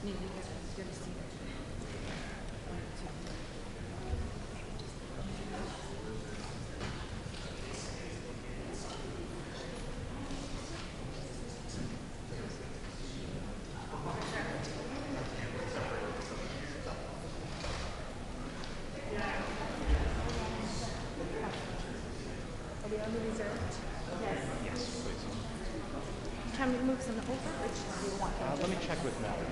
Maybe you guys are going to see that. Are we on the reserved? Yes. Yes, please. Can we move some over, or do you want them Let me check with Mallory.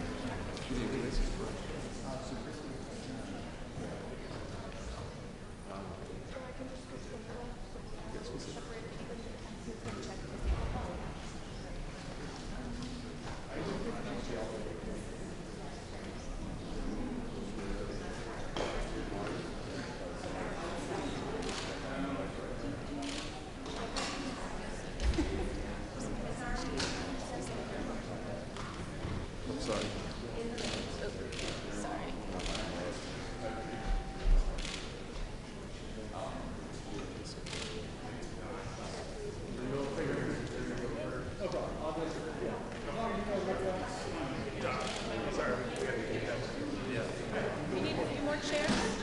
Sorry. Sorry. We need a few more chairs.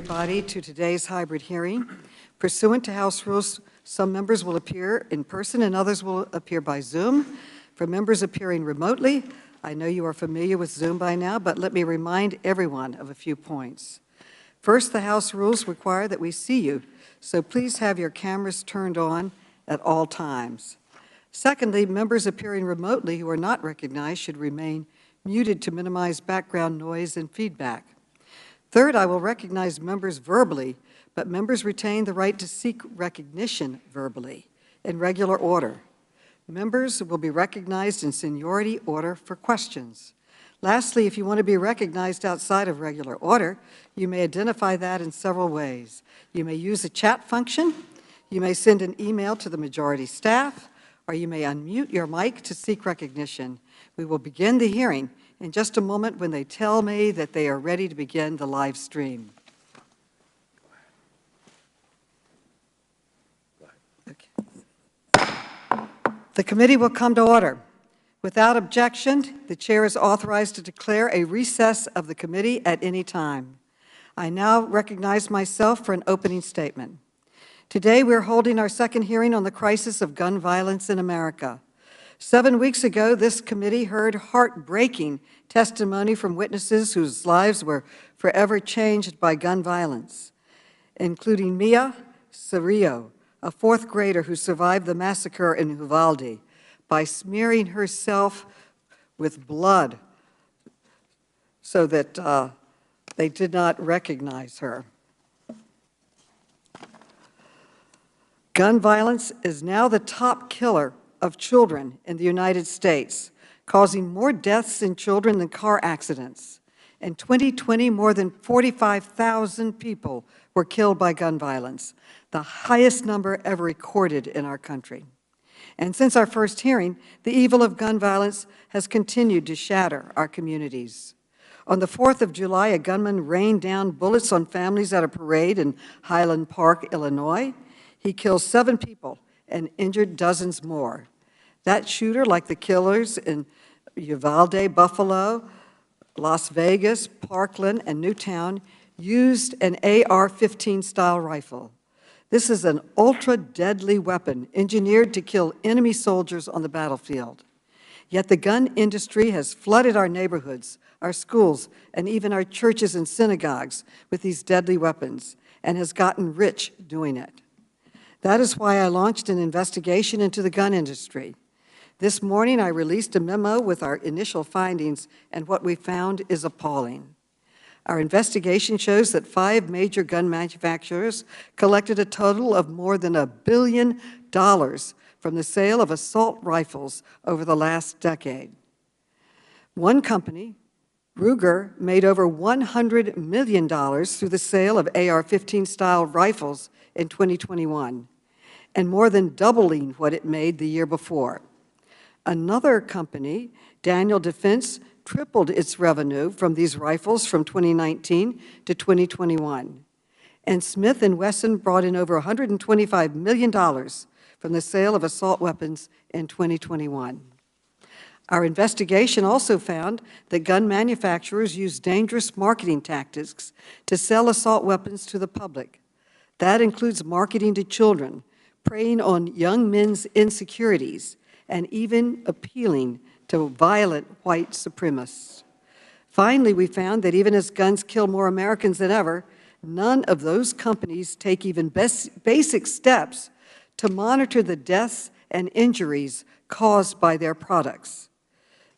everybody to today's hybrid hearing. Pursuant to House rules, some members will appear in person and others will appear by Zoom. For members appearing remotely, I know you are familiar with Zoom by now, but let me remind everyone of a few points. First, the House rules require that we see you, so please have your cameras turned on at all times. Secondly, members appearing remotely who are not recognized should remain muted to minimize background noise and feedback. Third, I will recognize members verbally, but members retain the right to seek recognition verbally in regular order. Members will be recognized in seniority order for questions. Lastly, if you want to be recognized outside of regular order, you may identify that in several ways. You may use the chat function, you may send an email to the majority staff, or you may unmute your mic to seek recognition. We will begin the hearing in just a moment when they tell me that they are ready to begin the live stream. Okay. The committee will come to order. Without objection, the chair is authorized to declare a recess of the committee at any time. I now recognize myself for an opening statement. Today, we're holding our second hearing on the crisis of gun violence in America. 7 weeks ago, this committee heard heartbreaking testimony from witnesses whose lives were forever changed by gun violence, including Mia Cerrillo, a fourth grader who survived the massacre in Uvalde by smearing herself with blood so that they did not recognize her. Gun violence is now the top killer of children in the United States, causing more deaths in children than car accidents. In 2020, more than 45,000 people were killed by gun violence, the highest number ever recorded in our country. And since our first hearing, the evil of gun violence has continued to shatter our communities. On the 4th of July, a gunman rained down bullets on families at a parade in Highland Park, Illinois. He killed 7 people and injured dozens more. That shooter, like the killers in Uvalde, Buffalo, Las Vegas, Parkland, and Newtown, used an AR-15 style rifle. This is an ultra-deadly weapon engineered to kill enemy soldiers on the battlefield. Yet the gun industry has flooded our neighborhoods, our schools, and even our churches and synagogues with these deadly weapons, and has gotten rich doing it. That is why I launched an investigation into the gun industry. This morning, I released a memo with our initial findings, and what we found is appalling. Our investigation shows that 5 major gun manufacturers collected a total of more than $1 billion from the sale of assault rifles over the last decade. One company, Ruger, made over $100 million through the sale of AR-15 style rifles in 2021, and more than doubling what it made the year before. Another company, Daniel Defense, tripled its revenue from these rifles from 2019 to 2021. And Smith & Wesson brought in over $125 million from the sale of assault weapons in 2021. Our investigation also found that gun manufacturers use dangerous marketing tactics to sell assault weapons to the public. That includes marketing to children, preying on young men's insecurities, and even appealing to violent white supremacists. Finally, we found that even as guns kill more Americans than ever, none of those companies take even basic steps to monitor the deaths and injuries caused by their products.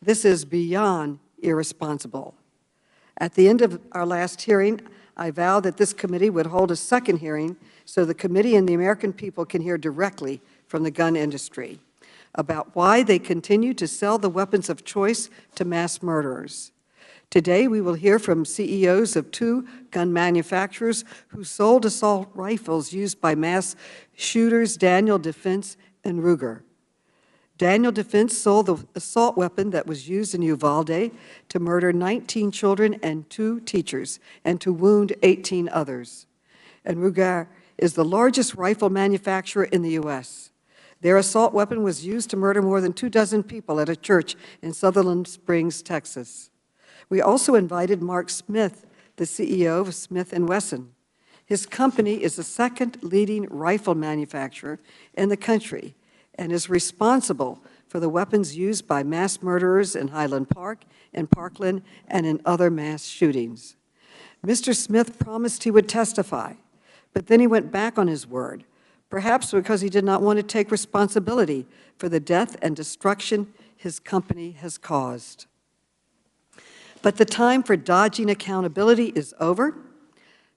This is beyond irresponsible. At the end of our last hearing, I vowed that this committee would hold a second hearing so the committee and the American people can hear directly from the gun industry about why they continue to sell the weapons of choice to mass murderers. Today, we will hear from CEOs of 2 gun manufacturers who sold assault rifles used by mass shooters, Daniel Defense and Ruger. Daniel Defense sold the assault weapon that was used in Uvalde to murder 19 children and 2 teachers, and to wound 18 others. And Ruger is the largest rifle manufacturer in the U.S. Their assault weapon was used to murder more than 24 people at a church in Sutherland Springs, Texas. We also invited Mark Smith, the CEO of Smith & Wesson. His company is the second leading rifle manufacturer in the country and is responsible for the weapons used by mass murderers in Highland Park, in Parkland, and in other mass shootings. Mr. Smith promised he would testify, but then he went back on his word, perhaps because he did not want to take responsibility for the death and destruction his company has caused. But the time for dodging accountability is over.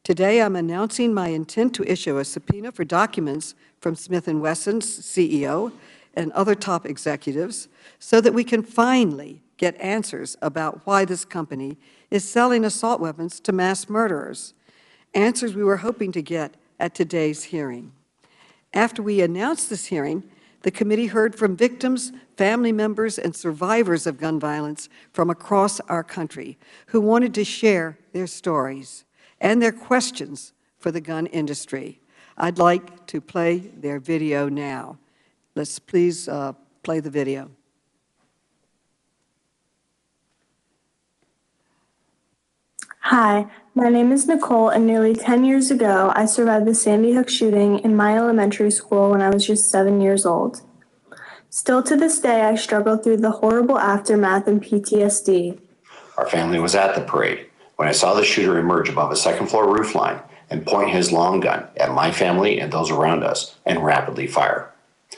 Today, I'm announcing my intent to issue a subpoena for documents from Smith & Wesson's CEO and other top executives so that we can finally get answers about why this company is selling assault weapons to mass murderers, answers we were hoping to get at today's hearing. After we announced this hearing, the committee heard from victims, family members, and survivors of gun violence from across our country who wanted to share their stories and their questions for the gun industry. I'd like to play their video now. Let's please play the video. Hi, my name is Nicole, and nearly 10 years ago, I survived the Sandy Hook shooting in my elementary school when I was just 7 years old. Still to this day, I struggle through the horrible aftermath and PTSD. Our family was at the parade when I saw the shooter emerge above a second-floor roofline and point his long gun at my family and those around us and rapidly fire.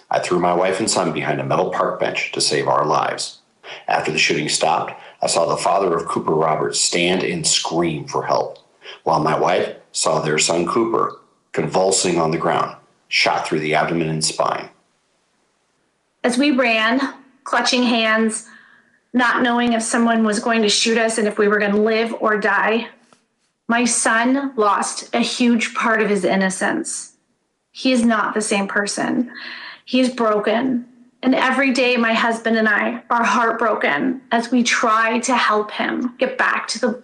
I threw my wife and son behind a metal park bench to save our lives. After the shooting stopped, I saw the father of Cooper Roberts stand and scream for help, while my wife saw their son Cooper convulsing on the ground, shot through the abdomen and spine. As we ran, clutching hands, not knowing if someone was going to shoot us and if we were going to live or die, my son lost a huge part of his innocence. He is not the same person. He is broken. And every day, my husband and I are heartbroken as we try to help him get back to the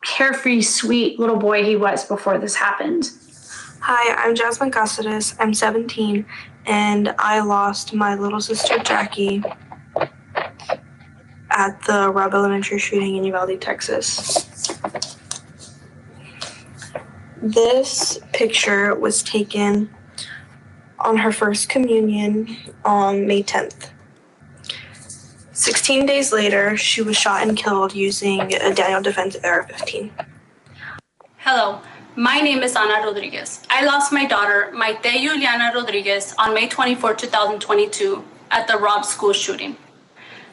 carefree, sweet little boy he was before this happened. Hi, I'm Jasmine Caceres. I'm 17, and I lost my little sister, Jackie, at the Robb Elementary shooting in Uvalde, Texas. This picture was taken on her first communion on May 10th. 16 days later, she was shot and killed using a Daniel Defense AR-15. Hello, my name is Ana Rodriguez. I lost my daughter, Maite Juliana Rodriguez, on May 24, 2022 at the Robb school shooting.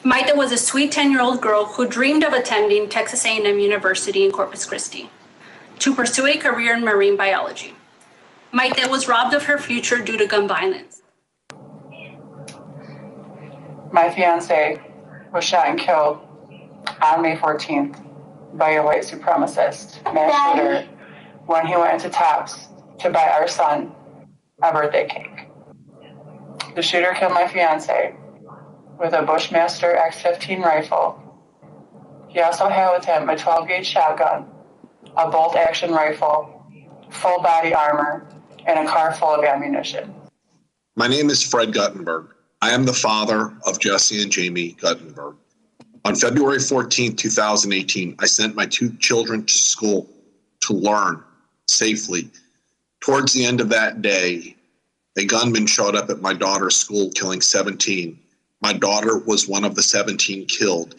Maite was a sweet 10-year-old girl who dreamed of attending Texas A&M University in Corpus Christi to pursue a career in marine biology. Maite was robbed of her future due to gun violence. My fiance was shot and killed on May 14th by a white supremacist mass shooter when he went into Tops to buy our son a birthday cake. The shooter killed my fiance with a Bushmaster X-15 rifle. He also had with him a 12-gauge shotgun, a bolt-action rifle, full body armor, and a car full of ammunition. My name is Fred Guttenberg. I am the father of Jesse and Jamie Guttenberg. On February 14, 2018, I sent my 2 children to school to learn safely. Towards the end of that day, a gunman showed up at my daughter's school, killing 17. My daughter was one of the 17 killed.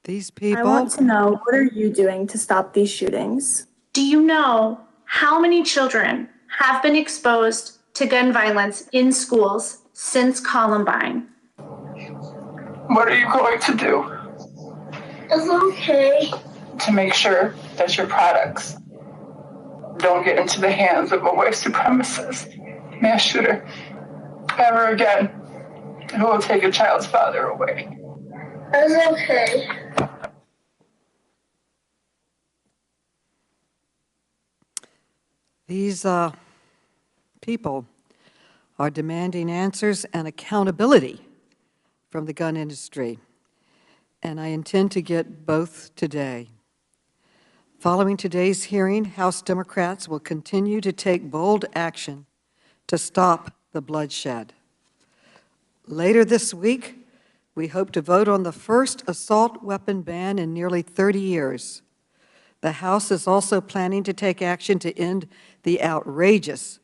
These people. I want to know, what are you doing to stop these shootings? Do you know how many children have been exposed to gun violence in schools since Columbine? What are you going to do? It's okay. To make sure that your products don't get into the hands of a white supremacist mass shooter ever again, who will take a child's father away? It's okay. These people are demanding answers and accountability from the gun industry, and I intend to get both today. Following today's hearing, House Democrats will continue to take bold action to stop the bloodshed. Later this week, we hope to vote on the first assault weapon ban in nearly 30 years. The House is also planning to take action to end the outrageous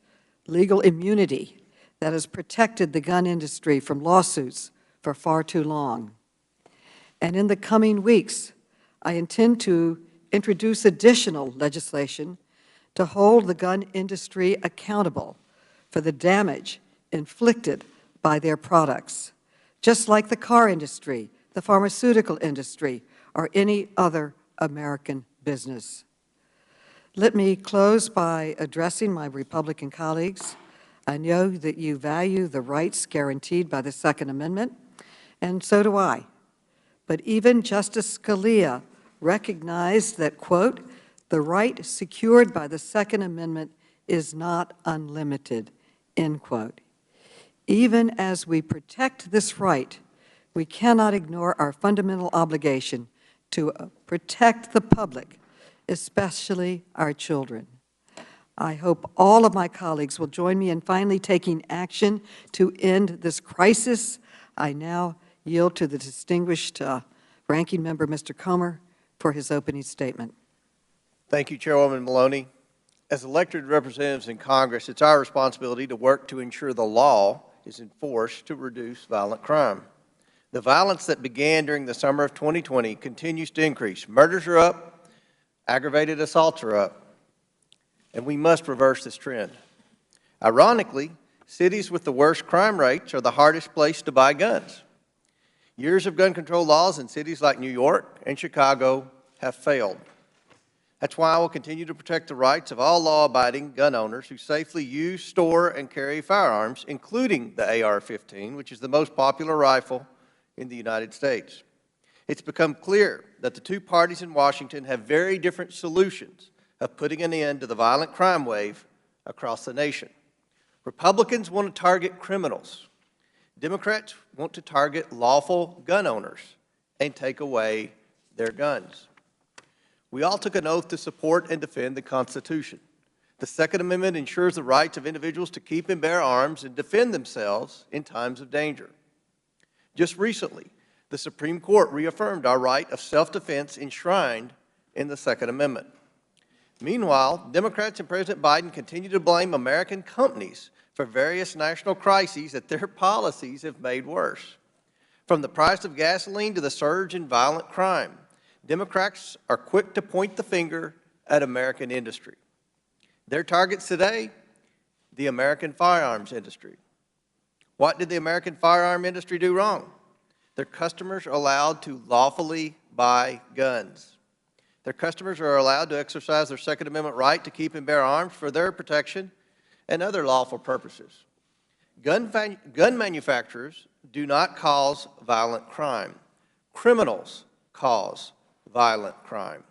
legal immunity that has protected the gun industry from lawsuits for far too long. And in the coming weeks, I intend to introduce additional legislation to hold the gun industry accountable for the damage inflicted by their products, just like the car industry, the pharmaceutical industry, or any other American business. Let me close by addressing my Republican colleagues. I know that you value the rights guaranteed by the Second Amendment, and so do I. But even Justice Scalia recognized that, quote, the right secured by the Second Amendment is not unlimited, end quote. Even as we protect this right, we cannot ignore our fundamental obligation to protect the public, especially our children. I hope all of my colleagues will join me in finally taking action to end this crisis. I now yield to the distinguished Ranking Member, Mr. Comer, for his opening statement. Thank you, Chairwoman Maloney. As elected representatives in Congress, it's our responsibility to work to ensure the law is enforced to reduce violent crime. The violence that began during the summer of 2020 continues to increase. Murders are up, aggravated assaults are up, and we must reverse this trend. Ironically, cities with the worst crime rates are the hardest place to buy guns. Years of gun control laws in cities like New York and Chicago have failed. That's why I will continue to protect the rights of all law-abiding gun owners who safely use, store, and carry firearms, including the AR-15, which is the most popular rifle in the United States. It's become clear that the two parties in Washington have very different solutions of putting an end to the violent crime wave across the nation. Republicans want to target criminals. Democrats want to target lawful gun owners and take away their guns. We all took an oath to support and defend the Constitution. The Second Amendment ensures the rights of individuals to keep and bear arms and defend themselves in times of danger. Just recently, the Supreme Court reaffirmed our right of self-defense enshrined in the Second Amendment. Meanwhile, Democrats and President Biden continue to blame American companies for various national crises that their policies have made worse. From the price of gasoline to the surge in violent crime, Democrats are quick to point the finger at American industry. Their targets today, the American firearms industry. What did the American firearm industry do wrong? Their customers are allowed to lawfully buy guns. Their customers are allowed to exercise their Second Amendment right to keep and bear arms for their protection and other lawful purposes. Gun manufacturers do not cause violent crime. Criminals cause violent crime.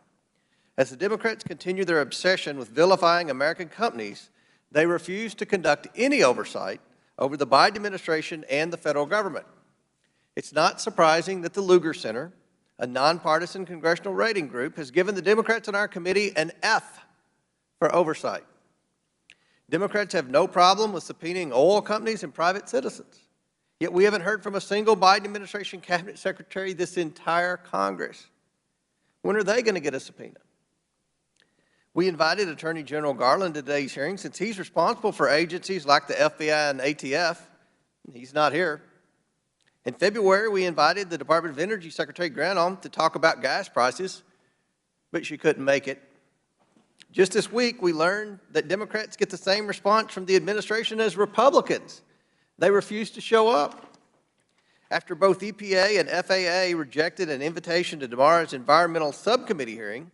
As the Democrats continue their obsession with vilifying American companies, they refuse to conduct any oversight over the Biden administration and the federal government. It's not surprising that the Lugar Center, a nonpartisan congressional rating group, has given the Democrats in our committee an F for oversight. Democrats have no problem with subpoenaing oil companies and private citizens. Yet we haven't heard from a single Biden administration cabinet secretary this entire Congress. When are they going to get a subpoena? We invited Attorney General Garland to today's hearing since he's responsible for agencies like the FBI and ATF. He's not here. In February, we invited the Department of Energy Secretary Granholm to talk about gas prices, but she couldn't make it. Just this week, we learned that Democrats get the same response from the administration as Republicans. They refuse to show up. After both EPA and FAA rejected an invitation to tomorrow's environmental subcommittee hearing,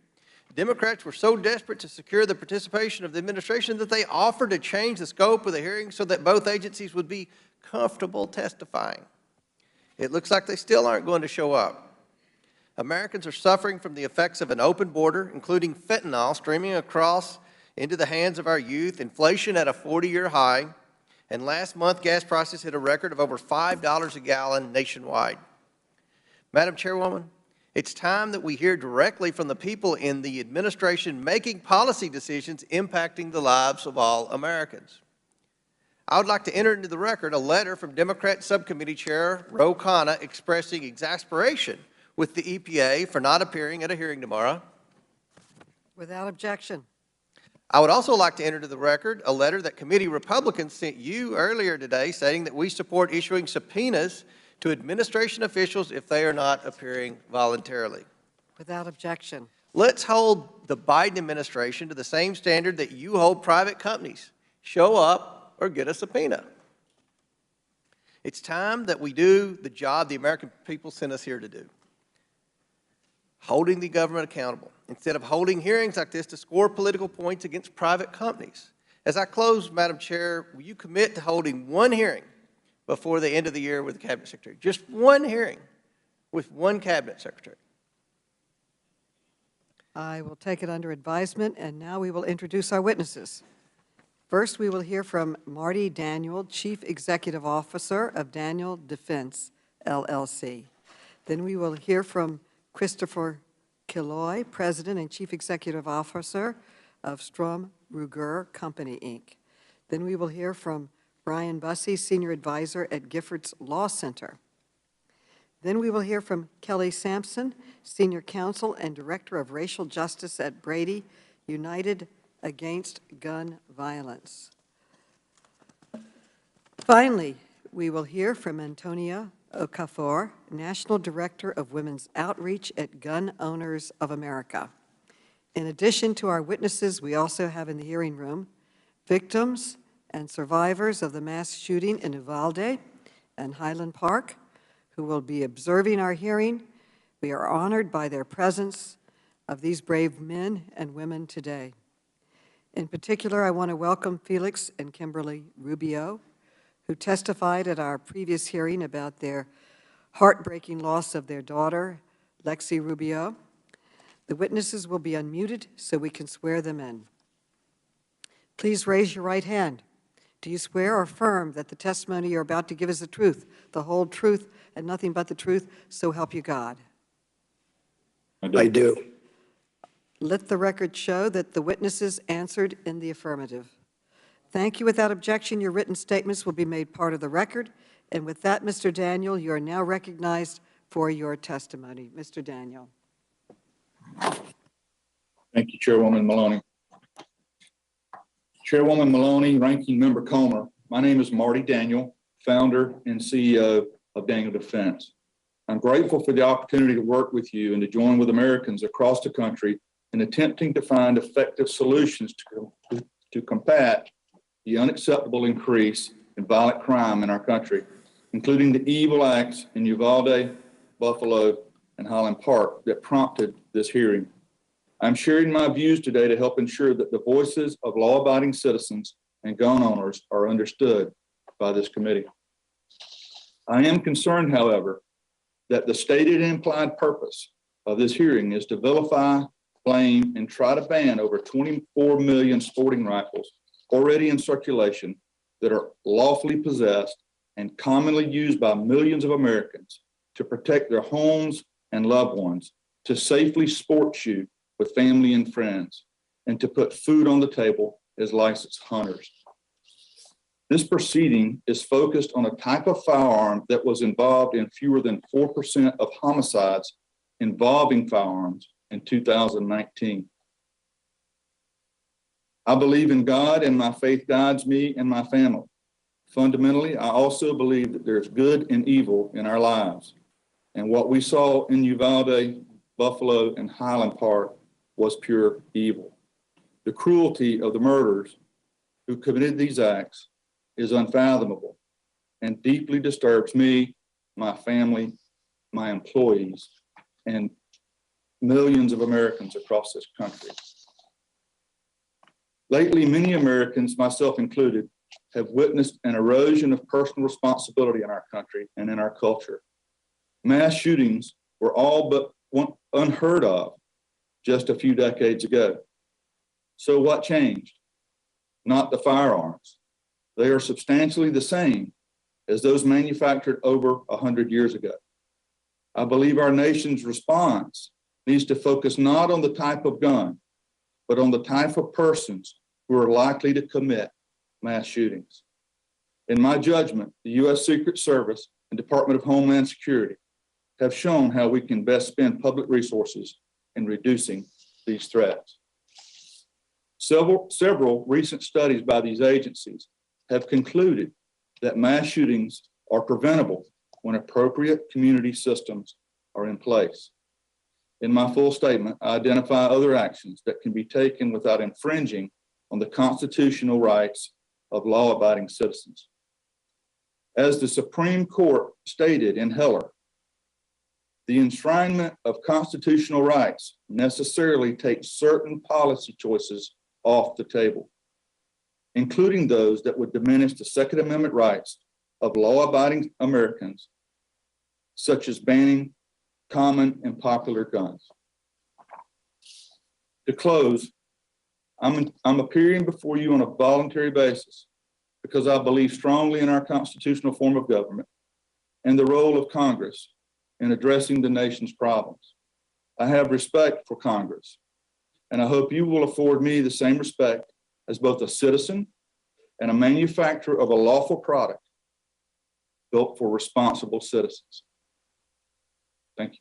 Democrats were so desperate to secure the participation of the administration that they offered to change the scope of the hearing so that both agencies would be comfortable testifying. It looks like they still aren't going to show up. Americans are suffering from the effects of an open border, including fentanyl streaming across into the hands of our youth, inflation at a 40-year high, and last month gas prices hit a record of over $5 a gallon nationwide. Madam Chairwoman, it's time that we hear directly from the people in the administration making policy decisions impacting the lives of all Americans. I would like to enter into the record a letter from Democrat Subcommittee Chair Ro Khanna expressing exasperation with the EPA for not appearing at a hearing tomorrow. Without objection. I would also like to enter into the record a letter that committee Republicans sent you earlier today stating that we support issuing subpoenas to administration officials if they are not appearing voluntarily. Without objection. Let's hold the Biden administration to the same standard that you hold private companies. Show up or get a subpoena. It's time that we do the job the American people sent us here to do. Holding the government accountable, instead of holding hearings like this to score political points against private companies. As I close, Madam Chair, will you commit to holding one hearing before the end of the year with the Cabinet Secretary? Just one hearing with one Cabinet Secretary. I will take it under advisement, and now we will introduce our witnesses. First, we will hear from Marty Daniel, Chief Executive Officer of Daniel Defense, LLC. Then we will hear from Christopher Killoy, President and Chief Executive Officer of Strom Ruger Company, Inc. Then we will hear from Brian Bussey, Senior Advisor at Giffords Law Center. Then we will hear from Kelly Sampson, Senior Counsel and Director of Racial Justice at Brady, United Against Gun Violence. Finally, we will hear from Antonia Okafor, National Director of Women's Outreach at Gun Owners of America. In addition to our witnesses, we also have in the hearing room victims and survivors of the mass shooting in Uvalde and Highland Park, who will be observing our hearing. We are honored by their presence of these brave men and women today. In particular, I want to welcome Felix and Kimberly Rubio, who testified at our previous hearing about their heartbreaking loss of their daughter, Lexi Rubio. The witnesses will be unmuted so we can swear them in. Please raise your right hand. Do you swear or affirm that the testimony you're about to give is the truth, the whole truth, and nothing but the truth, so help you God? I do. Let the record show that the witnesses answered in the affirmative. Thank you. Without objection, your written statements will be made part of the record. And with that, Mr. Daniel, you are now recognized for your testimony. Mr. Daniel. Thank you, Chairwoman Maloney. Chairwoman Maloney, Ranking Member Comer, my name is Marty Daniel, founder and CEO of Daniel Defense. I'm grateful for the opportunity to work with you and to join with Americans across the country in attempting to find effective solutions to combat the unacceptable increase in violent crime in our country, including the evil acts in Uvalde, Buffalo, and Highland Park that prompted this hearing. I'm sharing my views today to help ensure that the voices of law-abiding citizens and gun owners are understood by this committee. I am concerned, however, that the stated and implied purpose of this hearing is to vilify, blame, and try to ban over 24 million sporting rifles already in circulation that are lawfully possessed and commonly used by millions of Americans to protect their homes and loved ones, to safely sport shoot with family and friends, and to put food on the table as licensed hunters. This proceeding is focused on a type of firearm that was involved in fewer than 4% of homicides involving firearms in 2019. I believe in God, and my faith guides me and my family. Fundamentally, I also believe that there's good and evil in our lives. And what we saw in Uvalde, Buffalo, and Highland Park was pure evil. The cruelty of the murderers who committed these acts is unfathomable and deeply disturbs me, my family, my employees, and millions of Americans across this country. Lately, many Americans, myself included, have witnessed an erosion of personal responsibility in our country and in our culture. Mass shootings were all but unheard of just a few decades ago. So what changed? Not the firearms. They are substantially the same as those manufactured over 100 years ago. I believe our nation's response needs to focus not on the type of gun, but on the type of persons who are likely to commit mass shootings. In my judgment, the U.S. Secret Service and Department of Homeland Security have shown how we can best spend public resources in reducing these threats. Several recent studies by these agencies have concluded that mass shootings are preventable when appropriate community systems are in place. In my full statement, I identify other actions that can be taken without infringing on the constitutional rights of law-abiding citizens. As the Supreme Court stated in Heller, the enshrinement of constitutional rights necessarily takes certain policy choices off the table, including those that would diminish the Second Amendment rights of law-abiding Americans, such as banning common and popular guns. To close, I'm appearing before you on a voluntary basis because I believe strongly in our constitutional form of government and the role of Congress in addressing the nation's problems. I have respect for Congress, and I hope you will afford me the same respect as both a citizen and a manufacturer of a lawful product built for responsible citizens. Thank you.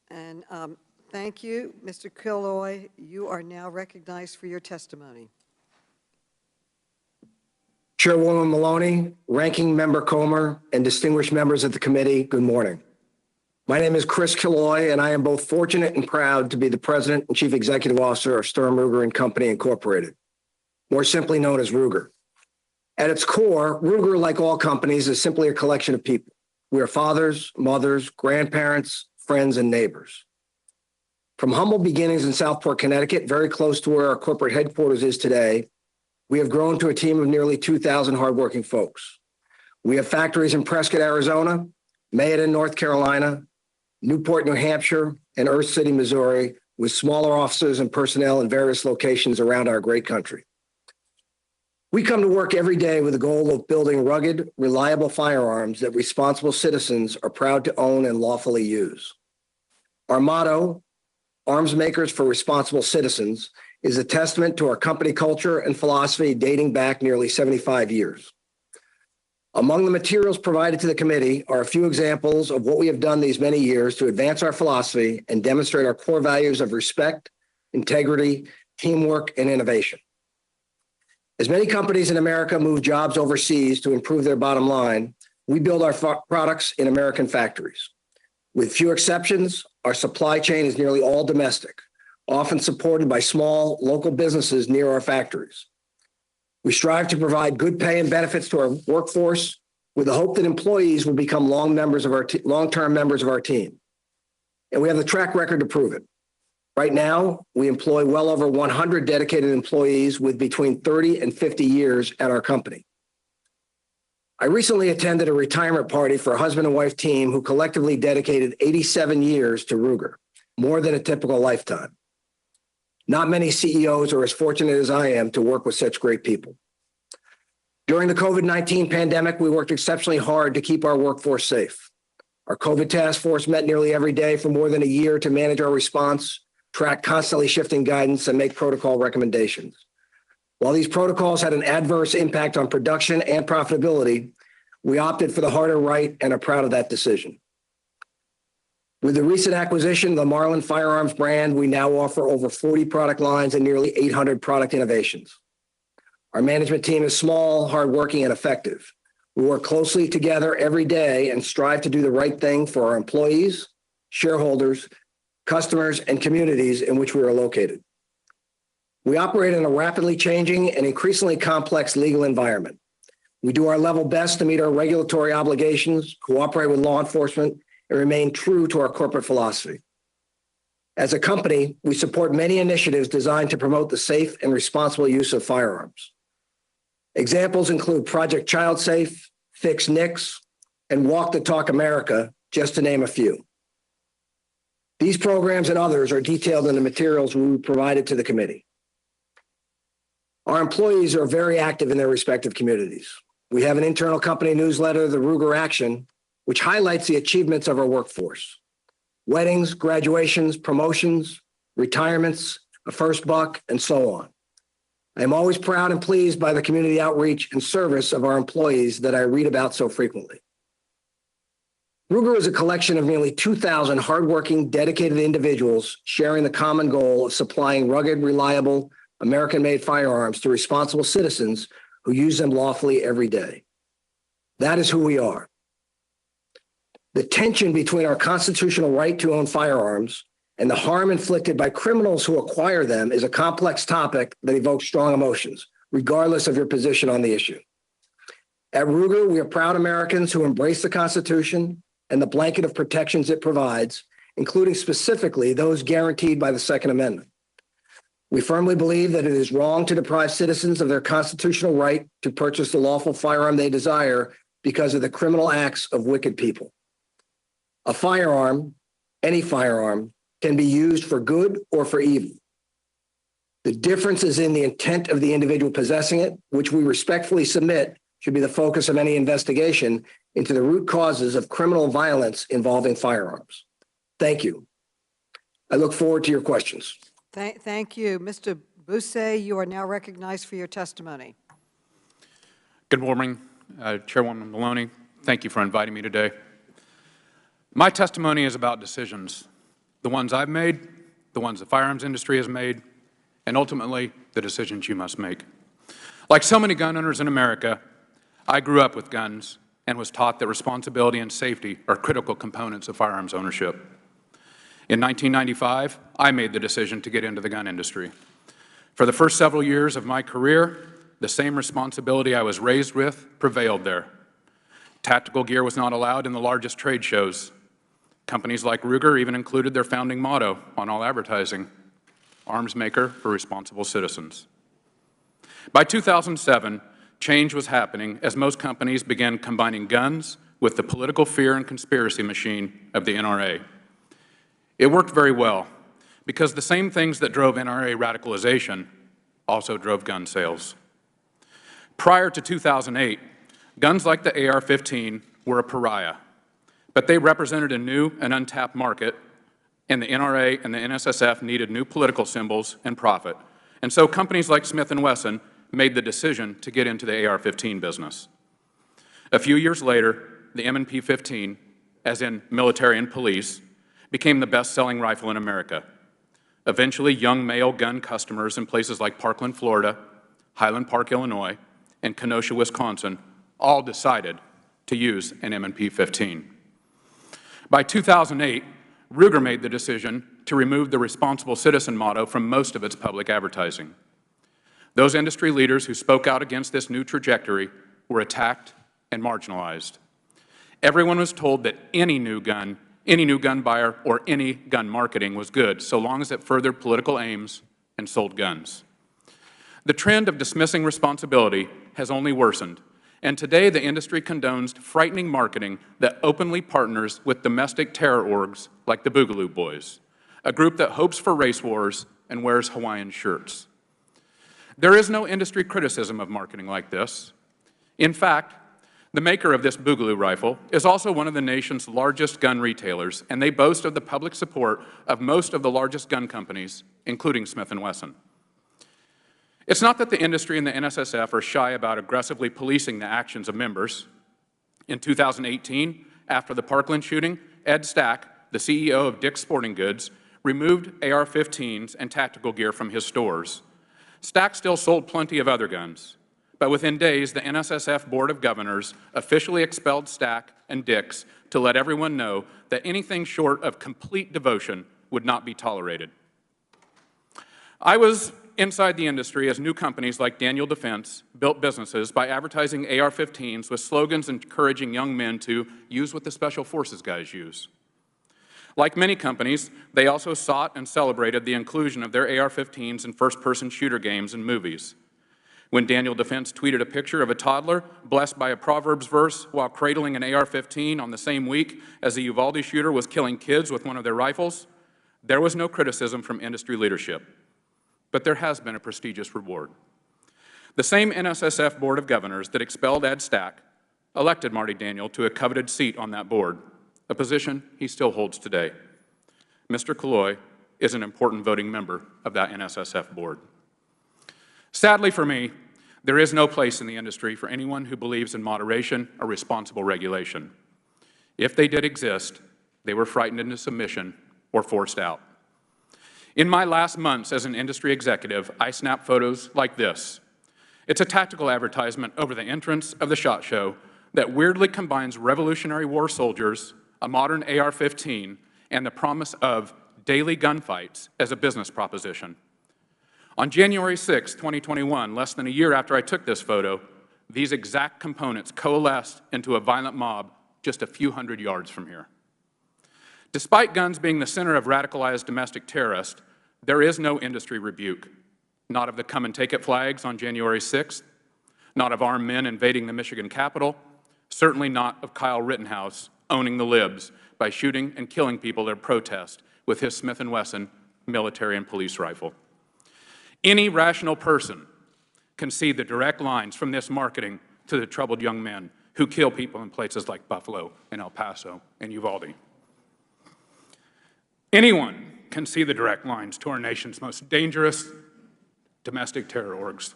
And thank you, Mr. Killoy. You are now recognized for your testimony. Chairwoman Maloney, Ranking Member Comer, and distinguished members of the committee, good morning. My name is Chris Killoy, and I am both fortunate and proud to be the President and Chief Executive Officer of Sturm, Ruger and Company, Incorporated, more simply known as Ruger. At its core, Ruger, like all companies, is simply a collection of people. We are fathers, mothers, grandparents, friends, and neighbors. From humble beginnings in Southport, Connecticut, very close to where our corporate headquarters is today, we have grown to a team of nearly 2,000 hardworking folks. We have factories in Prescott, Arizona, Mayodan, North Carolina, Newport, New Hampshire, and Earth City, Missouri, with smaller offices and personnel in various locations around our great country. We come to work every day with the goal of building rugged, reliable firearms that responsible citizens are proud to own and lawfully use. Our motto, Arms Makers for Responsible Citizens, is a testament to our company culture and philosophy dating back nearly 75 years. Among the materials provided to the committee are a few examples of what we have done these many years to advance our philosophy and demonstrate our core values of respect, integrity, teamwork, and innovation. As many companies in America move jobs overseas to improve their bottom line, we build our products in American factories. With few exceptions, our supply chain is nearly all domestic, often supported by small local businesses near our factories. We strive to provide good pay and benefits to our workforce with the hope that employees will become long-term members of our team. And we have the track record to prove it. Right now, we employ well over 100 dedicated employees with between 30 and 50 years at our company. I recently attended a retirement party for a husband and wife team who collectively dedicated 87 years to Ruger, more than a typical lifetime. Not many CEOs are as fortunate as I am to work with such great people. During the COVID-19 pandemic, we worked exceptionally hard to keep our workforce safe. Our COVID task force met nearly every day for more than a year to manage our response, track constantly shifting guidance, and make protocol recommendations. While these protocols had an adverse impact on production and profitability, we opted for the harder right and are proud of that decision. With the recent acquisition of the Marlin Firearms brand, we now offer over 40 product lines and nearly 800 product innovations. Our management team is small, hardworking, and effective. We work closely together every day and strive to do the right thing for our employees, shareholders, customers, and communities in which we are located. We operate in a rapidly changing and increasingly complex legal environment. We do our level best to meet our regulatory obligations, cooperate with law enforcement, and remain true to our corporate philosophy. As a company, we support many initiatives designed to promote the safe and responsible use of firearms. Examples include Project Child Safe, Fix NICS, and Walk the Talk America, just to name a few. These programs and others are detailed in the materials we provided to the committee. Our employees are very active in their respective communities. We have an internal company newsletter, the Ruger Action, which highlights the achievements of our workforce. Weddings, graduations, promotions, retirements, a first buck, and so on. I am always proud and pleased by the community outreach and service of our employees that I read about so frequently. Ruger is a collection of nearly 2,000 hardworking, dedicated individuals sharing the common goal of supplying rugged, reliable, American-made firearms to responsible citizens who use them lawfully every day. That is who we are. The tension between our constitutional right to own firearms and the harm inflicted by criminals who acquire them is a complex topic that evokes strong emotions, regardless of your position on the issue. At Ruger, we are proud Americans who embrace the Constitution and the blanket of protections it provides, including specifically those guaranteed by the Second Amendment. We firmly believe that it is wrong to deprive citizens of their constitutional right to purchase the lawful firearm they desire because of the criminal acts of wicked people. A firearm, any firearm, can be used for good or for evil. The difference is in the intent of the individual possessing it, which we respectfully submit should be the focus of any investigation into the root causes of criminal violence involving firearms. Thank you. I look forward to your questions. Thank you. Mr. Bousset, you are now recognized for your testimony. Good morning, Chairwoman Maloney. Thank you for inviting me today. My testimony is about decisions, the ones I've made, the ones the firearms industry has made, and ultimately the decisions you must make. Like so many gun owners in America, I grew up with guns and was taught that responsibility and safety are critical components of firearms ownership. In 1995, I made the decision to get into the gun industry. For the first several years of my career, the same responsibility I was raised with prevailed there. Tactical gear was not allowed in the largest trade shows. Companies like Ruger even included their founding motto on all advertising, arms maker for responsible citizens. By 2007, change was happening as most companies began combining guns with the political fear and conspiracy machine of the NRA. It worked very well because the same things that drove NRA radicalization also drove gun sales. Prior to 2008, guns like the AR-15 were a pariah, but they represented a new and untapped market, and the NRA and the NSSF needed new political symbols and profit. And so companies like Smith & Wesson made the decision to get into the AR-15 business. A few years later, the M&P 15, as in military and police, became the best-selling rifle in America. Eventually, young male gun customers in places like Parkland, Florida, Highland Park, Illinois, and Kenosha, Wisconsin, all decided to use an M&P 15. By 2008, Ruger made the decision to remove the responsible citizen motto from most of its public advertising. Those industry leaders who spoke out against this new trajectory were attacked and marginalized. Everyone was told that any new gun buyer or any gun marketing was good, so long as it furthered political aims and sold guns. The trend of dismissing responsibility has only worsened, and today the industry condones frightening marketing that openly partners with domestic terror orgs like the Boogaloo Boys, a group that hopes for race wars and wears Hawaiian shirts. There is no industry criticism of marketing like this. In fact, the maker of this Boogaloo rifle is also one of the nation's largest gun retailers, and they boast of the public support of most of the largest gun companies, including Smith & Wesson. It's not that the industry and the NSSF are shy about aggressively policing the actions of members. In 2018, after the Parkland shooting, Ed Stack, the CEO of Dick's Sporting Goods, removed AR-15s and tactical gear from his stores. Stack still sold plenty of other guns, but within days, the NSSF Board of Governors officially expelled Stack and Dick's to let everyone know that anything short of complete devotion would not be tolerated. I was inside the industry as new companies like Daniel Defense built businesses by advertising AR-15s with slogans encouraging young men to use what the Special Forces guys use. Like many companies, they also sought and celebrated the inclusion of their AR-15s in first-person shooter games and movies. When Daniel Defense tweeted a picture of a toddler blessed by a Proverbs verse while cradling an AR-15 on the same week as the Uvalde shooter was killing kids with one of their rifles, there was no criticism from industry leadership. But there has been a prestigious reward. The same NSSF Board of Governors that expelled Ed Stack elected Marty Daniel to a coveted seat on that board, a position he still holds today. Mr. Killoy is an important voting member of that NSSF board. Sadly for me, there is no place in the industry for anyone who believes in moderation or responsible regulation. If they did exist, they were frightened into submission or forced out. In my last months as an industry executive, I snapped photos like this. It's a tactical advertisement over the entrance of the SHOT Show that weirdly combines Revolutionary War soldiers, a modern AR-15, and the promise of daily gunfights as a business proposition. On January 6, 2021, less than a year after I took this photo, these exact components coalesced into a violent mob just a few hundred yards from here. Despite guns being the center of radicalized domestic terrorists, there is no industry rebuke, not of the come and take it flags on January 6th, not of armed men invading the Michigan Capitol, certainly not of Kyle Rittenhouse owning the libs by shooting and killing people at a protest with his Smith & Wesson military and police rifle. Any rational person can see the direct lines from this marketing to the troubled young men who kill people in places like Buffalo and El Paso and Uvalde. Anyone can see the direct lines to our nation's most dangerous domestic terror orgs.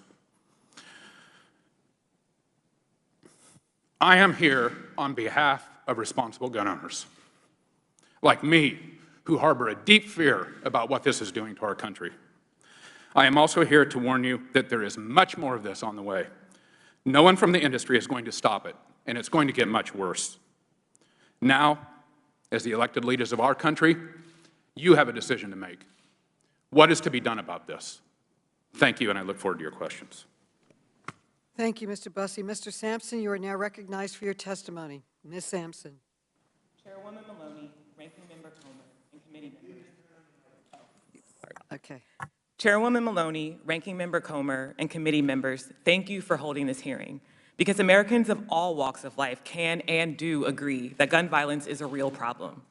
I am here on behalf of responsible gun owners, like me, who harbor a deep fear about what this is doing to our country. I am also here to warn you that there is much more of this on the way. No one from the industry is going to stop it, and it's going to get much worse. Now, as the elected leaders of our country, you have a decision to make. What is to be done about this? Thank you, and I look forward to your questions. Thank you, Mr. Bussey. Mr. Sampson, you are now recognized for your testimony. Ms. Sampson. Chairwoman Maloney, Ranking Member Comer, and committee members. Okay. Chairwoman Maloney, Ranking Member Comer, and committee members, thank you for holding this hearing, because Americans of all walks of life can and do agree that gun violence is a real problem.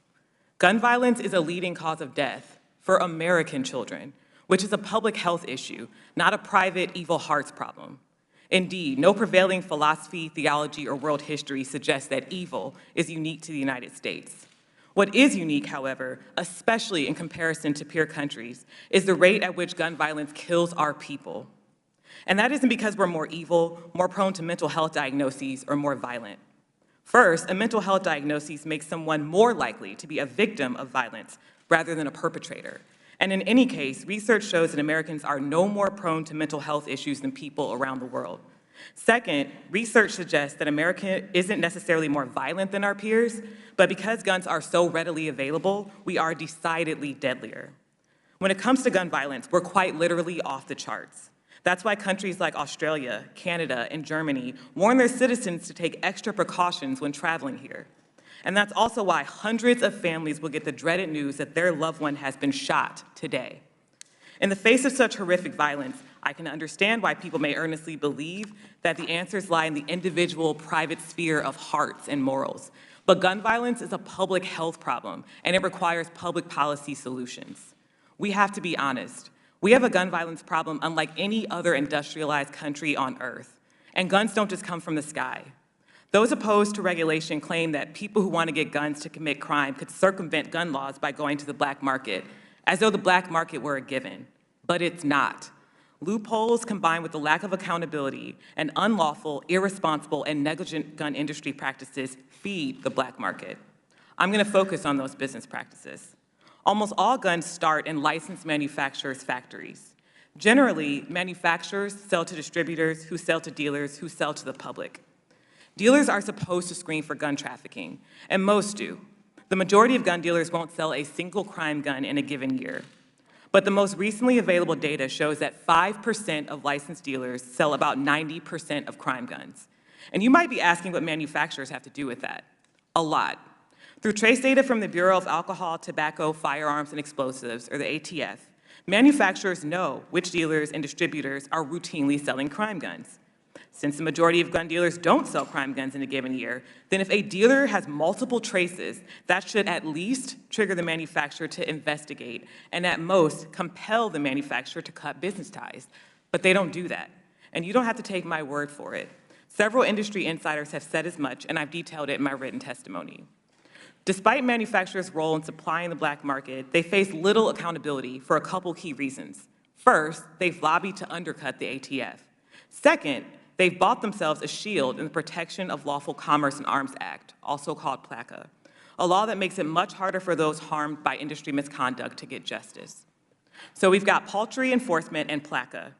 Gun violence is a leading cause of death for American children, which is a public health issue, not a private evil hearts problem. Indeed, no prevailing philosophy, theology, or world history suggests that evil is unique to the United States. What is unique, however, especially in comparison to peer countries, is the rate at which gun violence kills our people. And that isn't because we're more evil, more prone to mental health diagnoses, or more violent. First, a mental health diagnosis makes someone more likely to be a victim of violence rather than a perpetrator. And in any case, research shows that Americans are no more prone to mental health issues than people around the world. Second, research suggests that America isn't necessarily more violent than our peers, but because guns are so readily available, we are decidedly deadlier. When it comes to gun violence, we're quite literally off the charts. That's why countries like Australia, Canada, and Germany warn their citizens to take extra precautions when traveling here. And that's also why hundreds of families will get the dreaded news that their loved one has been shot today. In the face of such horrific violence, I can understand why people may earnestly believe that the answers lie in the individual private sphere of hearts and morals. But gun violence is a public health problem, and it requires public policy solutions. We have to be honest. We have a gun violence problem unlike any other industrialized country on earth. And guns don't just come from the sky. Those opposed to regulation claim that people who want to get guns to commit crime could circumvent gun laws by going to the black market, as though the black market were a given. But it's not. Loopholes combined with the lack of accountability and unlawful, irresponsible, and negligent gun industry practices feed the black market. I'm going to focus on those business practices. Almost all guns start in licensed manufacturers' factories. Generally, manufacturers sell to distributors who sell to dealers who sell to the public. Dealers are supposed to screen for gun trafficking, and most do. The majority of gun dealers won't sell a single crime gun in a given year. But the most recently available data shows that 5% of licensed dealers sell about 90% of crime guns. And you might be asking what manufacturers have to do with that. A lot. Through trace data from the Bureau of Alcohol, Tobacco, Firearms, and Explosives, or the ATF, manufacturers know which dealers and distributors are routinely selling crime guns. Since the majority of gun dealers don't sell crime guns in a given year, then if a dealer has multiple traces, that should at least trigger the manufacturer to investigate and at most compel the manufacturer to cut business ties. But they don't do that. And you don't have to take my word for it. Several industry insiders have said as much, and I've detailed it in my written testimony. Despite manufacturers' role in supplying the black market, they face little accountability for a couple key reasons. First, they've lobbied to undercut the ATF. Second, they've bought themselves a shield in the Protection of Lawful Commerce in Arms Act, also called PLACA, a law that makes it much harder for those harmed by industry misconduct to get justice. So we've got paltry enforcement and PLACA.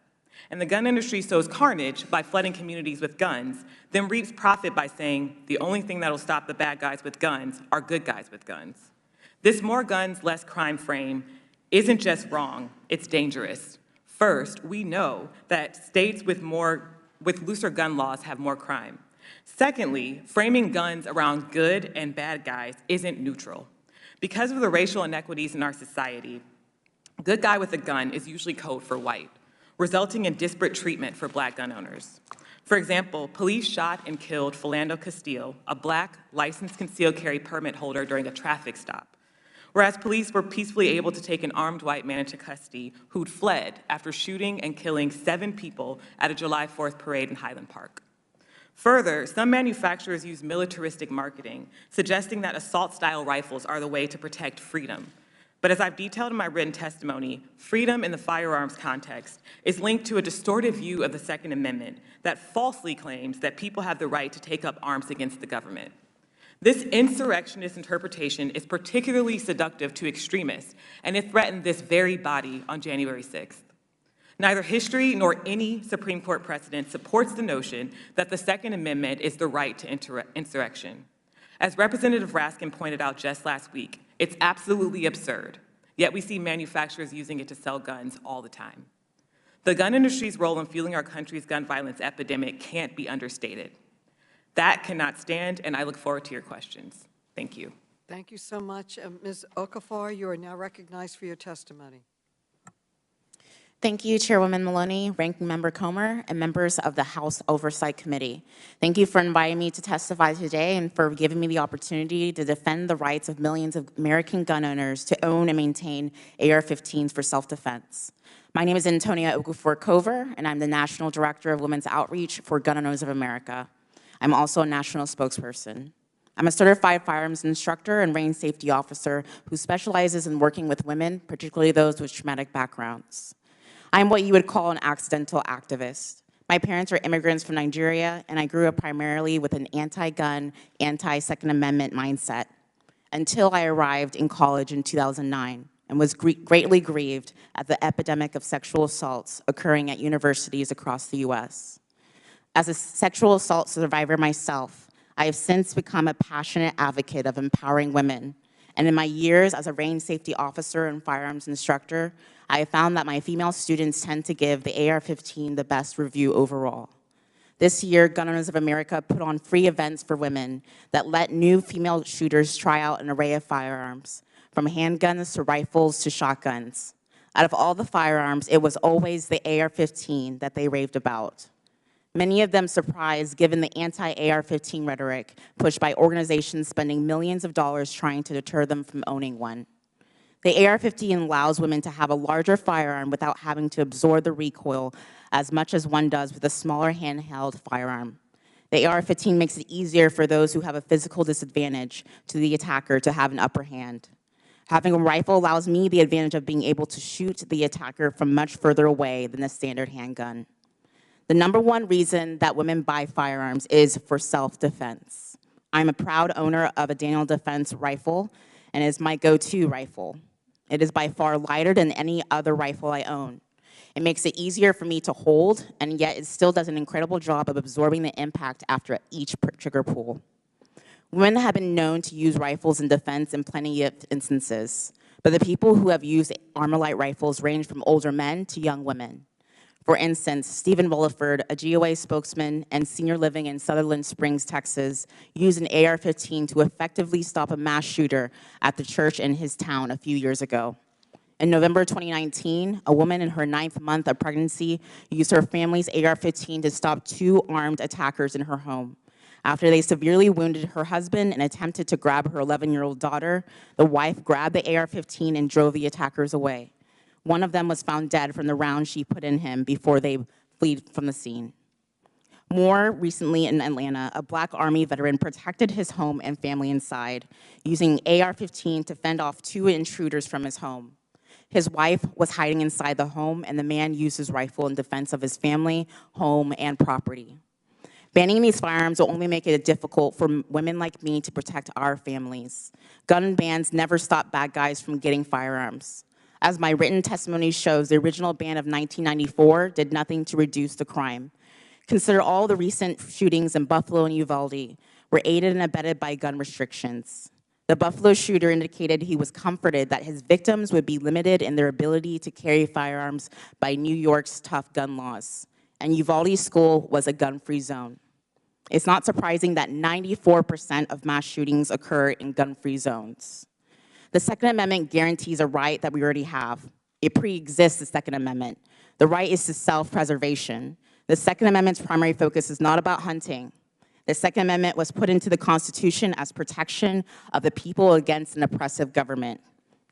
And the gun industry sows carnage by flooding communities with guns, then reaps profit by saying the only thing that'll stop the bad guys with guns are good guys with guns. This more guns, less crime frame isn't just wrong, it's dangerous. First, we know that states with looser gun laws have more crime. Secondly, framing guns around good and bad guys isn't neutral. Because of the racial inequities in our society, good guy with a gun is usually code for white, resulting in disparate treatment for Black gun owners. For example, police shot and killed Philando Castile, a Black licensed concealed carry permit holder during a traffic stop, whereas police were peacefully able to take an armed white man into custody who'd fled after shooting and killing 7 people at a July 4th parade in Highland Park. Further, some manufacturers use militaristic marketing, suggesting that assault-style rifles are the way to protect freedom. But as I've detailed in my written testimony, freedom in the firearms context is linked to a distorted view of the Second Amendment that falsely claims that people have the right to take up arms against the government. This insurrectionist interpretation is particularly seductive to extremists, and it threatened this very body on January 6th. Neither history nor any Supreme Court precedent supports the notion that the Second Amendment is the right to insurrection. As Representative Raskin pointed out just last week, it's absolutely absurd, yet we see manufacturers using it to sell guns all the time. The gun industry's role in fueling our country's gun violence epidemic can't be understated. That cannot stand, and I look forward to your questions. Thank you. Thank you so much. Ms. Okafor, you are now recognized for your testimony. Thank you, Chairwoman Maloney, Ranking Member Comer, and members of the House Oversight Committee. Thank you for inviting me to testify today and for giving me the opportunity to defend the rights of millions of American gun owners to own and maintain AR-15s for self-defense. My name is Antonia Okafor-Cover, and I'm the National Director of Women's Outreach for Gun Owners of America. I'm also a national spokesperson. I'm a certified firearms instructor and range safety officer who specializes in working with women, particularly those with traumatic backgrounds. I'm what you would call an accidental activist. My parents are immigrants from Nigeria, and I grew up primarily with an anti-gun, anti-Second Amendment mindset until I arrived in college in 2009 and was greatly grieved at the epidemic of sexual assaults occurring at universities across the U.S. As a sexual assault survivor myself, I have since become a passionate advocate of empowering women. And in my years as a range safety officer and firearms instructor, I have found that my female students tend to give the AR-15 the best review overall. This year, Gun Owners of America put on free events for women that let new female shooters try out an array of firearms, from handguns to rifles to shotguns. Out of all the firearms, it was always the AR-15 that they raved about. Many of them surprised given the anti-AR-15 rhetoric pushed by organizations spending millions of dollars trying to deter them from owning one. The AR-15 allows women to have a larger firearm without having to absorb the recoil as much as one does with a smaller handheld firearm. The AR-15 makes it easier for those who have a physical disadvantage to the attacker to have an upper hand. Having a rifle allows me the advantage of being able to shoot the attacker from much further away than a standard handgun. The #1 reason that women buy firearms is for self-defense. I'm a proud owner of a Daniel Defense rifle, and it is my go-to rifle. It is by far lighter than any other rifle I own. It makes it easier for me to hold, and yet it still does an incredible job of absorbing the impact after each trigger pull. Women have been known to use rifles in defense in plenty of instances, but the people who have used Armalite rifles range from older men to young women. For instance, Stephen Williford, a GOA spokesman and senior living in Sutherland Springs, Texas, used an AR-15 to effectively stop a mass shooter at the church in his town a few years ago. In November 2019, a woman in her 9th month of pregnancy used her family's AR-15 to stop 2 armed attackers in her home. After they severely wounded her husband and attempted to grab her 11-year-old daughter, the wife grabbed the AR-15 and drove the attackers away. One of them was found dead from the round she put in him before they fled from the scene. More recently in Atlanta, a Black Army veteran protected his home and family inside, using AR-15 to fend off 2 intruders from his home. His wife was hiding inside the home, and the man used his rifle in defense of his family, home, and property. Banning these firearms will only make it difficult for women like me to protect our families. Gun bans never stop bad guys from getting firearms. As my written testimony shows, the original ban of 1994 did nothing to reduce the crime. Consider all the recent shootings in Buffalo and Uvalde were aided and abetted by gun restrictions. The Buffalo shooter indicated he was comforted that his victims would be limited in their ability to carry firearms by New York's tough gun laws. And Uvalde school was a gun-free zone. It's not surprising that 94% of mass shootings occur in gun-free zones. The Second Amendment guarantees a right that we already have. It pre-exists the Second Amendment. The right is to self-preservation. The Second Amendment's primary focus is not about hunting. The Second Amendment was put into the Constitution as protection of the people against an oppressive government.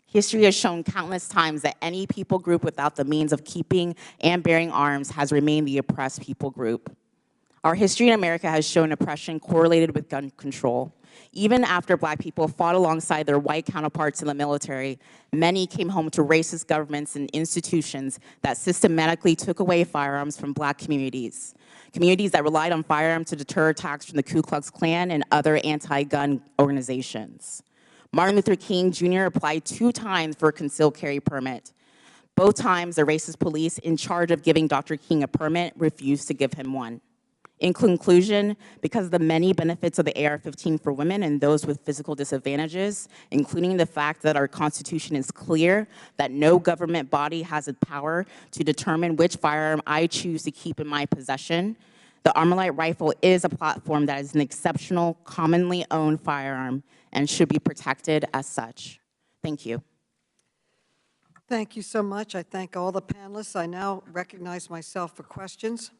History has shown countless times that any people group without the means of keeping and bearing arms has remained the oppressed people group. Our history in America has shown oppression correlated with gun control. Even after Black people fought alongside their white counterparts in the military, many came home to racist governments and institutions that systematically took away firearms from Black communities that relied on firearms to deter attacks from the Ku Klux Klan and other anti-gun organizations. Martin Luther King Jr. applied 2 times for a concealed carry permit. Both times, the racist police in charge of giving Dr. King a permit refused to give him one. In conclusion, because of the many benefits of the AR-15 for women and those with physical disadvantages, including the fact that our Constitution is clear that no government body has the power to determine which firearm I choose to keep in my possession, the Armalite rifle is a platform that is an exceptional, commonly owned firearm and should be protected as such. Thank you. Thank you so much. I thank all the panelists. I now recognize myself for questions.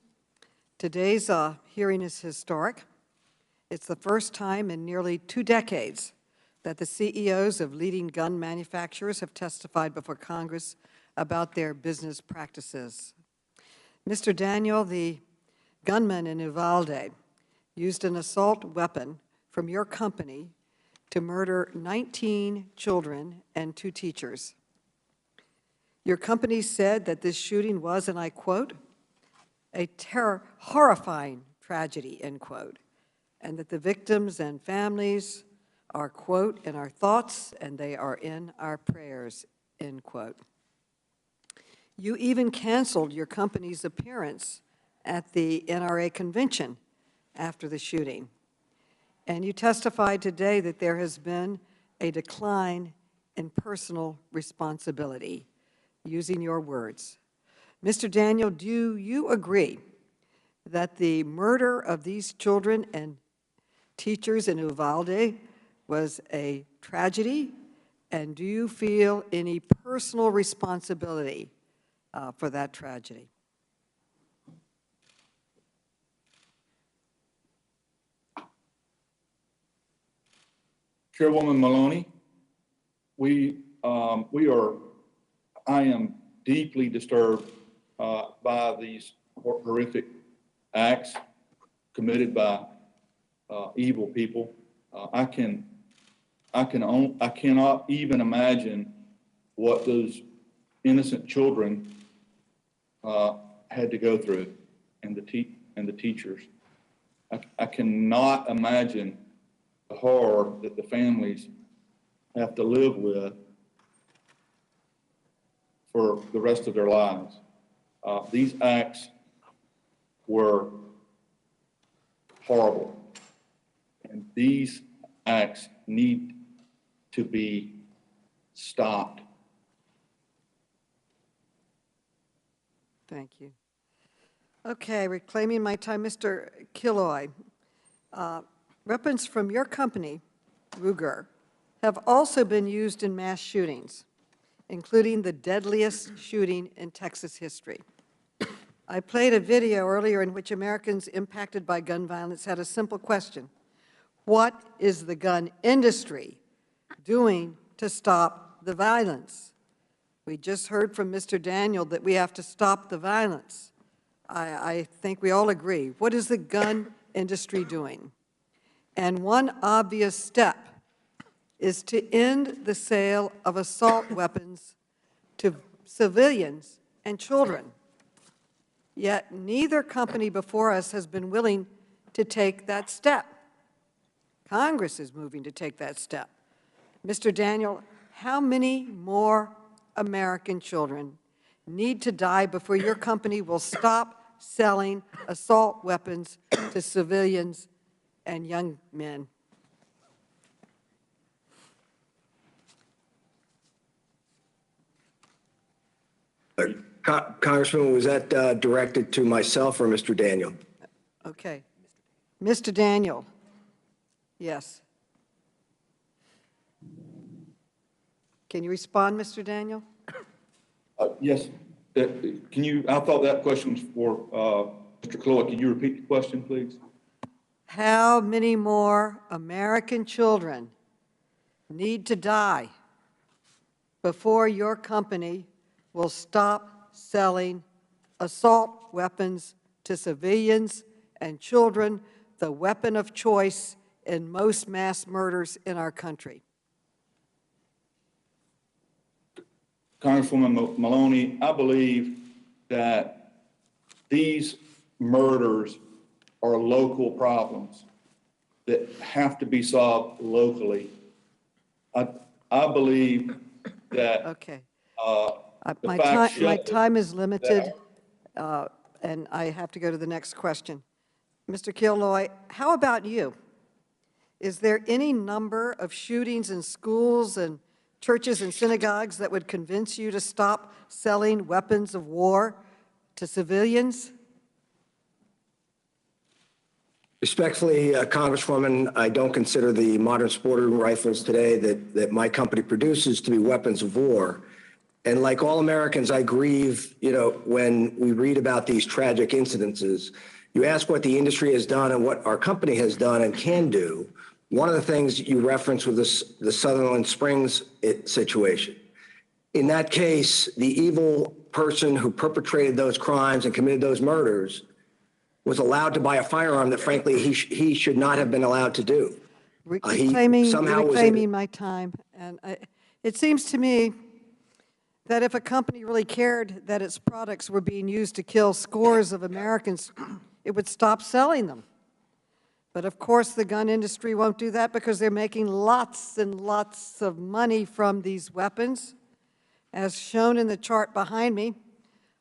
Today's hearing is historic. It's the first time in nearly 2 decades that the CEOs of leading gun manufacturers have testified before Congress about their business practices. Mr. Daniel, the gunman in Uvalde, used an assault weapon from your company to murder 19 children and 2 teachers. Your company said that this shooting was, and I quote, a horrifying tragedy, end quote, and that the victims and families are, quote, in our thoughts and they are in our prayers, end quote. You even canceled your company's appearance at the NRA convention after the shooting. And you testified today that there has been a decline in personal responsibility, using your words. Mr. Daniel, do you agree that the murder of these children and teachers in Uvalde was a tragedy? And do you feel any personal responsibility for that tragedy? Chairwoman Maloney, I am deeply disturbed by these horrific acts committed by evil people. I cannot even imagine what those innocent children had to go through, and the teachers. I cannot imagine the horror that the families have to live with for the rest of their lives. These acts were horrible, and these acts need to be stopped. Thank you. Okay, reclaiming my time, Mr. Killoy. Weapons from your company, Ruger, have also been used in mass shootings, including the deadliest shooting in Texas history. I played a video earlier in which Americans impacted by gun violence had a simple question. What is the gun industry doing to stop the violence? We just heard from Mr. Daniel that we have to stop the violence. I think we all agree. What is the gun industry doing? And one obvious step is to end the sale of assault weapons to civilians and children. Yet neither company before us has been willing to take that step. Congress is moving to take that step. Mr. Daniel, how many more American children need to die before your company will stop selling assault weapons to civilians and young men? Congressman, was that directed to myself or Mr. Daniel? Okay. Mr. Daniel, yes. Can you respond, Mr. Daniel? Yes. Can you, I thought that question was for Mr. Cloyd. Can you repeat the question, please? How many more American children need to die before your company will stop selling assault weapons to civilians and children, the weapon of choice in most mass murders in our country? Congresswoman Maloney, I believe that these murders are local problems that have to be solved locally. I believe that okay. My time is limited, and I have to go to the next question. Mr. Killoy, how about you? Is there any number of shootings in schools and churches and synagogues that would convince you to stop selling weapons of war to civilians? Respectfully, Congresswoman, I don't consider the modern sporting rifles today that my company produces to be weapons of war. And like all Americans, I grieve, when we read about these tragic incidences. You ask what the industry has done and what our company has done and can do. One of the things you referenced was the Sutherland Springs situation. In that case, the evil person who perpetrated those crimes and committed those murders was allowed to buy a firearm that, frankly, he should not have been allowed to do. Reclaiming my time. And it seems to me that if a company really cared that its products were being used to kill scores of Americans, it would stop selling them. But of course, the gun industry won't do that because they're making lots and lots of money from these weapons. As shown in the chart behind me,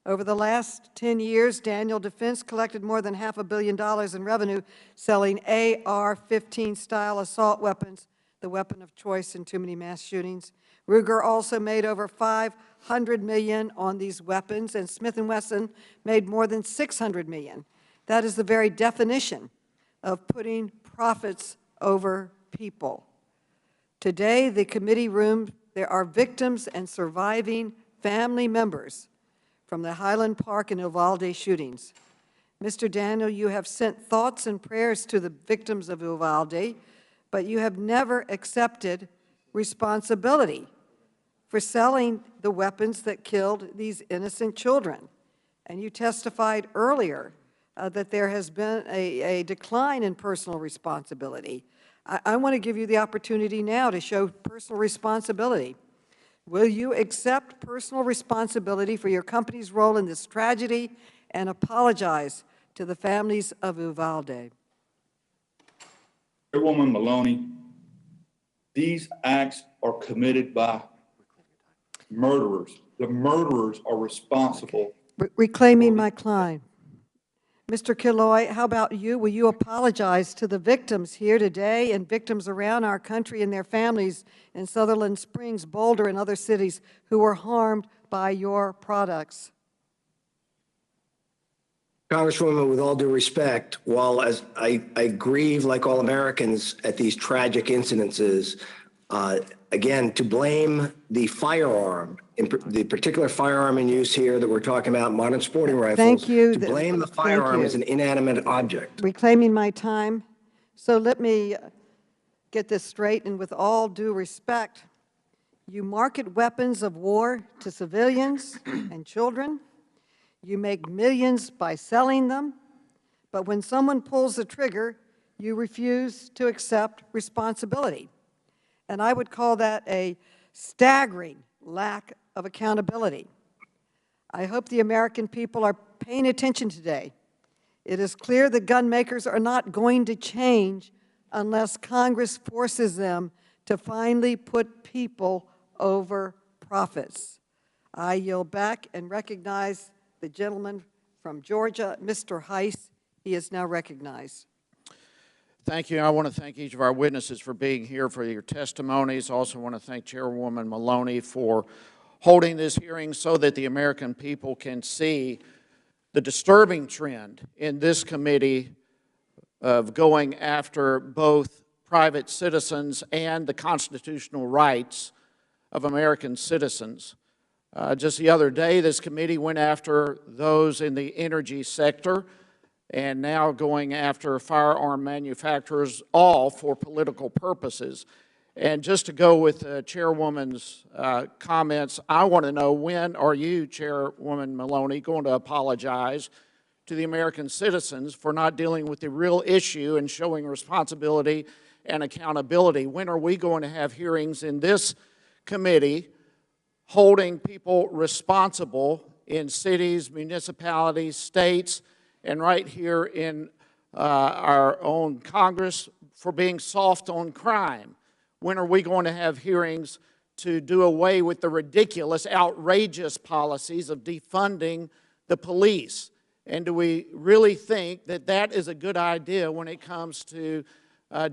over the last 10 years, Daniel Defense collected more than $500 million in revenue selling AR-15 style assault weapons, the weapon of choice in too many mass shootings. Ruger also made over $500 million on these weapons, and Smith & Wesson made more than $600 million. That is the very definition of putting profits over people. Today, the committee room, there are victims and surviving family members from the Highland Park and Uvalde shootings. Mr. Daniel, you have sent thoughts and prayers to the victims of Uvalde, but you have never accepted responsibility for selling the weapons that killed these innocent children. And you testified earlier that there has been a decline in personal responsibility. I want to give you the opportunity now to show personal responsibility. Will you accept personal responsibility for your company's role in this tragedy and apologize to the families of Uvalde? Chairwoman Maloney, these acts are committed by murderers. The murderers are responsible. Reclaiming my time. Mr. Killoy, how about you? Will you apologize to the victims here today and victims around our country and their families in Sutherland Springs, Boulder, and other cities who were harmed by your products? Congresswoman, with all due respect, while as I grieve like all Americans at these tragic incidences, again, to blame the firearm, the particular firearm in use here that we're talking about, modern sporting rifles, Thank you. to blame the firearm as an inanimate object. Reclaiming my time. So let me get this straight, and with all due respect, you market weapons of war to civilians and children. You make millions by selling them, but when someone pulls the trigger, you refuse to accept responsibility. And I would call that a staggering lack of accountability. I hope the American people are paying attention today. It is clear that gun makers are not going to change unless Congress forces them to finally put people over profits. I yield back and recognize the gentleman from Georgia, Mr. Heiss. He is now recognized. Thank you. I want to thank each of our witnesses for being here for your testimonies. Also want to thank Chairwoman Maloney for holding this hearing so that the American people can see the disturbing trend in this committee of going after both private citizens and the constitutional rights of American citizens. Just the other day, this committee went after those in the energy sector and now going after firearm manufacturers, all for political purposes. And just to go with the Chairwoman's comments, I want to know, when are you, Chairwoman Maloney, going to apologize to the American citizens for not dealing with the real issue and showing responsibility and accountability? When are we going to have hearings in this committee holding people responsible in cities, municipalities, states, and right here in our own Congress for being soft on crime? When are we going to have hearings to do away with the ridiculous, outrageous policies of defunding the police? And do we really think that that is a good idea when it comes to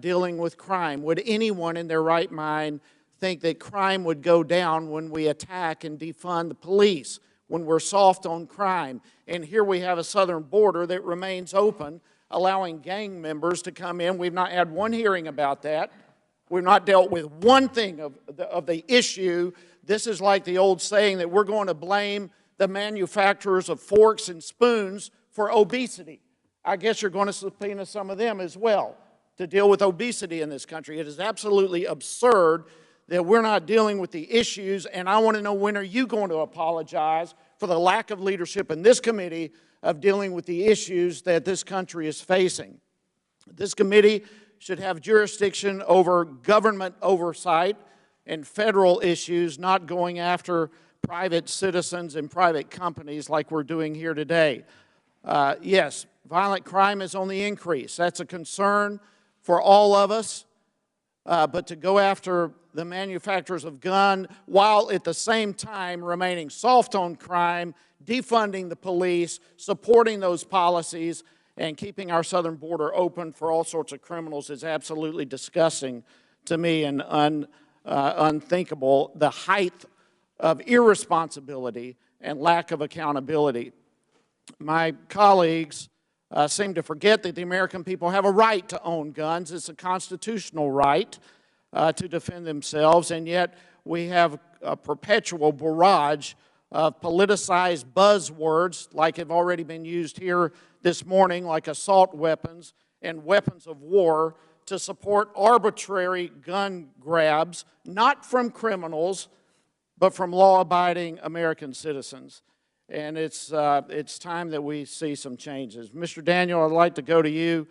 dealing with crime? Would anyone in their right mind think that crime would go down when we attack and defund the police, when we're soft on crime? And here we have a southern border that remains open, allowing gang members to come in. We've not had one hearing about that. We've not dealt with one thing of the issue. This is like the old saying that we're going to blame the manufacturers of forks and spoons for obesity. I guess you're going to subpoena some of them as well to deal with obesity in this country. It is absolutely absurd that we're not dealing with the issues, and I want to know, when are you going to apologize for the lack of leadership in this committee of dealing with the issues that this country is facing? This committee should have jurisdiction over government oversight and federal issues, not going after private citizens and private companies like we're doing here today. Yes, violent crime is on the increase. That's a concern for all of us. But to go after the manufacturers of guns while at the same time remaining soft on crime, defunding the police, supporting those policies, and keeping our southern border open for all sorts of criminals is absolutely disgusting to me and unthinkable. The height of irresponsibility and lack of accountability. My colleagues seem to forget that the American people have a right to own guns. It's a constitutional right to defend themselves, and yet we have a perpetual barrage of politicized buzzwords like have already been used here this morning, like assault weapons and weapons of war, to support arbitrary gun grabs, not from criminals, but from law-abiding American citizens. And it's time that we see some changes. Mr. Daniel, I'd like to go to you.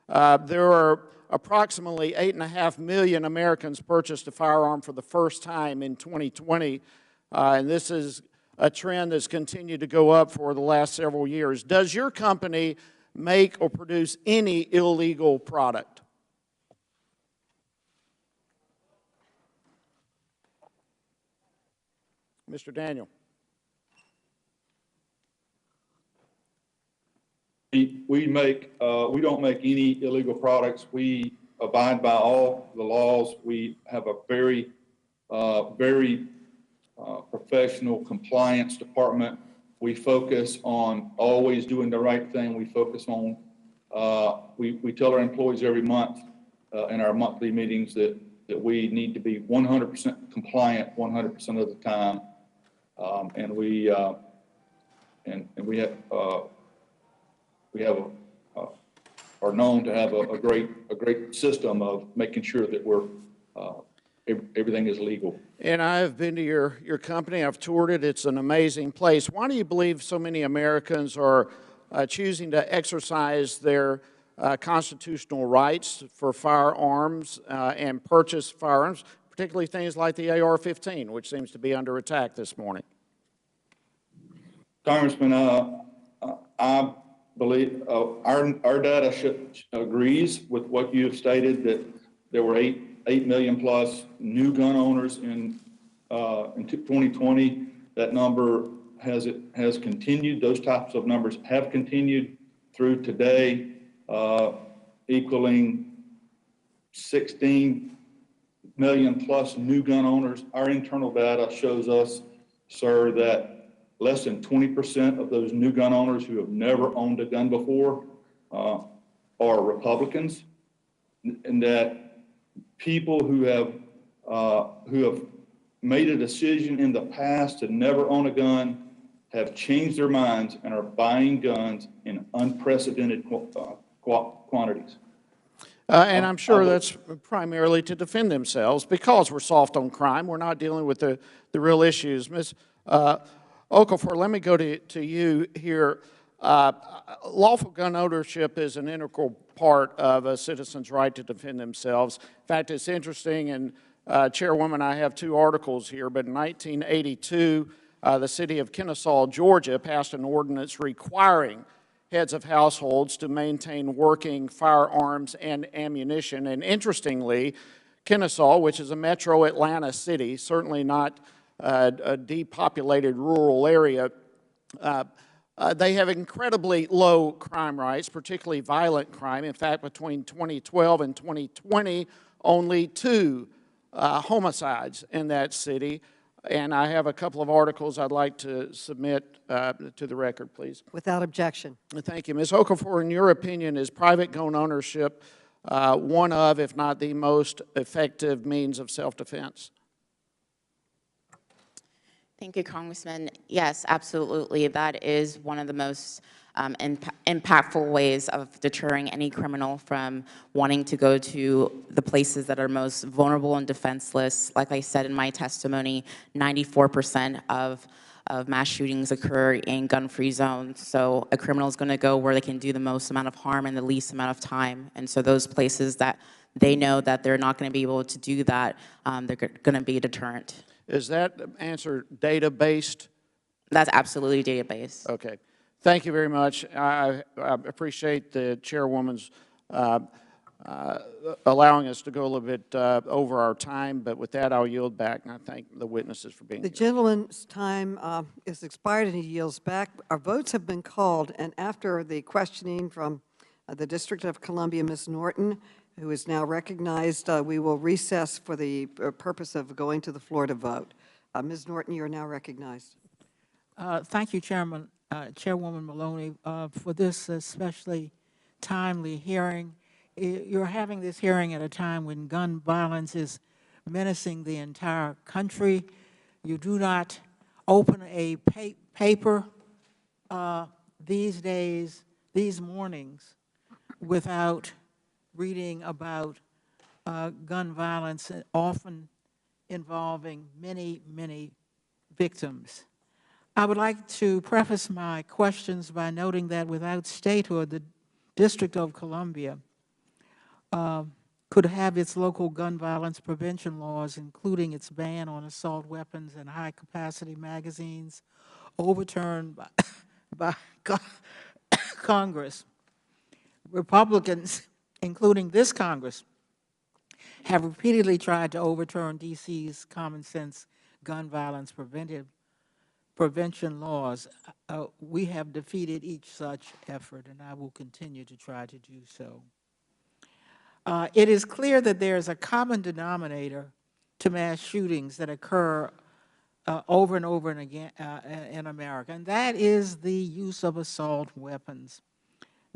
There are approximately 8.5 million Americans purchased a firearm for the first time in 2020, and this is a trend that's continued to go up for the last several years. Does your company make or produce any illegal product? Mr. Daniel. We don't make any illegal products. We abide by all the laws. We have a very professional compliance department. We focus on always doing the right thing. We focus on, we tell our employees every month in our monthly meetings that we need to be 100% compliant 100% of the time. And we are known to have a great system of making sure that we're everything is legal. And I've been to your company. I've toured it. It's an amazing place. Why do you believe so many Americans are choosing to exercise their constitutional rights for firearms and purchase firearms, particularly things like the AR-15, which seems to be under attack this morning? Congressman, I believe our data agrees with what you have stated, that there were 8 million plus new gun owners in 2020. That number has continued. Those types of numbers have continued through today, equaling 16 million plus new gun owners. Our internal data shows us, sir, that less than 20% of those new gun owners who have never owned a gun before are Republicans, and that people who have made a decision in the past to never own a gun have changed their minds and are buying guns in unprecedented quantities. And I'm sure that's primarily to defend themselves because we're soft on crime. We're not dealing with the real issues. Ms. Okafor, let me go to you here. Lawful gun ownership is an integral part of a citizen's right to defend themselves. In fact, it's interesting, and Chairwoman, I have 2 articles here, but in 1982, the city of Kennesaw, Georgia, passed an ordinance requiring heads of households to maintain working firearms and ammunition. And interestingly, Kennesaw, which is a metro Atlanta city, certainly not a depopulated rural area, they have incredibly low crime rates, particularly violent crime. In fact, between 2012 and 2020, only 2 homicides in that city. And I have a couple of articles I'd like to submit to the record, please. Without objection. Thank you. Ms. Okafor, in your opinion, is private gun ownership one of, if not the most effective means of self-defense? Thank you, Congressman. Yes, absolutely. That is one of the most impactful ways of deterring any criminal from wanting to go to the places that are most vulnerable and defenseless. Like I said in my testimony, 94% of mass shootings occur in gun-free zones. So a criminal is going to go where they can do the most amount of harm in the least amount of time. And so those places that they know that they're not going to be able to do that, they're going to be a deterrent. Is that answer data-based? That's absolutely data-based. Okay. Thank you very much. I appreciate the chairwoman's allowing us to go a little bit over our time, but with that, I'll yield back, and I thank the witnesses for being here. The gentleman's time is expired, and he yields back. Our votes have been called, and after the questioning from the District of Columbia, Ms. Norton, who is now recognized, we will recess for the purpose of going to the floor to vote. Ms. Norton, you are now recognized. Thank you, Chairwoman Maloney, for this especially timely hearing. You're having this hearing at a time when gun violence is menacing the entire country. You do not open a paper these days, these mornings, without reading about gun violence, often involving many, many victims. I would like to preface my questions by noting that without statehood, the District of Columbia could have its local gun violence prevention laws, including its ban on assault weapons and high-capacity magazines, overturned by Congress. Republicans, including this Congress, have repeatedly tried to overturn D.C.'s common-sense gun violence prevention laws. We have defeated each such effort, and I will continue to try to do so. It is clear that there is a common denominator to mass shootings that occur over and over and again in America, and that is the use of assault weapons.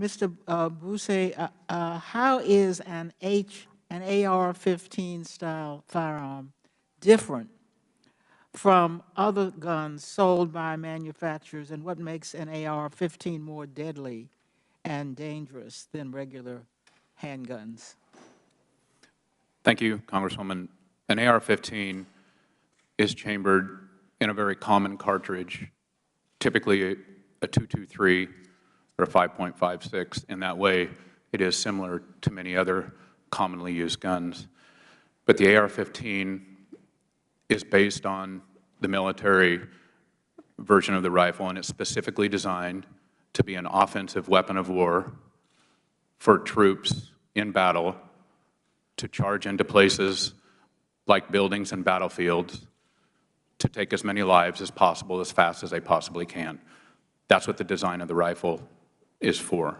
Mr. Bousse, how is an AR-15 style firearm different from other guns sold by manufacturers, and what makes an AR-15 more deadly and dangerous than regular handguns? Thank you, Congresswoman. An AR-15 is chambered in a very common cartridge, typically a .223 or a 5.56. In that way, it is similar to many other commonly used guns. But the AR-15 is based on the military version of the rifle, and it's specifically designed to be an offensive weapon of war for troops in battle to charge into places like buildings and battlefields to take as many lives as possible as fast as they possibly can. That's what the design of the rifle is for.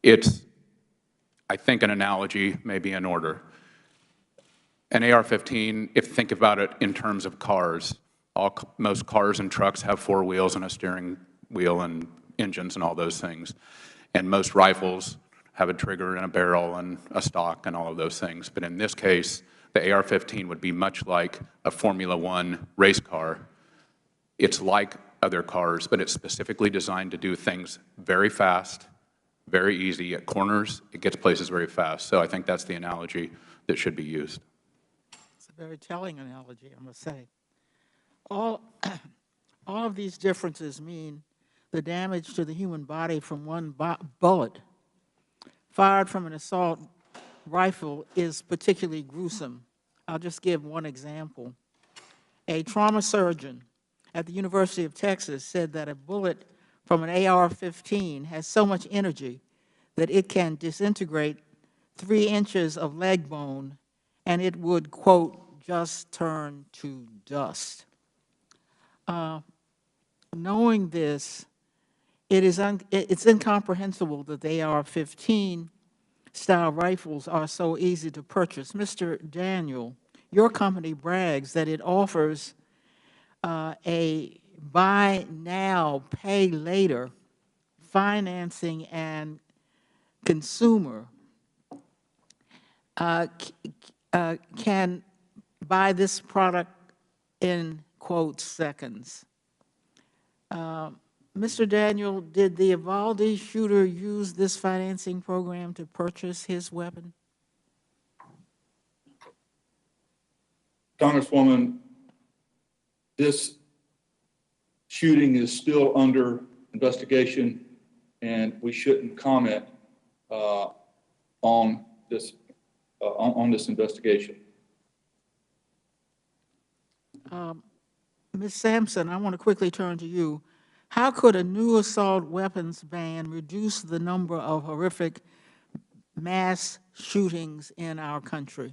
It's, I think, an analogy may be in order. An AR-15, if you think about it in terms of cars, most cars and trucks have 4 wheels and a steering wheel and engines and all those things. And most rifles have a trigger and a barrel and a stock and all of those things. But in this case, the AR-15 would be much like a Formula One race car. It's like other cars, but it's specifically designed to do things very fast, very easy. At corners, it gets places very fast. So I think that's the analogy that should be used. It's a very telling analogy, I must say. All of these differences mean the damage to the human body from one bullet fired from an assault rifle is particularly gruesome. I'll just give one example. A trauma surgeon at the University of Texas said that a bullet from an AR-15 has so much energy that it can disintegrate 3 inches of leg bone and it would, quote, just turn to dust. Knowing this, it's incomprehensible that the AR-15 style rifles are so easy to purchase. Mr. Daniel, your company brags that it offers a buy now, pay later financing and consumer can buy this product in, quote, seconds. Mr. Daniel, did the Uvalde shooter use this financing program to purchase his weapon? Congresswoman, this shooting is still under investigation, and we shouldn't comment on this investigation. Ms. Sampson, I want to quickly turn to you. How could a new assault weapons ban reduce the number of horrific mass shootings in our country?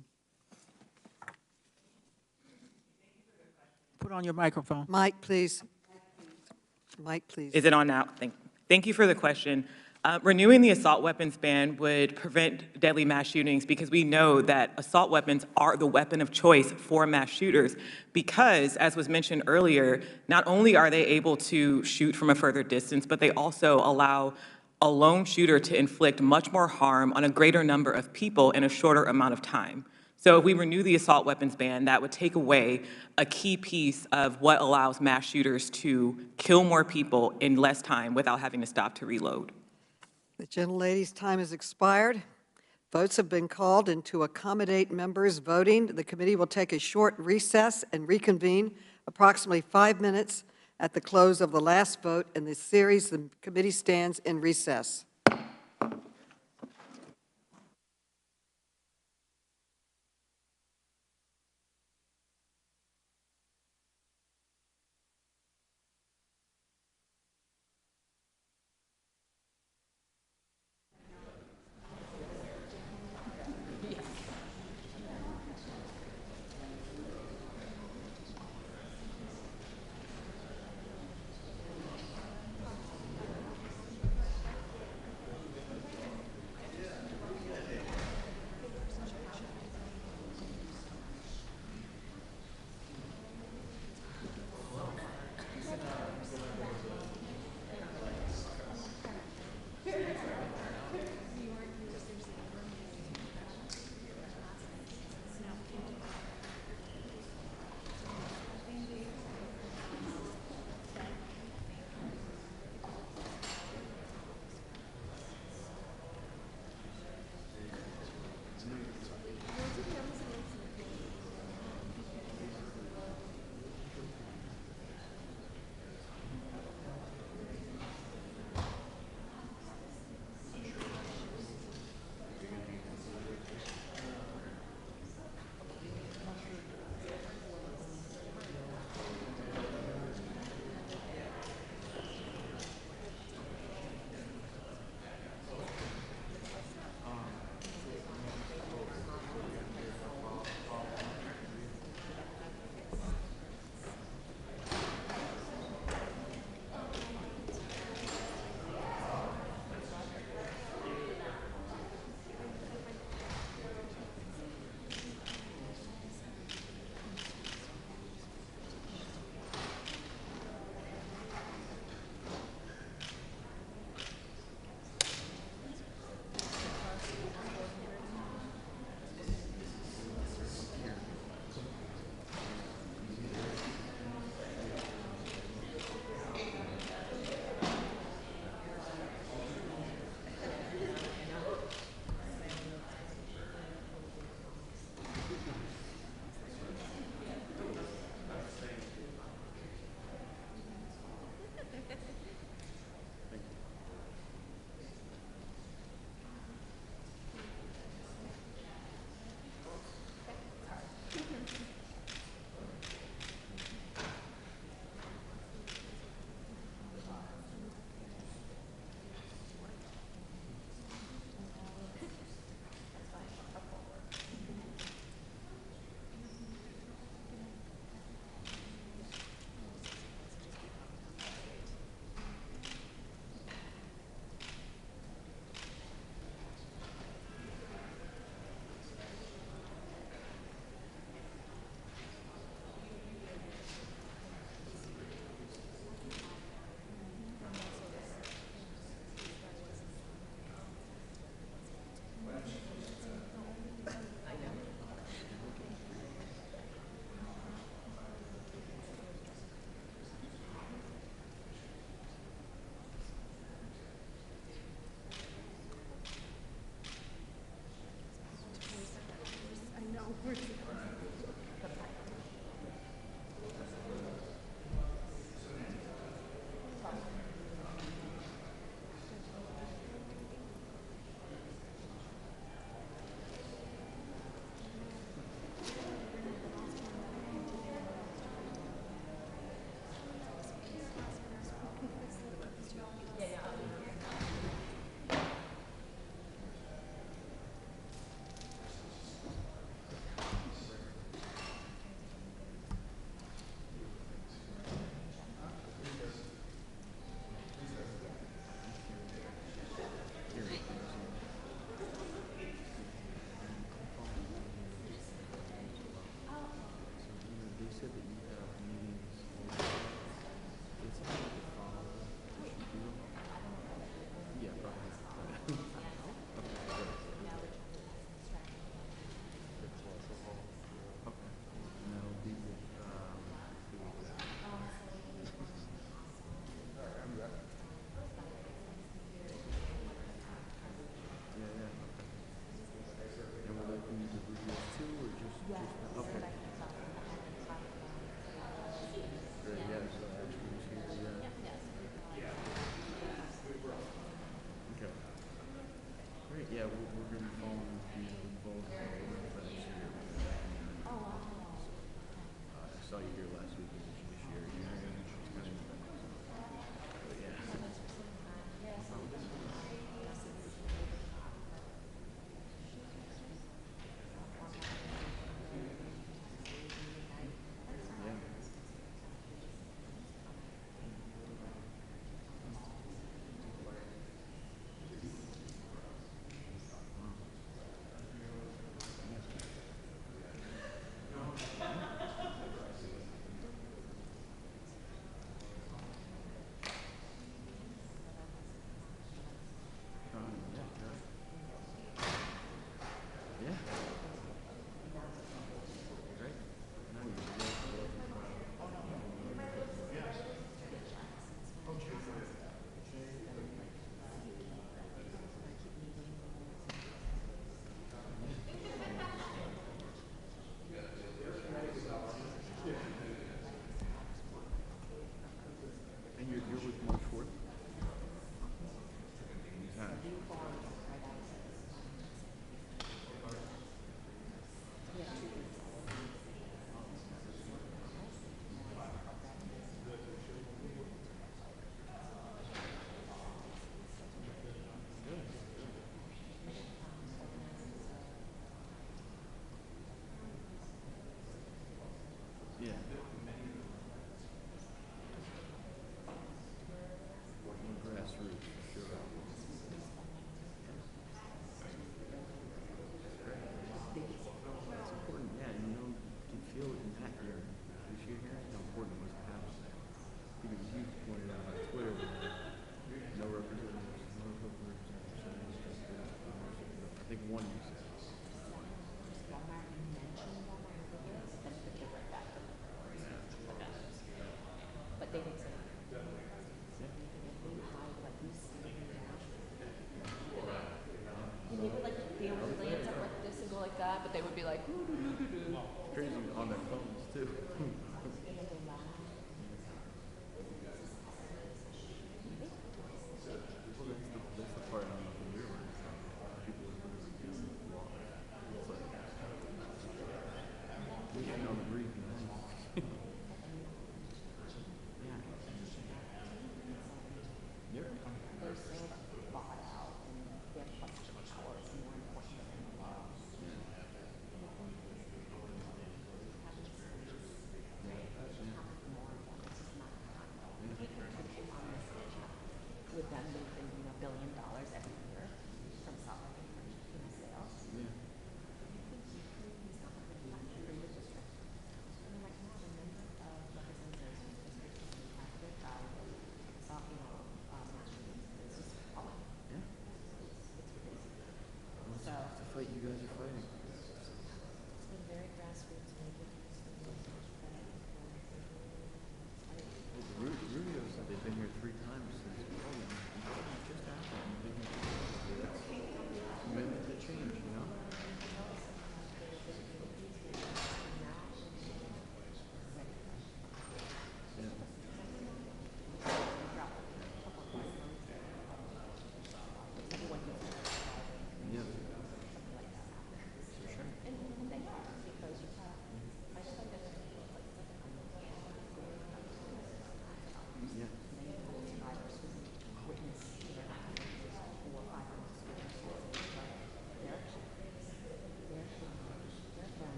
Put on your microphone. Mike, please. Mike, please. Is it on now? Thank you for the question. Renewing the assault weapons ban would prevent deadly mass shootings because we know that assault weapons are the weapon of choice for mass shooters because, as was mentioned earlier, not only are they able to shoot from a further distance, but they also allow a lone shooter to inflict much more harm on a greater number of people in a shorter amount of time. So if we renew the assault weapons ban, that would take away a key piece of what allows mass shooters to kill more people in less time without having to stop to reload. The gentlelady's time has expired. Votes have been called, and to accommodate members voting, the committee will take a short recess and reconvene approximately 5 minutes at the close of the last vote in this series. The committee stands in recess.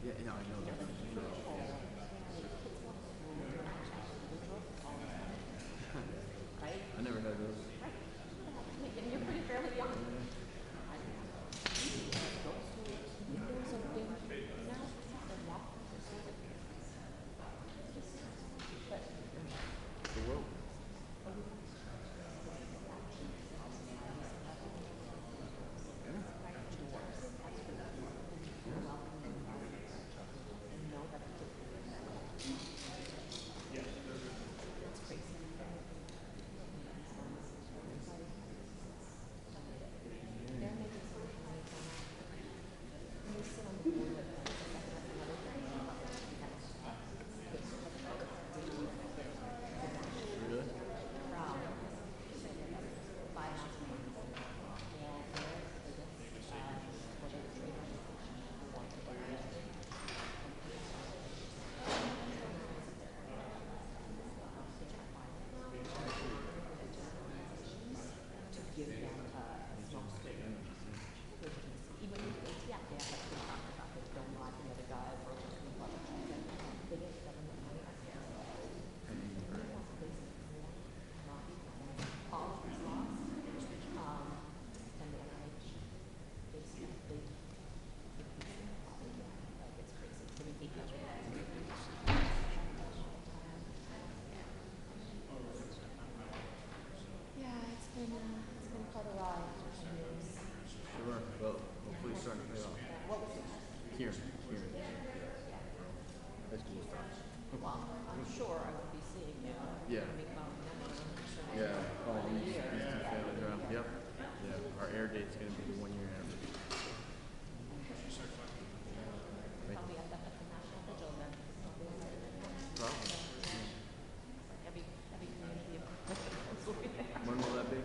Yeah, I know that. I never had those. And you're pretty fairly young. Sure. Well, hopefully it's starting to pay off. Here. That's cool stuff. Well, I'm sure I will be seeing you. Yeah. Yeah. Oh, these two family drop. Yep. Yeah. Our air date's going to be the 1 year anniversary. Probably end up at the National Vigil then. Probably. Every community of Christians will be there. When will that be?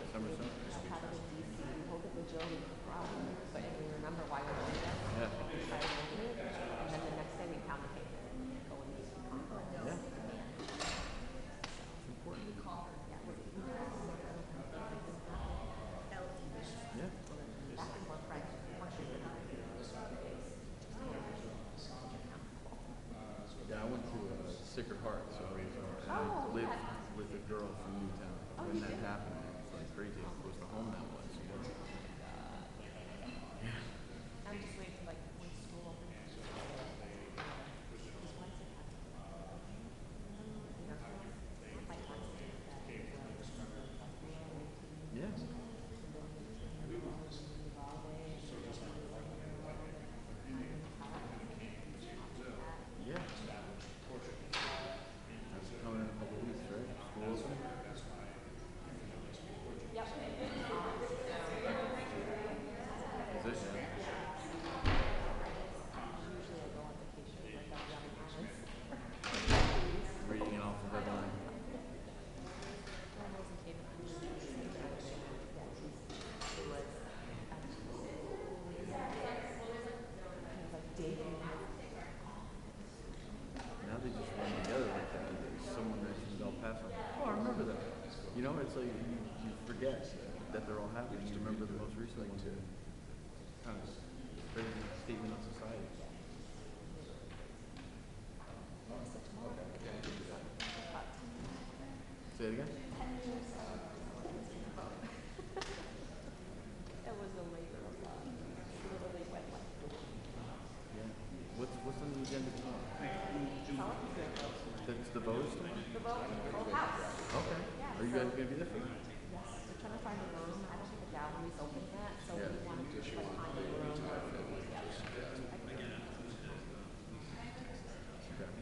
Summer. I'll have it in DC. We hold a vigil, but we remember why we were there. Yeah. And then the next day we pound the cake and go and do some conference. Yeah. It's important. Yeah. Back and forth, right? Yeah, I went to Sacred Heart, so I lived with a girl from Newtown. When that happened, it was like crazy. It was the home that was. Yeah. I'm just waiting for like when school opens. Yes. Yeah. That's coming in a couple of weeks, right? School open? Yep. Is this it? Reading it off of her line. Now they just run together like that. Someone mentions El Paso. Oh, I remember that. You know, it's like you forget that they're all happening. You remember the most recent one too. Kind of crazy statement of society. Say it again. It was a labor of love. Literally went like. Yeah. What's on the agenda tomorrow? That's the vote tomorrow? The vote house. Okay. Yeah, Are you guys going to be there for that? Yes, we're trying to find a room. I don't think the gallery's open yet, so we wanted to try to find a room. Yeah.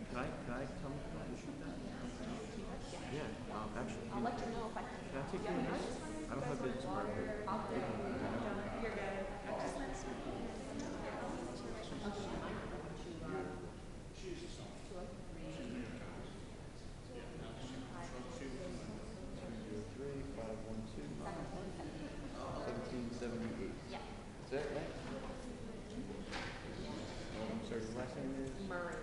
Can I come and shoot that? Yeah. Actually. I'll let you know if I can. Can I take your notes? I don't have business card. You're good. Yeah. That's it, right? I'm sorry, the last name is? Murray.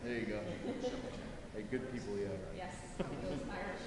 There you go. Hey, good people, yeah. Yes, those Irish.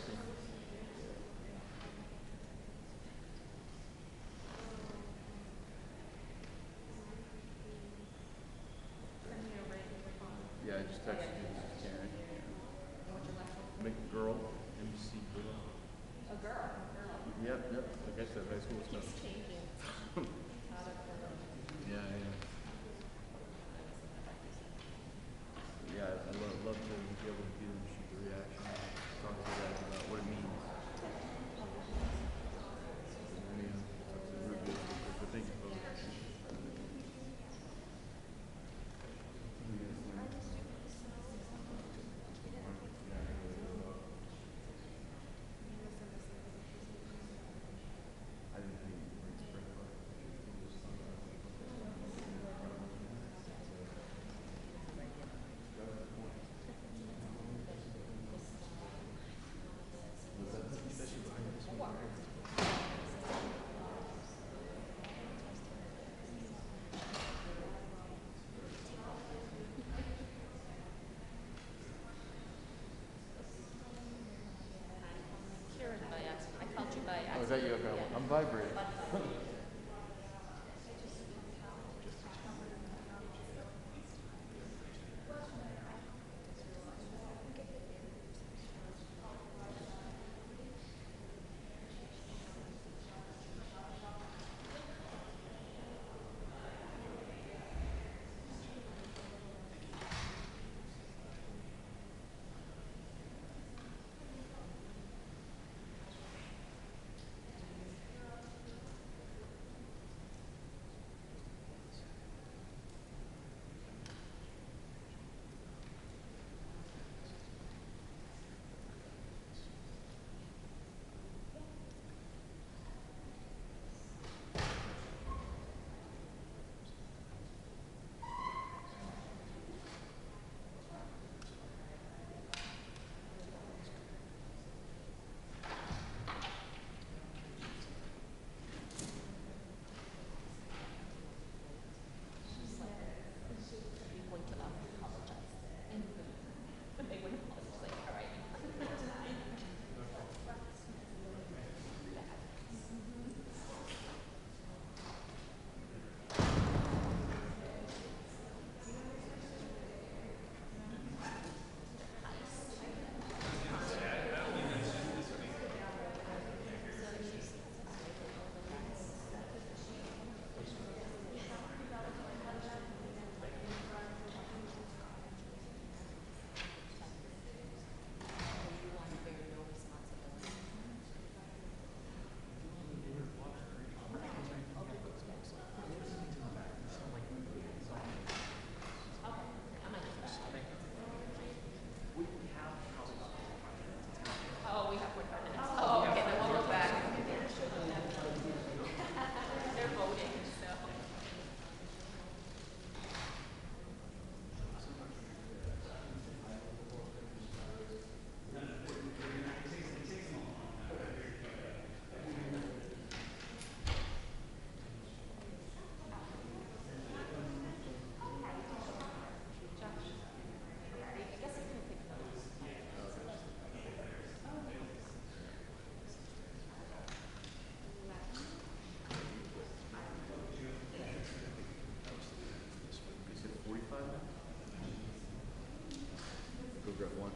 vibrating. Go grab one.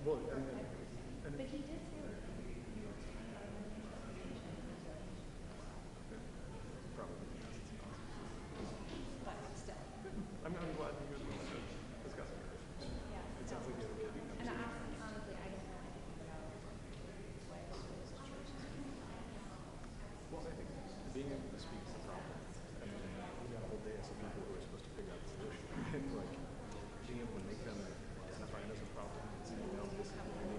Well, and But he did say I'm glad to hear that. That's got some courage. It sounds like you have a kid who comes and in. honestly, I don't know anything about what Well, I think being able to speak is a problem. I mean, we got a whole day of some people who are supposed to figure out the solution. And like being able to make them identify it as a problem and say, no, this is what we need.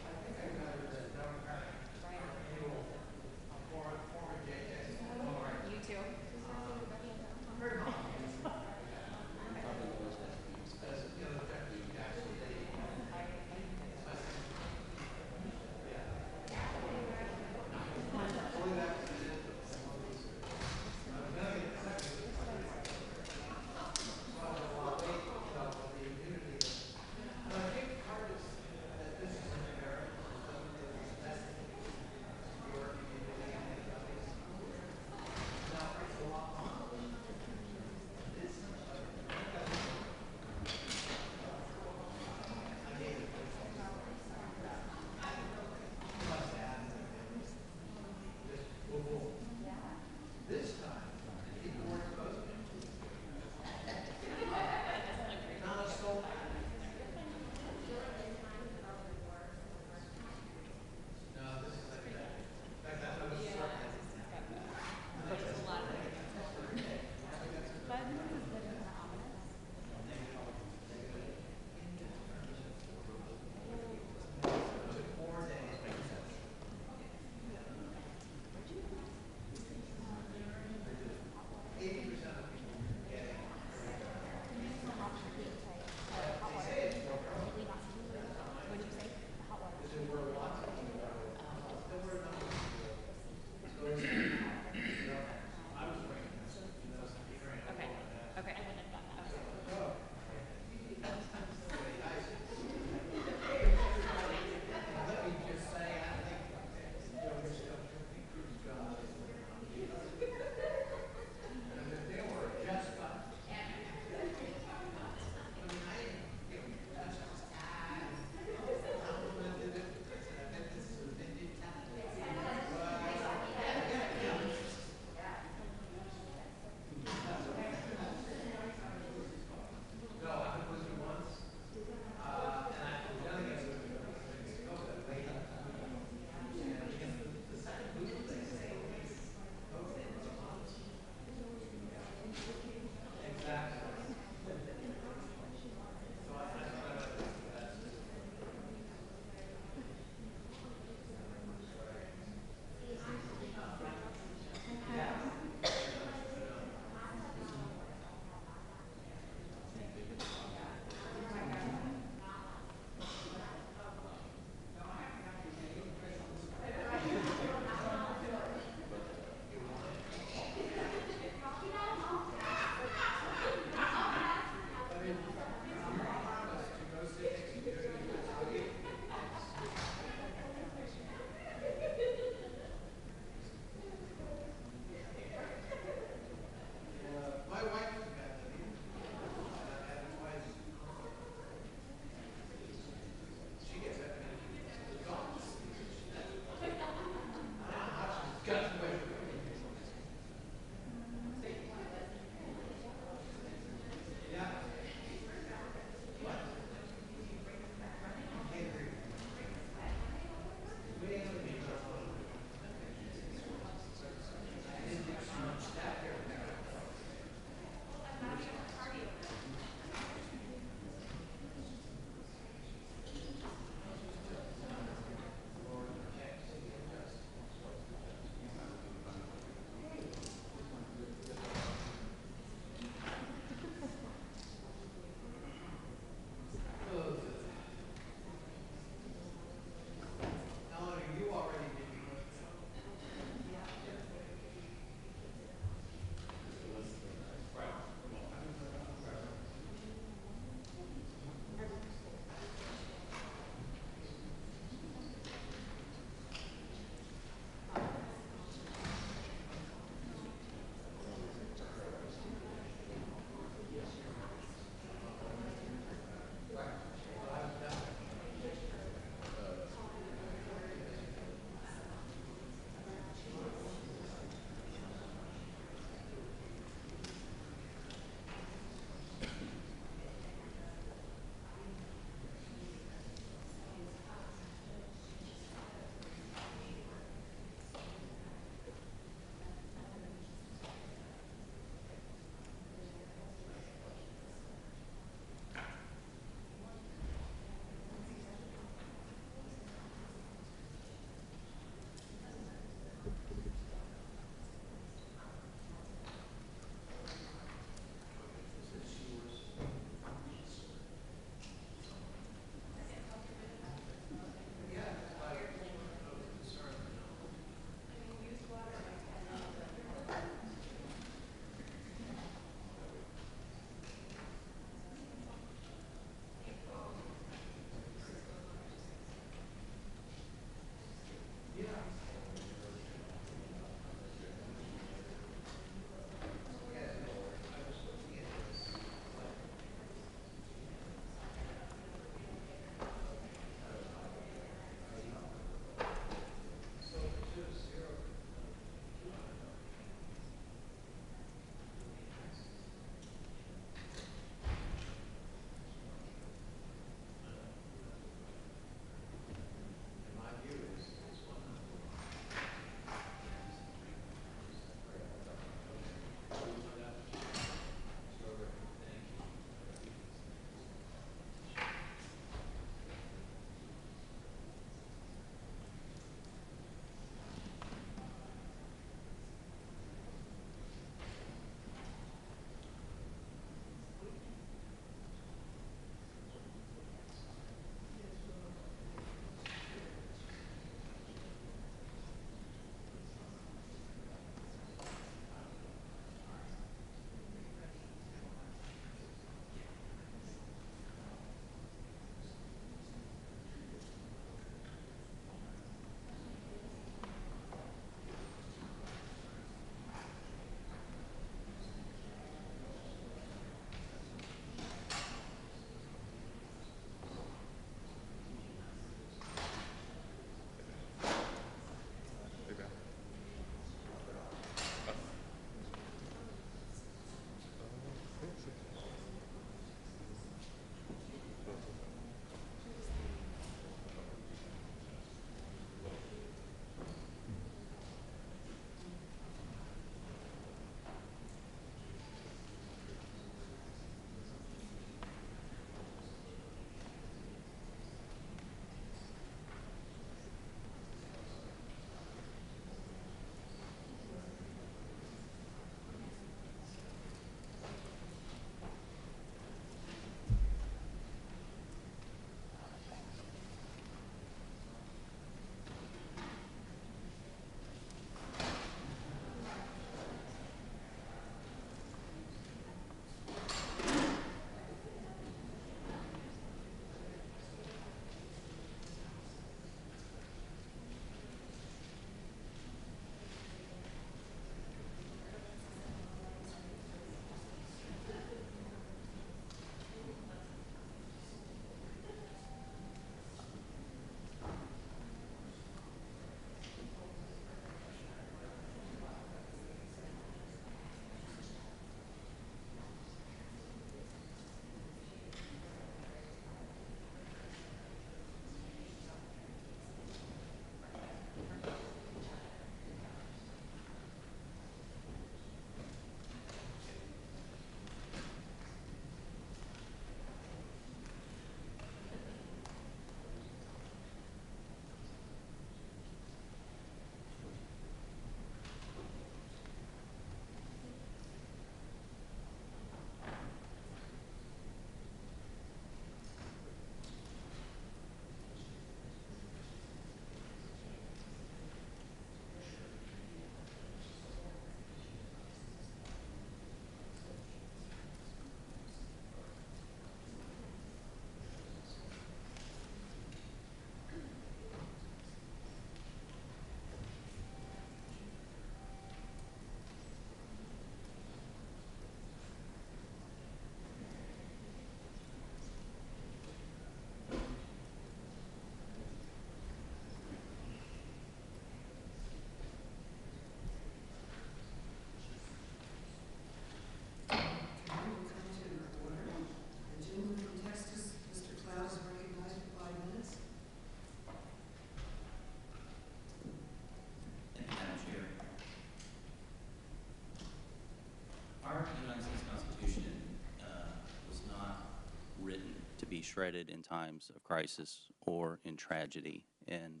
shredded in times of crisis or in tragedy. And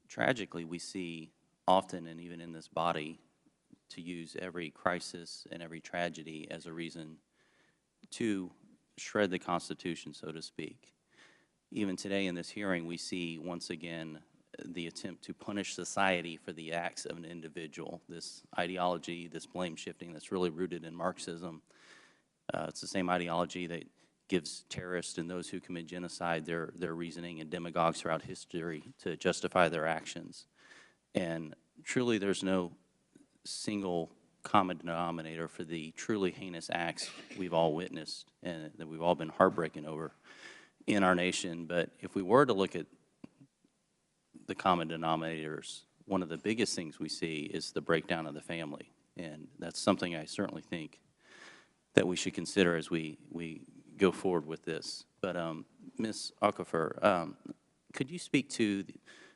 tragically, we see often, and even in this body, to use every crisis and every tragedy as a reason to shred the Constitution, so to speak. Even today in this hearing, we see once again the attempt to punish society for the acts of an individual. This ideology, this blame shifting that's really rooted in Marxism. It's the same ideology that gives terrorists and those who commit genocide their reasoning, and demagogues throughout history to justify their actions. And truly there's no single common denominator for the truly heinous acts we've all witnessed and that we've all been heartbroken over in our nation. But if we were to look at the common denominators, one of the biggest things we see is the breakdown of the family. And that's something I certainly think that we should consider as we go forward with this. But Ms. Okafor, could you speak to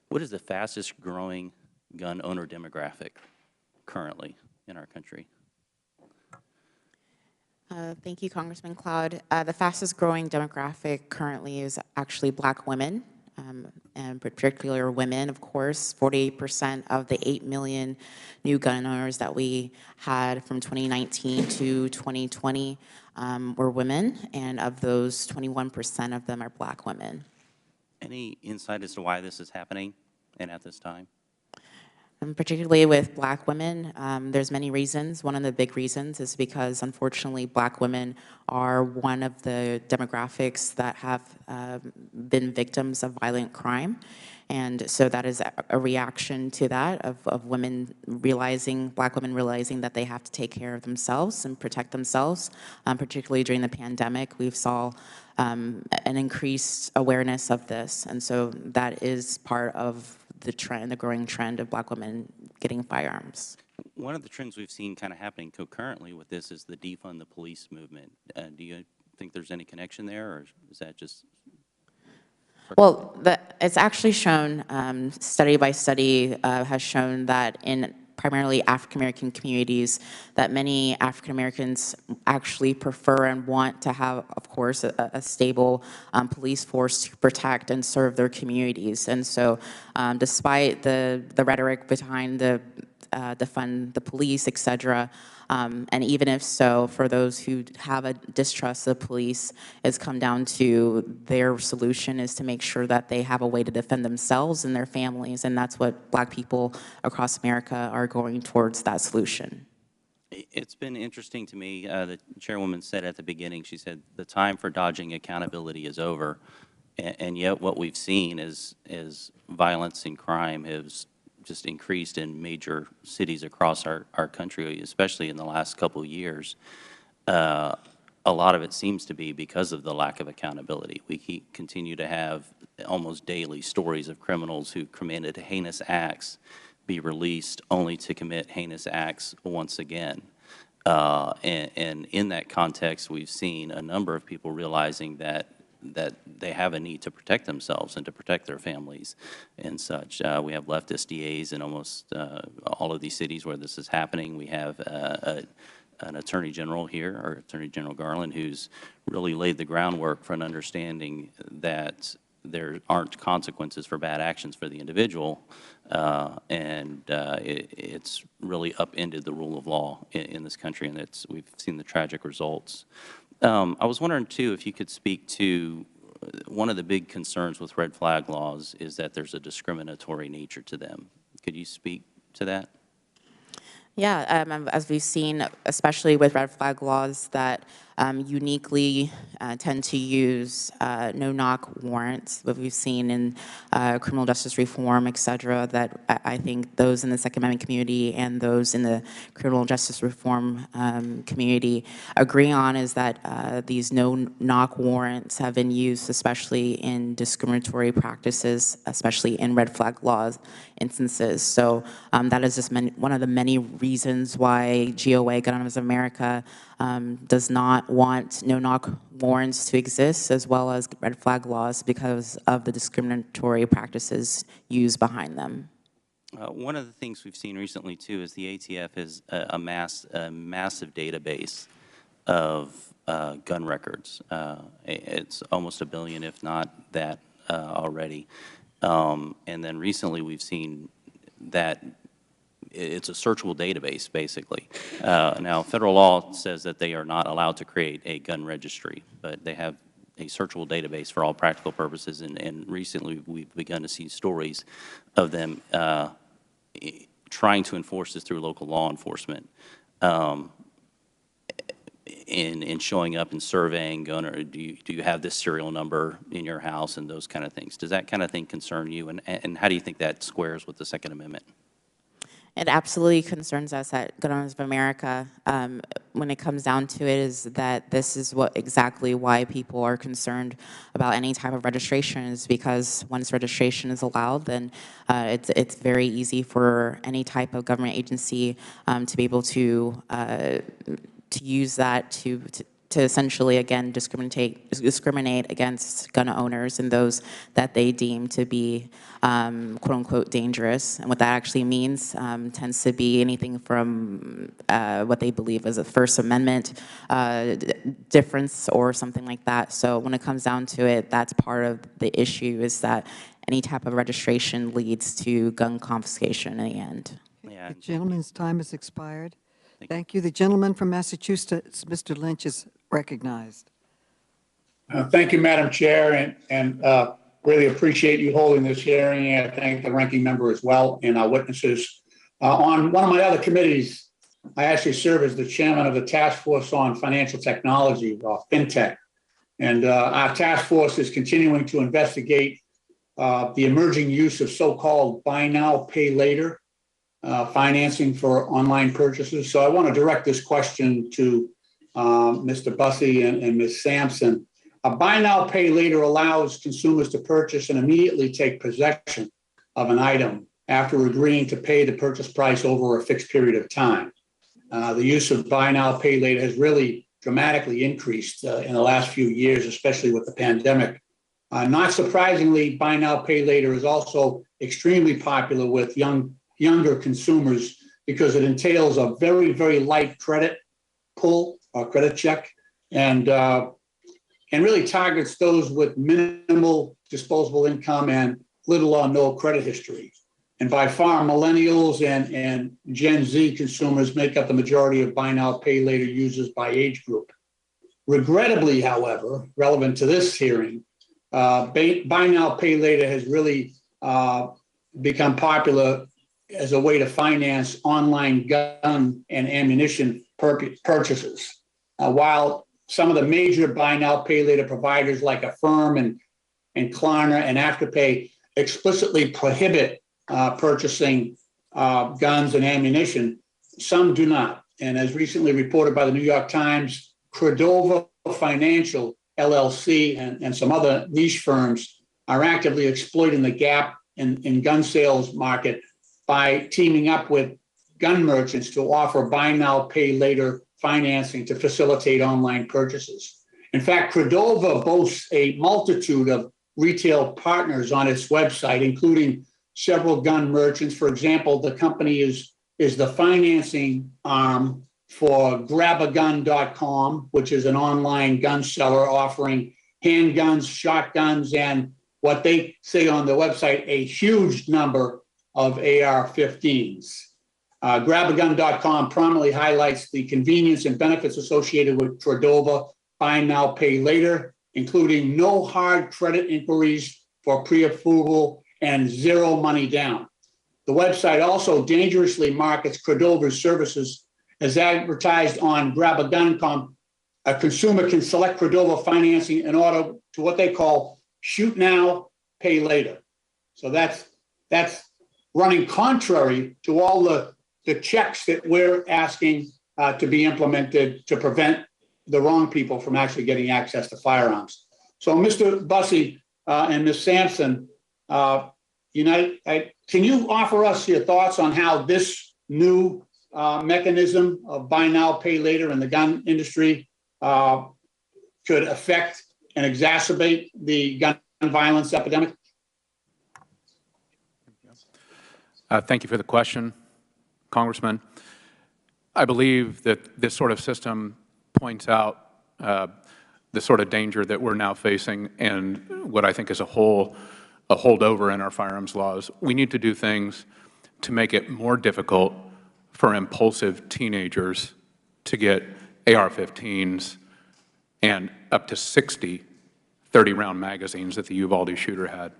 what is the fastest growing gun owner demographic currently in our country? Thank you, Congressman Cloud. The fastest growing demographic currently is actually Black women, and particular women, of course. 48% of the 8 million new gun owners that we had from 2019 to 2020 were women, and of those, 21% of them are Black women. Any insight as to why this is happening and at this time? Particularly with Black women, there's many reasons. One of the big reasons is because, unfortunately, Black women are one of the demographics that have been victims of violent crime. And so that is a reaction to that, of women realizing, Black women realizing that they have to take care of themselves and protect themselves. Particularly during the pandemic, we saw an increased awareness of this. And so that is part of the trend, the growing trend of Black women getting firearms. One of the trends we've seen kind of happening concurrently with this is the defund the police movement. Do you think there's any connection there, or is that just? Well, it's actually shown, study by study has shown that in primarily African-American communities, that many African-Americans actually prefer and want to have, of course, a stable police force to protect and serve their communities. And so despite the rhetoric behind the defund the police, et cetera, and even if so, for those who have a distrust of the police, it's come down to their solution is to make sure that they have a way to defend themselves and their families, and that's what Black people across America are going towards, that solution. It's been interesting to me, the chairwoman said at the beginning, she said the time for dodging accountability is over, and yet what we've seen is violence and crime has just increased in major cities across our country, especially in the last couple of years. A lot of it seems to be because of the lack of accountability. We continue to have almost daily stories of criminals who committed heinous acts be released only to commit heinous acts once again. And in that context, we've seen a number of people realizing that they have a need to protect themselves and to protect their families and such. We have leftist DAs in almost all of these cities where this is happening. We have an Attorney General here, or Attorney General Garland, who's really laid the groundwork for an understanding that there aren't consequences for bad actions for the individual, and it's really upended the rule of law in this country, and we've seen the tragic results. I was wondering, too, if you could speak to one of the big concerns with red flag laws is that there's a discriminatory nature to them. Could you speak to that? Yeah, as we've seen, especially with red flag laws that uniquely tend to use no-knock warrants, what we've seen in criminal justice reform, et cetera, that I think those in the Second Amendment community and those in the criminal justice reform community agree on is that these no-knock warrants have been used especially in discriminatory practices, especially in red flag laws instances. So that is just one of the many reasons why GOA, Gun Owners of America, does not want no-knock warrants to exist, as well as red flag laws, because of the discriminatory practices used behind them. One of the things we've seen recently, too, is the ATF has amassed a massive database of gun records. It's almost 1 billion, if not that, already. And then recently we've seen that it's a searchable database, basically. Now, federal law says that they are not allowed to create a gun registry, but they have a searchable database for all practical purposes, and recently we've begun to see stories of them trying to enforce this through local law enforcement, in showing up and surveying gun, or do you have this serial number in your house and those kind of things. Does that kind of thing concern you, and how do you think that squares with the Second Amendment? It absolutely concerns us at Gun Owners of America. When it comes down to it, is that this is what exactly why people are concerned about any type of registration, is because once registration is allowed, then it's very easy for any type of government agency to be able to use that to essentially, again, discriminate against gun owners and those that they deem to be, quote unquote, dangerous. And what that actually means tends to be anything from what they believe is a First Amendment difference or something like that. So when it comes down to it, that's part of the issue, is that any type of registration leads to gun confiscation in the end. The gentleman's time has expired. Thank you. The gentleman from Massachusetts, Mr. Lynch, is recognized. Thank you, Madam Chair, and really appreciate you holding this hearing. I thank the ranking member as well and our witnesses. On one of my other committees, I actually serve as the chairman of the Task Force on Financial Technology, FinTech. And our task force is continuing to investigate the emerging use of so-called buy now, pay later financing for online purchases. So I want to direct this question to Mr. Bussey and Ms. Sampson. A buy now, pay later allows consumers to purchase and immediately take possession of an item after agreeing to pay the purchase price over a fixed period of time. The use of buy now, pay later has really dramatically increased in the last few years, especially with the pandemic. Not surprisingly, buy now, pay later is also extremely popular with younger consumers because it entails a very, very light credit pull or credit check, and really targets those with minimal disposable income and little or no credit history. And by far, millennials and Gen Z consumers make up the majority of buy now, pay later users by age group. Regrettably, however, relevant to this hearing, buy now, pay later has really become popular as a way to finance online gun and ammunition purchases. While some of the major buy now, pay later providers like Affirm and Klarna and Afterpay explicitly prohibit purchasing guns and ammunition, some do not. And as recently reported by the New York Times, Credova Financial LLC and some other niche firms are actively exploiting the gap in gun sales market by teaming up with gun merchants to offer buy now, pay later financing to facilitate online purchases. In fact, Credova boasts a multitude of retail partners on its website, including several gun merchants. For example, the company is the financing arm for grabagun.com, which is an online gun seller offering handguns, shotguns, and what they say on the website, a huge number of AR-15s. Grabagun.com prominently highlights the convenience and benefits associated with Credova buy now, pay later, including no hard credit inquiries for pre-approval and zero money down. The website also dangerously markets Credova's services as advertised on Grabagun.com. A consumer can select Credova financing in order to what they call shoot now, pay later. So that's running contrary to all the checks that we're asking to be implemented to prevent the wrong people from actually getting access to firearms. So Mr. Bussey and Ms. Sampson, can you offer us your thoughts on how this new mechanism of buy now, pay later in the gun industry could affect and exacerbate the gun violence epidemic? Thank you for the question, Congressman. I believe that this sort of system points out the sort of danger that we're now facing and what I think is a holdover in our firearms laws. We need to do things to make it more difficult for impulsive teenagers to get AR-15s and up to 60 30-round magazines that the Uvalde shooter had.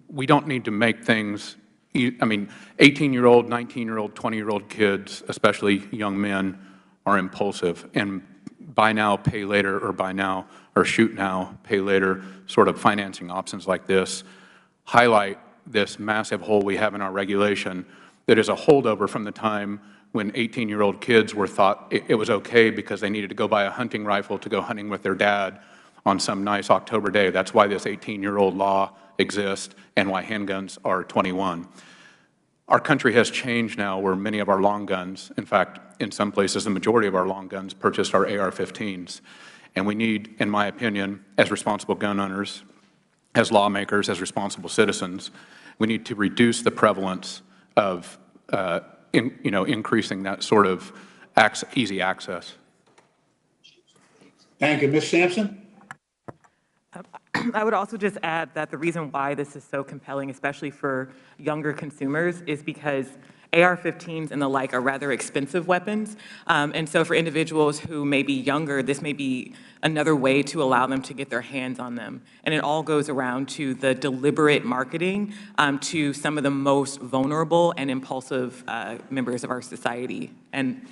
We don't need to make things, I mean, 18-year-old, 19-year-old, 20-year-old kids, especially young men, are impulsive and buy now, pay later, or buy now, or shoot now, pay later, sort of financing options like this highlight this massive hole we have in our regulation that is a holdover from the time when 18-year-old kids were thought it was okay because they needed to go buy a hunting rifle to go hunting with their dad on some nice October day. That's why this 18-year-old law exists and why handguns are 21. Our country has changed now where many of our long guns, in fact, in some places, the majority of our long guns purchased are AR-15s. And we need, in my opinion, as responsible gun owners, as lawmakers, as responsible citizens, we need to reduce the prevalence of increasing that sort of easy access. Thank you. Ms. Sampson? I would also just add that the reason why this is so compelling, especially for younger consumers, is because AR-15s and the like are rather expensive weapons. And so for individuals who may be younger, this may be another way to allow them to get their hands on them. And it all goes around to the deliberate marketing to some of the most vulnerable and impulsive members of our society. And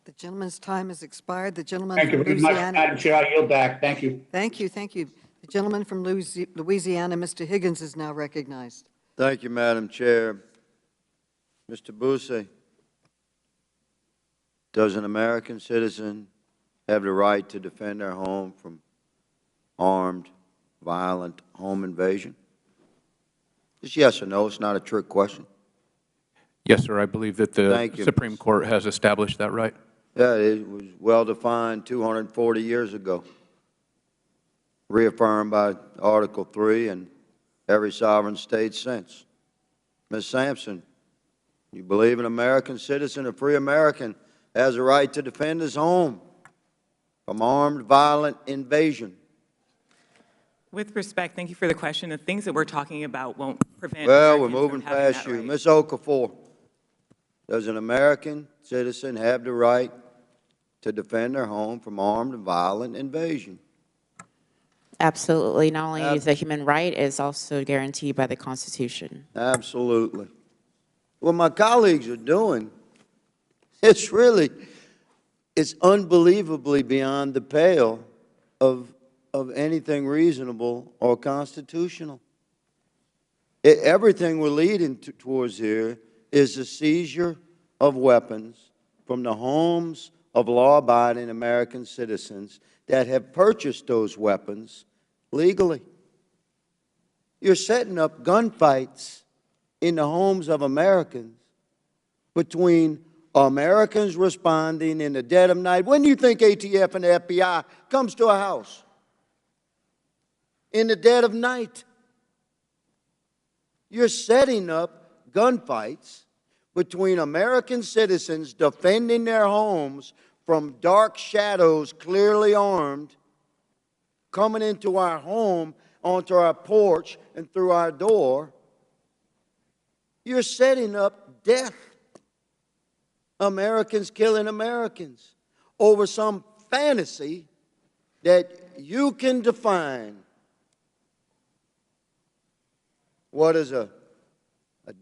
the gentleman's time has expired. The gentleman Thank you from very much, Louisiana. Madam Chair. I yield back. Thank you. Thank you, thank you. The gentleman from Louisiana, Mr. Higgins, is now recognized. Thank you, Madam Chair. Mr. Bousse, does an American citizen have the right to defend their home from armed, violent home invasion? Just yes or no. It's not a trick question. Yes, sir. I believe that the Supreme Court has established that right. Yeah, it was well-defined 240 years ago, reaffirmed by Article 3 and every sovereign state since. Ms. Sampson, you believe an American citizen, a free American, has a right to defend his home from armed, violent invasion? with respect, thank you for the question. The things that we're talking about won't prevent. Well, Americans we're moving from having past that you. right. Ms. Okafor, does an American citizen have the right to defend their home from armed and violent invasion? Absolutely. Not only is it a human right, it's also guaranteed by the Constitution. Absolutely. What my colleagues are doing, it's unbelievably beyond the pale of anything reasonable or constitutional. Everything we're leading towards here is the seizure of weapons from the homes of law-abiding American citizens that have purchased those weapons legally. You're setting up gunfights in the homes of Americans between Americans responding in the dead of night. When do you think ATF and the FBI comes to a house? In the dead of night. You're setting up gunfights between American citizens defending their homes from dark shadows, clearly armed, coming into our home, onto our porch, and through our door. You're setting up death. Americans killing Americans over some fantasy that you can define. What is a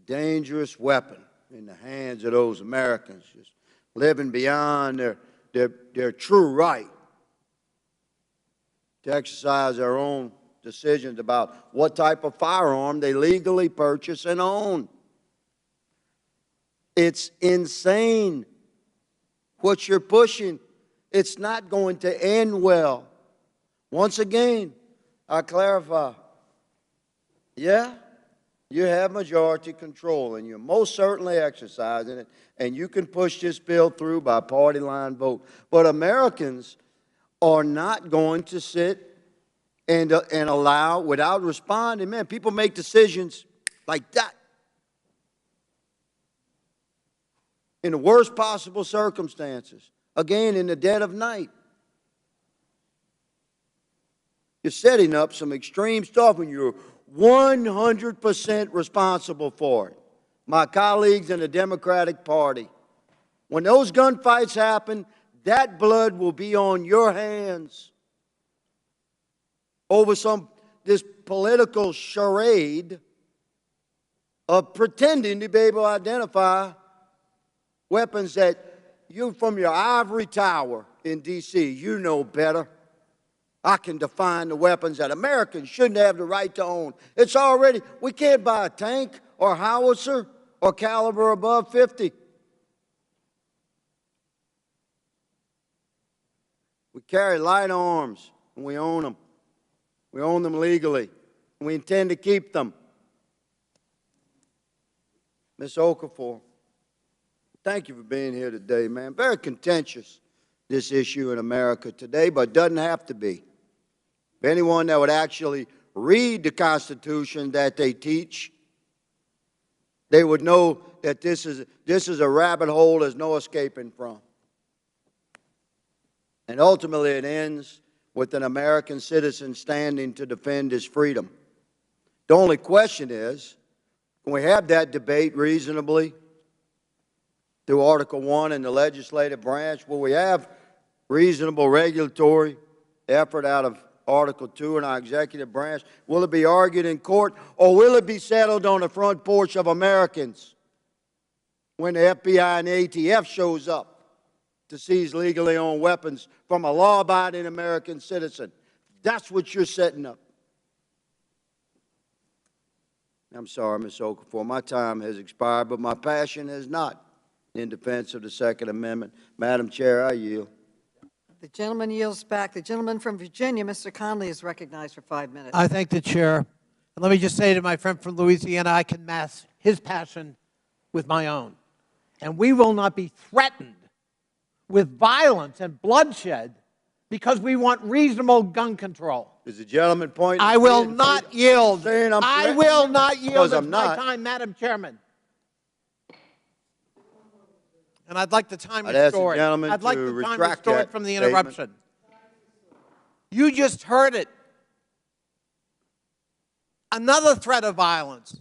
dangerous weapon in the hands of those Americans just living beyond their true right to exercise their own decisions about what type of firearm they legally purchase and own. It's insane what you're pushing. It's not going to end well. Once again, I clarify. Yeah, you have majority control, and you're most certainly exercising it, and you can push this bill through by party line vote. But Americans are not going to sit and allow, without responding. Man, people make decisions like that in the worst possible circumstances, again, in the dead of night. You're setting up some extreme stuff and you're 100% responsible for it. My colleagues in the Democratic Party, when those gunfights happen, that blood will be on your hands over this political charade of pretending to be able to identify weapons that you, from your ivory tower in D.C., you know better. I can define the weapons that Americans shouldn't have the right to own. It's already, we can't buy a tank or howitzer or caliber above 50. We carry light arms and we own them. We own them legally and we intend to keep them. Ms. Okafor, thank you for being here today, man. Very contentious, this issue in America today, but doesn't have to be. If anyone that would actually read the Constitution that they teach, they would know that this is a rabbit hole there's no escaping from. And ultimately it ends with an American citizen standing to defend his freedom. The only question is, can we have that debate reasonably through Article 1 in the legislative branch? Will we have reasonable regulatory effort out of Article 2 in our executive branch? Will it be argued in court, or will it be settled on the front porch of Americans when the FBI and the ATF shows up to seize legally owned weapons from a law-abiding American citizen? That's what you're setting up. I'm sorry, Ms. Okafor, my time has expired, but my passion has not in defense of the Second Amendment. Madam Chair, I yield. The gentleman yields back. The gentleman from Virginia, Mr. Conley, is recognized for 5 minutes. I thank the chair. And let me just say to my friend from Louisiana, I can match his passion with my own. And we will not be threatened with violence and bloodshed because we want reasonable gun control. Is the gentleman pointing? I will not yield. I will not yield. It's my time, Madam Chairman. And I'd like the time I'd ask the restored. gentleman I'd like to the time retract restored that from the statement. interruption. You just heard it. Another threat of violence.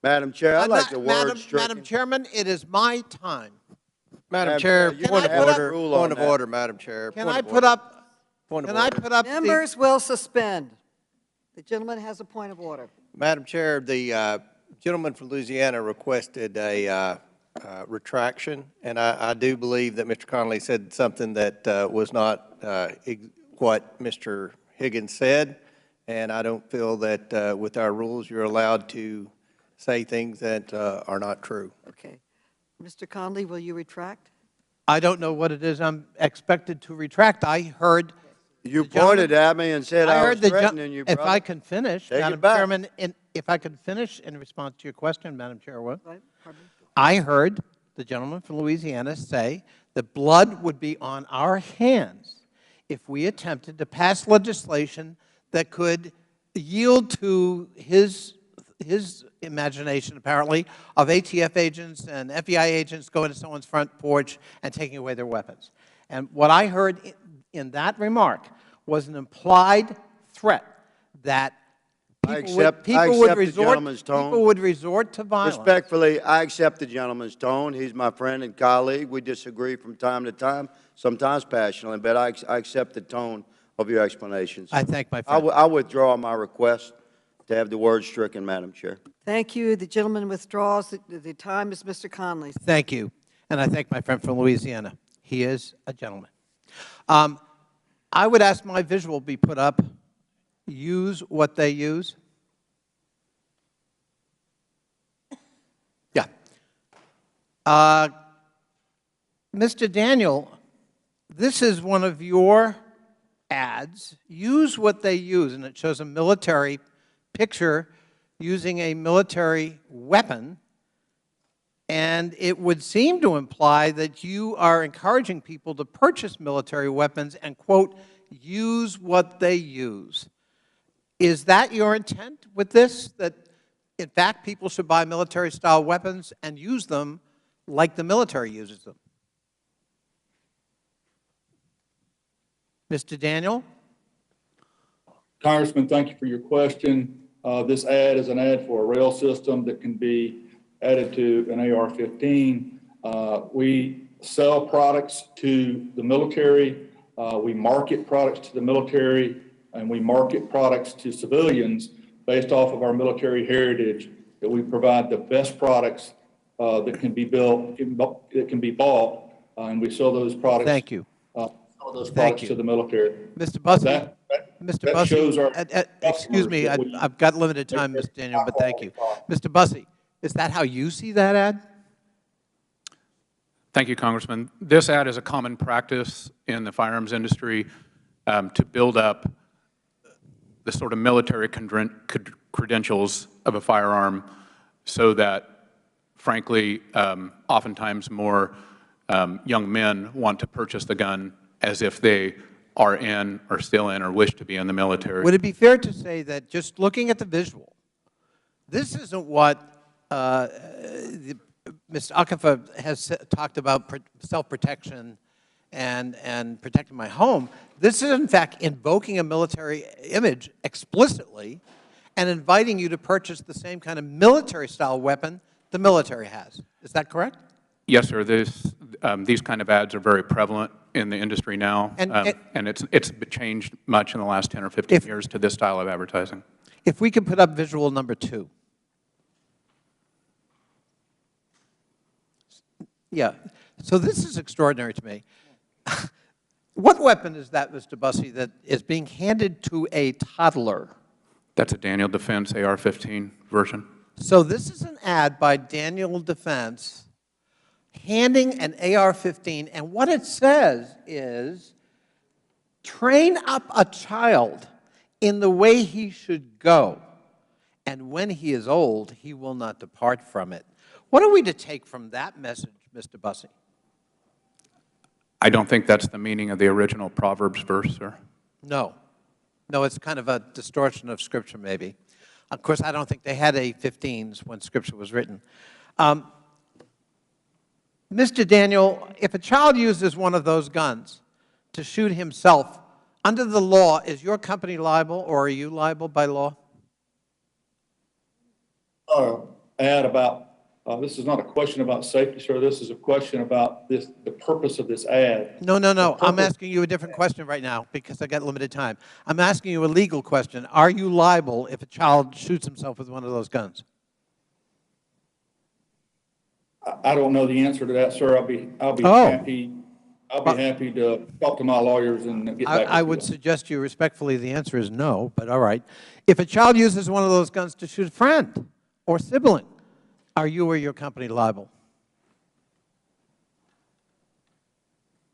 Madam Chair, I'd like the word stricken. Madam Chairman, it is my time. Madam Chair, point of order, Madam Chair. Can I put up? Members will suspend. The gentleman has a point of order. Madam Chair, the gentleman from Louisiana requested a retraction, and I do believe that Mr. Connolly said something that was not what Mr. Higgins said, and I don't feel that with our rules you're allowed to say things that are not true. Okay. Mr. Conley, will you retract? I don't know what it is I'm expected to retract. I heard you pointed at me and said I was threatening you, brother. If I can finish, Madam Chairman, if I can finish in response to your question, Madam Chairwoman, I heard the gentleman from Louisiana say that blood would be on our hands if we attempted to pass legislation that could yield to his imagination, apparently, of ATF agents and FBI agents going to someone's front porch and taking away their weapons. And what I heard in that remark was an implied threat that people would resort to violence. Respectfully, I accept the gentleman's tone. He's my friend and colleague. We disagree from time to time, sometimes passionately, but I accept the tone of your explanations. I thank my friend. I withdraw my request to have the word stricken, Madam Chair. Thank you. The gentleman withdraws. The time is Mr. Conley's. Thank you. And I thank my friend from Louisiana. He is a gentleman. I would ask my visual be put up. Use what they use. Yeah. Mr. Daniel, this is one of your ads. Use what they use, and it shows a military picture using a military weapon, and it would seem to imply that you are encouraging people to purchase military weapons and, quote, use what they use. Is that your intent with this, that in fact people should buy military-style weapons and use them like the military uses them? Mr. Daniel? Congressman, thank you for your question. This ad is an ad for a rail system that can be added to an AR-15. We sell products to the military. We market products to the military, and we market products to civilians based off of our military heritage, that we provide the best products that can be built, that can be bought, and we sell those products. Thank you. Sell those products to the military. Mr. Bussey, Mr. Bussey, excuse me, I've got limited time, Mr. Daniel, but thank you. Mr. Bussey, is that how you see that ad? Thank you, Congressman. This ad is a common practice in the firearms industry to build up the sort of military credentials of a firearm so that, frankly, oftentimes more young men want to purchase the gun as if they are in or still in or wish to be in the military. Would it be fair to say that just looking at the visual, this isn't what Mr. Akafa has talked about, self-protection and protecting my home. This is, in fact, invoking a military image explicitly and inviting you to purchase the same kind of military-style weapon the military has. Is that correct? Yes, sir. These kind of ads are very prevalent in the industry now, and it's changed much in the last 10 or 15 years to this style of advertising. If we could put up visual number 2. Yeah. So this is extraordinary to me. What weapon is that, Mr. Bussey, that is being handed to a toddler? That's a Daniel Defense AR-15 version. So this is an ad by Daniel Defense handing an AR-15, and what it says is, train up a child in the way he should go, and when he is old, he will not depart from it. What are we to take from that message, Mr. Bussey? I don't think that's the meaning of the original Proverbs verse, sir. No. No, it's kind of a distortion of Scripture, maybe. Of course, I don't think they had A-15s when Scripture was written. Mr. Daniel, if a child uses one of those guns to shoot himself, under the law, is your company liable, or are you liable by law? Ad about, this is not a question about safety, sir. This is a question about the purpose of this ad. No, no, no. I'm asking you a different question right now because I got limited time. I'm asking you a legal question. Are you liable if a child shoots himself with one of those guns? I don't know the answer to that, sir. I'll be happy to talk to my lawyers and get back to you. I would suggest you respectfully the answer is no, but all right. If a child uses one of those guns to shoot a friend or sibling, are you or your company liable?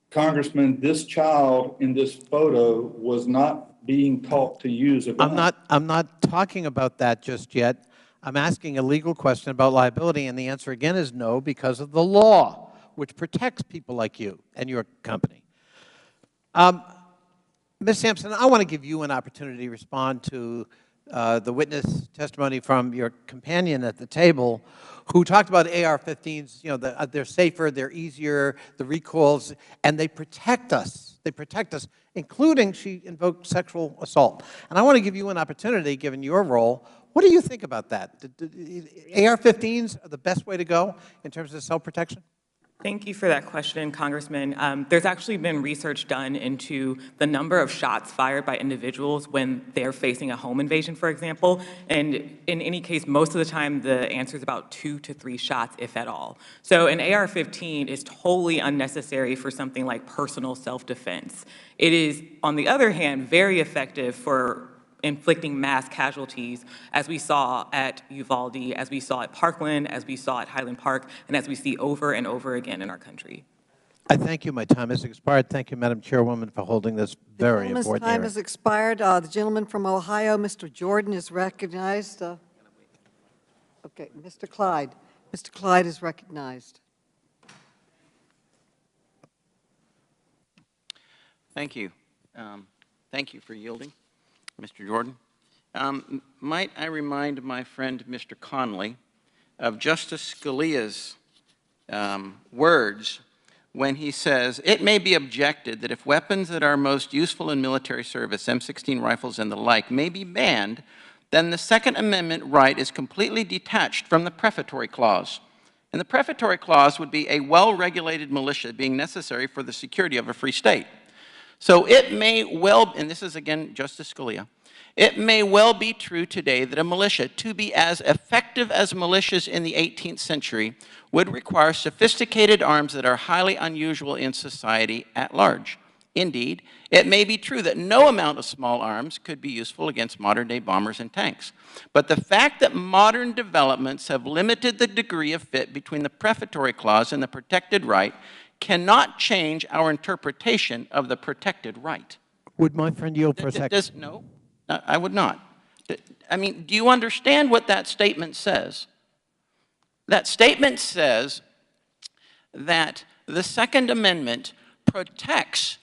Congressman, this child in this photo was not being taught to use a gun. I'm not talking about that just yet. I'm asking a legal question about liability, and the answer again is no, because of the law, which protects people like you and your company. Ms. Sampson, I want to give you an opportunity to respond to the witness testimony from your companion at the table who talked about AR-15s. You know, they're safer, they're easier, the recoils, and they protect us. They protect us, including she invoked sexual assault. And I want to give you an opportunity, given your role. What do you think about that? AR-15s are the best way to go in terms of self-protection? Thank you for that question, Congressman. There's actually been research done into the number of shots fired by individuals when they're facing a home invasion, for example. And in any case, most of the time, the answer is about 2 to 3 shots, if at all. So an AR-15 is totally unnecessary for something like personal self-defense. It is, on the other hand, very effective for inflicting mass casualties, as we saw at Uvalde, as we saw at Parkland, as we saw at Highland Park, and as we see over and over again in our country. I thank you. My time has expired. Thank you, Madam Chairwoman, for holding this very important hearing. The time has expired. The gentleman from Ohio, Mr. Jordan, is recognized. Okay, Mr. Clyde. Mr. Clyde is recognized. Thank you. Thank you for yielding, Mr. Jordan. Might I remind my friend, Mr. Conley, of Justice Scalia's words when he says, it may be objected that if weapons that are most useful in military service, M16 rifles and the like, may be banned, then the Second Amendment right is completely detached from the prefatory clause. And the prefatory clause would be a well-regulated militia being necessary for the security of a free state. So it may well, and this is again Justice Scalia, it may well be true today that a militia, to be as effective as militias in the 18th century, would require sophisticated arms that are highly unusual in society at large. Indeed, it may be true that no amount of small arms could be useful against modern-day bombers and tanks. But the fact that modern developments have limited the degree of fit between the prefatory clause and the protected right cannot change our interpretation of the protected right. Would my friend yield for a second? No, I would not. I mean, do you understand what that statement says? That statement says that the Second Amendment protects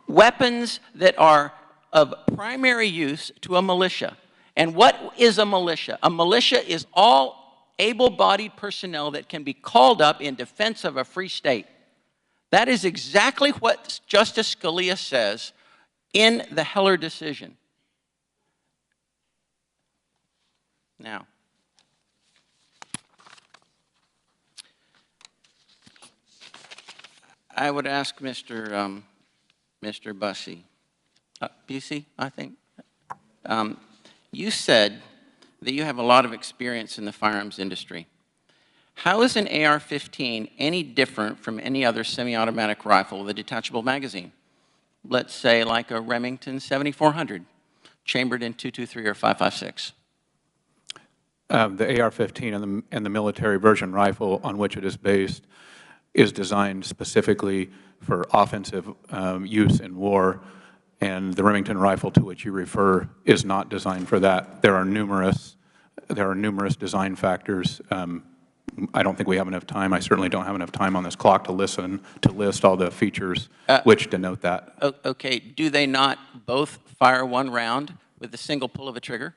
weapons that are of primary use to a militia. And what is a militia? A militia is all able-bodied personnel that can be called up in defense of a free state. That is exactly what Justice Scalia says in the Heller decision. Now, I would ask Mr. Busey, I think. You said that you have a lot of experience in the firearms industry. How is an AR-15 any different from any other semi-automatic rifle with a detachable magazine? Let's say like a Remington 7400, chambered in .223 or .556. The AR-15 and the military version rifle on which it is based is designed specifically for offensive use in war, and the Remington rifle to which you refer is not designed for that. There are numerous design factors. I don't think we have enough time. I certainly don't have enough time on this clock to list all the features which denote that. Okay, do they not both fire one round with a single pull of a trigger?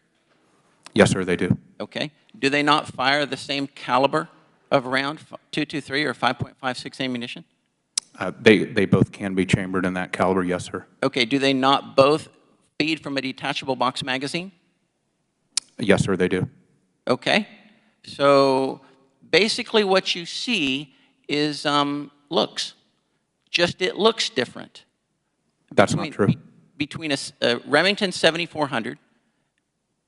Yes, sir, they do. Okay. Do they not fire the same caliber of round, .223 or 5.56 ammunition? They both can be chambered in that caliber, yes, sir. Okay. Do they not both feed from a detachable box magazine? Yes, sir, they do. Okay. So basically what you see is looks. Just it looks different. That's not true. Between a Remington 7400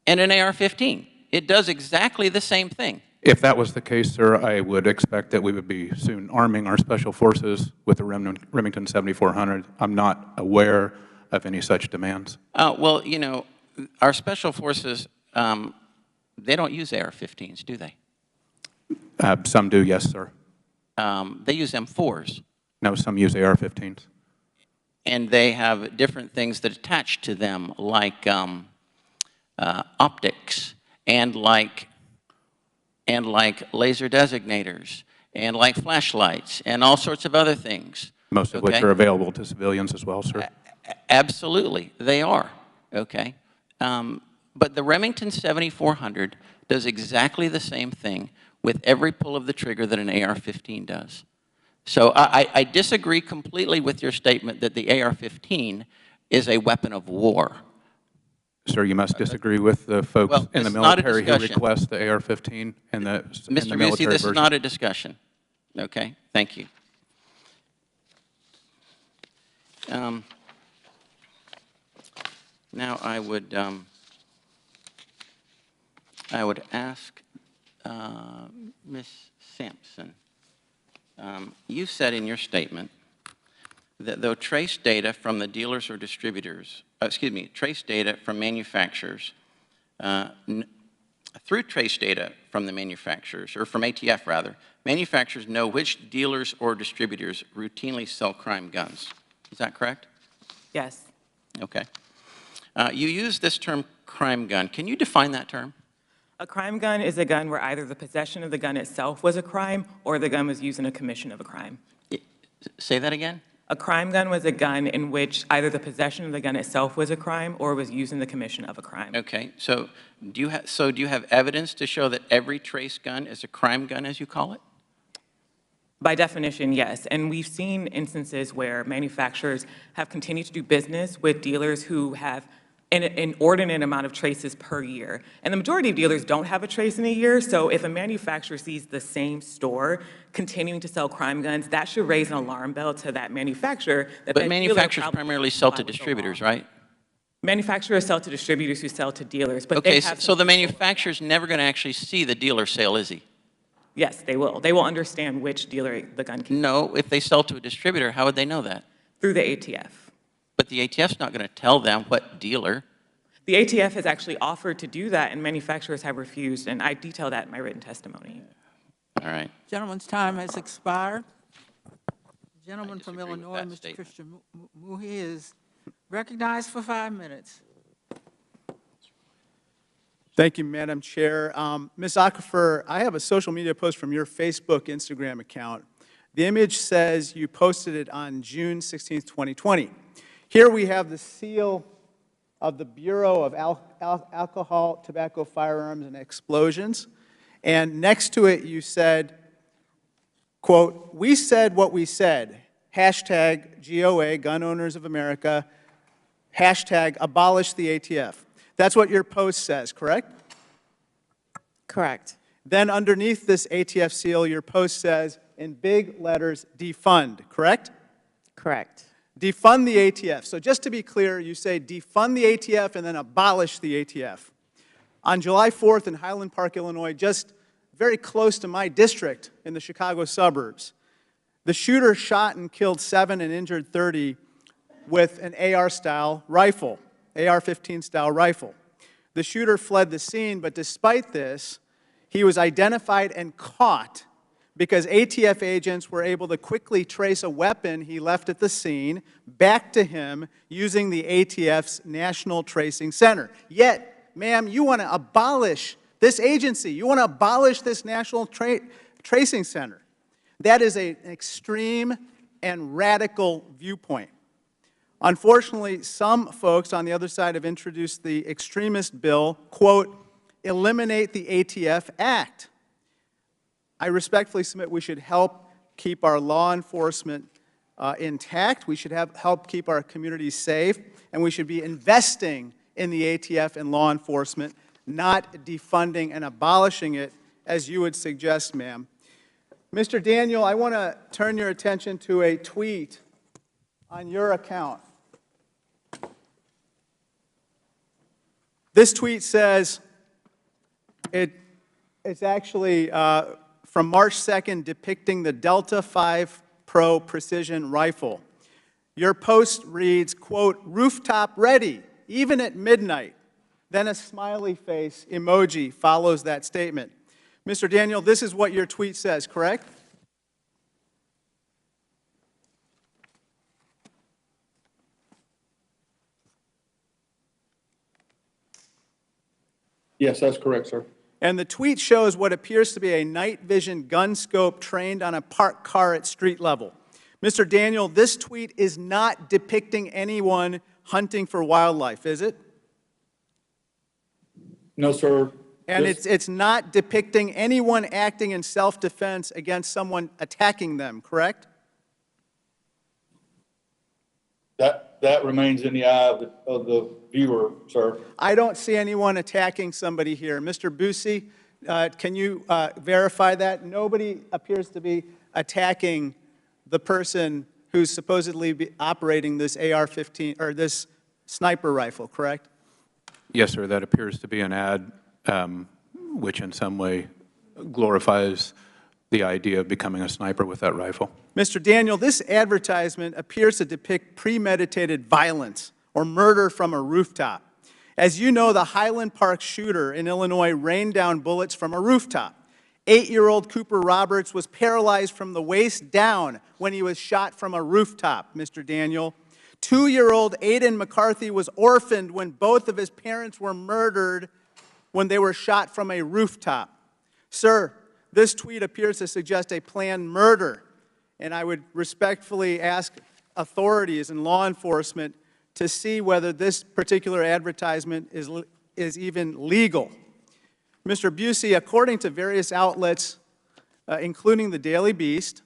and an AR-15. It does exactly the same thing. If that was the case, sir, I would expect that we would be soon arming our special forces with the Remington 7400. I'm not aware of any such demands. Well, you know, our special forces, they don't use AR-15s, do they? Some do, yes, sir. They use M4s. No, some use AR-15s. And they have different things that attach to them, like optics, and like laser designators, and like flashlights, and all sorts of other things. Most of which are available to civilians as well, sir. Absolutely, they are, okay? But the Remington 7400 does exactly the same thing with every pull of the trigger that an AR-15 does. So I disagree completely with your statement that the AR-15 is a weapon of war. Sir, you must disagree with the folks in the military who request the AR-15 and the Mr. military Busey, this version. is not a discussion. Okay, thank you. Now I would ask Ms. Sampson. You said in your statement that though trace data from the dealers or distributors, trace data from manufacturers, through trace data from the manufacturers, or from ATF rather, manufacturers know which dealers or distributors routinely sell crime guns. Is that correct? Yes. Okay. You use this term crime gun. Can you define that term? A crime gun is a gun where either the possession of the gun itself was a crime or the gun was used in a commission of a crime. Say that again? A crime gun was a gun in which either the possession of the gun itself was a crime or was used in the commission of a crime. Okay. So do you have evidence to show that every trace gun is a crime gun, as you call it? By definition, yes. And we've seen instances where manufacturers have continued to do business with dealers who have an inordinate amount of traces per year. And the majority of dealers don't have a trace in a year, so if a manufacturer sees the same store continuing to sell crime guns, that should raise an alarm bell to that manufacturer. But manufacturers primarily sell to distributors, right? Manufacturers sell to distributors who sell to dealers, but Okay, they have so the manufacturer's never going to actually see the dealer sale, is he? Yes, they will. They will understand which dealer the gun came from. No, if they sell to a distributor, how would they know that? Through the ATF. But the ATF's not going to tell them what dealer. The ATF has actually offered to do that, and manufacturers have refused, and I detail that in my written testimony. All right. Gentleman's time has expired. The gentleman from Illinois, Mr. statement. Christian Muhi, is recognized for 5 minutes. Thank you, Madam Chair. Ms. Aquifer, I have a social media post from your Facebook, Instagram account. The image says you posted it on June 16, 2020. Here we have the seal of the Bureau of Alcohol, Tobacco, Firearms, and Explosions. And next to it you said, quote, "We said what we said. Hashtag GOA, Gun Owners of America. Hashtag abolish the ATF." That's what your post says, correct? Correct. Then underneath this ATF seal, your post says, in big letters, defund, correct? Correct. Defund the ATF. So just to be clear, you say defund the ATF and then abolish the ATF. On July 4th in Highland Park, Illinois, just very close to my district in the Chicago suburbs, the shooter shot and killed 7 and injured 30 with an AR-style rifle, AR-15-style rifle. The shooter fled the scene, but despite this, he was identified and caught because ATF agents were able to quickly trace a weapon he left at the scene back to him using the ATF's National Tracing Center. Yet, ma'am, you want to abolish this agency. You want to abolish this National Tracing Center. That is an extreme and radical viewpoint. Unfortunately, some folks on the other side have introduced the extremist bill, quote, "Eliminate the ATF Act." I respectfully submit we should help keep our law enforcement intact. We should help keep our communities safe, and we should be investing in the ATF and law enforcement, not defunding and abolishing it, as you would suggest, ma'am. Mr. Daniel, I want to turn your attention to a tweet on your account. This tweet says, it's actually from March 2nd, depicting the Delta 5 Pro precision rifle. Your post reads, quote, "Rooftop ready, even at midnight." Then a smiley face emoji follows that statement. Mr. Daniel, this is what your tweet says, correct? Yes, that's correct, sir. And the tweet shows what appears to be a night vision gun scope trained on a parked car at street level. Mr. Daniel, this tweet is not depicting anyone hunting for wildlife, is it? No, sir. And it's not depicting anyone acting in self-defense against someone attacking them, correct? That remains in the eye of the viewer, sir. I don't see anyone attacking somebody here. Mr. Busey, can you verify that? Nobody appears to be attacking the person who's supposedly operating this AR-15 or this sniper rifle, correct? Yes, sir. That appears to be an ad which in some way glorifies the idea of becoming a sniper with that rifle. Mr. Daniel, this advertisement appears to depict premeditated violence or murder from a rooftop. As you know, the Highland Park shooter in Illinois rained down bullets from a rooftop. 8-year-old Cooper Roberts was paralyzed from the waist down when he was shot from a rooftop, Mr. Daniel. 2-year-old Aiden McCarthy was orphaned when both of his parents were murdered when they were shot from a rooftop. Sir, this tweet appears to suggest a planned murder, and I would respectfully ask authorities and law enforcement to see whether this particular advertisement is even legal. Mr. Busey, according to various outlets, including the Daily Beast,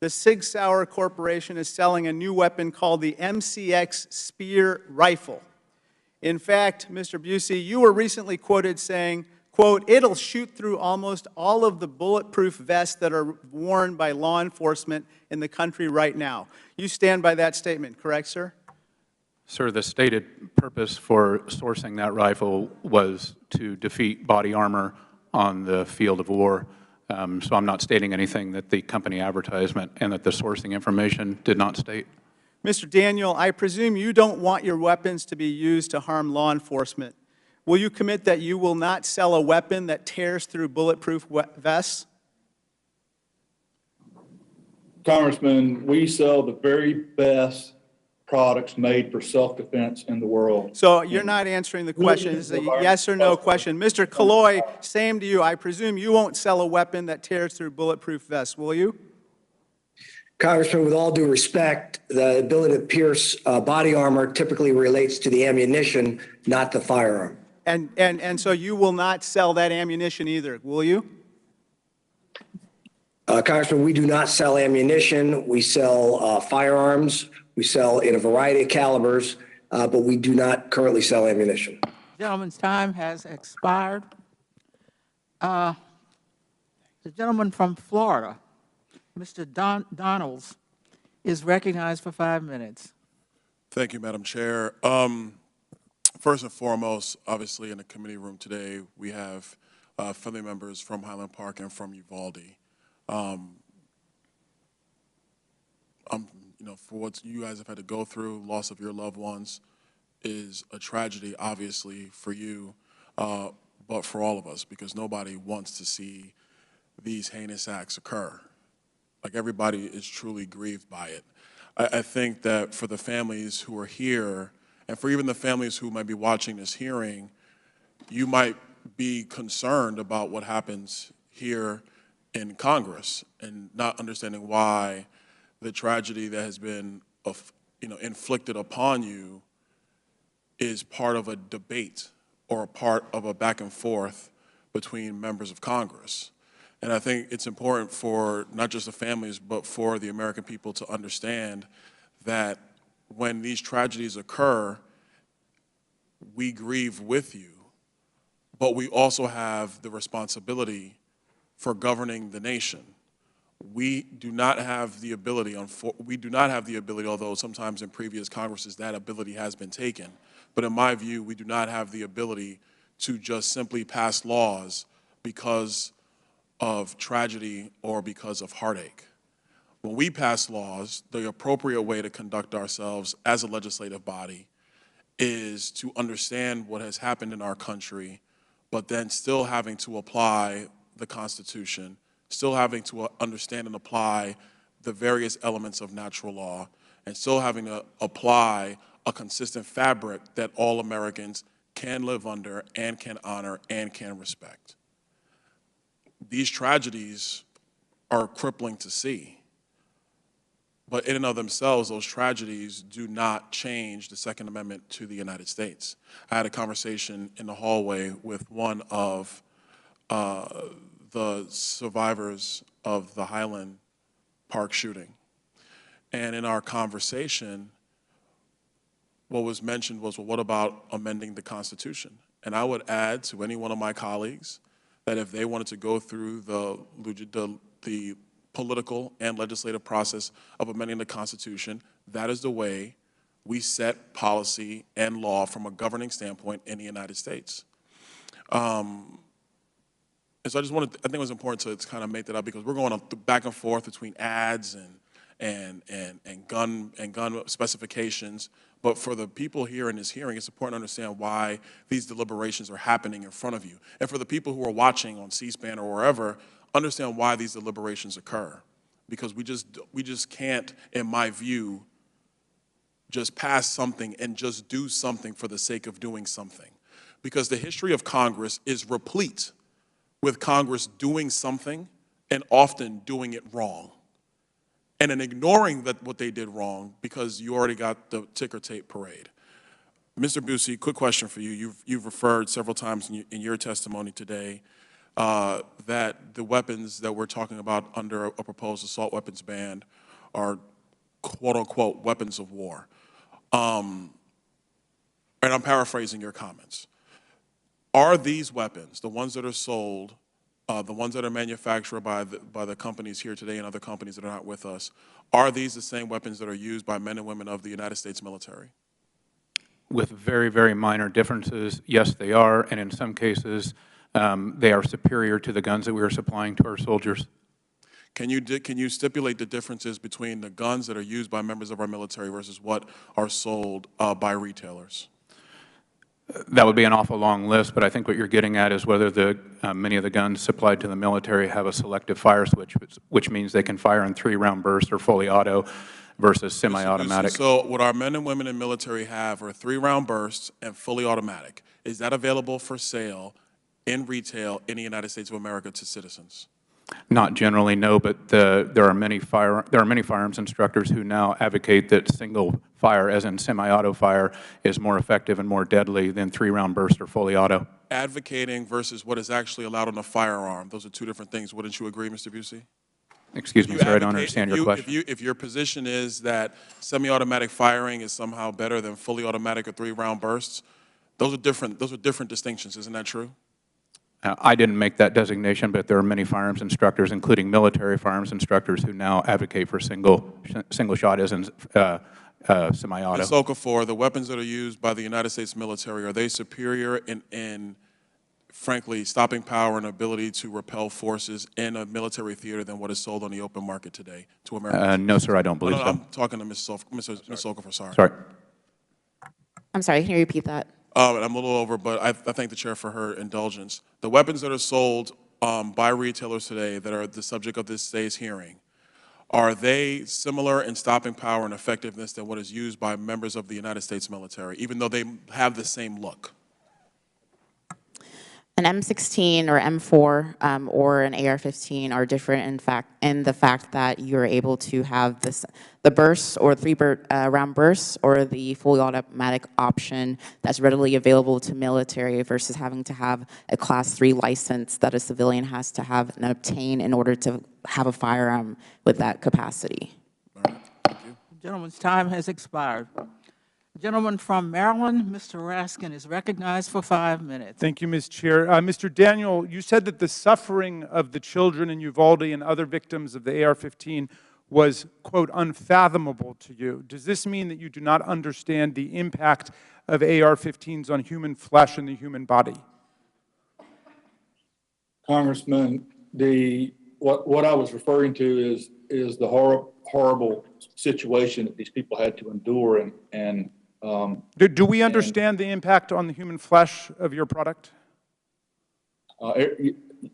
the Sig Sauer Corporation is selling a new weapon called the MCX Spear Rifle. In fact, Mr. Busey, you were recently quoted saying, quote, "It'll shoot through almost all of the bulletproof vests that are worn by law enforcement in the country right now." You stand by that statement, correct, sir? Sir, the stated purpose for sourcing that rifle was to defeat body armor on the field of war. So I'm not stating anything that the company advertisement and that the sourcing information did not state. Mr. Daniel, I presume you don't want your weapons to be used to harm law enforcement. Will you commit that you will not sell a weapon that tears through bulletproof vests? Congressman, we sell the very best products made for self-defense in the world. So you're not answering the question. It's a yes or no question. Mr. Killoy, same to you. I presume you won't sell a weapon that tears through bulletproof vests, will you? Congressman, with all due respect, the ability to pierce body armor typically relates to the ammunition, not the firearm. And so you will not sell that ammunition either, will you? Congressman, we do not sell ammunition. We sell firearms. We sell in a variety of calibers, but we do not currently sell ammunition. Gentleman's time has expired. The gentleman from Florida, Mr. Donalds, is recognized for 5 minutes. Thank you, Madam Chair. First and foremost, obviously in the committee room today, we have family members from Highland Park and from Uvalde. For what you guys have had to go through, loss of your loved ones is a tragedy, obviously, for you, but for all of us, because nobody wants to see these heinous acts occur. Like, everybody is truly grieved by it. I think that for the families who are here, and for even the families who might be watching this hearing, you might be concerned about what happens here in Congress and not understanding why the tragedy that has been inflicted upon you is part of a debate or a part of a back and forth between members of Congress. And I think it's important for not just the families, but for the American people to understand that when these tragedies occur, we grieve with you, but we also have the responsibility for governing the nation. We do not have the ability, although sometimes in previous Congresses that ability has been taken. But in my view, we do not have the ability to just simply pass laws because of tragedy or because of heartache. When we pass laws, the appropriate way to conduct ourselves as a legislative body is to understand what has happened in our country, but then still having to apply the Constitution, still having to understand and apply the various elements of natural law, and still having to apply a consistent fabric that all Americans can live under and can honor and can respect. These tragedies are crippling to see, but in and of themselves, those tragedies do not change the Second Amendment to the United States. I had a conversation in the hallway with one of the survivors of the Highland Park shooting. And in our conversation, what was mentioned was, well, what about amending the Constitution? And I would add to any one of my colleagues that if they wanted to go through the political and legislative process of amending the Constitution, that is the way we set policy and law from a governing standpoint in the United States. And so I think it was important to kind of make that up, because we're going back and forth between ads and gun specifications. But for the people here in this hearing, it's important to understand why these deliberations are happening in front of you. And for the people who are watching on C-SPAN or wherever, understand why these deliberations occur. Because we just can't, in my view, just pass something and just do something for the sake of doing something. Because the history of Congress is replete with Congress doing something and often doing it wrong. And then ignoring what they did wrong because you already got the ticker tape parade. Mr. Busey, quick question for you. You've referred several times in your testimony today that the weapons that we're talking about under a proposed assault weapons ban are quote-unquote weapons of war. And I'm paraphrasing your comments. Are these weapons, the ones that are sold, the ones that are manufactured by the companies here today and other companies that are not with us, are these the same weapons that are used by men and women of the United States military? With very, very minor differences, yes, they are, and in some cases, they are superior to the guns that we are supplying to our soldiers. Can you stipulate the differences between the guns that are used by members of our military versus what are sold by retailers? That would be an awful long list, but I think what you're getting at is whether many of the guns supplied to the military have a selective fire switch, which means they can fire in 3-round bursts or fully auto versus semi-automatic. So what our men and women in military have are 3-round bursts and fully automatic. Is that available for sale in retail in the United States of America to citizens? Not generally, no, but there are many firearms instructors who now advocate that single fire, as in semi-auto fire, is more effective and more deadly than 3-round burst or fully auto. Advocating versus what is actually allowed on a firearm, those are two different things. Wouldn't you agree, Mr. Busey? Excuse me, sir, I don't understand your question. If your position is that semi-automatic firing is somehow better than fully automatic or 3-round bursts, those are different distinctions. Isn't that true? I didn't make that designation, but there are many firearms instructors, including military firearms instructors, who now advocate for single shot as in semi-auto. Ms. Okafor, the weapons that are used by the United States military, are they superior in frankly, stopping power and ability to repel forces in a military theater than what is sold on the open market today to Americans? No, sir, I don't believe so. I'm talking to Ms. Okafor, sorry. Sorry. I'm sorry, can you repeat that? I'm a little over, but I thank the chair for her indulgence. The weapons that are sold by retailers today that are the subject of this day's hearing, are they similar in stopping power and effectiveness than what is used by members of the United States military, even though they have the same look? An M16 or M4 or an AR-15 are different in the fact that you're able to have the bursts or 3-round bursts or the fully automatic option that's readily available to military versus having to have a Class 3 license that a civilian has to have and obtain in order to have a firearm with that capacity. All right, thank you. The gentleman's time has expired. Gentleman from Maryland, Mr. Raskin, is recognized for 5 minutes. Thank you, Ms. Chair. Mr. Daniel, you said that the suffering of the children in Uvalde and other victims of the AR-15 was, quote, unfathomable to you. Does this mean that you do not understand the impact of AR-15s on human flesh and the human body? Congressman, what I was referring to is the horrible situation that these people had to endure and do we understand the impact on the human flesh of your product?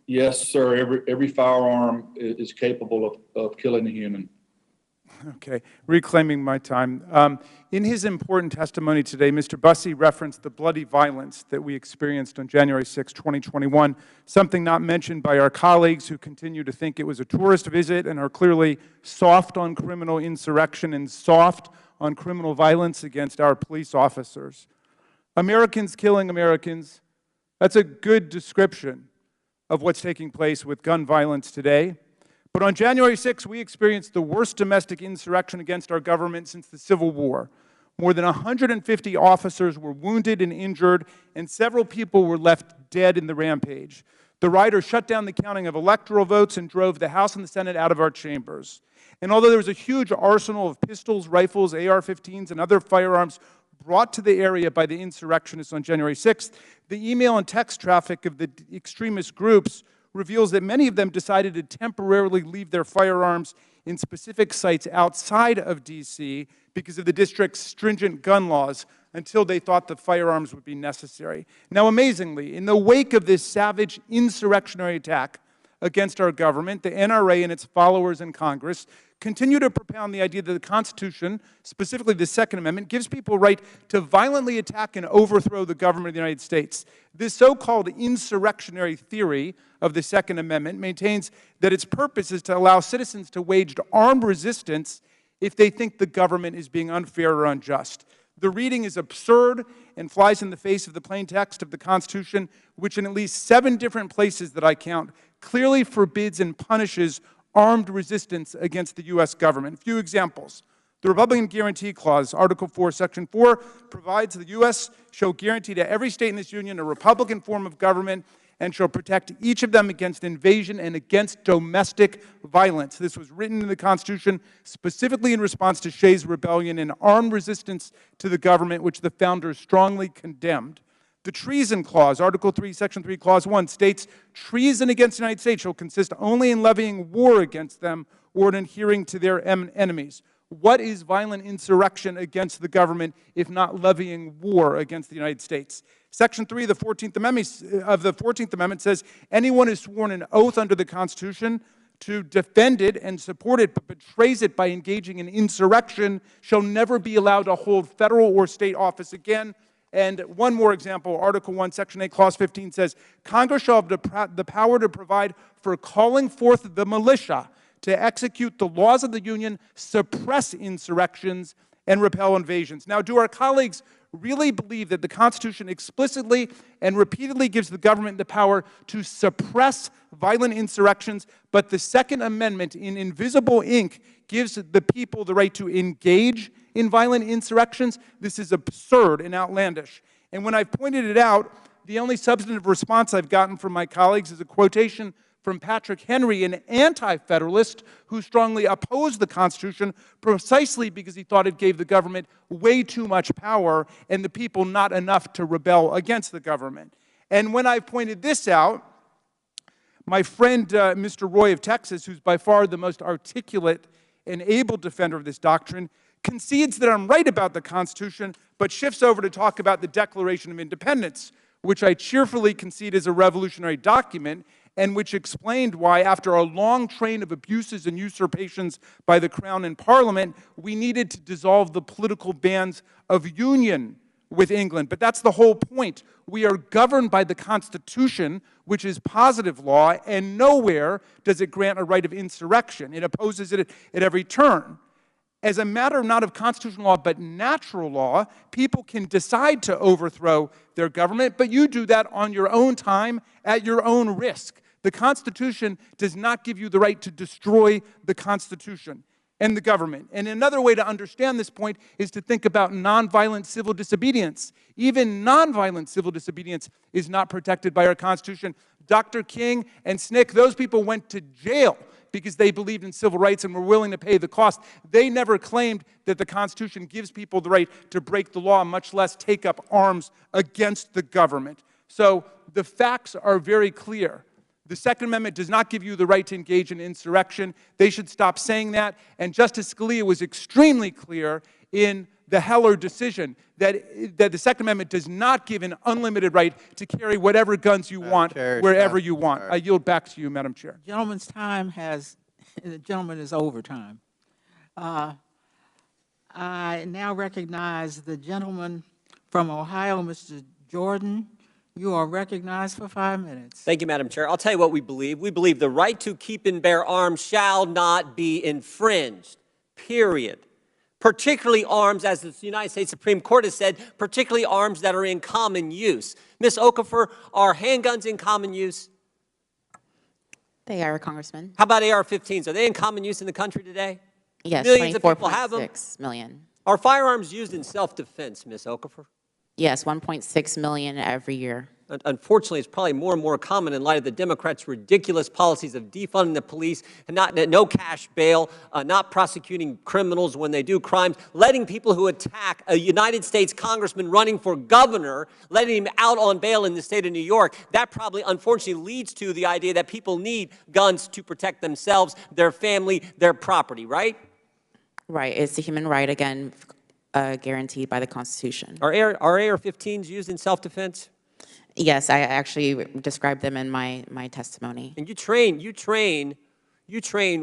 Yes, sir. Every firearm is capable of killing a human. Okay, reclaiming my time. In his important testimony today, Mr. Bussey referenced the bloody violence that we experienced on January 6, 2021, something not mentioned by our colleagues who continue to think it was a tourist visit and are clearly soft on criminal insurrection and soft on criminal violence against our police officers. Americans killing Americans, that's a good description of what's taking place with gun violence today. But on January 6, we experienced the worst domestic insurrection against our government since the Civil War. More than 150 officers were wounded and injured, and several people were left dead in the rampage. The rioters shut down the counting of electoral votes and drove the House and the Senate out of our chambers. And although there was a huge arsenal of pistols, rifles, AR-15s, and other firearms brought to the area by the insurrectionists on January 6th, the email and text traffic of the extremist groups reveals that many of them decided to temporarily leave their firearms in specific sites outside of D.C. because of the district's stringent gun laws until they thought the firearms would be necessary. Now, amazingly, in the wake of this savage insurrectionary attack against our government, the NRA and its followers in Congress continue to propound the idea that the Constitution, specifically the Second Amendment, gives people a right to violently attack and overthrow the government of the United States. This so-called insurrectionary theory of the Second Amendment maintains that its purpose is to allow citizens to wage armed resistance if they think the government is being unfair or unjust. The reading is absurd and flies in the face of the plain text of the Constitution, which in at least 7 different places that I count clearly forbids and punishes armed resistance against the U.S. government. A few examples. The Republican Guarantee Clause, Article 4, Section 4, provides the U.S. shall guarantee to every state in this union a Republican form of government and shall protect each of them against invasion and against domestic violence. This was written in the Constitution specifically in response to Shays' rebellion and armed resistance to the government, which the founders strongly condemned. The Treason Clause, Article 3, Section 3, Clause 1, states, treason against the United States shall consist only in levying war against them or in adhering to their enemies. What is violent insurrection against the government if not levying war against the United States? Section 3 of the 14th Amendment says, anyone is sworn an oath under the Constitution to defend it and support it, but betrays it by engaging in insurrection shall never be allowed to hold federal or state office again. And one more example, Article 1, Section 8, Clause 15 says, Congress shall have the power to provide for calling forth the militia to execute the laws of the Union, suppress insurrections, and repel invasions. Now, do our colleagues really believe that the Constitution explicitly and repeatedly gives the government the power to suppress violent insurrections, but the Second Amendment in invisible ink gives the people the right to engage in violent insurrections? This is absurd and outlandish. And when I've pointed it out, the only substantive response I've gotten from my colleagues is a quotation from Patrick Henry, an anti-federalist who strongly opposed the Constitution precisely because he thought it gave the government way too much power and the people not enough to rebel against the government. And when I pointed this out, my friend Mr. Roy of Texas, who's by far the most articulate and able defender of this doctrine, concedes that I'm right about the Constitution, but shifts over to talk about the Declaration of Independence, which I cheerfully concede is a revolutionary document, and which explained why, after a long train of abuses and usurpations by the Crown and Parliament, we needed to dissolve the political bands of union with England. But that's the whole point. We are governed by the Constitution, which is positive law, and nowhere does it grant a right of insurrection. It opposes it at every turn. As a matter not of constitutional law, but natural law, people can decide to overthrow their government, but you do that on your own time, at your own risk. The Constitution does not give you the right to destroy the Constitution and the government. And another way to understand this point is to think about nonviolent civil disobedience. Even nonviolent civil disobedience is not protected by our Constitution. Dr. King and SNCC, those people went to jail because they believed in civil rights and were willing to pay the cost. They never claimed that the Constitution gives people the right to break the law, much less take up arms against the government. So the facts are very clear. The Second Amendment does not give you the right to engage in insurrection. They should stop saying that. And Justice Scalia was extremely clear in the Heller decision that the Second Amendment does not give an unlimited right to carry whatever guns you want, wherever you want. I yield back to you, Madam Chair. Gentleman's time the gentleman is over time. I now recognize the gentleman from Ohio, Mr. Jordan. You are recognized for 5 minutes. Thank you, Madam Chair. I'll tell you what we believe. We believe the right to keep and bear arms shall not be infringed, period. Particularly arms, as the United States Supreme Court has said, particularly arms that are in common use. Ms. Okafor, are handguns in common use? They are, Congressman. How about AR-15s? Are they in common use in the country today? Yes, Millions of people have them. 24.6 million. Are firearms used in self-defense, Ms. Okafor? Yes, 1.6 million every year. Unfortunately, it's probably more and more common in light of the Democrats' ridiculous policies of defunding the police, and no cash bail, not prosecuting criminals when they do crimes, letting people who attack a United States congressman running for governor, letting him out on bail in the state of New York. That probably, unfortunately, leads to the idea that people need guns to protect themselves, their family, their property, right? Right. It's a human right, again, guaranteed by the Constitution. Are AR-15s used in self-defense? Yes, I actually described them in my testimony. And you train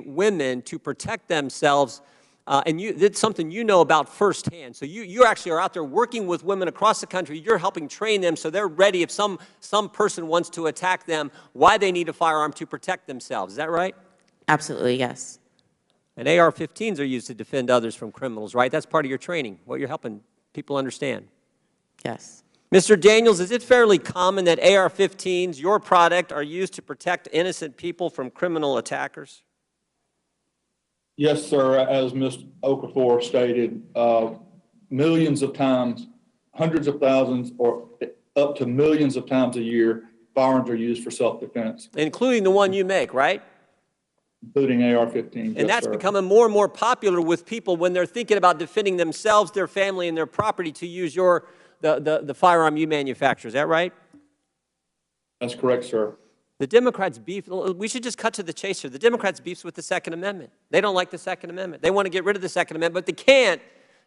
women to protect themselves, and it's something you know about firsthand. So you actually are out there working with women across the country. You're helping train them so they're ready if some person wants to attack them, why they need a firearm to protect themselves. Is that right? Absolutely, yes. And AR-15s are used to defend others from criminals, right? That's part of your training, what you're helping People understand? Yes. Mr. Daniels, is it fairly common that AR-15s, your product, are used to protect innocent people from criminal attackers? Yes, sir. As Mr. Okafor stated, millions of times, hundreds of thousands, or up to millions of times a year, firearms are used for self-defense. Including the one you make, right? Including AR-15. And that's becoming more and more popular with people when they're thinking about defending themselves, their family, and their property to use the firearm you manufacture. Is that right? That's correct, sir. The Democrats' beef, we should just cut to the chase here. The Democrats' beefs with the Second Amendment. They don't like the Second Amendment. They want to get rid of the Second Amendment, but they can't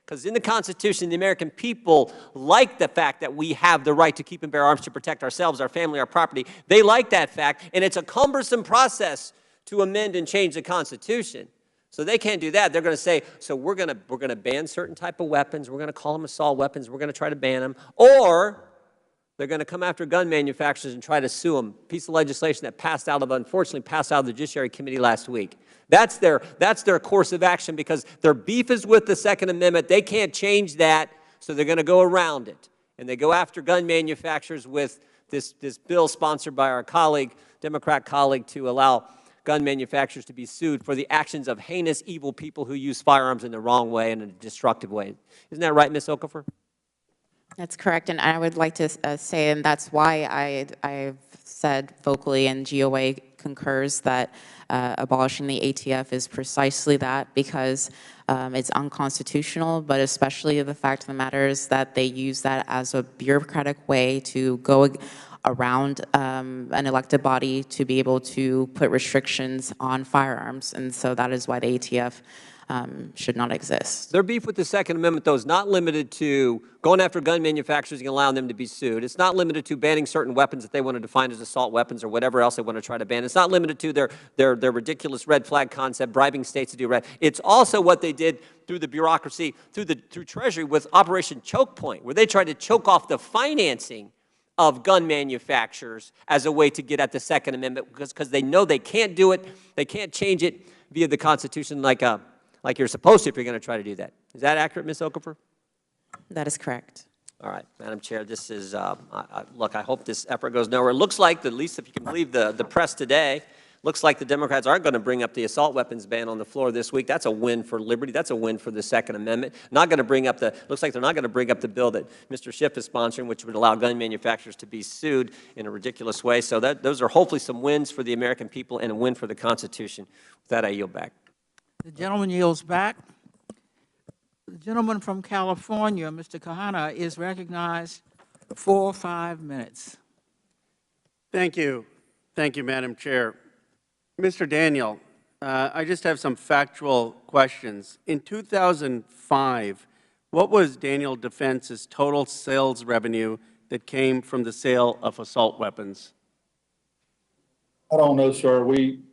because in the Constitution, the American people like the fact that we have the right to keep and bear arms to protect ourselves, our family, our property. They like that fact, and it's a cumbersome process to amend and change the Constitution. So they can't do that. They're going to say, so we're going to ban certain type of weapons. We're going to call them assault weapons. We're going to try to ban them. Or they're going to come after gun manufacturers and try to sue them. Piece of legislation that unfortunately passed out of the Judiciary Committee last week. That's their course of action because their beef is with the Second Amendment. They can't change that, so they're going to go around it. And they go after gun manufacturers with this bill sponsored by our colleague, Democrat colleague, to allow gun manufacturers to be sued for the actions of heinous, evil people who use firearms in the wrong way and in a destructive way. Isn't that right, Ms. Okafor? That's correct, and I would like to say, and that's why I've said vocally, and GOA concurs, that abolishing the ATF is precisely that, because it's unconstitutional, but especially the fact of the matter is that they use that as a bureaucratic way to go around an elected body to be able to put restrictions on firearms, and so that is why the ATF should not exist. Their beef with the Second Amendment, though, is not limited to going after gun manufacturers and allowing them to be sued. It's not limited to banning certain weapons that they want to define as assault weapons or whatever else they want to try to ban. It's not limited to their ridiculous red flag concept, bribing states to do red. It's also what they did through the bureaucracy, through Treasury with Operation Choke Point, where they tried to choke off the financing of gun manufacturers as a way to get at the Second Amendment because they know they can't do it, they can't change it via the Constitution like you're supposed to if you're going to try to do that. Is that accurate, Ms. Okafor? That is correct. All right, Madam Chair, this is, look, I hope this effort goes nowhere. It looks like, at least if you can believe the press today, looks like the Democrats aren't going to bring up the assault weapons ban on the floor this week. That's a win for liberty. That's a win for the Second Amendment. Not going to bring up looks like they're not going to bring up the bill that Mr. Schiff is sponsoring, which would allow gun manufacturers to be sued in a ridiculous way. So those are hopefully some wins for the American people and a win for the Constitution. With that, I yield back. The gentleman yields back. The gentleman from California, Mr. Kahana, is recognized for 5 minutes. Thank you. Thank you, Madam Chair. Mr. Daniel, I just have some factual questions. In 2005, what was Daniel Defense's total sales revenue that came from the sale of assault weapons? I don't know, sir.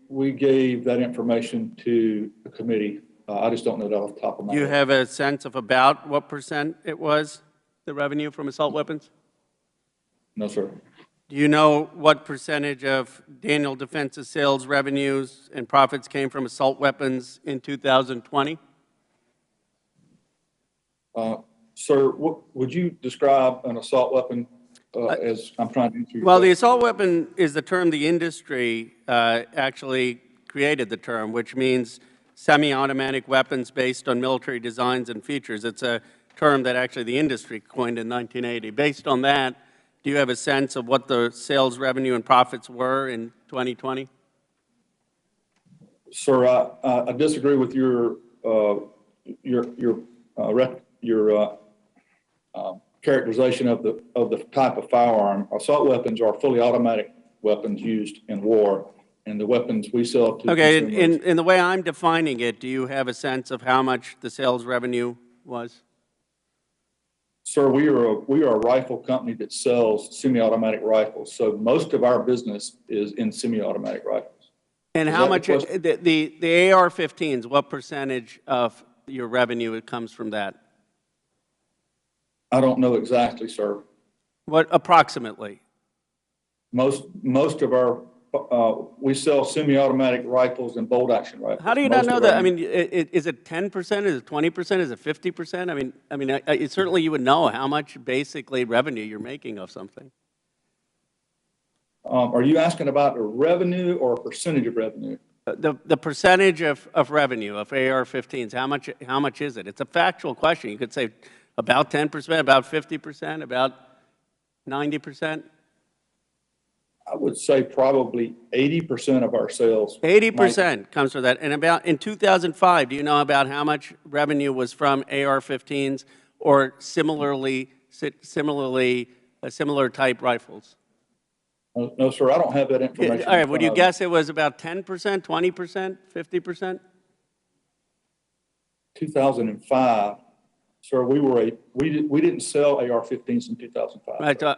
We gave that information to the committee. I just don't know that off the top of my head. Do you have a sense of about what % it was, the revenue from assault weapons? No, sir. Do you know what percentage of Daniel Defense's sales revenues and profits came from assault weapons in 2020? Sir, would you describe an assault weapon as I'm trying to answer your Well, the question? assault weapon is the term the industry actually created the term, which means semi-automatic weapons based on military designs and features. It's a term that actually the industry coined in 1980. Based on that, do you have a sense of what the sales revenue and profits were in 2020? Sir, I disagree with your characterization of the type of firearm. Assault weapons are fully automatic weapons used in war, and the weapons we sell to Okay, consumers. in the way I'm defining it, do you have a sense of how much the sales revenue was? Sir, we are a rifle company that sells semi-automatic rifles, so most of our business is in semi-automatic rifles. And how much, the AR-15s, what percentage of your revenue comes from that? I don't know exactly, sir. What, approximately? Most of our we sell semi-automatic rifles and bolt-action rifles. How do you not know that? I mean, is it 10%? Is it 20%? Is it 50%? I mean, certainly you would know how much basically revenue you're making of something. Are you asking about the revenue or a percentage of revenue? The percentage of revenue of AR-15s, how much is it? It's a factual question. You could say about 10%, about 50%, about 90%. I would say probably 80% of our sales. 80% comes from that. And about in 2005, do you know about how much revenue was from AR-15s or similar type rifles? No, sir, I don't have that information. All right, would you guess it was about 10%, 20%, 50%? 2005, sir, we didn't sell AR-15s in 2005. Right.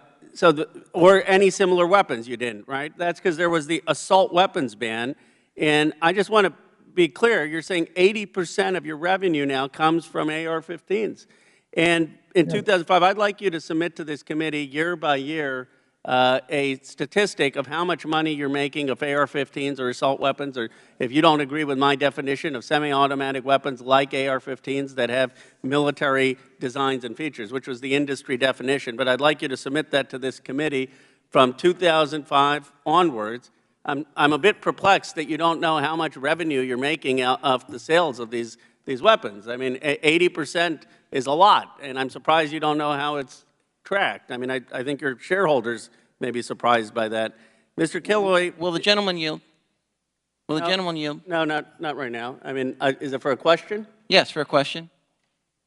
Or any similar weapons, you didn't, right? That's because there was the assault weapons ban. And I just want to be clear, you're saying 80% of your revenue now comes from AR-15s. And in 2005, I'd like you to submit to this committee year by year a statistic of how much money you're making of AR-15s or assault weapons, or if you don't agree with my definition of semi-automatic weapons like AR-15s that have military designs and features, which was the industry definition. But I'd like you to submit that to this committee from 2005 onwards. I'm a bit perplexed that you don't know how much revenue you're making out of the sales of these weapons. I mean, 80% is a lot, and I'm surprised you don't know how it's tracked. I mean, I think your shareholders may be surprised by that. Mr. Killoy. Will the gentleman yield? Will the gentleman yield? No, not right now. I mean, is it for a question? Yes, for a question.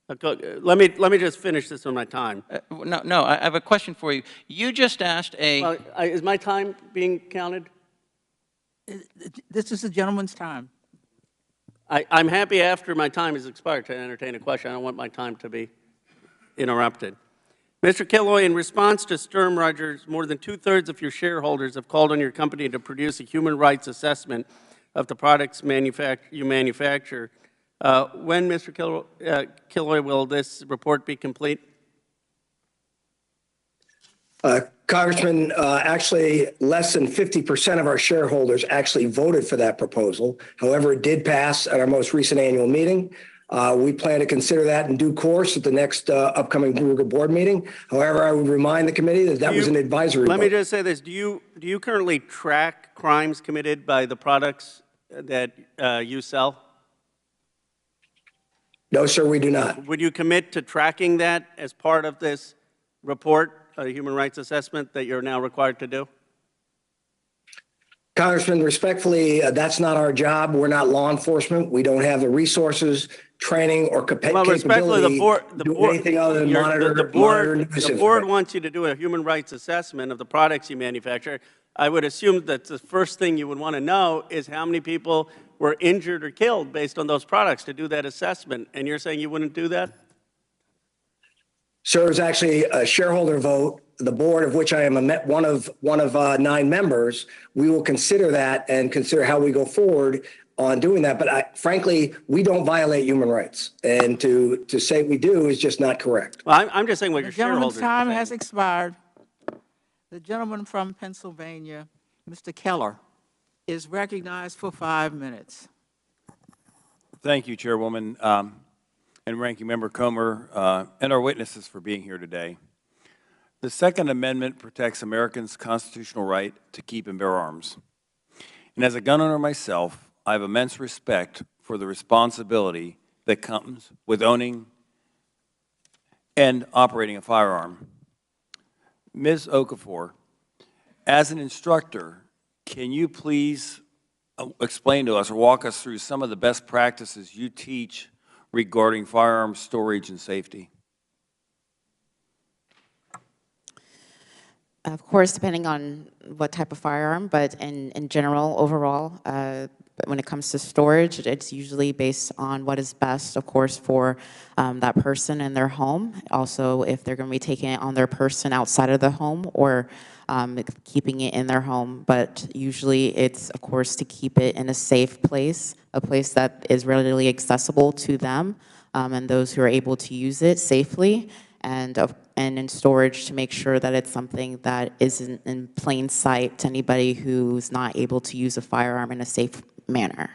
Let me just finish this on my time. No, I have a question for you. You just asked a... Well, is my time being counted? This is the gentleman's time. I'm happy after my time has expired to entertain a question. I don't want my time to be interrupted. Mr. Killoy, in response to Sturm Rogers, more than 2/3 of your shareholders have called on your company to produce a human rights assessment of the products you manufacture. When, Mr. Killoy, will this report be complete? Congressman, actually, less than 50% of our shareholders actually voted for that proposal. However, it did pass at our most recent annual meeting. We plan to consider that in due course at the next upcoming Ruger board meeting. However, I would remind the committee that was an advisory vote. Let me just say this. Do you currently track crimes committed by the products that you sell? No, sir, we do not. Would you commit to tracking that as part of this report, a human rights assessment that you're now required to do? Congressman, respectfully, that's not our job. We're not law enforcement. We don't have the resources, training, or capability to do anything other than monitor the board wants you to do a human rights assessment of the products you manufacture. I would assume that the first thing you would want to know is how many people were injured or killed based on those products to do that assessment. And you're saying you wouldn't do that? Sir, it was actually a shareholder vote. The board, of which I am one of 9 members, we will consider that and consider how we go forward on doing that. But frankly, we don't violate human rights. And to say we do is just not correct. Well, I'm just saying what your shareholders are saying. The gentleman's time has expired. The gentleman from Pennsylvania, Mr. Keller, is recognized for 5 minutes. Thank you, Chairwoman, and Ranking Member Comer, and our witnesses for being here today. The Second Amendment protects Americans' constitutional right to keep and bear arms. And as a gun owner myself, I have immense respect for the responsibility that comes with owning and operating a firearm. Ms. Okafor, as an instructor, can you please explain to us or walk us through some of the best practices you teach regarding firearm storage and safety? Of course, depending on what type of firearm, but in general, overall, when it comes to storage, it's usually based on what is best, of course, for that person in their home. Also, if they're going to be taking it on their person outside of the home or keeping it in their home. But usually it's, of course, to keep it in a safe place, a place that is readily accessible to them and those who are able to use it safely. and in storage to make sure that it's something that isn't in plain sight to anybody who's not able to use a firearm in a safe manner.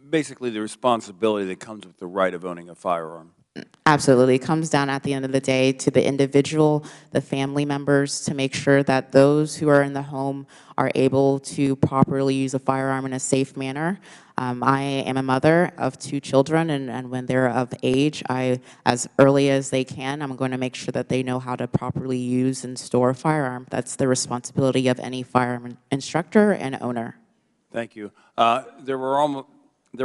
Basically, the responsibility that comes with the right of owning a firearm. Absolutely. It comes down at the end of the day to the individual, the family members, to make sure that those who are in the home are able to properly use a firearm in a safe manner. I am a mother of 2 children, and when they're of age, as early as they can, I'm going to make sure that they know how to properly use and store a firearm. That's the responsibility of any firearm instructor and owner. Thank you. There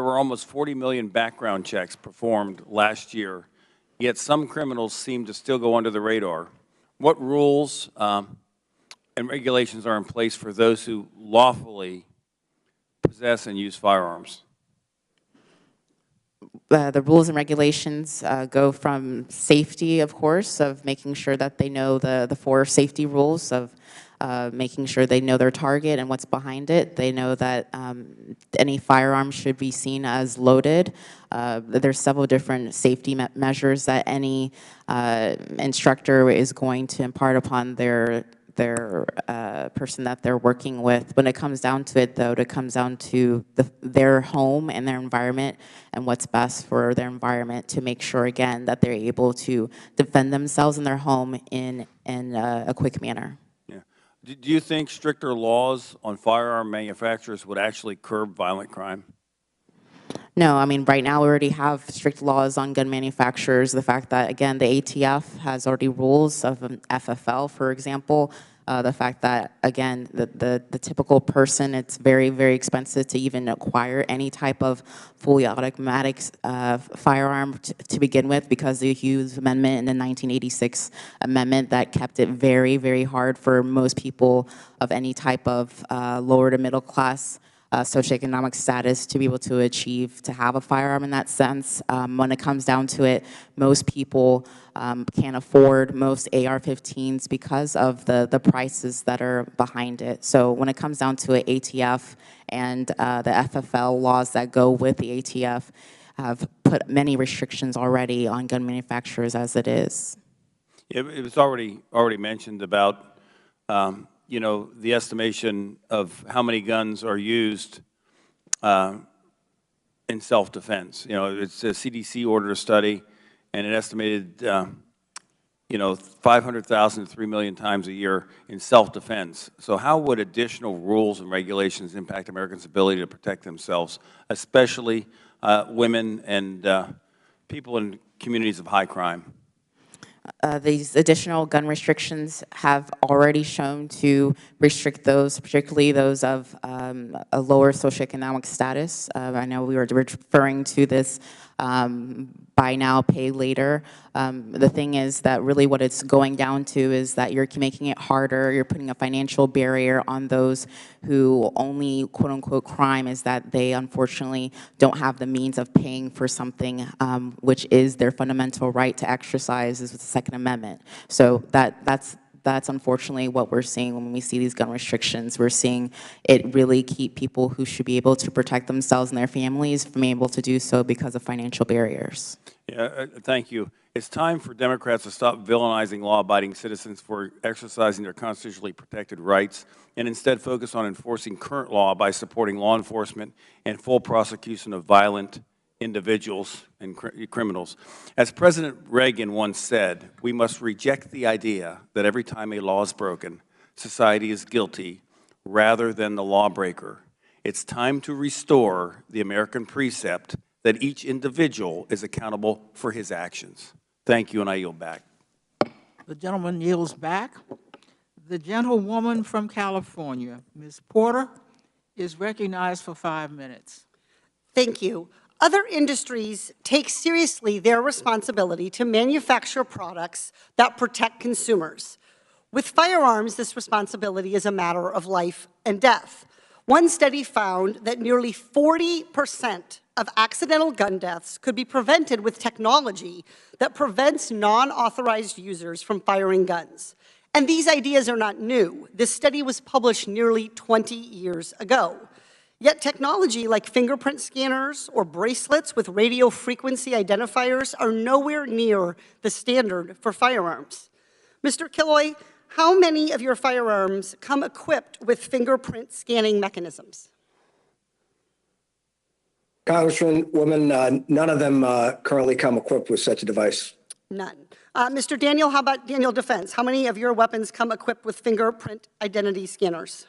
were almost 40 million background checks performed last year, yet some criminals seem to still go under the radar. What rules and regulations are in place for those who lawfully possess and use firearms? The rules and regulations go from safety, of course, of making sure that they know the 4 safety rules of making sure they know their target and what's behind it. They know that any firearm should be seen as loaded. There's several different safety measures that any instructor is going to impart upon their person that they're working with. When it comes down to it, though, it comes down to their home and their environment and what's best for their environment to make sure, again, that they're able to defend themselves in their home in a quick manner. Yeah. Do you think stricter laws on firearm manufacturers would actually curb violent crime? No, I mean, right now we already have strict laws on gun manufacturers. The fact that, again, the ATF has already rules of an FFL, for example. The fact that, again, the typical person, it's very, very expensive to even acquire any type of fully automatic firearm to begin with, because of the Hughes Amendment and the 1986 amendment that kept it very, very hard for most people of any type of lower to middle class socioeconomic status to be able to achieve, to have a firearm in that sense. When it comes down to it, most people can't afford most AR-15s because of the prices that are behind it. So when it comes down to it, ATF and the FFL laws that go with the ATF have put many restrictions already on gun manufacturers as it is. It was already mentioned about you know, the estimation of how many guns are used in self-defense. You know, it's a CDC ordered a study, and it estimated, you know, 500,000 to 3 million times a year in self-defense. So how would additional rules and regulations impact Americans' ability to protect themselves, especially women and people in communities of high crime? These additional gun restrictions have already shown to restrict those, particularly those of a lower socioeconomic status. I know we were referring to this buy now, pay later. The thing is that really what it's going down to is that you're making it harder, you're putting a financial barrier on those who only quote-unquote crime is that they unfortunately don't have the means of paying for something which is their fundamental right to exercise is the Second Amendment. So that's unfortunately what we're seeing when we see these gun restrictions. We're seeing it really keep people who should be able to protect themselves and their families from being able to do so because of financial barriers. Yeah, thank you. It's time for Democrats to stop villainizing law-abiding citizens for exercising their constitutionally protected rights and instead focus on enforcing current law by supporting law enforcement and full prosecution of violent individuals and criminals. As President Reagan once said, we must reject the idea that every time a law is broken, society is guilty rather than the lawbreaker. It's time to restore the American precept that each individual is accountable for his actions. Thank you, and I yield back. The gentleman yields back. The gentlewoman from California, Ms. Porter, is recognized for 5 minutes. Thank you. Other industries take seriously their responsibility to manufacture products that protect consumers. With firearms, this responsibility is a matter of life and death. One study found that nearly 40% of accidental gun deaths could be prevented with technology that prevents non-authorized users from firing guns. And these ideas are not new. This study was published nearly 20 years ago. Yet technology like fingerprint scanners or bracelets with radio frequency identifiers are nowhere near the standard for firearms. Mr. Killoy, how many of your firearms come equipped with fingerprint scanning mechanisms? Congresswoman, none of them currently come equipped with such a device. None. Mr. Daniel, how about Daniel Defense? How many of your weapons come equipped with fingerprint identity scanners?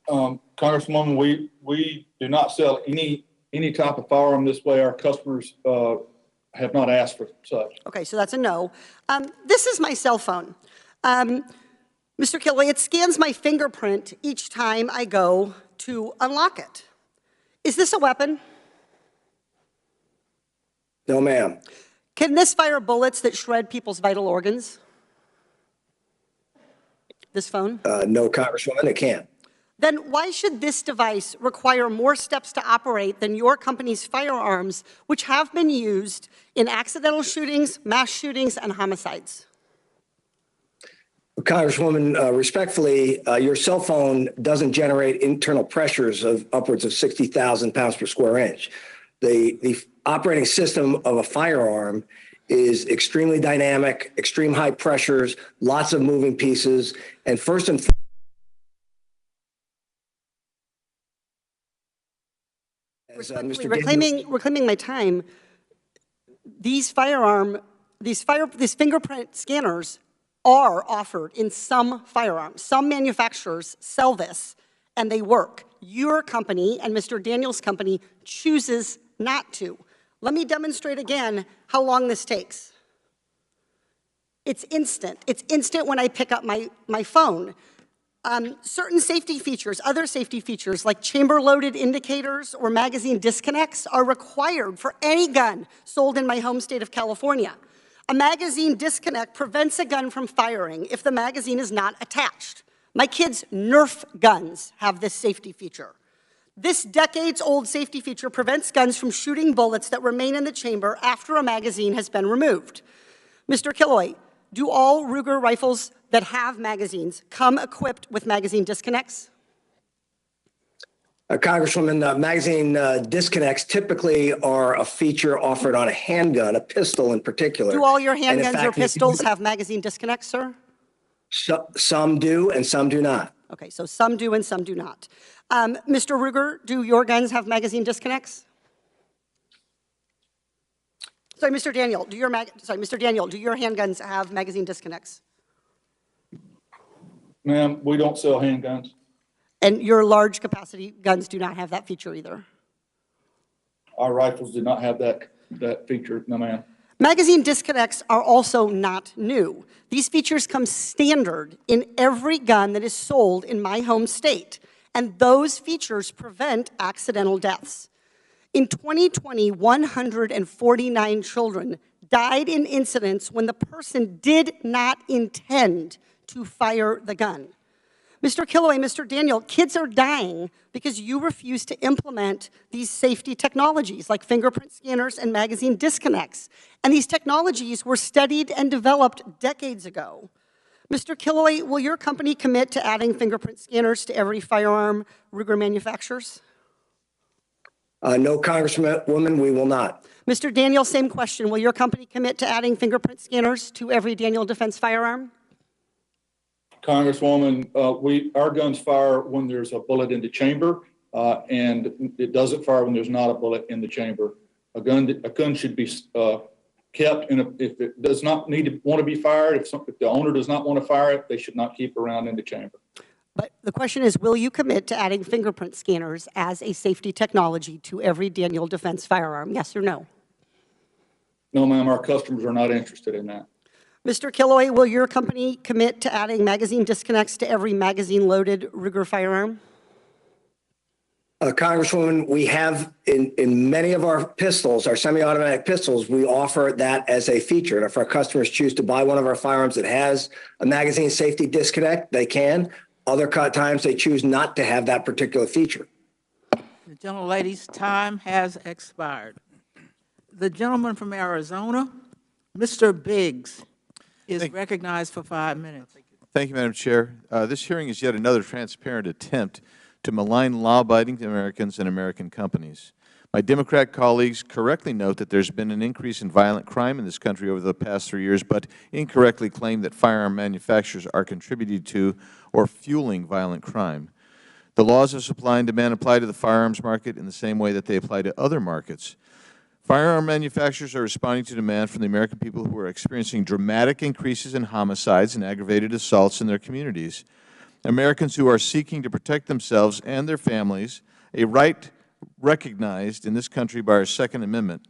Congresswoman, we do not sell any type of firearm this way. Our customers have not asked for such. Okay, so that's a no. This is my cell phone. Mr. Killoy, it scans my fingerprint each time I go to unlock it. Is this a weapon? No, ma'am. Can this fire bullets that shred people's vital organs? This phone? No, Congresswoman, it can't. Then why should this device require more steps to operate than your company's firearms, which have been used in accidental shootings, mass shootings, and homicides? Congresswoman, respectfully, your cell phone doesn't generate internal pressures of upwards of 60,000 pounds per square inch. The operating system of a firearm is extremely dynamic, extreme high pressures, lots of moving pieces, and first and foremost, reclaiming my time, these fingerprint scanners are offered in some firearms. Some manufacturers sell this, and they work. Your company and Mr. Daniels' company chooses not to. Let me demonstrate again how long this takes. It's instant. It's instant when I pick up my phone. Certain safety features, other safety features like chamber-loaded indicators or magazine disconnects are required for any gun sold in my home state of California. A magazine disconnect prevents a gun from firing if the magazine is not attached. My kids' Nerf guns have this safety feature. This decades-old safety feature prevents guns from shooting bullets that remain in the chamber after a magazine has been removed. Mr. Killoy, do all Ruger rifles that have magazines come equipped with magazine disconnects? Congresswoman, magazine disconnects typically are a feature offered on a handgun, a pistol in particular. Do all your handguns or pistols have magazine disconnects, sir? Some do and some do not. Okay, so some do and some do not. Mr. Ruger, do your guns have magazine disconnects? Sorry, Mr. Daniel, do your handguns have magazine disconnects? Ma'am, we don't sell handguns. And your large capacity guns do not have that feature either? Our rifles do not have that feature, no ma'am. Magazine disconnects are also not new. These features come standard in every gun that is sold in my home state, and those features prevent accidental deaths. In 2020, 149 children died in incidents when the person did not intend to fire the gun. Mr. Killoy, Mr. Daniel, kids are dying because you refuse to implement these safety technologies like fingerprint scanners and magazine disconnects. And these technologies were studied and developed decades ago. Mr. Killoy, will your company commit to adding fingerprint scanners to every firearm Ruger manufactures? No, Congresswoman, we will not. Mr. Daniel, same question. Will your company commit to adding fingerprint scanners to every Daniel Defense firearm? Congresswoman, our guns fire when there's a bullet in the chamber, and it doesn't fire when there's not a bullet in the chamber. A gun should be kept, and if it does not want to be fired, if the owner does not want to fire it, they should not keep around in the chamber. But the question is, will you commit to adding fingerprint scanners as a safety technology to every Daniel Defense firearm? Yes or no? No, ma'am, our customers are not interested in that. Mr. Killoy, will your company commit to adding magazine disconnects to every magazine-loaded Ruger firearm? Congresswoman, we have in many of our pistols, our semi-automatic pistols, we offer that as a feature. And if our customers choose to buy one of our firearms that has a magazine safety disconnect, they can. Other times they choose not to have that particular feature. The gentlelady's time has expired. The gentleman from Arizona, Mr. Biggs, is recognized for 5 minutes. Thank you, Madam Chair. This hearing is yet another transparent attempt to malign law-abiding Americans and American companies. My Democrat colleagues correctly note that there's been an increase in violent crime in this country over the past 3 years, but incorrectly claim that firearm manufacturers are contributing to or fueling violent crime. The laws of supply and demand apply to the firearms market in the same way that they apply to other markets. Firearm manufacturers are responding to demand from the American people who are experiencing dramatic increases in homicides and aggravated assaults in their communities. Americans who are seeking to protect themselves and their families, a right recognized in this country by our Second Amendment.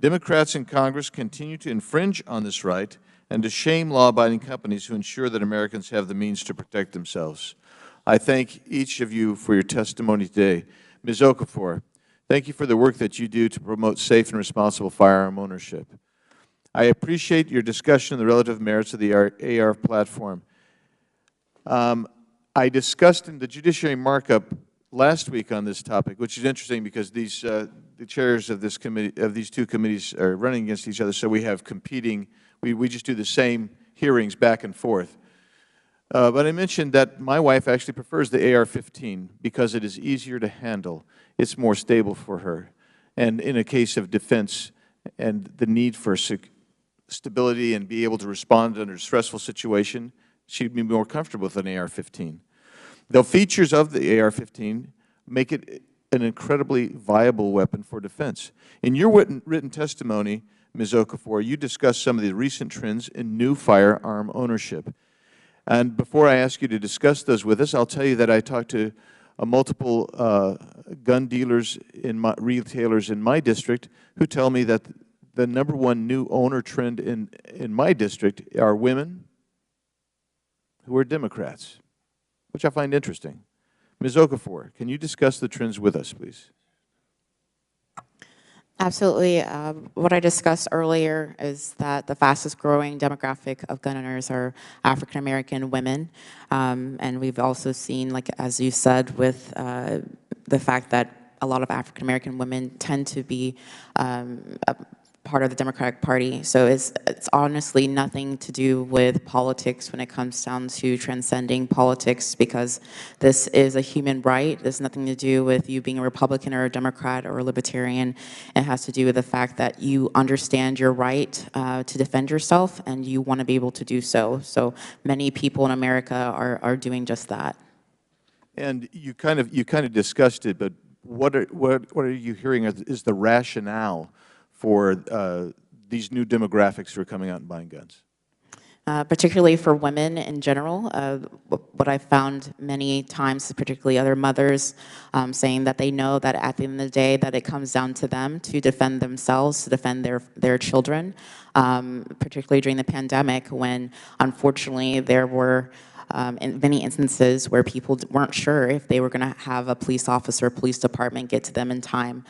Democrats in Congress continue to infringe on this right and to shame law-abiding companies who ensure that Americans have the means to protect themselves. I thank each of you for your testimony today. Ms. Okafor, thank you for the work that you do to promote safe and responsible firearm ownership. I appreciate your discussion of the relative merits of the AR platform. I discussed in the judiciary markup last week on this topic, which is interesting because these the chairs of this committee, of these two committees, are running against each other. So we have competing. We just do the same hearings back and forth. But I mentioned that my wife actually prefers the AR-15 because it is easier to handle. It's more stable for her, and in a case of defense and the need for stability and be able to respond under a stressful situation, she'd be more comfortable with an AR-15. The features of the AR-15 make it an incredibly viable weapon for defense. In your written testimony, Ms. Okafor, you discussed some of the recent trends in new firearm ownership. And before I ask you to discuss those with us, I'll tell you that I talked to multiple gun dealers, retailers in my district who tell me that the #1 new owner trend in my district are women who are Democrats, which I find interesting. Ms. Okafor, can you discuss the trends with us, please? Absolutely. What I discussed earlier is that the fastest growing demographic of gun owners are African American women. And we've also seen, like as you said, with the fact that a lot of African American women tend to be a part of the Democratic Party. So it's honestly nothing to do with politics when it comes down to transcending politics, because this is a human right. There's nothing to do with you being a Republican or a Democrat or a Libertarian. It has to do with the fact that you understand your right to defend yourself, and you want to be able to do so. So many people in America are doing just that. And you kind of discussed it, but what are you hearing is the rationale for these new demographics who are coming out and buying guns? Particularly for women in general, what I've found many times, particularly other mothers, saying that they know that at the end of the day that it comes down to them to defend themselves, to defend their children, particularly during the pandemic when unfortunately there were in many instances where people weren't sure if they were going to have a police officer, police department get to them in time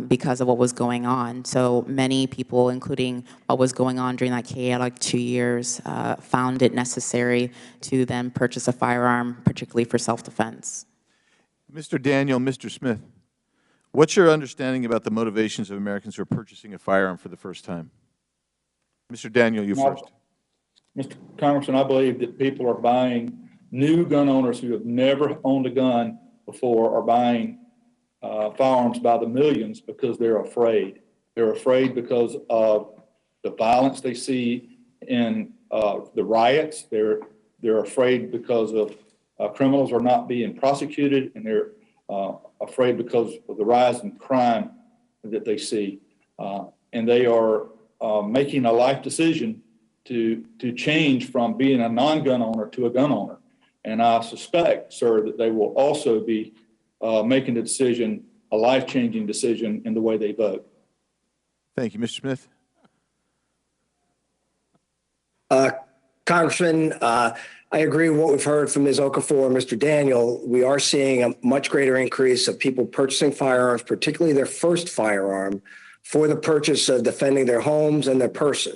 because of what was going on. So many people, including what was going on during that chaotic 2 years, found it necessary to then purchase a firearm, particularly for self-defense. Mr. Daniel, Mr. Smith, what's your understanding about the motivations of Americans who are purchasing a firearm for the first time? Mr. Daniel, you first. Mr. Congressman, I believe that people are buying, new gun owners who have never owned a gun before are buying firearms by the millions because they're afraid. They're afraid because of the violence they see in the riots. They're afraid because of criminals are not being prosecuted, and they're afraid because of the rise in crime that they see. And they are making a life decision to change from being a non-gun owner to a gun owner. And I suspect, sir, that they will also be making a decision, a life-changing decision in the way they vote. Thank you. Mr. Smith? Congressman, I agree with what we've heard from Ms. Okafor and Mr. Daniel. We are seeing a much greater increase of people purchasing firearms, particularly their first firearm, for the purchase of defending their homes and their person.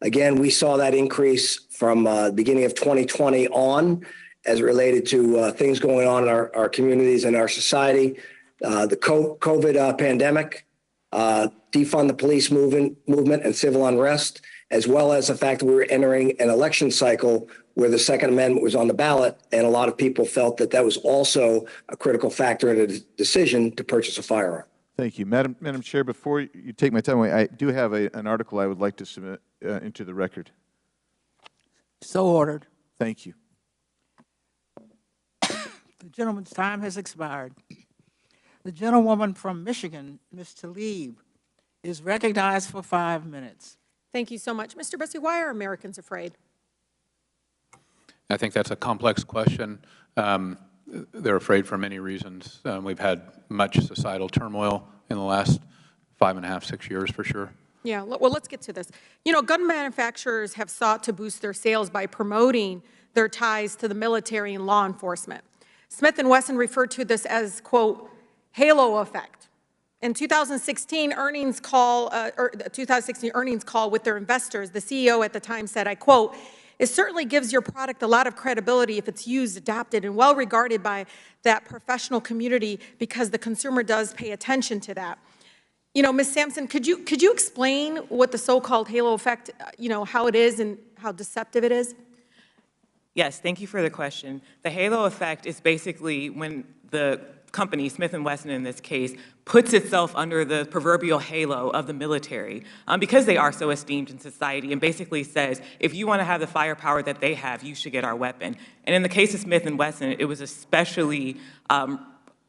Again, we saw that increase from the beginning of 2020 on as it related to things going on in our communities and our society, the COVID pandemic, defund the police movement and civil unrest, as well as the fact that we were entering an election cycle where the Second Amendment was on the ballot, and a lot of people felt that that was also a critical factor in a decision to purchase a firearm. Thank you. Madam Chair, before you take my time away, I do have an article I would like to submit into the record. So ordered. Thank you. The gentleman's time has expired. The gentlewoman from Michigan, Ms. Tlaib, is recognized for 5 minutes. Thank you so much. Mr. Bussey, why are Americans afraid? I think that's a complex question. They're afraid for many reasons. We've had much societal turmoil in the last 5.5, 6 years for sure. Yeah, well, let's get to this. You know, gun manufacturers have sought to boost their sales by promoting their ties to the military and law enforcement. Smith & Wesson referred to this as, quote, halo effect. In 2016 earnings call with their investors, the CEO at the time said, I quote, it certainly gives your product a lot of credibility if it's used, adopted, and well regarded by that professional community because the consumer does pay attention to that. You know, Ms. Sampson, could you explain what the so-called halo effect, you know, how it is and how deceptive it is? Yes, thank you for the question. The halo effect is basically when the company, Smith & Wesson in this case, puts itself under the proverbial halo of the military because they are so esteemed in society and basically says, if you want to have the firepower that they have, you should get our weapon. And in the case of Smith & Wesson, it was especially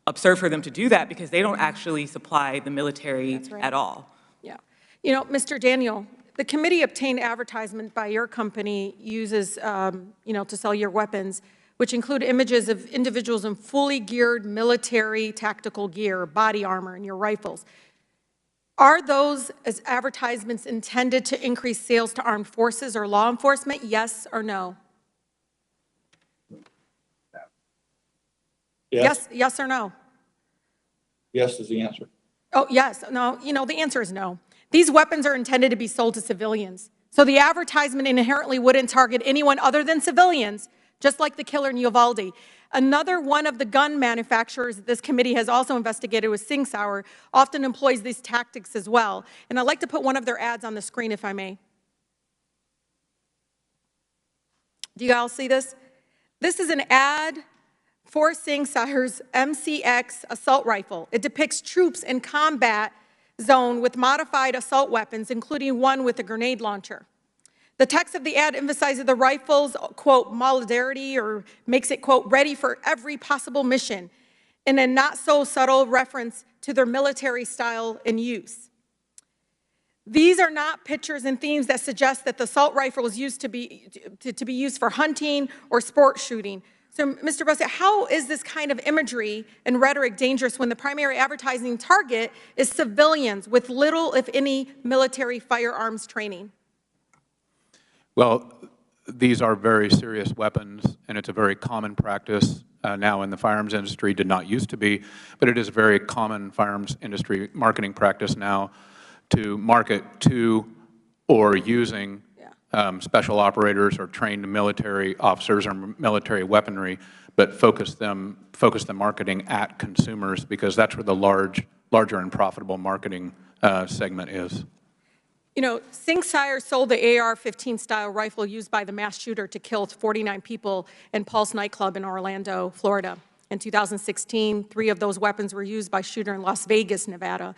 absurd for them to do that because they don't actually supply the military at all. Yeah. You know, Mr. Daniel, the committee obtained advertisement by your company uses, you know, to sell your weapons, which include images of individuals in fully geared military tactical gear, body armor, and your rifles. Are those as advertisements intended to increase sales to armed forces or law enforcement, yes or no? Yes. Yes or no? Yes is the answer. Oh, yes. No, you know, the answer is no. These weapons are intended to be sold to civilians. So the advertisement inherently wouldn't target anyone other than civilians, just like the killer in Uvalde. Another one of the gun manufacturers that this committee has also investigated was Sing Sauer, often employs these tactics as well. And I'd like to put one of their ads on the screen, if I may. Do you all see this? This is an ad for Sing Sauer's MCX assault rifle. It depicts troops in combat zone with modified assault weapons, including one with a grenade launcher. The text of the ad emphasizes the rifle's, quote, modularity, or makes it, quote, ready for every possible mission, in a not so subtle reference to their military style and use. These are not pictures and themes that suggest that the assault rifle is used to be used for hunting or sport shooting. So, Mr. Bussey, how is this kind of imagery and rhetoric dangerous when the primary advertising target is civilians with little, if any, military firearms training? Well, these are very serious weapons, and it's a very common practice now in the firearms industry. Did not used to be, but it is a very common firearms industry marketing practice now to market to or using special operators or trained military officers or military weaponry, but focus the marketing at consumers because that's where the larger and profitable marketing segment is. You know, Sing Sauer sold the AR-15 style rifle used by the mass shooter to kill 49 people in Pulse nightclub in Orlando, Florida. In 2016, 3 of those weapons were used by a shooter in Las Vegas, Nevada.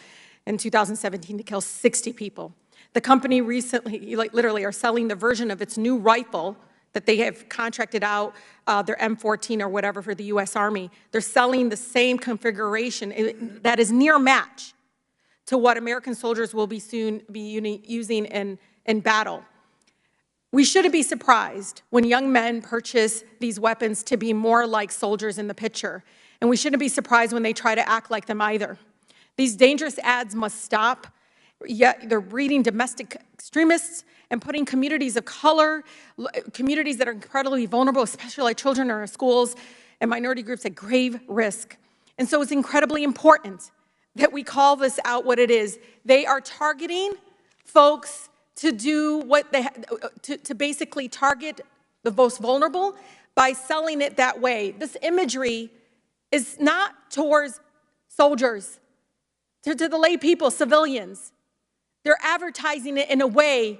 In 2017, to kill 60 people. The company recently, literally, are selling the version of its new rifle that they have contracted out, their M14 or whatever for the U.S. Army. They're selling the same configuration that is near match to what American soldiers will be soon be using in battle. We shouldn't be surprised when young men purchase these weapons to be more like soldiers in the picture. And we shouldn't be surprised when they try to act like them either. These dangerous ads must stop. Yet they're breeding domestic extremists and putting communities of color, communities that are incredibly vulnerable, especially like children in our schools and minority groups at grave risk. And so it's incredibly important that we call this out what it is. They are targeting folks to do what they to basically target the most vulnerable by selling it that way. This imagery is not towards soldiers, to the lay people, civilians. They're advertising it in a way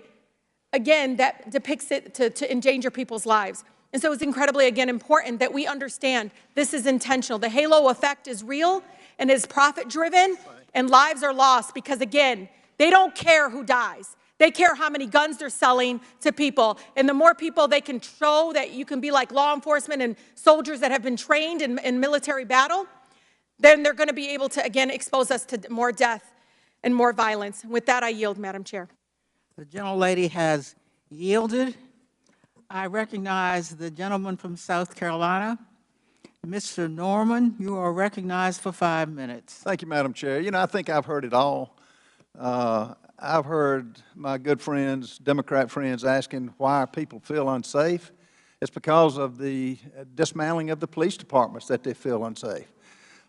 again, that depicts it to endanger people's lives. And so it's incredibly, again, important that we understand this is intentional. The halo effect is real and is profit-driven, and lives are lost because, again, they don't care who dies. They care how many guns they're selling to people. And the more people they can show that you can be like law enforcement and soldiers that have been trained in military battle, then they're going to be able to, again, expose us to more death and more violence. With that, I yield, Madam Chair. The gentlelady has yielded. I recognize the gentleman from South Carolina. Mr. Norman, you are recognized for 5 minutes. Thank you, Madam Chair. You know, I think I've heard it all. I've heard my good friends, Democrat friends, asking why people feel unsafe. It's because of the dismantling of the police departments that they feel unsafe.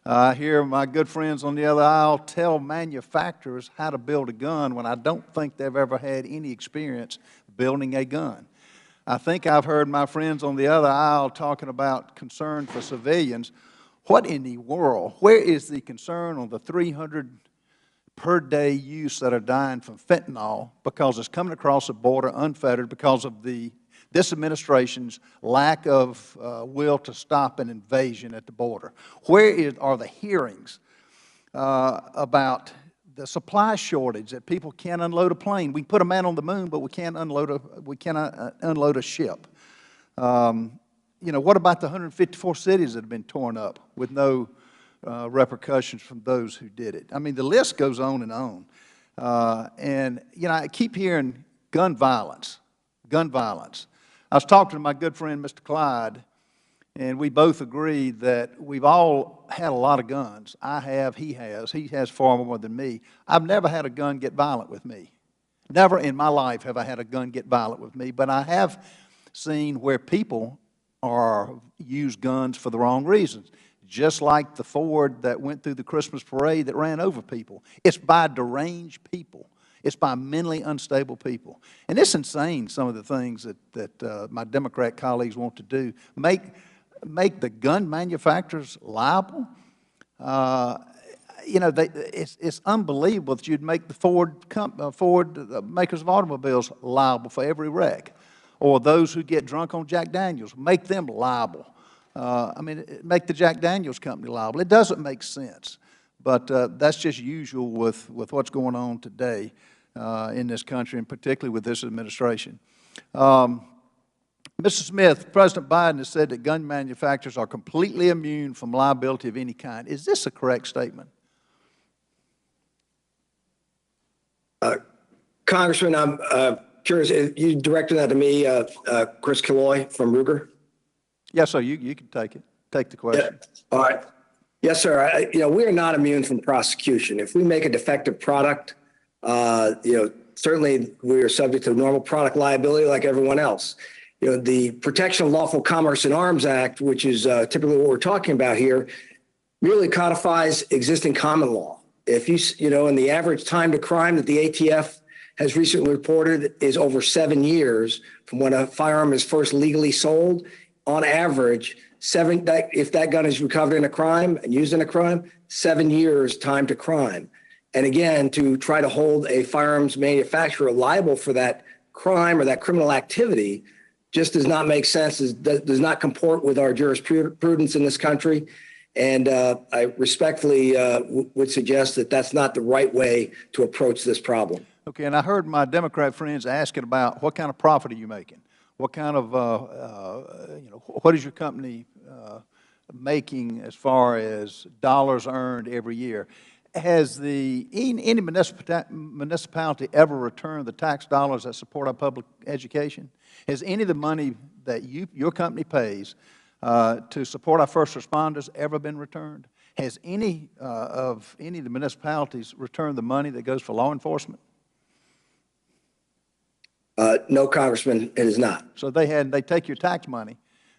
I hear my good friends on the other aisle tell manufacturers how to build a gun when I don't think they've ever had any experience building a gun. I think I've heard my friends on the other aisle talking about concern for civilians. What in the world? Where is the concern on the 300 per day use that are dying from fentanyl because it's coming across the border unfettered because of this administration's lack of will to stop an invasion at the border? Where are the hearings about the supply shortage that people can't unload a plane? We put a man on the moon, but we cannot unload a ship. You know, what about the 154 cities that have been torn up with no repercussions from those who did it? I mean, the list goes on and on. And, you know, I keep hearing gun violence, gun violence. I was talking to my good friend, Mr. Clyde, and we both agree that we've all had a lot of guns. I have, he has. He has far more than me. I've never had a gun get violent with me. Never in my life have I had a gun get violent with me, but I have seen where people use guns for the wrong reasons, just like the Ford that went through the Christmas parade that ran over people. It's by deranged people. It's by mentally unstable people. And it's insane, some of the things that my Democrat colleagues want to do. Make the gun manufacturers liable. You know, it's unbelievable that you'd make the Ford makers of automobiles liable for every wreck, or those who get drunk on Jack Daniels, make them liable. I mean, make the Jack Daniels company liable. It doesn't make sense, but that's just usual with what's going on today in this country, and particularly with this administration. Mr. Smith, President Biden has said that gun manufacturers are completely immune from liability of any kind. Is this a correct statement? Congressman, I'm curious, you directed that to me, Chris Killoy from Ruger? Yes, sir, you can take it. Take the question. Yeah. All right. Yes, sir. You know, we are not immune from prosecution. If we make a defective product, you know, certainly we are subject to normal product liability like everyone else. You know, the Protection of Lawful Commerce in Arms Act, which is typically what we're talking about here, really codifies existing common law. If you know, and the average time to crime that the ATF has recently reported is over 7 years from when a firearm is first legally sold. On average, if that gun is recovered in a crime and used in a crime, 7 years time to crime. And again, to try to hold a firearms manufacturer liable for that crime or that criminal activity just does not make sense, does not comport with our jurisprudence in this country. And I respectfully would suggest that that's not the right way to approach this problem. Okay, and I heard my Democrat friends asking about what kind of profit are you making? What kind of, you know, what is your company making as far as dollars earned every year? Has any municipality ever returned the tax dollars that support our public education? Has any of the money that your company pays to support our first responders ever been returned? Has any of the municipalities returned the money that goes for law enforcement? No, Congressman, it is not. So they take your tax money,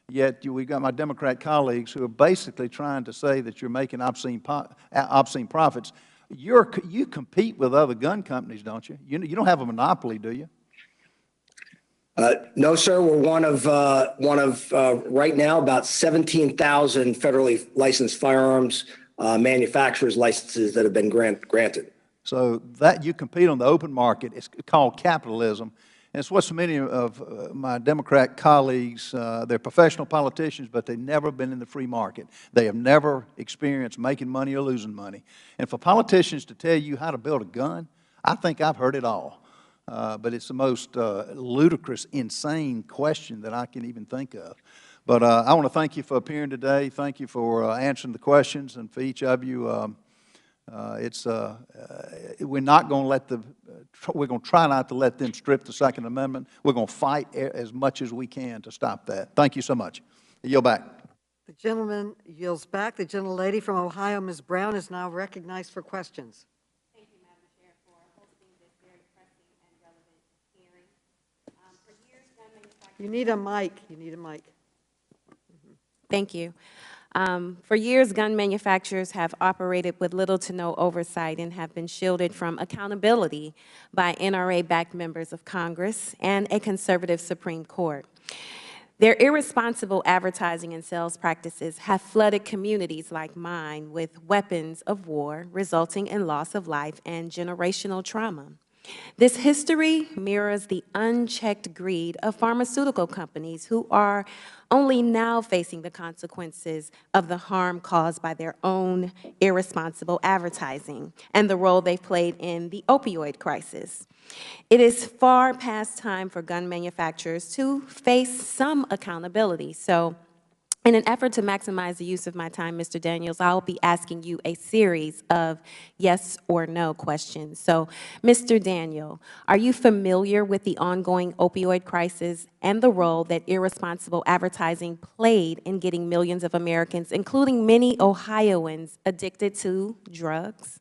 yet we've got my Democrat colleagues who are basically trying to say that you're making obscene profits. You compete with other gun companies, don't you? You don't have a monopoly, do you? No, sir. We're one of right now about 17,000 federally licensed firearms manufacturers licenses that have been granted. So that you compete on the open market. It's called capitalism. And it's what so many of my Democrat colleagues, they're professional politicians, but they've never been in the free market. They have never experienced making money or losing money. And for politicians to tell you how to build a gun, I think I've heard it all. But it's the most ludicrous, insane question that I can even think of. But I want to thank you for appearing today. Thank you for answering the questions. And for each of you, we're not going to let we're going to try not to let them strip the Second Amendment. We're going to fight as much as we can to stop that. Thank you so much. I yield back. The gentleman yields back. The gentlelady from Ohio, Ms. Brown, is now recognized for questions. Thank you, Madam Chair, for hosting this very pressing and relevant hearing. For years, gun manufacturers... You need a mic. You need a mic. Thank you. For years, gun manufacturers have operated with little to no oversight and have been shielded from accountability by NRA-backed members of Congress and a conservative Supreme Court. Their irresponsible advertising and sales practices have flooded communities like mine with weapons of war, resulting in loss of life and generational trauma. This history mirrors the unchecked greed of pharmaceutical companies who are only now facing the consequences of the harm caused by their own irresponsible advertising and the role they've played in the opioid crisis. It is far past time for gun manufacturers to face some accountability. So, in an effort to maximize the use of my time, Mr. Daniels, I'll be asking you a series of yes or no questions. So, Mr. Daniel, are you familiar with the ongoing opioid crisis and the role that irresponsible advertising played in getting millions of Americans, including many Ohioans, addicted to drugs?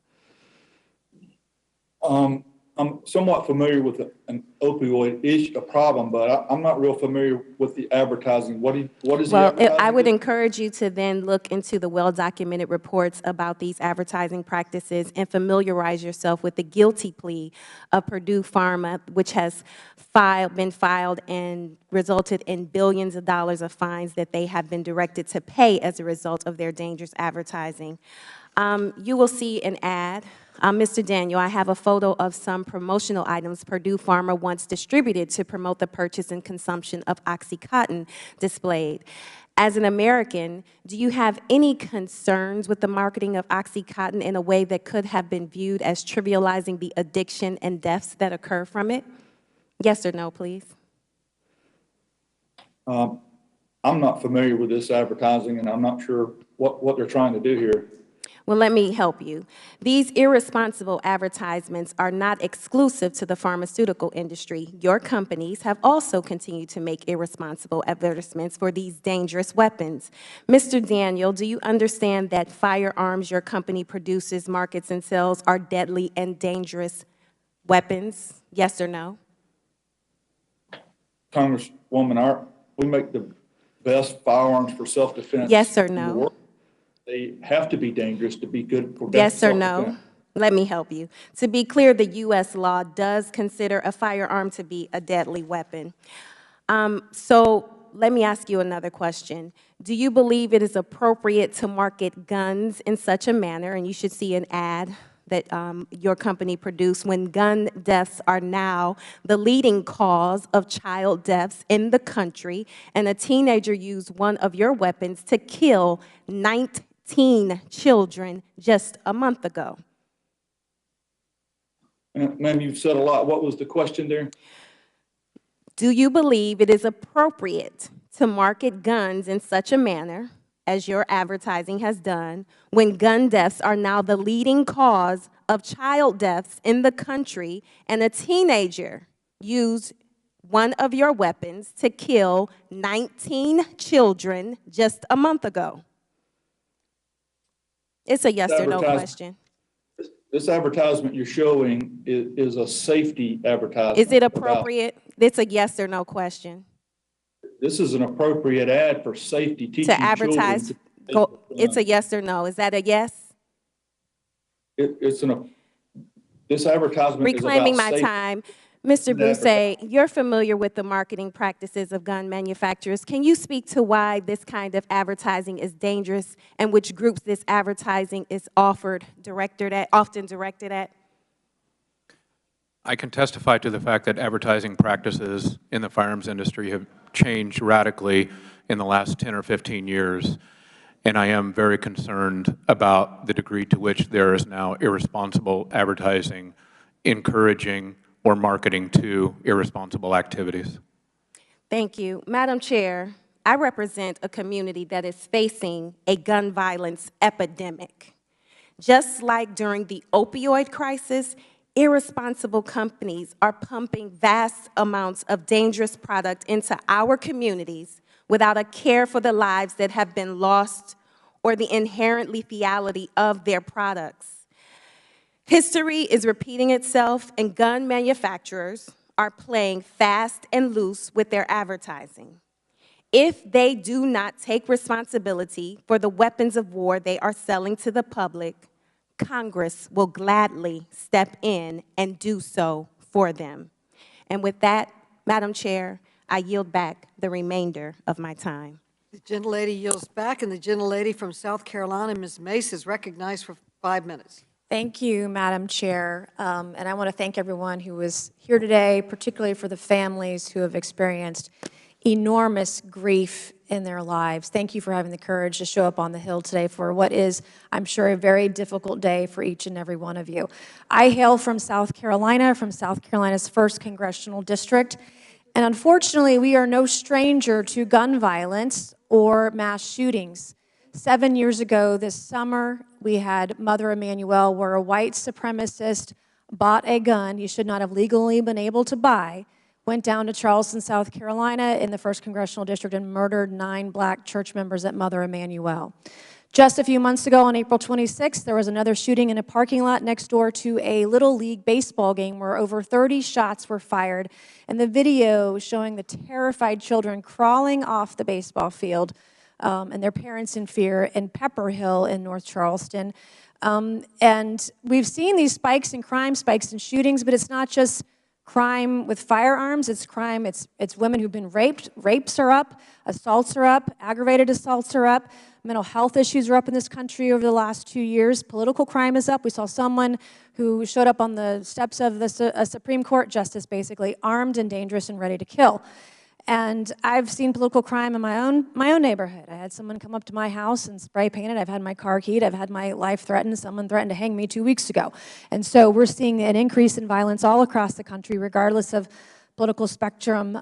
I'm somewhat familiar with an opioid issue, a problem, but I'm not real familiar with the advertising. What is the advertising? I would encourage you to then look into the well-documented reports about these advertising practices and familiarize yourself with the guilty plea of Purdue Pharma, which has been filed and resulted in billions of dollars of fines that they have been directed to pay as a result of their dangerous advertising. You will see an ad. Mr. Daniel, I have a photo of some promotional items Purdue Pharma once distributed to promote the purchase and consumption of OxyContin displayed. As an American, do you have any concerns with the marketing of OxyContin in a way that could have been viewed as trivializing the addiction and deaths that occur from it? Yes or no, please. I'm not familiar with this advertising, and I'm not sure what they're trying to do here. Well, let me help you. These irresponsible advertisements are not exclusive to the pharmaceutical industry. Your companies have also continued to make irresponsible advertisements for these dangerous weapons. Mr. Daniel, do you understand that firearms your company produces, markets, and sells are deadly and dangerous weapons? Yes or no? Congresswoman, we make the best firearms for self-defense. Yes or no? They have to be dangerous to be good for yes or no? Let me help you. To be clear, the U.S. law does consider a firearm to be a deadly weapon. So let me ask you another question. Do you believe it is appropriate to market guns in such a manner, and you should see an ad that your company produced, when gun deaths are now the leading cause of child deaths in the country, and a teenager used one of your weapons to kill 19 children just a month ago? Ma'am, you've said a lot. What was the question there? Do you believe it is appropriate to market guns in such a manner, as your advertising has done, when gun deaths are now the leading cause of child deaths in the country, and a teenager used one of your weapons to kill 19 children just a month ago? It's a yes or no question. This advertisement you're showing is a safety advertisement. Is it appropriate? It's a yes or no question. This is an appropriate ad for safety, teaching to advertise. It's a yes or no. Is that a yes? This advertisement Reclaiming is about my time. Mr. Bousse, you're familiar with the marketing practices of gun manufacturers. Can you speak to why this kind of advertising is dangerous and which groups this advertising is often directed at? I can testify to the fact that advertising practices in the firearms industry have changed radically in the last 10 or 15 years, and I am very concerned about the degree to which there is now irresponsible advertising encouraging or marketing to irresponsible activities. Thank you. Madam Chair, I represent a community that is facing a gun violence epidemic. Just like during the opioid crisis, irresponsible companies are pumping vast amounts of dangerous product into our communities without a care for the lives that have been lost or the inherent lethality of their products. History is repeating itself, and gun manufacturers are playing fast and loose with their advertising. If they do not take responsibility for the weapons of war they are selling to the public, Congress will gladly step in and do so for them. And with that, Madam Chair, I yield back the remainder of my time. The gentlelady yields back, and the gentlelady from South Carolina, Ms. Mace, is recognized for 5 minutes. Thank you, Madam Chair. And I want to thank everyone who was here today, particularly for the families who have experienced enormous grief in their lives. Thank you for having the courage to show up on the Hill today for what is, I'm sure, a very difficult day for each and every one of you. I hail from South Carolina's 1st Congressional District, and unfortunately, we are no stranger to gun violence or mass shootings. 7 years ago this summer, we had Mother Emanuel, where a white supremacist bought a gun he should not have legally been able to buy, went down to Charleston, South Carolina in the 1st Congressional District and murdered 9 black church members at Mother Emanuel. Just a few months ago, on April 26th, there was another shooting in a parking lot next door to a Little League baseball game where over 30 shots were fired, and the video showing the terrified children crawling off the baseball field and their parents in fear in Pepper Hill in North Charleston. And we've seen these spikes in crime, spikes in shootings, but it's not just crime with firearms, it's crime, it's women who've been raped. Rapes are up, assaults are up, aggravated assaults are up, mental health issues are up in this country over the last 2 years. Political crime is up. We saw someone who showed up on the steps of a Supreme Court justice, basically, armed and dangerous and ready to kill. And I've seen political crime in my own neighborhood. I had someone come up to my house and spray paint it. I've had my car keyed. I've had my life threatened. Someone threatened to hang me 2 weeks ago. And so we're seeing an increase in violence all across the country, regardless of political spectrum.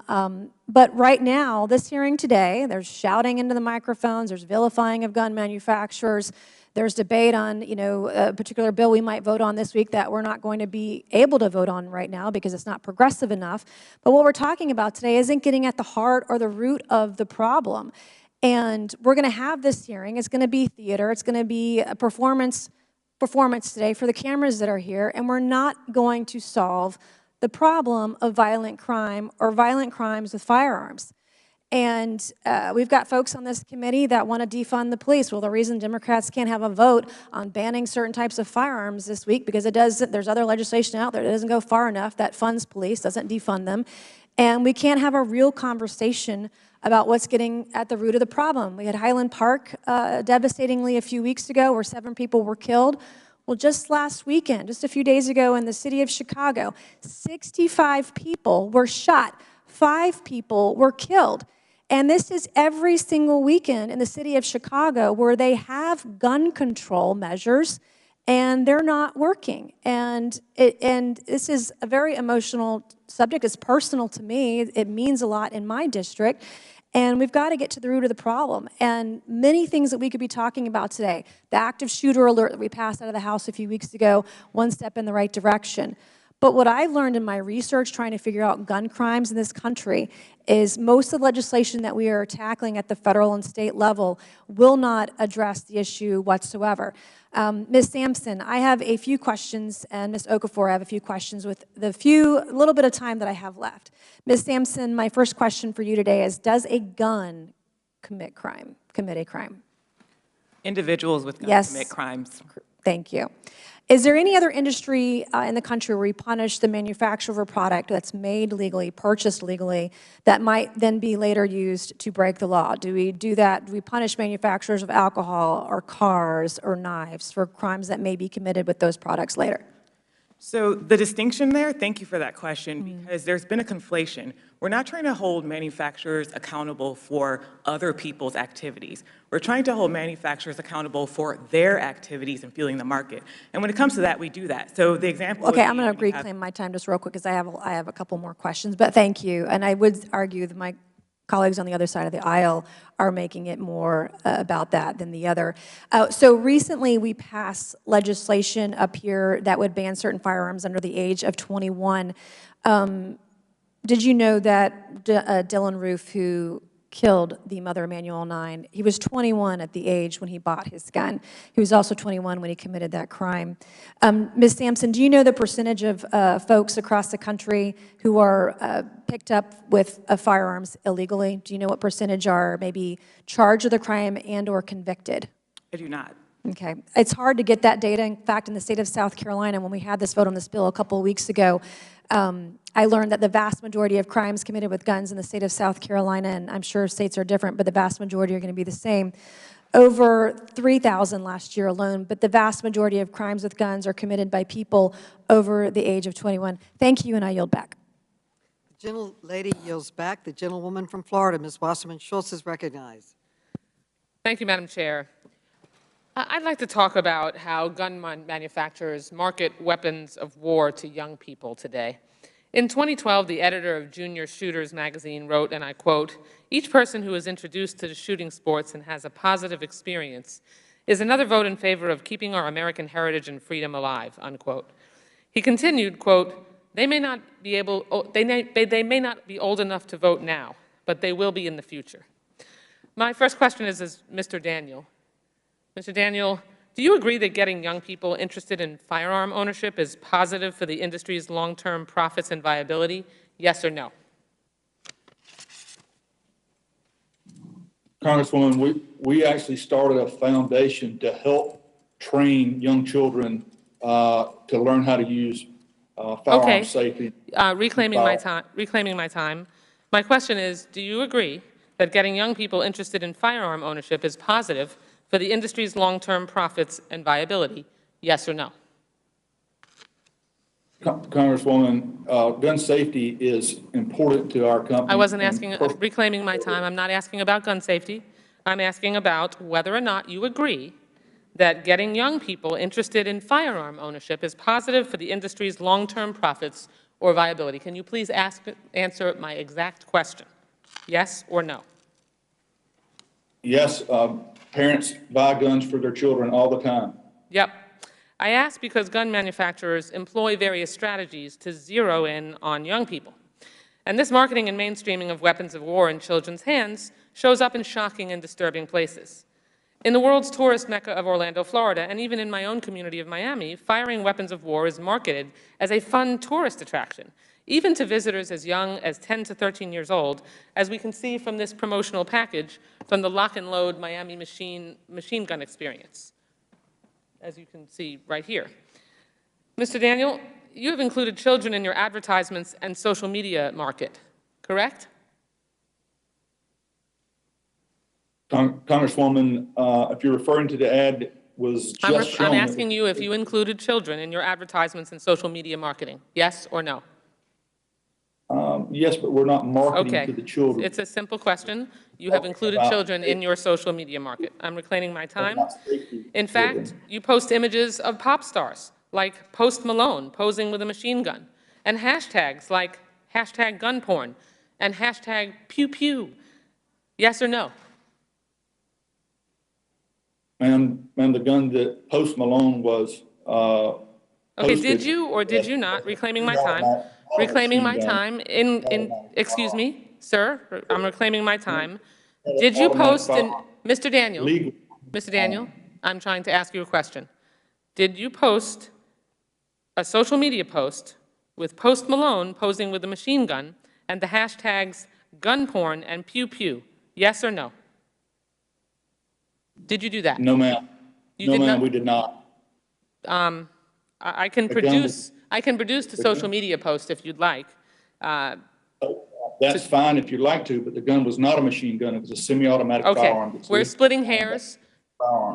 But right now, this hearing today, there's shouting into the microphones. There's vilifying of gun manufacturers. There's debate on, a particular bill we might vote on this week that we're not going to be able to vote on right now because it's not progressive enough. But what we're talking about today isn't getting at the heart or the root of the problem. And we're going to have this hearing. It's going to be theater. It's going to be a performance today for the cameras that are here. And we're not going to solve the problem of violent crime or violent crimes with firearms. And we've got folks on this committee that want to defund the police. Well, the reason Democrats can't have a vote on banning certain types of firearms this week because there's other legislation out there that doesn't go far enough that funds police, doesn't defund them. And we can't have a real conversation about what's getting at the root of the problem. We had Highland Park devastatingly a few weeks ago where 7 people were killed. Well, just last weekend, just a few days ago in the city of Chicago, 65 people were shot, 5 people were killed. And this is every single weekend in the city of Chicago where they have gun control measures and they're not working. And this is a very emotional subject. It's personal to me. It means a lot in my district. And we've got to get to the root of the problem. And many things that we could be talking about today. The active shooter alert that we passed out of the House a few weeks ago, one step in the right direction. But what I've learned in my research trying to figure out gun crimes in this country is most of the legislation that we are tackling at the federal and state level will not address the issue whatsoever. Ms. Sampson, I have a few questions, and Ms. Okafor, I have a few questions with the little bit of time that I have left. Ms. Sampson, my first question for you today is, does a gun commit a crime? Individuals with guns commit crimes. Thank you. Is there any other industry in the country where we punish the manufacturer of a product that's made legally, purchased legally, that might then be later used to break the law? Do we do that? Do we punish manufacturers of alcohol or cars or knives for crimes that may be committed with those products later? So the distinction there, thank you for that question, because there's been a conflation. We're not trying to hold manufacturers accountable for other people's activities. We're trying to hold manufacturers accountable for their activities and fueling the market. And when it comes to that, we do that. So the example Okay, would I'm be going to reclaim my time just real quick because I have a couple more questions, but thank you. And I would argue that my colleagues on the other side of the aisle are making it more about that than the other. So recently we passed legislation up here that would ban certain firearms under the age of 21. Did you know that Dylan Roof, who killed the mother of Emanuel 9, he was 21 at the age when he bought his gun. He was also 21 when he committed that crime. Ms. Sampson, do you know the percentage of folks across the country who are picked up with firearms illegally? Do you know what percentage are maybe charged with a crime and or convicted? I do not. Okay. It's hard to get that data. In fact, in the state of South Carolina, when we had this vote on this bill a couple of weeks ago, I learned that the vast majority of crimes committed with guns in the state of South Carolina, and I'm sure states are different, but the vast majority are going to be the same, over 3,000 last year alone, but the vast majority of crimes with guns are committed by people over the age of 21. Thank you, and I yield back. The gentlelady yields back. The gentlewoman from Florida, Ms. Wasserman Schultz, is recognized. Thank you, Madam Chair. I'd like to talk about how gun manufacturers market weapons of war to young people today. In 2012, the editor of Junior Shooters magazine wrote, and I quote, "Each person who is introduced to the shooting sports and has a positive experience is another vote in favor of keeping our American heritage and freedom alive," unquote. He continued, quote, they may not be old enough to vote now, but they will be in the future." My first question is Mr. Daniel. Mr. Daniel, do you agree that getting young people interested in firearm ownership is positive for the industry's long-term profits and viability? Yes or no? Congresswoman, we actually started a foundation to help train young children to learn how to use firearm safety. Reclaiming my time. My question is, do you agree that getting young people interested in firearm ownership is positive for the industry's long-term profits and viability? Yes or no? Congresswoman, gun safety is important to our company. I wasn't asking, reclaiming my time, I'm not asking about gun safety. I'm asking about whether or not you agree that getting young people interested in firearm ownership is positive for the industry's long-term profits or viability. Can you please answer my exact question? Yes or no? Yes, parents buy guns for their children all the time. Yep. I ask because gun manufacturers employ various strategies to zero in on young people. And this marketing and mainstreaming of weapons of war in children's hands shows up in shocking and disturbing places. In the world's tourist mecca of Orlando, Florida, and even in my own community of Miami, firing weapons of war is marketed as a fun tourist attraction, even to visitors as young as 10 to 13 years old, as we can see from this promotional package from the Lock and Load Miami machine gun experience, as you can see right here. Mr. Daniel, you have included children in your advertisements and social media market, correct? Congresswoman, if you're referring to the ad was just shown. I'm asking you if you included children in your advertisements and social media marketing, yes or no? Yes, but we're not marketing to the children. It's a simple question. You have included children in your social media market. I'm reclaiming my time. In fact, you post images of pop stars like Post Malone posing with a machine gun, and hashtags like hashtag gun porn and hashtag pew pew. Yes or no? Ma'am, the gun that Post Malone was okay, did you or did you not, reclaiming my time, excuse me, sir, I'm reclaiming my time. Did you post, Mr. Daniel, I'm trying to ask you a question. Did you post a social media post with Post Malone posing with a machine gun and the hashtags gun porn and pew pew? Yes or no? Did you do that? No, ma'am. No, ma'am, we did not. I can produce the social media post if you'd like. That's fine if you'd like to, but the gun was not a machine gun. It was a semi-automatic firearm. We're splitting hairs.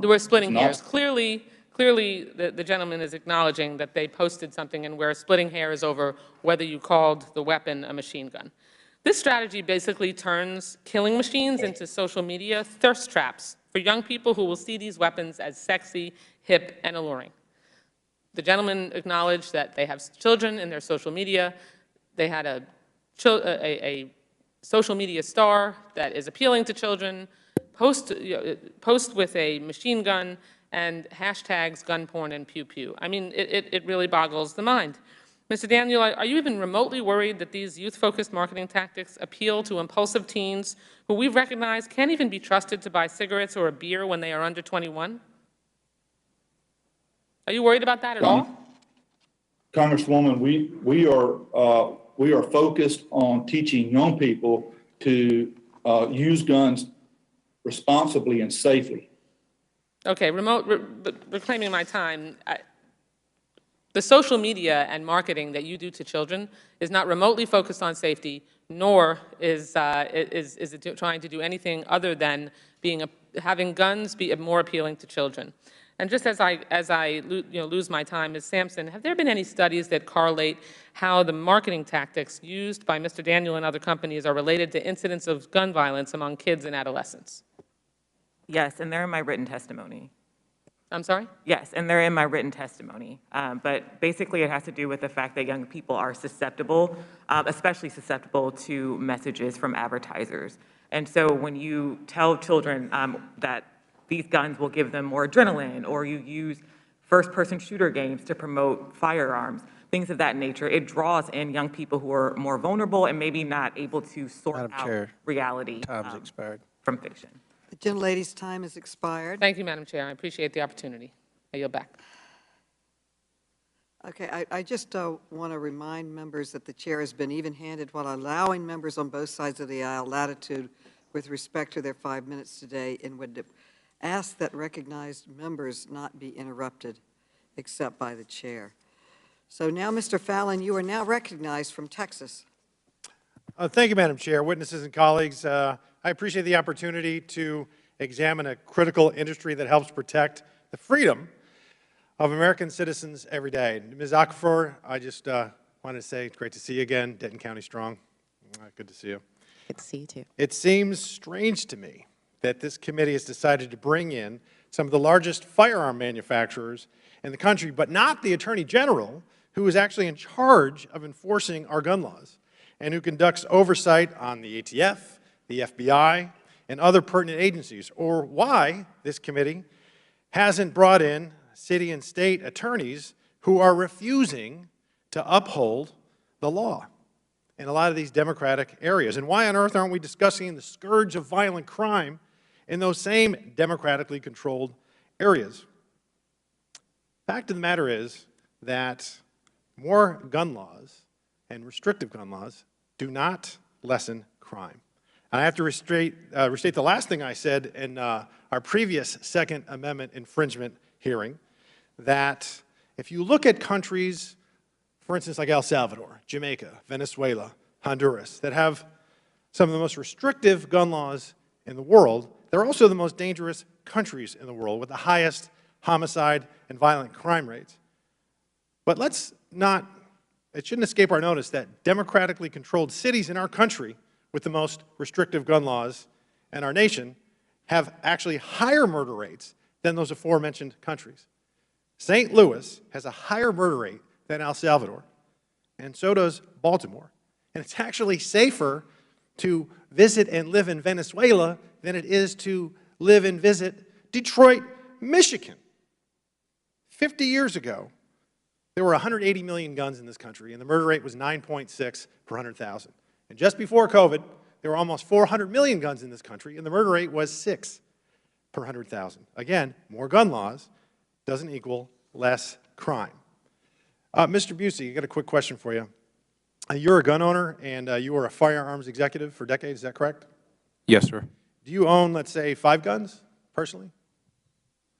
We're splitting hairs. Clearly, clearly the gentleman is acknowledging that they posted something and we're splitting hairs over whether you called the weapon a machine gun. This strategy basically turns killing machines into social media thirst traps for young people who will see these weapons as sexy, hip, and alluring. The gentleman acknowledged that they have children in their social media. They had a social media star that is appealing to children, post with a machine gun, and hashtags gun porn and pew pew. I mean, it really boggles the mind. Mr. Daniel, are you even remotely worried that these youth-focused marketing tactics appeal to impulsive teens who we've recognized can't even be trusted to buy cigarettes or a beer when they are under 21? Are you worried about that at all? Congresswoman, we are focused on teaching young people to use guns responsibly and safely. Okay, reclaiming my time. The social media and marketing that you do to children is not remotely focused on safety, nor is it trying to do anything other than having guns be more appealing to children. And just as I lose my time, Ms. Sampson, have there been any studies that correlate how the marketing tactics used by Mr. Daniel and other companies are related to incidents of gun violence among kids and adolescents? Yes, and they're in my written testimony. I'm sorry? Yes, and they're in my written testimony. But basically it has to do with the fact that young people are susceptible, especially susceptible to messages from advertisers. And so when you tell children that these guns will give them more adrenaline, or you use first-person shooter games to promote firearms, things of that nature, it draws in young people who are more vulnerable and maybe not able to sort out reality from fiction. The gentlelady's time has expired. Thank you, Madam Chair. I appreciate the opportunity. I yield back. Okay, I just want to remind members that the chair has been even-handed while allowing members on both sides of the aisle latitude with respect to their 5 minutes today, and would ask that recognized members not be interrupted except by the chair. So now, Mr. Fallon, you are now recognized from Texas. Thank you, Madam Chair, witnesses and colleagues. I appreciate the opportunity to examine a critical industry that helps protect the freedom of American citizens every day. Ms. Aquifer, I just wanted to say it's great to see you again. Denton County strong. Good to see you. Good to see you, too. It seems strange to me that this committee has decided to bring in some of the largest firearm manufacturers in the country, but not the Attorney General, who is actually in charge of enforcing our gun laws and who conducts oversight on the ATF, the FBI, and other pertinent agencies, or why this committee hasn't brought in city and state attorneys who are refusing to uphold the law in a lot of these democratic areas. And why on earth aren't we discussing the scourge of violent crime in those same democratically controlled areas? Fact of the matter is that more gun laws and restrictive gun laws do not lessen crime. And I have to restate the last thing I said in our previous Second Amendment infringement hearing, that if you look at countries, for instance, like El Salvador, Jamaica, Venezuela, Honduras, that have some of the most restrictive gun laws in the world, they're also the most dangerous countries in the world with the highest homicide and violent crime rates. But it shouldn't escape our notice that democratically controlled cities in our country with the most restrictive gun laws in our nation have actually higher murder rates than those aforementioned countries. St. Louis has a higher murder rate than El Salvador, and so does Baltimore. And it's actually safer to visit and live in Venezuela than it is to live and visit Detroit, Michigan. 50 years ago, there were 180 million guns in this country, and the murder rate was 9.6 per 100,000. And just before COVID, there were almost 400 million guns in this country, and the murder rate was 6 per 100,000. Again, more gun laws doesn't equal less crime. Mr. Busey, I got a quick question for you. You're a gun owner, and you were a firearms executive for decades, is that correct? Yes, sir. Do you own, let's say, 5 guns, personally?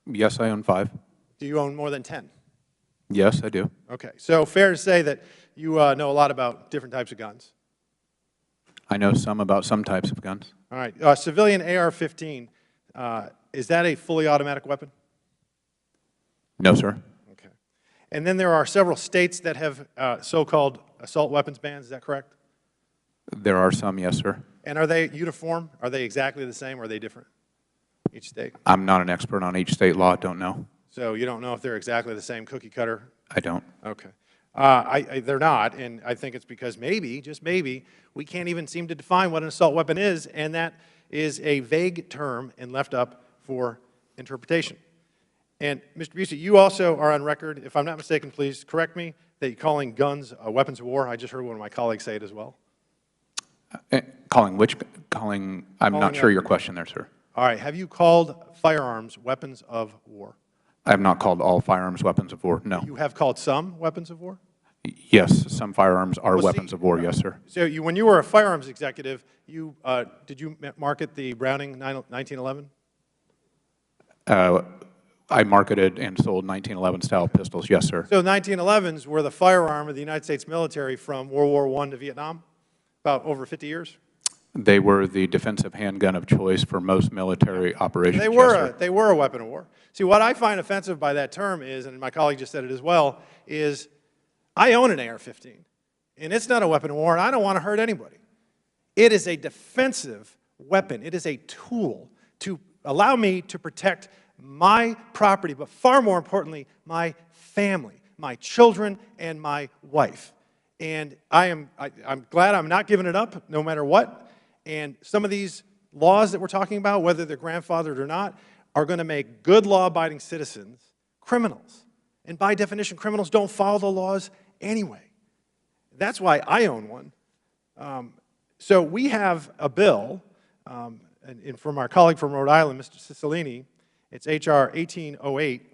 Yes, I own 5. Do you own more than 10? Yes, I do. Okay, so fair to say that you know a lot about different types of guns. I know some about some types of guns. All right, civilian AR-15, is that a fully automatic weapon? No, sir. Okay. And then there are several states that have so-called assault weapons bans, is that correct? There are some, yes, sir. And are they uniform? Are they exactly the same, or are they different, each state? I'm not an expert on each state law, don't know. So you don't know if they're exactly the same cookie cutter? I don't. Okay. They're not, and I think it's because maybe, just maybe, we can't even seem to define what an assault weapon is, and that is a vague term and left up for interpretation. And Mr. Busey, you also are on record, if I'm not mistaken, please correct me, that you're calling guns weapons of war. I just heard one of my colleagues say it as well. I'm not sure your question there, sir. All right. Have you called firearms weapons of war? I have not called all firearms weapons of war, no. You have called some weapons of war? Yes, some firearms are weapons of war, yes, sir. So when you were a firearms executive, did you market the Browning 1911? I marketed and sold 1911-style pistols, yes, sir. So 1911s were the firearm of the United States military from World War I to Vietnam, about over 50 years? They were the defensive handgun of choice for most military operations, They were a weapon of war. See, what I find offensive by that term is, and my colleague just said it as well, is I own an AR-15, and it's not a weapon of war, and I don't want to hurt anybody. It is a defensive weapon. It is a tool to allow me to protect my property, but far more importantly, my family, my children, and my wife. And I'm glad I'm not giving it up, no matter what. And some of these laws that we're talking about, whether they're grandfathered or not, are going to make good law-abiding citizens criminals. And by definition, criminals don't follow the laws anyway. That's why I own one. So we have a bill, and from our colleague from Rhode Island, Mr. Cicilline. It's H.R. 1808.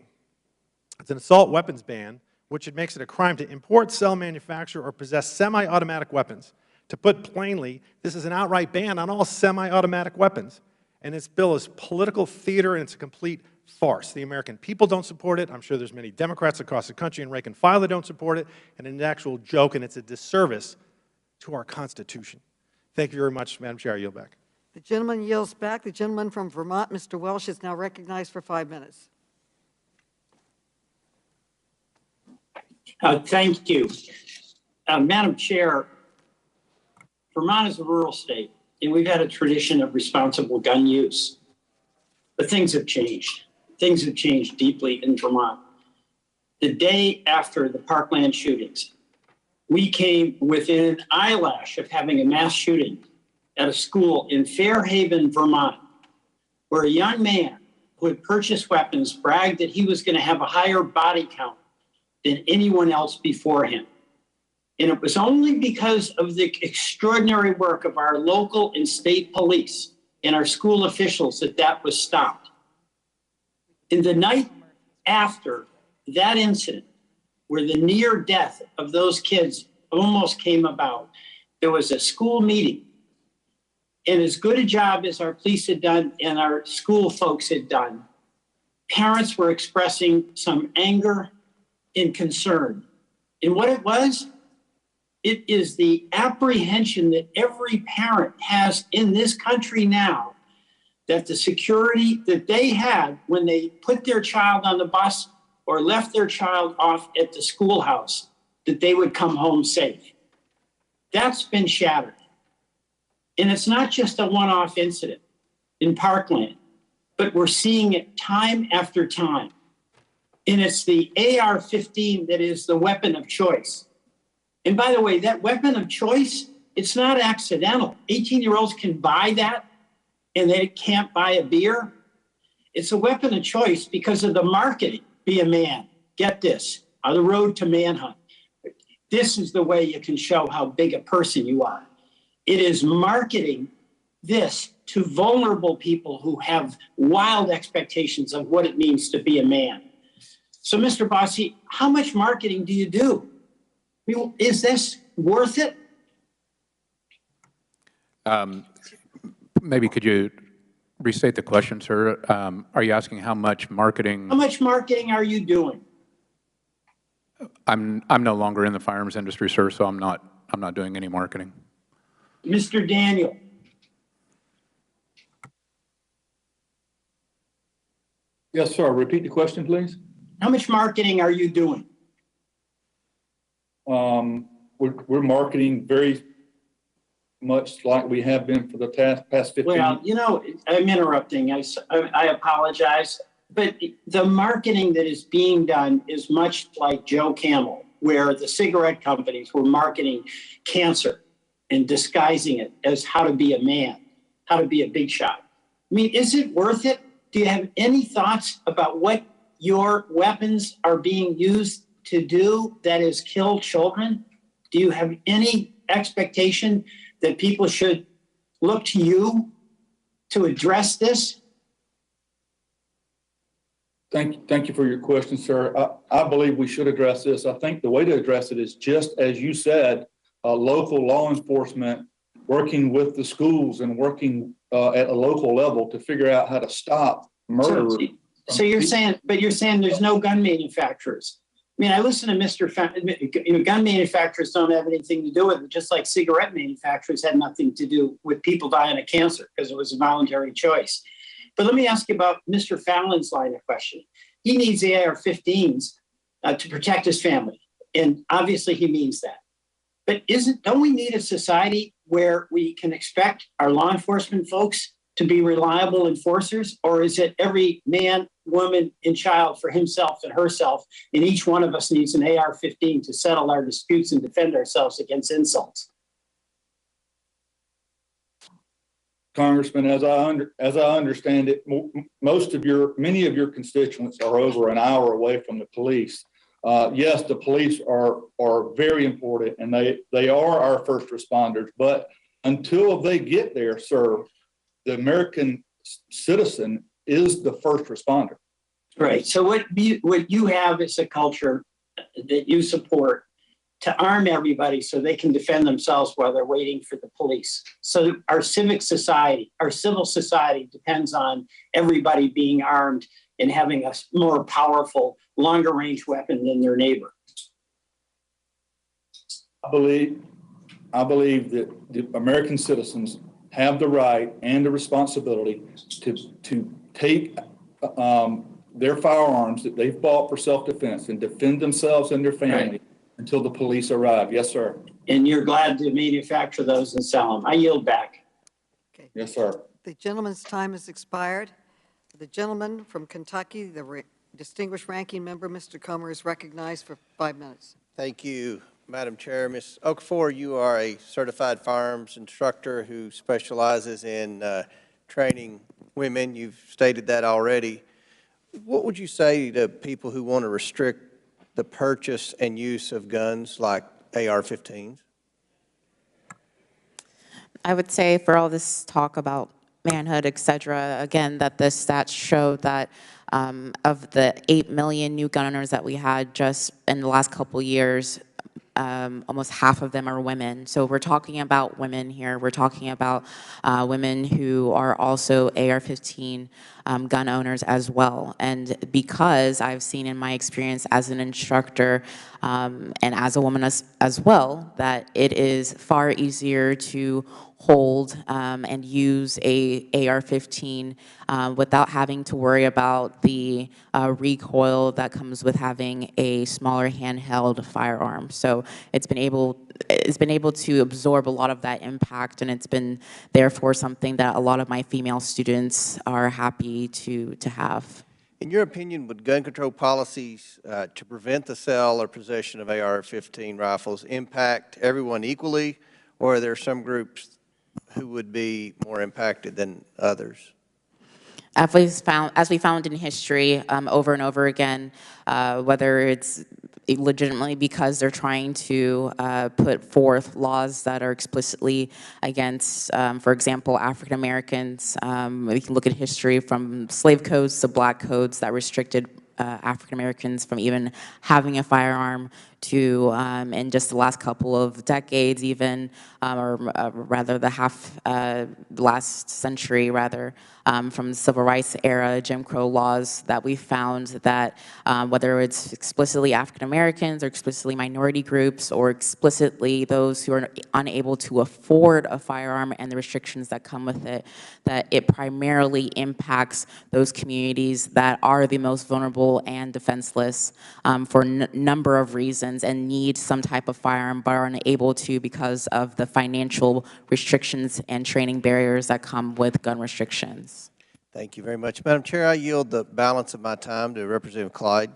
It's an assault weapons ban, which it makes it a crime to import, sell, manufacture, or possess semi-automatic weapons. To put plainly, this is an outright ban on all semi-automatic weapons. And this bill is political theater, and it's a complete farce. The American people don't support it. I'm sure there's many Democrats across the country and rank and file that don't support it. And it's an actual joke, and it's a disservice to our Constitution. Thank you very much, Madam Chair. I yield back. The gentleman yields back. The gentleman from Vermont, Mr. Welsh, is now recognized for 5 minutes. Thank you. Madam Chair, Vermont is a rural state, and we've had a tradition of responsible gun use. But things have changed. Things have changed deeply in Vermont. The day after the Parkland shootings, we came within an eyelash of having a mass shooting at a school in Fairhaven, Vermont, where a young man who had purchased weapons bragged that he was going to have a higher body count than anyone else before him. And it was only because of the extraordinary work of our local and state police and our school officials that that was stopped. In the night after that incident, where the near death of those kids almost came about, there was a school meeting. And as good a job as our police had done and our school folks had done, parents were expressing some anger and concern. And what it was, it is the apprehension that every parent has in this country now that the security that they had when they put their child on the bus or left their child off at the schoolhouse, that they would come home safe. That's been shattered. And it's not just a one-off incident in Parkland, but we're seeing it time after time. And it's the AR-15 that is the weapon of choice. And by the way, that weapon of choice, it's not accidental. 18-year-olds can buy that and they can't buy a beer. It's a weapon of choice because of the marketing. Be a man. Get this. On the road to manhunt. This is the way you can show how big a person you are. It is marketing this to vulnerable people who have wild expectations of what it means to be a man. So, Mr. Bossy, how much marketing do you do? I mean, is this worth it? Maybe could you restate the question, sir? Are you asking how much marketing? How much marketing are you doing? I'm no longer in the firearms industry, sir, so I'm not doing any marketing. Mr. Daniel. Yes, sir. Repeat the question, please. How much marketing are you doing? We're marketing very much like we have been for the past 15 Well, years. you know, I'm interrupting. I apologize. But the marketing that is being done is much like Joe Camel, where the cigarette companies were marketing cancer and disguising it as how to be a man, how to be a big shot. I mean, is it worth it? Do you have any thoughts about what your weapons are being used to do, that is kill children? Do you have any expectation that people should look to you to address this? Thank you for your question, sir. I believe we should address this. I think the way to address it is just as you said, local law enforcement working with the schools and working at a local level to figure out how to stop murder. So you're saying there's no gun manufacturers. I mean, I listen to Mr. Gun manufacturers don't have anything to do with it, just like cigarette manufacturers had nothing to do with people dying of cancer because it was a voluntary choice. But let me ask you about Mr. Fallon's line of questioning. He needs AR-15s to protect his family, and obviously he means that. But don't we need a society where we can expect our law enforcement folks to be reliable enforcers, or is it every man, woman, and child for himself and herself, and each one of us needs an AR-15 to settle our disputes and defend ourselves against insults? Congressman, as I understand it, many of your constituents are over an hour away from the police. Yes, the police are very important, and they are our first responders. But until they get there, sir, the American citizen is the first responder. Right. So what you have is a culture that you support to arm everybody so they can defend themselves while they're waiting for the police. So our civic society, our civil society depends on everybody being armed and having a more powerful, longer range weapon than their neighbor. I believe that the American citizens have the right and the responsibility to take their firearms that they've bought for self-defense and defend themselves and their family. Right. Until the police arrive. Yes, sir. And you're glad to manufacture those and sell them. I yield back. Okay. Yes, sir. The gentleman's time has expired. The gentleman from Kentucky, the distinguished ranking member, Mr. Comer, is recognized for 5 minutes. Thank you, Madam Chair. Ms. Okafor, you are a certified firearms instructor who specializes in training women. You've stated that already. What would you say to people who want to restrict the purchase and use of guns like AR-15s? I would say for all this talk about manhood, et cetera, again, that the stats show that of the 8 million new gun owners that we had just in the last couple of years, almost half of them are women. So we're talking about women here. We're talking about women who are also AR-15 gun owners as well. And because I've seen in my experience as an instructor and as a woman as well, that it is far easier to hold and use a AR-15 without having to worry about the recoil that comes with having a smaller handheld firearm. So it's been able to absorb a lot of that impact, and it's been therefore something that a lot of my female students are happy to have. In your opinion, would gun control policies to prevent the sale or possession of AR-15 rifles impact everyone equally, or are there some groups who would be more impacted than others? As we found in history over and over again, whether it's legitimately because they're trying to put forth laws that are explicitly against, for example, African Americans. We can look at history from slave codes to black codes that restricted African Americans from even having a firearm to, in just the last couple of decades even, or rather the last century rather, from the civil rights era, Jim Crow laws, that we found that whether it's explicitly African Americans or explicitly minority groups or explicitly those who are unable to afford a firearm and the restrictions that come with it, that it primarily impacts those communities that are the most vulnerable vulnerable and defenseless for a number of reasons and need some type of firearm but are unable to because of the financial restrictions and training barriers that come with gun restrictions. Thank you very much. Madam Chair, I yield the balance of my time to Representative Clyde.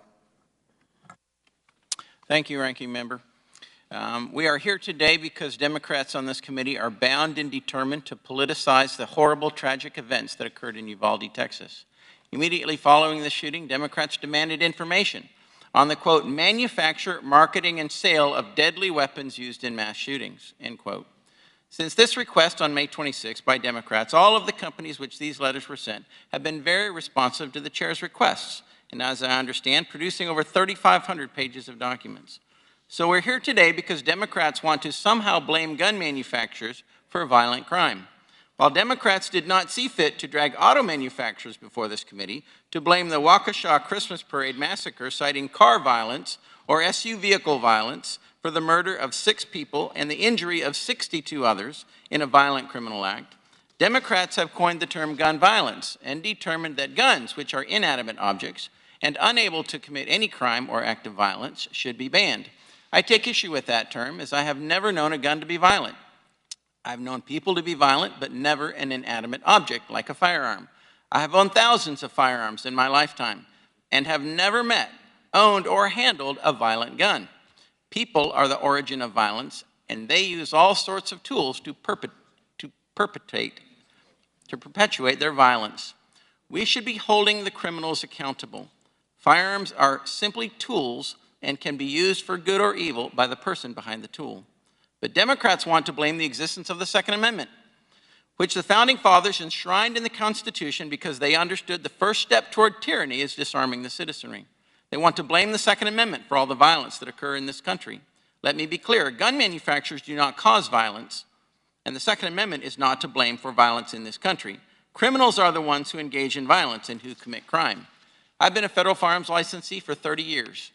Thank you, Ranking Member. We are here today because Democrats on this committee are bound and determined to politicize the horrible, tragic events that occurred in Uvalde, Texas. Immediately following the shooting, Democrats demanded information on the, quote, manufacture, marketing, and sale of deadly weapons used in mass shootings, end quote. Since this request on May 26 by Democrats, all of the companies which these letters were sent have been very responsive to the chair's requests, and as I understand, producing over 3,500 pages of documents. So we're here today because Democrats want to somehow blame gun manufacturers for violent crime. While Democrats did not see fit to drag auto manufacturers before this committee to blame the Waukesha Christmas Parade massacre, citing car violence or SU vehicle violence for the murder of 6 people and the injury of 62 others in a violent criminal act, Democrats have coined the term gun violence and determined that guns, which are inanimate objects and unable to commit any crime or act of violence, should be banned. I take issue with that term, as I have never known a gun to be violent. I've known people to be violent, but never an inanimate object like a firearm. I have owned thousands of firearms in my lifetime and have never met, owned, or handled a violent gun. People are the origin of violence, and they use all sorts of tools to perpetuate their violence. We should be holding the criminals accountable. Firearms are simply tools and can be used for good or evil by the person behind the tool. But Democrats want to blame the existence of the Second Amendment, which the Founding Fathers enshrined in the Constitution because they understood the first step toward tyranny is disarming the citizenry. They want to blame the Second Amendment for all the violence that occurs in this country. Let me be clear, gun manufacturers do not cause violence, and the Second Amendment is not to blame for violence in this country. Criminals are the ones who engage in violence and who commit crime. I've been a federal firearms licensee for 30 years.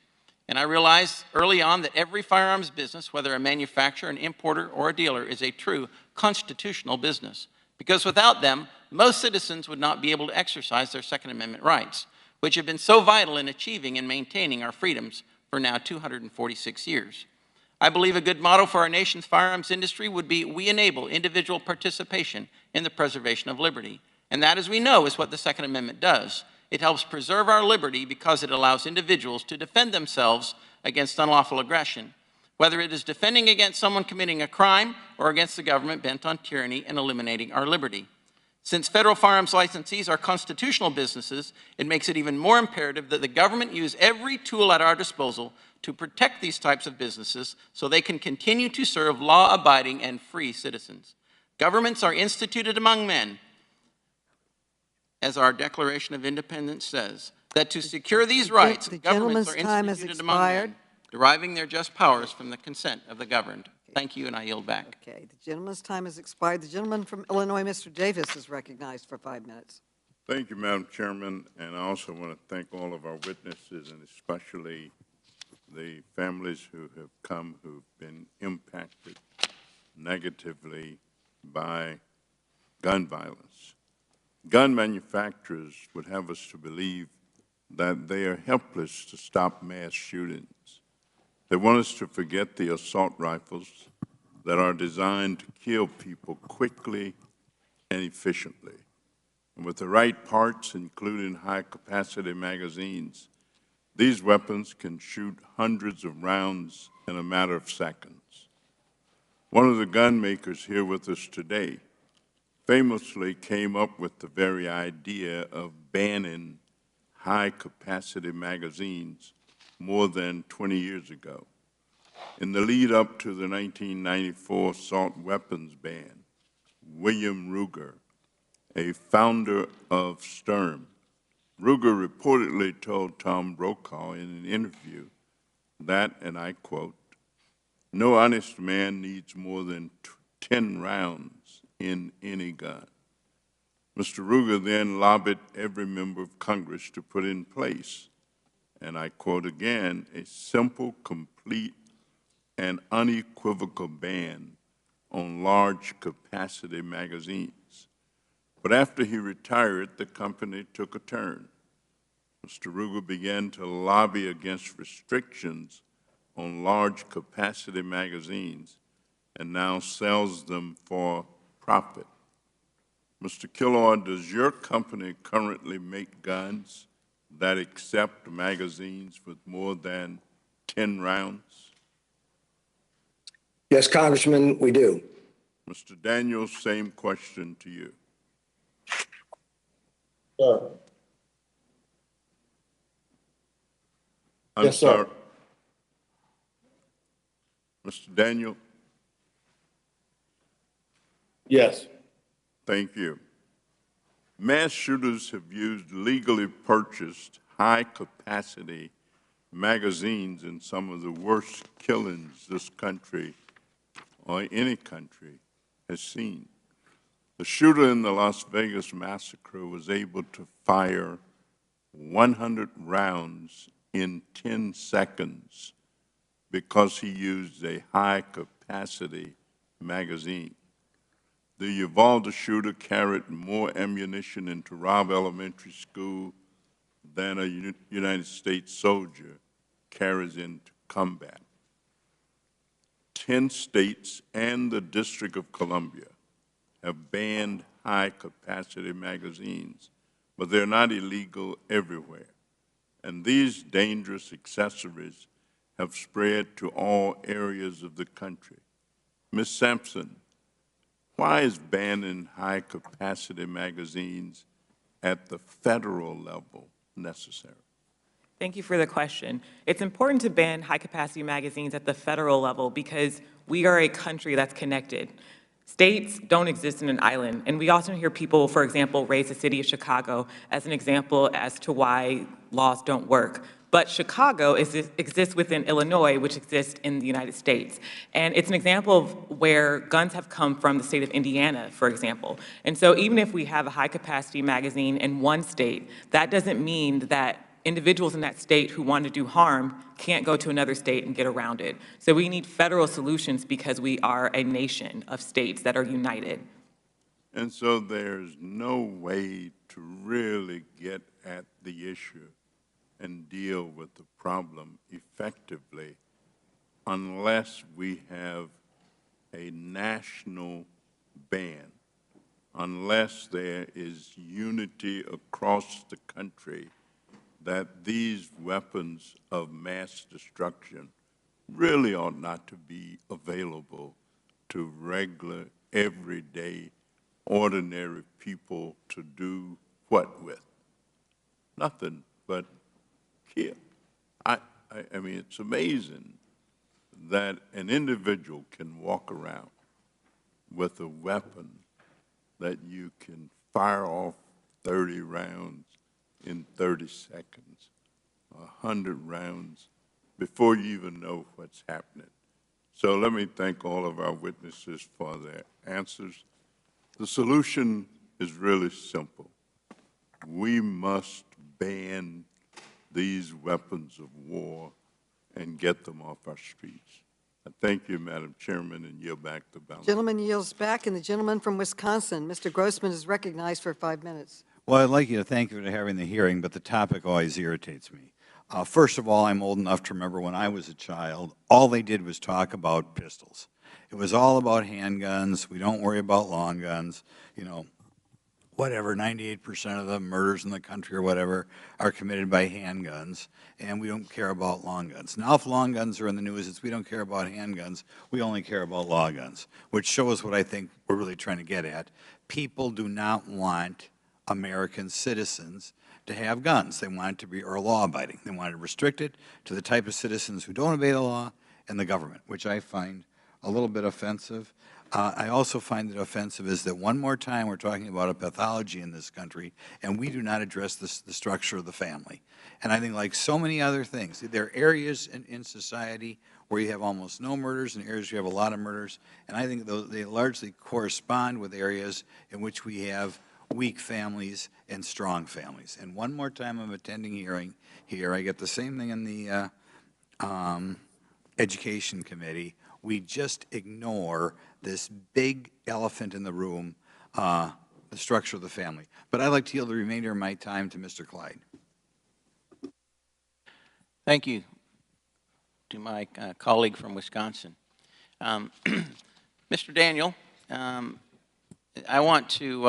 And I realized early on that every firearms business, whether a manufacturer, an importer, or a dealer, is a true constitutional business. Because without them, most citizens would not be able to exercise their Second Amendment rights, which have been so vital in achieving and maintaining our freedoms for now 246 years. I believe a good motto for our nation's firearms industry would be, we enable individual participation in the preservation of liberty. And that, as we know, is what the Second Amendment does. It helps preserve our liberty because it allows individuals to defend themselves against unlawful aggression, whether it is defending against someone committing a crime or against the government bent on tyranny and eliminating our liberty. Since federal firearms licensees are constitutional businesses, it makes it even more imperative that the government use every tool at our disposal to protect these types of businesses so they can continue to serve law-abiding and free citizens. Governments are instituted among men, as our Declaration of Independence says, that to secure these rights, governments are instituted among men, deriving their just powers from the consent of the governed. Thank you, and I yield back. Okay, the gentleman's time has expired. The gentleman from Illinois, Mr. Davis, is recognized for 5 minutes. Thank you, Madam Chairman, and I also want to thank all of our witnesses and especially the families who have come who've been impacted negatively by gun violence. Gun manufacturers would have us to believe that they are helpless to stop mass shootings. They want us to forget the assault rifles that are designed to kill people quickly and efficiently. And with the right parts, including high-capacity magazines, these weapons can shoot hundreds of rounds in a matter of seconds. One of the gun makers here with us today famously came up with the very idea of banning high-capacity magazines more than 20 years ago. In the lead up to the 1994 assault weapons ban, William Ruger, a founder of Sturm, Ruger reportedly told Tom Brokaw in an interview that, and I quote, "No honest man needs more than 10 rounds in any gun." Mr. Ruger then lobbied every member of Congress to put in place, and I quote again, "a simple, complete, and unequivocal ban on large capacity magazines." But after he retired, the company took a turn. Mr. Ruger began to lobby against restrictions on large capacity magazines and now sells them for profit. Mr. Killoy, does your company currently make guns that accept magazines with more than 10 rounds? Yes, Congressman, we do. Mr. Daniels, same question to you. Sir. I'm Yes, sir. sorry. Mr. Daniel? Yes. Thank you. Mass shooters have used legally purchased high-capacity magazines in some of the worst killings this country or any country has seen. The shooter in the Las Vegas massacre was able to fire 100 rounds in 10 seconds because he used a high-capacity magazine. The Uvalde shooter carried more ammunition into Robb Elementary School than a United States soldier carries into combat. 10 states and the District of Columbia have banned high-capacity magazines, but they're not illegal everywhere. And these dangerous accessories have spread to all areas of the country. Ms. Sampson, why is banning high-capacity magazines at the federal level necessary? Thank you for the question. It's important to ban high-capacity magazines at the federal level because we are a country that's connected. States don't exist in an island, and we often hear people, for example, raise the city of Chicago as an example as to why laws don't work. But Chicago exists within Illinois, which exists in the United States. And it's an example of where guns have come from the state of Indiana, for example. And so even if we have a high-capacity magazine in one state, that doesn't mean that individuals in that state who want to do harm can't go to another state and get around it. So we need federal solutions because we are a nation of states that are united. And so there's no way to really get at the issue and deal with the problem effectively unless we have a national ban, unless there is unity across the country that these weapons of mass destruction really ought not to be available to regular, everyday, ordinary people to do what with? Nothing but kill. I mean, it's amazing that an individual can walk around with a weapon that you can fire off 30 rounds in 30 seconds, 100 rounds, before you even know what's happening. So let me thank all of our witnesses for their answers. The solution is really simple. We must ban these weapons of war and get them off our streets. I thank you, Madam Chairman, and yield back the balance. Gentleman yields back, and the gentleman from Wisconsin, Mr. Grossman, is recognized for 5 minutes. Well, I'd like you to thank you for having the hearing, but the topic always irritates me. First of all, I'm old enough to remember when I was a child, all they did was talk about pistols. It was all about handguns. We don't worry about long guns. You know, whatever, 98% of the murders in the country or whatever are committed by handguns, and we don't care about long guns. Now, if long guns are in the news, it's we don't care about handguns, we only care about law guns, which shows what I think we're really trying to get at. People do not want American citizens to have guns. They want it to be law-abiding. They want to restrict it to the type of citizens who don't obey the law and the government, which I find a little bit offensive. I also find it offensive is that one more time we're talking about a pathology in this country, and we do not address the structure of the family. And I think like so many other things, there are areas in society where you have almost no murders and areas where you have a lot of murders, and I think they largely correspond with areas in which we have weak families and strong families. And one more time I'm attending hearing here, I get the same thing in the Education Committee. We just ignore this big elephant in the room, the structure of the family. But I'd like to yield the remainder of my time to Mr. Clyde. Thank you to my colleague from Wisconsin. Mr. Daniel, I want to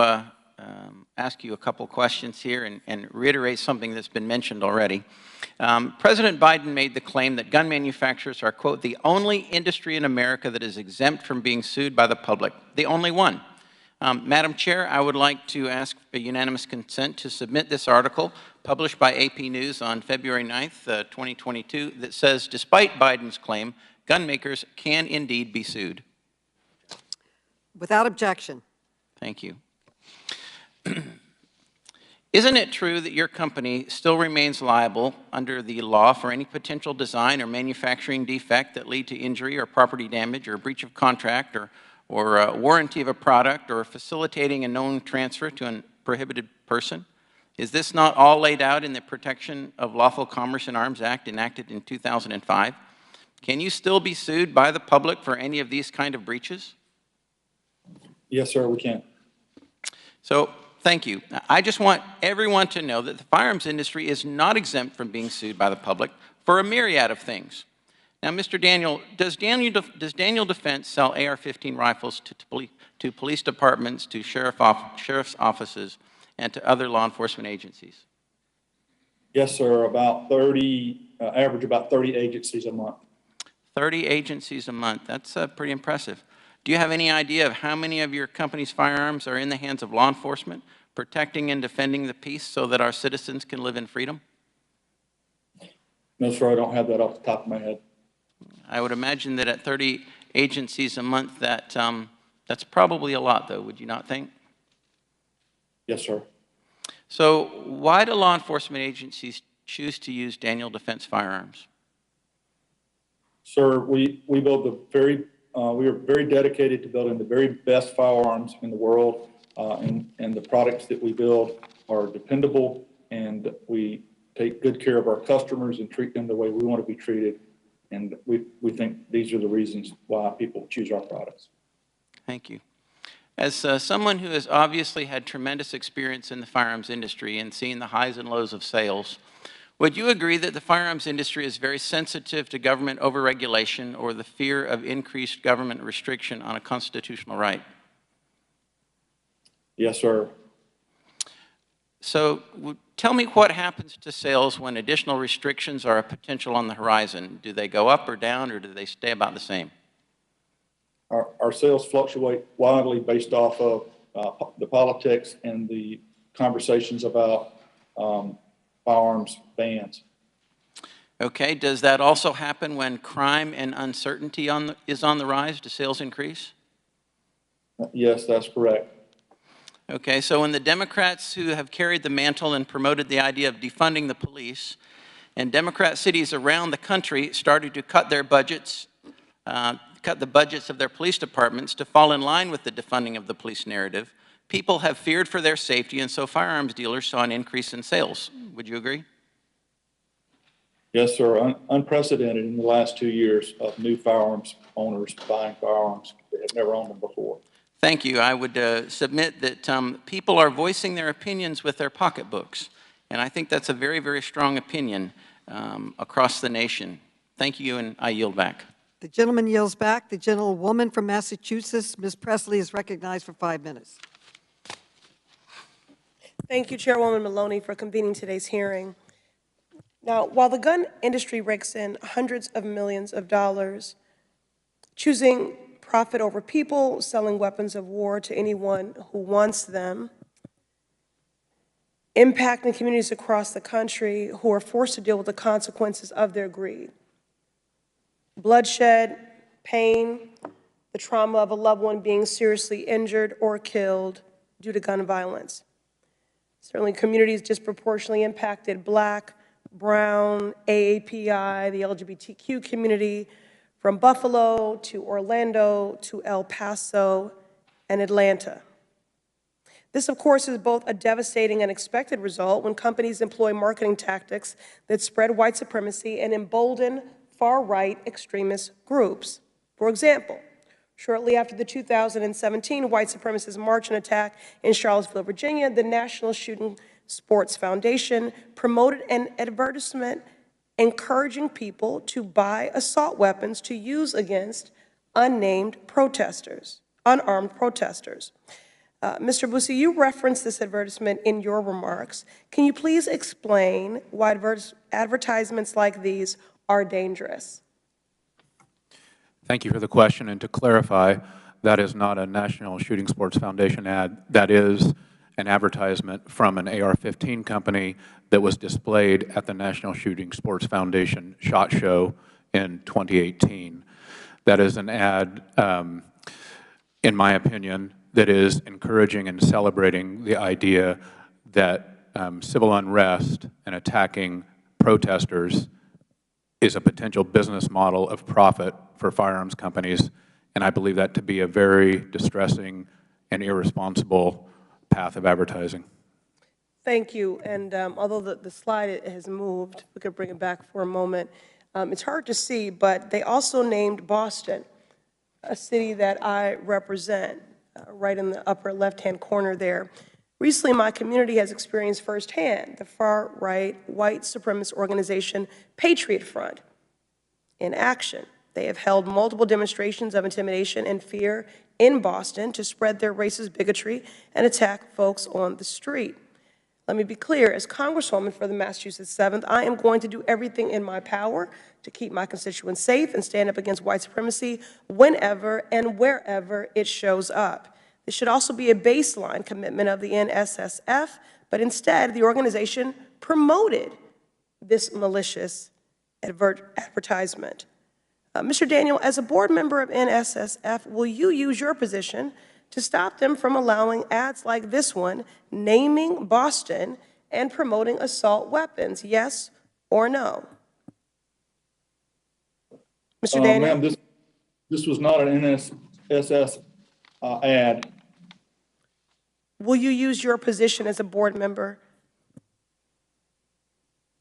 ask you a couple questions here and reiterate something that's been mentioned already. President Biden made the claim that gun manufacturers are, quote, the only industry in America that is exempt from being sued by the public, the only one. Madam Chair, I would like to ask a unanimous consent to submit this article published by AP News on February 9th, 2022, that says, despite Biden's claim, gun makers can indeed be sued. Without objection. Thank you. Isn't it true that your company still remains liable under the law for any potential design or manufacturing defect that lead to injury or property damage or breach of contract or warranty of a product or facilitating a known transfer to a prohibited person? Is this not all laid out in the Protection of Lawful Commerce in Arms Act enacted in 2005? Can you still be sued by the public for any of these kind of breaches? Yes, sir, we can. So, thank you. I just want everyone to know that the firearms industry is not exempt from being sued by the public for a myriad of things. Now, Mr. Daniel, does Daniel Defense sell AR-15 rifles to police departments, to sheriff's offices, and to other law enforcement agencies? Yes, sir, average about 30 agencies a month. 30 agencies a month. That's pretty impressive. Do you have any idea of how many of your company's firearms are in the hands of law enforcement, protecting and defending the peace so that our citizens can live in freedom? No, sir, I don't have that off the top of my head. I would imagine that at 30 agencies a month, that's probably a lot, though, would you not think? Yes, sir. So why do law enforcement agencies choose to use Daniel Defense firearms? Sir, we are very dedicated to building the very best firearms in the world, and the products that we build are dependable, and we take good care of our customers and treat them the way we want to be treated. And we think these are the reasons why people choose our products. Thank you. As someone who has obviously had tremendous experience in the firearms industry and seen the highs and lows of sales, would you agree that the firearms industry is very sensitive to government overregulation or the fear of increased government restriction on a constitutional right? Yes, sir. So tell me what happens to sales when additional restrictions are a potential on the horizon. Do they go up or down, or do they stay about the same? Our sales fluctuate wildly based off of the politics and the conversations about firearms bans. Okay, does that also happen when crime and uncertainty is on the rise? Do sales increase? Yes, that's correct. Okay, so when the Democrats who have carried the mantle and promoted the idea of defunding the police, and Democrat cities around the country started to cut their budgets, cut the budgets of their police departments to fall in line with the defunding of the police narrative, people have feared for their safety, and so firearms dealers saw an increase in sales. Would you agree? Yes, sir. Unprecedented in the last 2 years of new firearms owners buying firearms that have never owned them before. Thank you. I would submit that people are voicing their opinions with their pocketbooks, and I think that's a very, very strong opinion across the nation. Thank you, and I yield back. The gentleman yields back. The gentlewoman from Massachusetts, Ms. Presley, is recognized for 5 minutes. Thank you, Chairwoman Maloney, for convening today's hearing. Now, while the gun industry rakes in hundreds of millions of dollars, choosing profit over people, selling weapons of war to anyone who wants them, impacting communities across the country who are forced to deal with the consequences of their greed. Bloodshed, pain, the trauma of a loved one being seriously injured or killed due to gun violence. Certainly communities disproportionately impacted Black, Brown, AAPI, the LGBTQ community, from Buffalo to Orlando to El Paso and Atlanta. This, of course, is both a devastating and expected result when companies employ marketing tactics that spread white supremacy and embolden far-right extremist groups. For example, shortly after the 2017 white supremacist march and attack in Charlottesville, Virginia, the National Shooting Sports Foundation promoted an advertisement encouraging people to buy assault weapons to use against unnamed protesters, unarmed protesters. Mr. Boussy, you referenced this advertisement in your remarks. Can you please explain why advertisements like these are dangerous? Thank you for the question. And to clarify, that is not a National Shooting Sports Foundation ad. That is an advertisement from an AR-15 company that was displayed at the National Shooting Sports Foundation SHOT Show in 2018. That is an ad, in my opinion, that is encouraging and celebrating the idea that civil unrest and attacking protesters is a potential business model of profit for firearms companies, and I believe that to be a very distressing and irresponsible path of advertising. Thank you. And although the slide has moved, we could bring it back for a moment. It's hard to see, but they also named Boston, a city that I represent, right in the upper left-hand corner there. Recently, my community has experienced firsthand the far-right white supremacist organization Patriot Front in action. They have held multiple demonstrations of intimidation and fear in Boston to spread their racist bigotry and attack folks on the street. Let me be clear, as Congresswoman for the Massachusetts 7th, I am going to do everything in my power to keep my constituents safe and stand up against white supremacy whenever and wherever it shows up. This should also be a baseline commitment of the NSSF, but instead the organization promoted this malicious advertisement. Mr. Daniel, as a board member of NSSF, will you use your position to stop them from allowing ads like this one, naming Boston and promoting assault weapons, yes or no? Mr. Daniel? Ma'am, this was not an NSSF ad. Will you use your position as a board member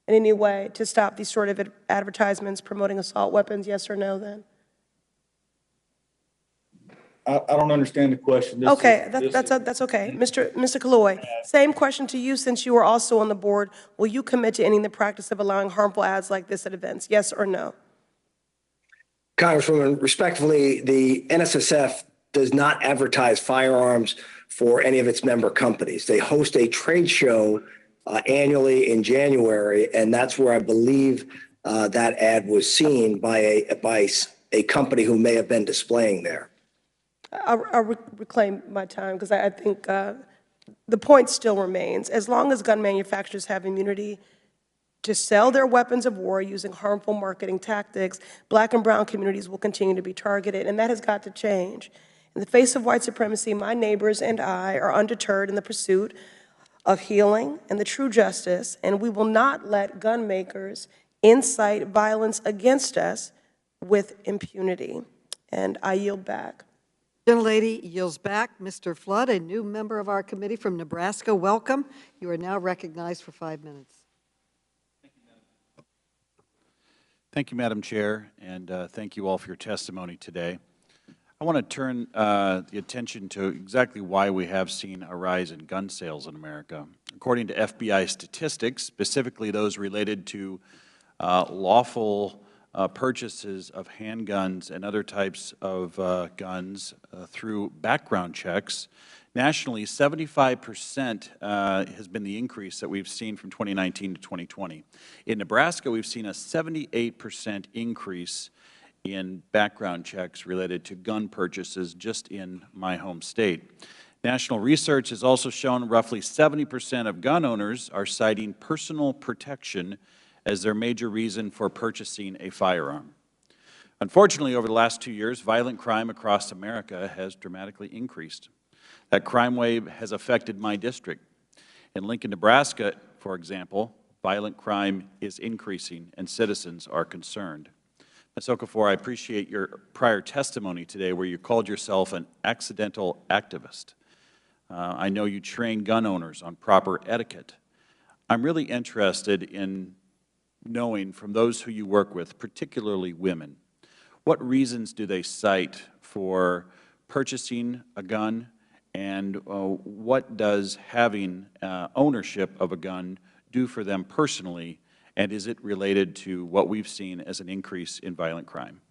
in any way to stop these sort of advertisements promoting assault weapons, yes or no then? I don't understand the question. That's okay. Mr. Kaloy, same question to you since you are also on the board. Will you commit to ending the practice of allowing harmful ads like this at events, yes or no? Congresswoman, respectfully, the NSSF does not advertise firearms for any of its member companies. They host a trade show annually in January, and that's where I believe that ad was seen by a company who may have been displaying there. I'll reclaim my time because I think the point still remains. As long as gun manufacturers have immunity to sell their weapons of war using harmful marketing tactics, Black and brown communities will continue to be targeted, and that has got to change. In the face of white supremacy, my neighbors and I are undeterred in the pursuit of healing and the true justice, and we will not let gun makers incite violence against us with impunity. And I yield back. Gentlelady yields back. Mr. Flood, a new member of our committee from Nebraska, welcome. You are now recognized for 5 minutes. Thank you, Madam Chair, and thank you all for your testimony today. I want to turn the attention to exactly why we have seen a rise in gun sales in America. According to FBI statistics, specifically those related to lawful purchases of handguns and other types of guns through background checks, nationally, 75% has been the increase that we've seen from 2019 to 2020. In Nebraska, we've seen a 78% increase in background checks related to gun purchases just in my home state. National research has also shown roughly 70% of gun owners are citing personal protection as their major reason for purchasing a firearm. Unfortunately, over the last 2 years, violent crime across America has dramatically increased. That crime wave has affected my district. In Lincoln, Nebraska, for example, violent crime is increasing and citizens are concerned. Ms. Okafor, I appreciate your prior testimony today where you called yourself an accidental activist. I know you train gun owners on proper etiquette. I'm really interested in knowing from those who you work with, particularly women, what reasons do they cite for purchasing a gun, and what does having ownership of a gun do for them personally And is it related to what we've seen as an increase in violent crime?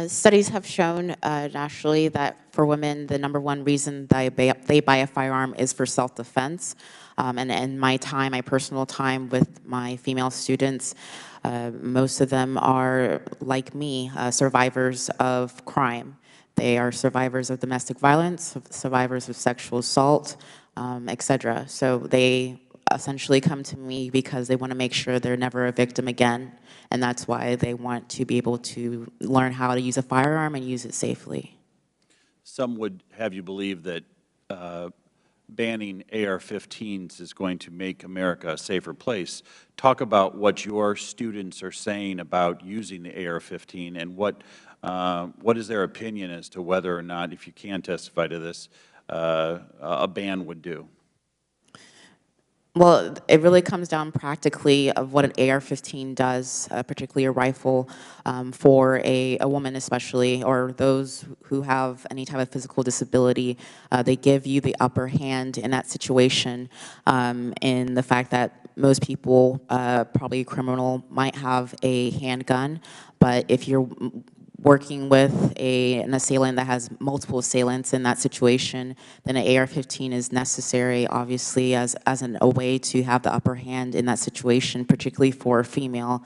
Studies have shown nationally that for women, the #1 reason they buy a firearm is for self-defense. And in my time, my personal time with my female students, most of them are, like me, survivors of crime. They are survivors of domestic violence, survivors of sexual assault, et cetera. So they essentially come to me because they want to make sure they're never a victim again. And that's why they want to be able to learn how to use a firearm and use it safely. Some would have you believe that banning AR-15s is going to make America a safer place. Talk about what your students are saying about using the AR-15 and what is their opinion as to whether or not, if you can testify to this, a ban would do. Well, it really comes down practically of what an AR-15 does, particularly a rifle, for a woman especially, or those who have any type of physical disability. They give you the upper hand in that situation, in the fact that most people, probably a criminal, might have a handgun, but if you're working with an assailant that has multiple assailants in that situation, then an AR-15 is necessary, obviously, as a way to have the upper hand in that situation, particularly for a female.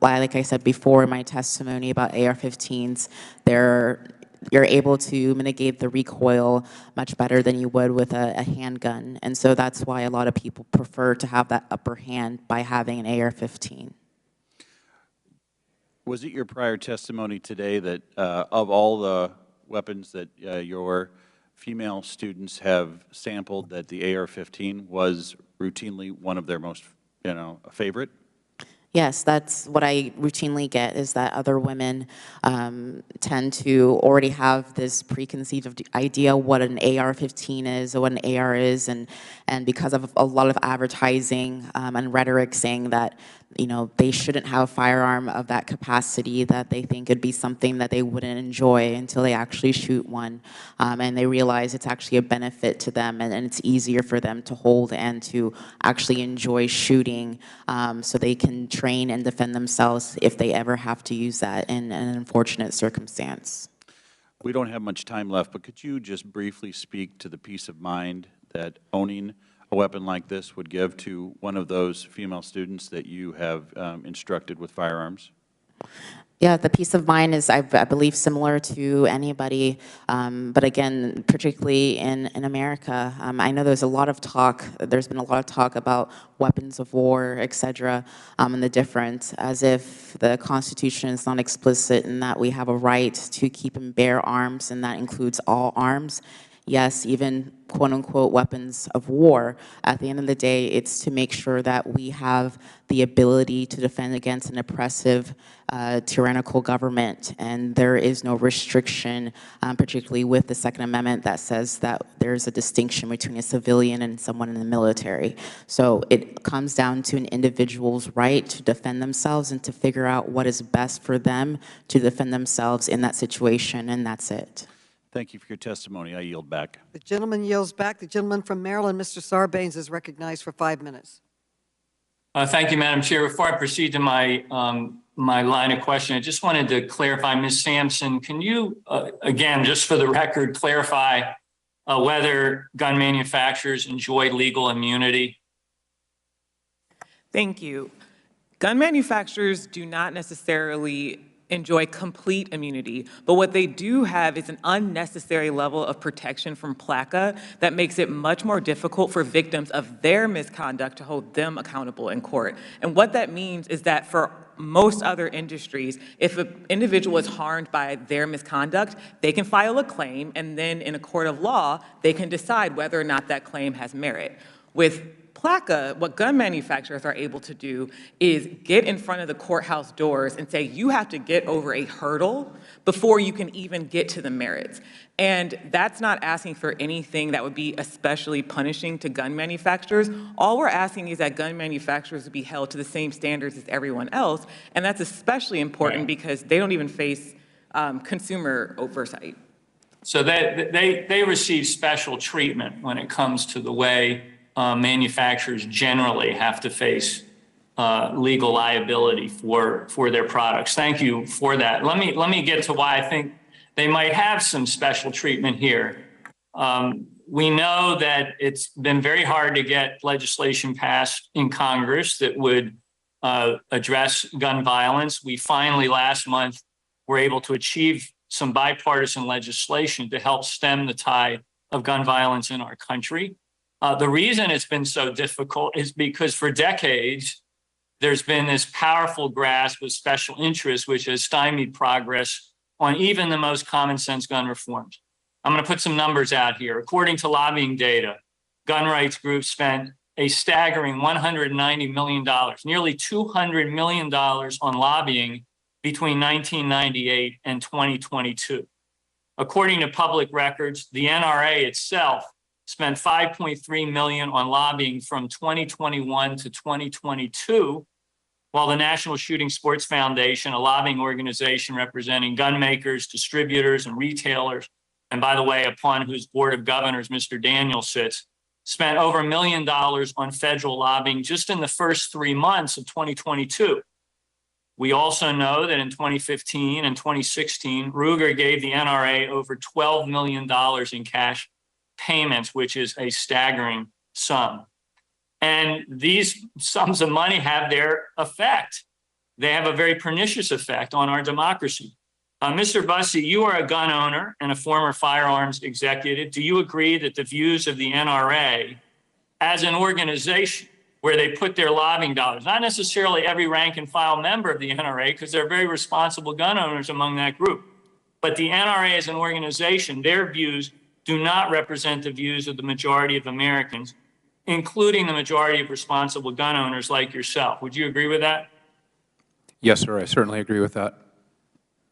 Like I said before in my testimony about AR-15s, you're able to mitigate the recoil much better than you would with a handgun. And so that's why a lot of people prefer to have that upper hand by having an AR-15. Was it your prior testimony today that of all the weapons that your female students have sampled, that the AR-15 was routinely one of their most, favorite? Yes, that's what I routinely get, is that other women tend to already have this preconceived idea what an AR-15 is or what an AR is, and because of a lot of advertising and rhetoric saying that they shouldn't have a firearm of that capacity, that they think it'd be something that they wouldn't enjoy until they actually shoot one, and they realize it's actually a benefit to them, and it's easier for them to hold and to actually enjoy shooting, so they can train and defend themselves if they ever have to use that in an unfortunate circumstance. We don't have much time left, but could you just briefly speak to the peace of mind that owning a weapon like this would give to one of those female students that you have instructed with firearms? Yeah, the peace of mind is, I believe, similar to anybody, but again, particularly in America. I know there's been a lot of talk about weapons of war, et cetera, and the difference, as if the Constitution is not explicit in that we have a right to keep and bear arms, and that includes all arms. Yes, even quote-unquote weapons of war. At the end of the day, it's to make sure that we have the ability to defend against an oppressive, tyrannical government, and there is no restriction, particularly with the Second Amendment, that says that there's a distinction between a civilian and someone in the military. So it comes down to an individual's right to defend themselves and to figure out what is best for them to defend themselves in that situation, and that's it. Thank you for your testimony. I yield back. The gentleman yields back. The gentleman from Maryland, Mr. Sarbanes, is recognized for 5 minutes. Thank you, Madam Chair. Before I proceed to my line of question, I just wanted to clarify, Ms. Sampson, can you, again, just for the record, clarify whether gun manufacturers enjoy legal immunity? Thank you. Gun manufacturers do not necessarily enjoy complete immunity, but what they do have is an unnecessary level of protection from PLACA that makes it much more difficult for victims of their misconduct to hold them accountable in court. And what that means is that for most other industries, if an individual is harmed by their misconduct, they can file a claim, and then in a court of law, they can decide whether or not that claim has merit. With PLACA, what gun manufacturers are able to do is get in front of the courthouse doors and say, you have to get over a hurdle before you can even get to the merits. And that's not asking for anything that would be especially punishing to gun manufacturers. All we're asking is that gun manufacturers be held to the same standards as everyone else, and that's especially important because they don't even face consumer oversight. So they receive special treatment when it comes to the way manufacturers generally have to face legal liability for their products. Thank you for that. Let me get to why I think they might have some special treatment here. We know that it's been very hard to get legislation passed in Congress that would address gun violence. We finally last month were able to achieve some bipartisan legislation to help stem the tide of gun violence in our country. The reason it's been so difficult is because for decades, there's been this powerful grasp of special interests, which has stymied progress on even the most common sense gun reforms. I'm going to put some numbers out here. According to lobbying data, gun rights groups spent a staggering $190 million, nearly $200 million on lobbying between 1998 and 2022. According to public records, the NRA itself spent $5.3 million on lobbying from 2021 to 2022, while the National Shooting Sports Foundation, a lobbying organization representing gun makers, distributors, and retailers, and by the way, upon whose board of governors Mr. Daniel sits, spent over $1 million on federal lobbying just in the first 3 months of 2022. We also know that in 2015 and 2016, Ruger gave the NRA over $12 million in cash payments, which is a staggering sum. And these sums of money have their effect. They have a very pernicious effect on our democracy. Mr. Bussey, you are a gun owner and a former firearms executive. Do you agree that the views of the NRA as an organization where they put their lobbying dollars, not necessarily every rank and file member of the NRA, because they're very responsible gun owners among that group, but the NRA as an organization, their views do not represent the views of the majority of Americans, including the majority of responsible gun owners like yourself. Would you agree with that? Yes, sir, I certainly agree with that.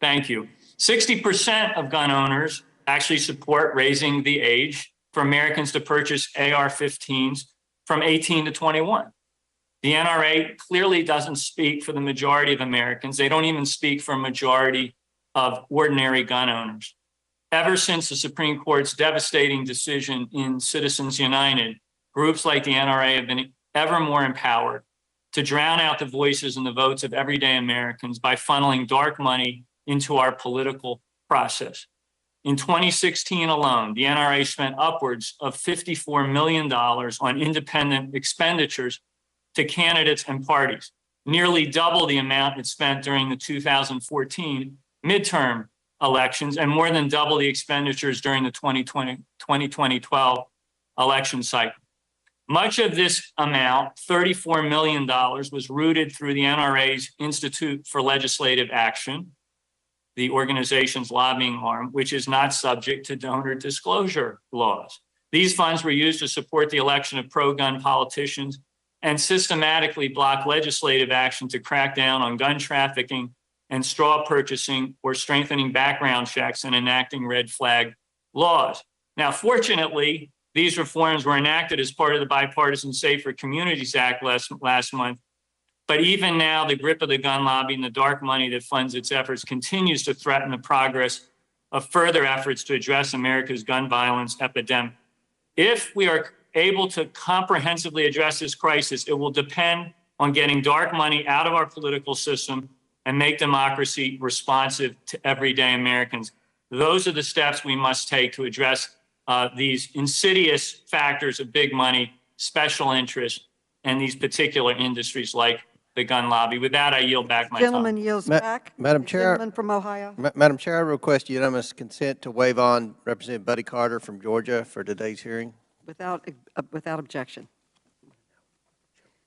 Thank you. 60% of gun owners actually support raising the age for Americans to purchase AR-15s from 18 to 21. The NRA clearly doesn't speak for the majority of Americans. They don't even speak for a majority of ordinary gun owners. Ever since the Supreme Court's devastating decision in Citizens United, groups like the NRA have been ever more empowered to drown out the voices and the votes of everyday Americans by funneling dark money into our political process. In 2016 alone, the NRA spent upwards of $54 million on independent expenditures to candidates and parties, nearly double the amount it spent during the 2014 midterm elections and more than double the expenditures during the 2012 election cycle. Much of this amount, $34 million, was routed through the NRA's Institute for Legislative Action, the organization's lobbying arm, which is not subject to donor disclosure laws. These funds were used to support the election of pro-gun politicians and systematically block legislative action to crack down on gun trafficking and straw purchasing or strengthening background checks and enacting red flag laws. Now, fortunately, these reforms were enacted as part of the Bipartisan Safer Communities Act last month. But even now, the grip of the gun lobby and the dark money that funds its efforts continues to threaten the progress of further efforts to address America's gun violence epidemic. If we are able to comprehensively address this crisis, it will depend on getting dark money out of our political system and make democracy responsive to everyday Americans. Those are the steps we must take to address these insidious factors of big money, special interest, and these particular industries like the gun lobby. With that, I yield back my Gentleman time. yields back. Madam Chair, Gentleman from Ohio. Madam Chair, I request unanimous consent to waive on Representative Buddy Carter from Georgia for today's hearing. Without objection.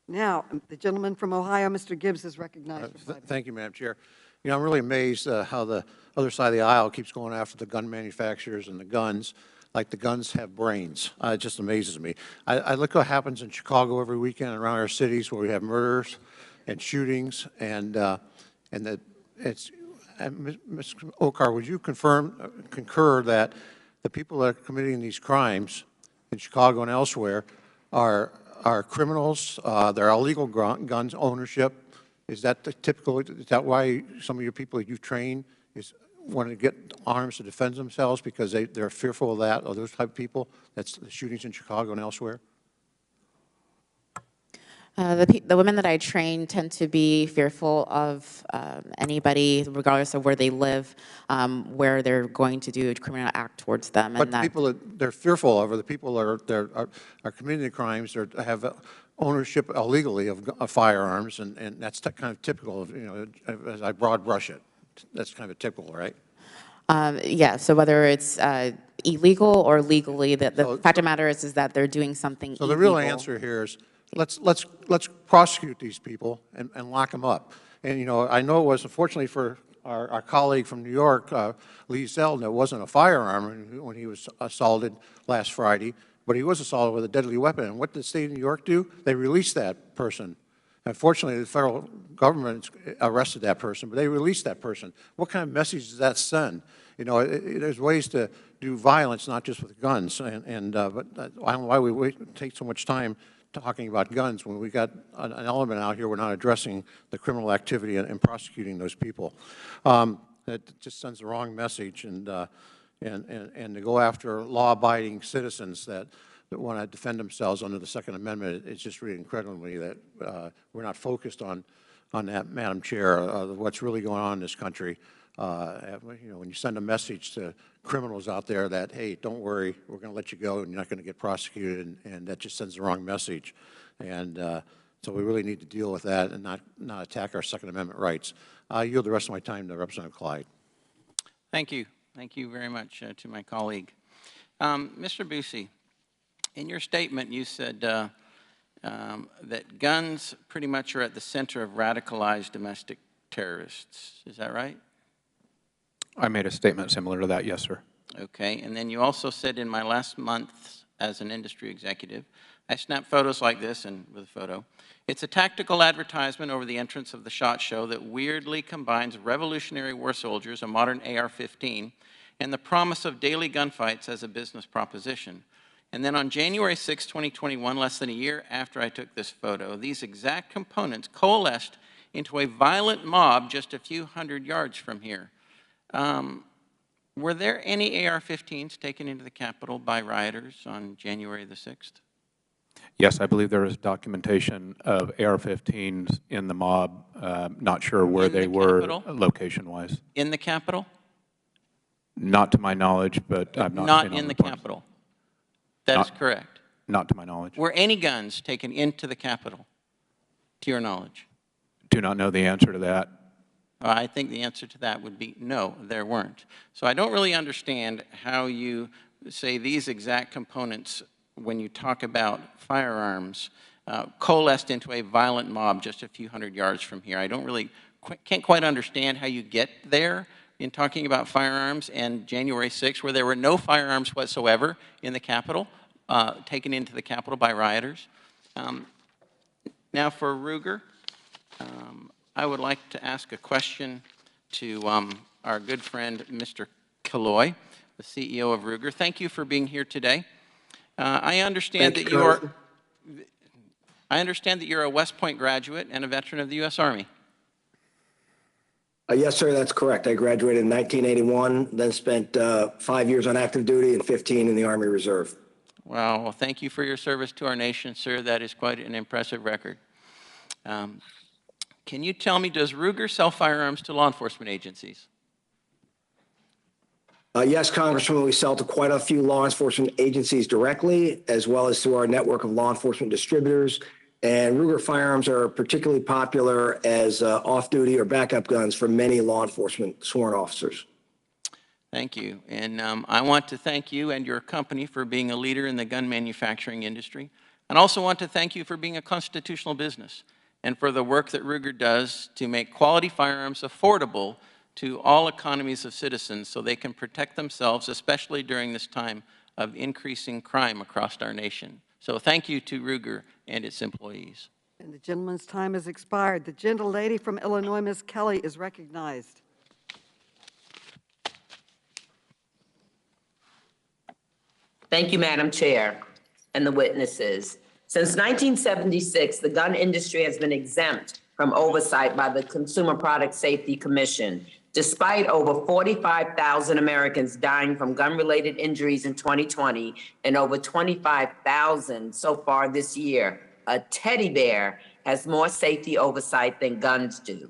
Now, the gentleman from Ohio, Mr. Gibbs, is recognized. Thank you, Madam Chair. You know, I'm really amazed how the other side of the aisle keeps going after the gun manufacturers and the guns, like the guns have brains. It just amazes me. I look what happens in Chicago every weekend around our cities where we have murders and shootings, and that it's. Ms. Okar, would you concur that the people that are committing these crimes in Chicago and elsewhere are criminals? They're illegal guns ownership. Is that the typical? Is that why some of your people that you've trained want to get arms to defend themselves because they're fearful of that, or those type of people? That's the shootings in Chicago and elsewhere. The women that I train tend to be fearful of anybody, regardless of where they live, where they're going to do a criminal act towards them. But the people that they're fearful of are the people that are committing the crimes or have ownership illegally of firearms, and that's kind of typical of, as I broad brush it. That's kind of typical, right? Yeah, so whether it's illegal or legally, the fact of the matter is that they're doing something illegal. So the real answer here is let's prosecute these people and lock them up. And, I know it was, unfortunately for our colleague from New York, Lee Zeldin, it wasn't a firearm when he was assaulted last Friday, but he was assaulted with a deadly weapon. And what did the state of New York do? They released that person. Unfortunately, the federal government arrested that person, but they released that person. What kind of message does that send? There's ways to do violence, not just with guns. But I don't know why we take so much time talking about guns when we got an element out here we're not addressing the criminal activity and prosecuting those people. That just sends the wrong message, and to go after law-abiding citizens that want to defend themselves under the Second Amendment, it's just really incredibly that we're not focused on that, Madam Chair, what's really going on in this country. When you send a message to criminals out there that, hey, don't worry, we're going to let you go and you're not going to get prosecuted, and that just sends the wrong message. And so we really need to deal with that and not attack our Second Amendment rights. I yield the rest of my time to Representative Clyde. Thank you. Thank you very much to my colleague. Mr. Busey, in your statement you said that guns pretty much are at the center of radicalized domestic terrorists. Is that right? I made a statement similar to that, yes, sir. Okay, and then you also said in my last month as an industry executive, I snapped photos like this and with a photo. It's a tactical advertisement over the entrance of the SHOT Show that weirdly combines Revolutionary War soldiers, a modern AR-15, and the promise of daily gunfights as a business proposition. And then on January 6, 2021, less than a year after I took this photo, these exact components coalesced into a violent mob just a few hundred yards from here. Were there any AR-15s taken into the Capitol by rioters on January the 6th? Yes, I believe there is documentation of AR-15s in the mob. Not sure where they were location-wise. In the Capitol? Not to my knowledge, but I'm not Not in the Capitol. That is correct. Not to my knowledge. Were any guns taken into the Capitol, to your knowledge? Do not know the answer to that. I think the answer to that would be no, there weren't. So I don't really understand how you say these exact components, when you talk about firearms, coalesced into a violent mob just a few hundred yards from here. I don't really, can't quite understand how you get there in talking about firearms and January 6th, where there were no firearms whatsoever in the Capitol, taken into the Capitol by rioters. Now for Ruger. I would like to ask a question to our good friend, Mr. Killoy, the CEO of Ruger. Thank you for being here today. I understand that you're a West Point graduate and a veteran of the U.S. Army. Yes, sir, that's correct. I graduated in 1981, then spent 5 years on active duty and 15 in the Army Reserve. Wow, well, thank you for your service to our nation, sir. That is quite an impressive record. Can you tell me, does Ruger sell firearms to law enforcement agencies? Yes, Congressman, we sell to quite a few law enforcement agencies directly, as well as through our network of law enforcement distributors. And Ruger firearms are particularly popular as off-duty or backup guns for many law enforcement sworn officers. Thank you. And I want to thank you and your company for being a leader in the gun manufacturing industry. And also want to thank you for being a constitutional business and for the work that Ruger does to make quality firearms affordable to all economies of citizens so they can protect themselves, especially during this time of increasing crime across our nation. So thank you to Ruger and its employees. And the gentleman's time has expired. The gentlelady from Illinois, Ms. Kelly, is recognized. Thank you, Madam Chair, and the witnesses. Since 1976, the gun industry has been exempt from oversight by the Consumer Product Safety Commission, despite over 45,000 Americans dying from gun-related injuries in 2020 and over 25,000 so far this year. a teddy bear has more safety oversight than guns do.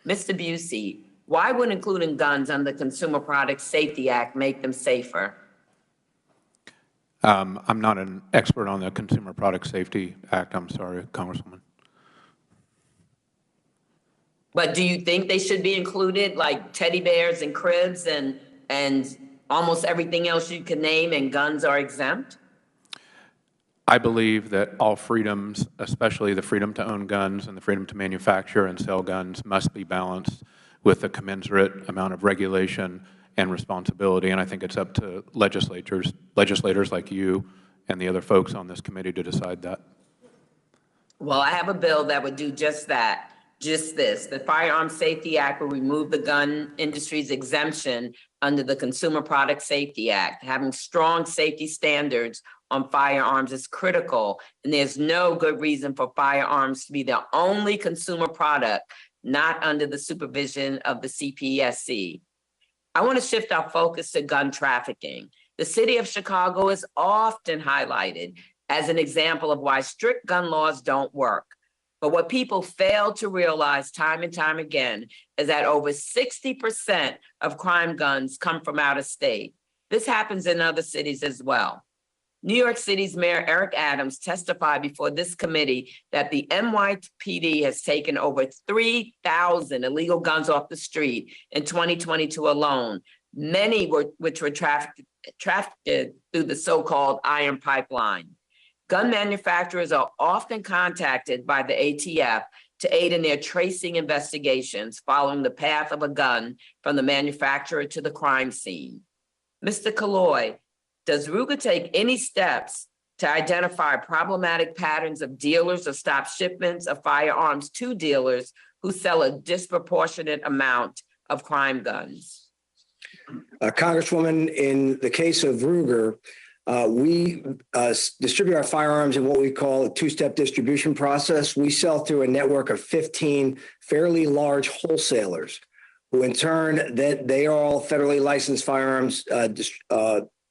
Mr. Busey, why would including guns under the Consumer Product Safety Act make them safer? I'm not an expert on the Consumer Product Safety Act. I'm sorry, Congresswoman. But do you think they should be included, like teddy bears and cribs and almost everything else you can name, and guns are exempt? I believe that all freedoms, especially the freedom to own guns and the freedom to manufacture and sell guns, must be balanced with a commensurate amount of regulation and responsibility. And I think it's up to legislators like you and the other folks on this committee to decide that. Well, I have a bill that would do just that, just this. The Firearms Safety Act will remove the gun industry's exemption under the Consumer Product Safety Act. Having strong safety standards on firearms is critical, and there's no good reason for firearms to be the only consumer product not under the supervision of the CPSC. I want to shift our focus to gun trafficking. The city of Chicago is often highlighted as an example of why strict gun laws don't work. But what people fail to realize time and time again is that over 60% of crime guns come from out of state. This happens in other cities as well. New York City's Mayor Eric Adams testified before this committee that the NYPD has taken over 3,000 illegal guns off the street in 2022 alone, many which were trafficked through the so-called iron pipeline. Gun manufacturers are often contacted by the ATF to aid in their tracing investigations following the path of a gun from the manufacturer to the crime scene. Mr. Killoy, does Ruger take any steps to identify problematic patterns of dealers or stop shipments of firearms to dealers who sell a disproportionate amount of crime guns? Congresswoman, in the case of Ruger, we distribute our firearms in what we call a two-step distribution process. We sell through a network of 15 fairly large wholesalers, who in turn, they are all federally licensed firearms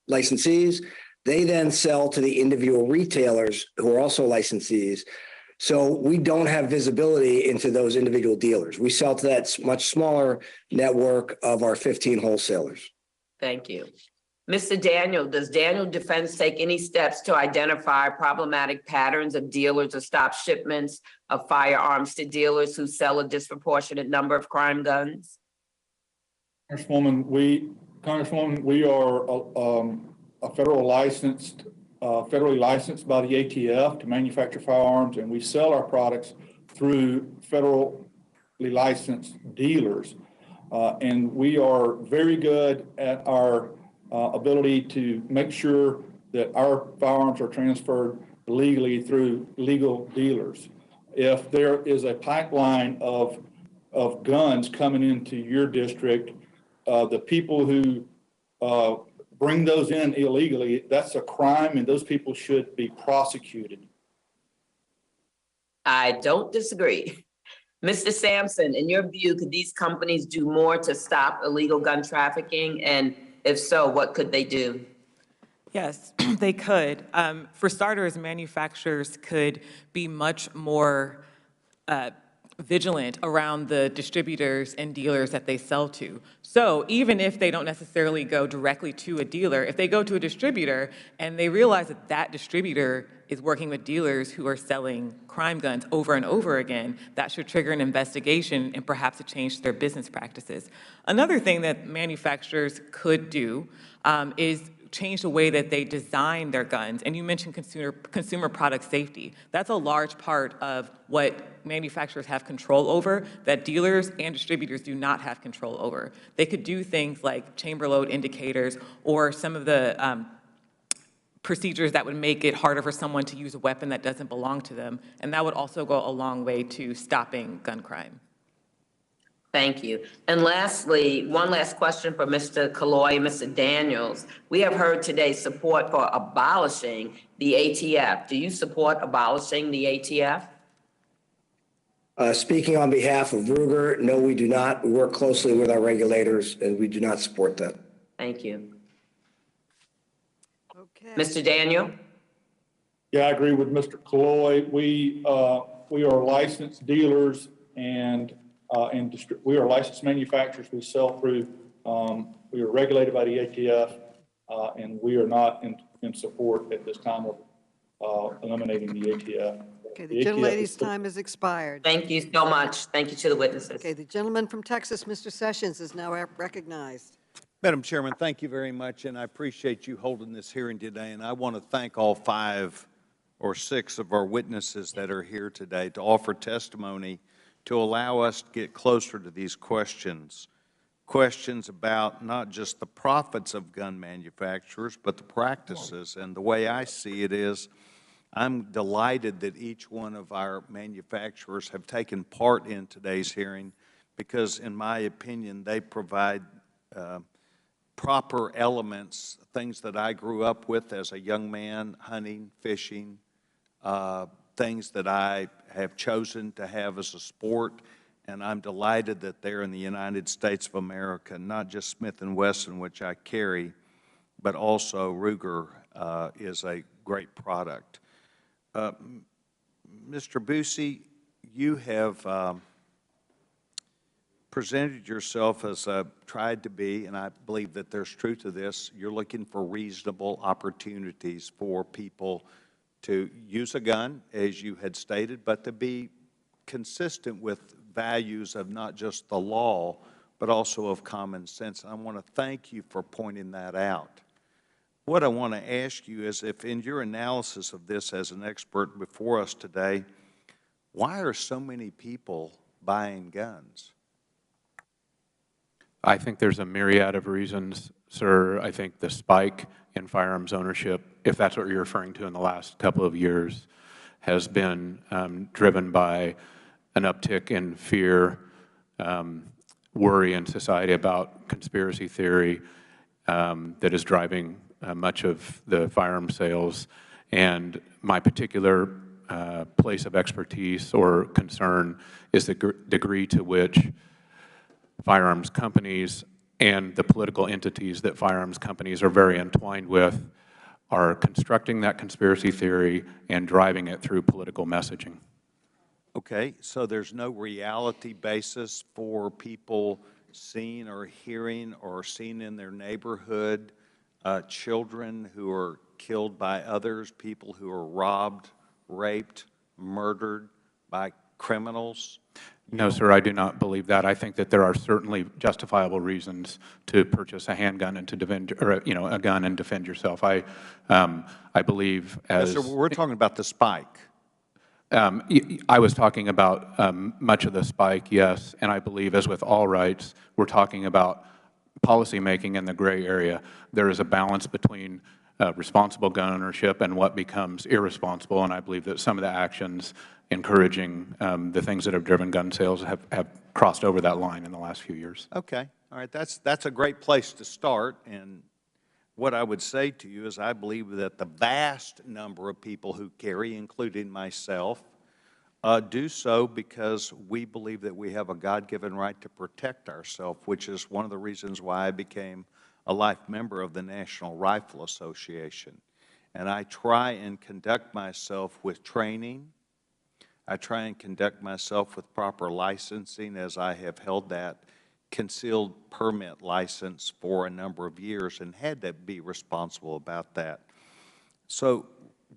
licensees. They then sell to the individual retailers who are also licensees. So we don't have visibility into those individual dealers. We sell to that much smaller network of our 15 wholesalers. Thank you. Mr. Daniel, does Daniel Defense take any steps to identify problematic patterns of dealers or stop shipments of firearms to dealers who sell a disproportionate number of crime guns? Congresswoman, we are a federally licensed by the ATF to manufacture firearms, and we sell our products through federally licensed dealers. And we are very good at our ability to make sure that our firearms are transferred legally through legal dealers. If there is a pipeline of guns coming into your district, the people who bring those in illegally, that's a crime, and those people should be prosecuted. I don't disagree. Mr. Sampson, in your view, could these companies do more to stop illegal gun trafficking? And if so, what could they do? Yes, they could. For starters, manufacturers could be much more vigilant around the distributors and dealers that they sell to. So even if they don't necessarily go directly to a dealer, if they go to a distributor and they realize that that distributor is working with dealers who are selling crime guns over and over again, that should trigger an investigation and perhaps a change to their business practices. Another thing that manufacturers could do is change the way that they design their guns. And you mentioned consumer product safety. That's a large part of what manufacturers have control over that dealers and distributors do not have control over. They could do things like chamber load indicators or some of the procedures that would make it harder for someone to use a weapon that doesn't belong to them. And that would also go a long way to stopping gun crime. Thank you. And lastly, one last question for Mr. Killoy and Mr. Daniels. We have heard today support for abolishing the ATF. Do you support abolishing the ATF? Speaking on behalf of Ruger, no, we do not. We work closely with our regulators, and we do not support that. Thank you. Okay. Mr. Daniel? Yeah, I agree with Mr. Kalloy. We are licensed dealers and we are licensed manufacturers. We sell through, we are regulated by the ATF, and we are not in support at this time of eliminating the ATF. Okay, the gentlelady's time has expired. Thank you so much. Thank you to the witnesses. Okay, the gentleman from Texas, Mr. Sessions, is now recognized. Madam Chairman, thank you very much, and I appreciate you holding this hearing today. And I want to thank all 5 or 6 of our witnesses that are here today to offer testimony to allow us to get closer to these questions about not just the profits of gun manufacturers, but the practices. And the way I see it is, I'm delighted that each one of our manufacturers have taken part in today's hearing because, in my opinion, they provide proper elements, things that I grew up with as a young man, hunting, fishing, things that I have chosen to have as a sport. And I'm delighted that they're in the United States of America, not just Smith & Wesson, which I carry, but also Ruger is a great product. Mr. Busey, you have presented yourself as tried to be, and I believe that there's truth to this, you're looking for reasonable opportunities for people to use a gun, as you had stated, but to be consistent with values of not just the law, but also of common sense. I want to thank you for pointing that out. What I want to ask you is, if in your analysis of this as an expert before us today, why are so many people buying guns? I think there's a myriad of reasons, sir. I think the spike in firearms ownership, if that's what you're referring to in the last couple of years, has been driven by an uptick in fear, worry in society about conspiracy theory that is driving much of the firearm sales. And my particular place of expertise or concern is the degree to which firearms companies and the political entities that firearms companies are very entwined with are constructing that conspiracy theory and driving it through political messaging. Okay, so there's no reality basis for people seeing or hearing or seeing in their neighborhood children who are killed by others, people who are robbed, raped, murdered by criminals? No, sir, I do not believe that. I think that there are certainly justifiable reasons to purchase a handgun and to defend, or a gun and defend yourself. I believe as Yes, sir, we're talking about the spike. I was talking about much of the spike, yes, and I believe, as with all rights, we're talking about policymaking in the gray area. There is a balance between responsible gun ownership and what becomes irresponsible, and I believe that some of the actions encouraging the things that have driven gun sales have crossed over that line in the last few years. Okay, all right, that's a great place to start, and what I would say to you is I believe that the vast number of people who carry, including myself, do so because we believe that we have a God-given right to protect ourselves, which is one of the reasons why I became a life member of the National Rifle Association. And I try and conduct myself with training. I try and conduct myself with proper licensing, as I have held that concealed permit license for a number of years and had to be responsible about that. So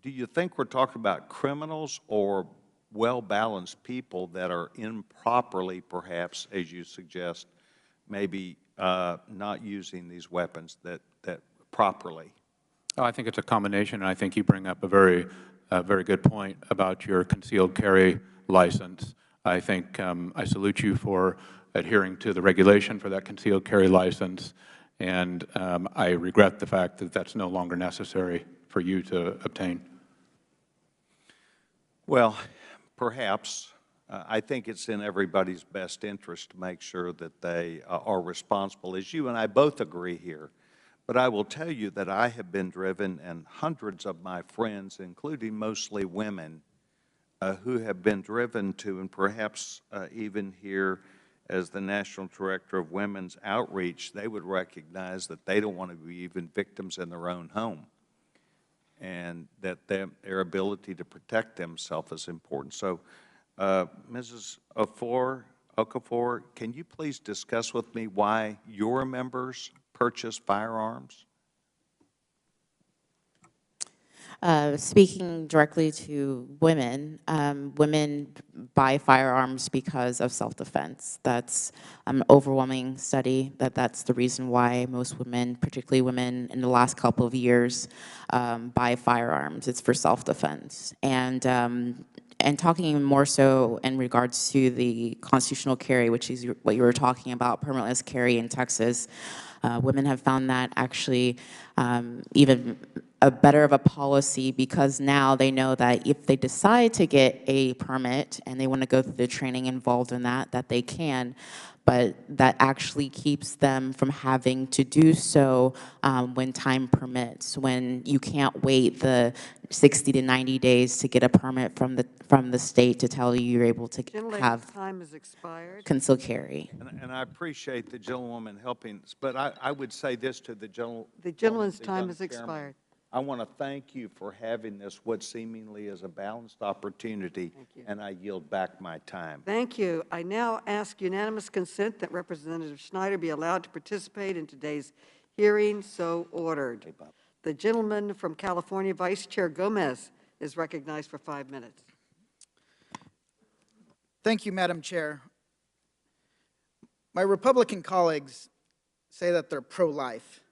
do you think we're talking about criminals or well-balanced people that are improperly, perhaps, as you suggest, maybe not using these weapons that properly? Oh, I think it's a combination, and I think you bring up a very good point about your concealed carry license. I think I salute you for adhering to the regulation for that concealed carry license, and I regret the fact that that's no longer necessary for you to obtain. Well, perhaps. I think it's in everybody's best interest to make sure that they are responsible, as you and I both agree here. But I will tell you that I have been driven, and hundreds of my friends, including mostly women, who have been driven to, and perhaps even here as the National Director of Women's Outreach, they would recognize that they don't want to be even victims in their own home. and that their ability to protect themselves is important. So, Mrs. Okafor, can you please discuss with me why your members purchase firearms? Speaking directly to women, women buy firearms because of self-defense. That's an overwhelming study that's the reason why most women, particularly women in the last couple of years, buy firearms. It's for self-defense. And talking more so in regards to the constitutional carry, which is what you were talking about, permitless carry in Texas, women have found that actually even a better of a policy, because now they know that if they decide to get a permit and they want to go through the training involved in that they can, but that actually keeps them from having to do so when time permits, when you can't wait the 60 to 90 days to get a permit from the state to tell you you're able to have time has expired. concealed carry. And I appreciate the gentlewoman helping us, but I would say this to the gentleman. The gentleman's time has expired. I want to thank you for having this, what seemingly is a balanced opportunity, and I yield back my time. Thank you. I now ask unanimous consent that Representative Schneider be allowed to participate in today's hearing, so ordered. The gentleman from California, Vice Chair Gomez, is recognized for 5 minutes. Thank you, Madam Chair. My Republican colleagues say that they're pro-life,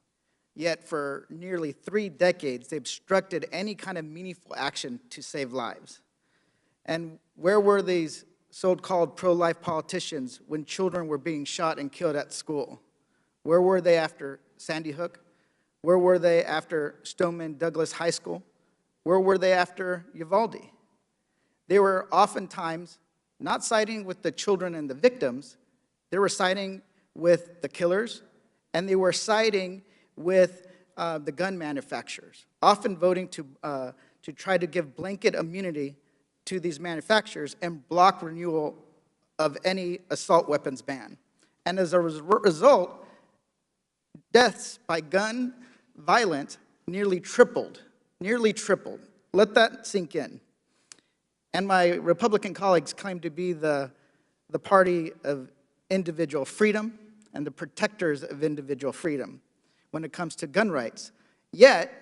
yet for nearly 3 decades, they've obstructed any kind of meaningful action to save lives. And where were these so-called pro-life politicians when children were being shot and killed at school? Where were they after Sandy Hook? Where were they after Stoneman Douglas High School? Where were they after Uvalde? They were oftentimes not siding with the children and the victims, they were siding with the killers, and they were siding with the gun manufacturers, often voting to try to give blanket immunity to these manufacturers and block renewal of any assault weapons ban. And as a result, deaths by gun violence nearly tripled. Let that sink in. And my Republican colleagues claim to be the party of individual freedom and the protectors of individual freedom when it comes to gun rights, yet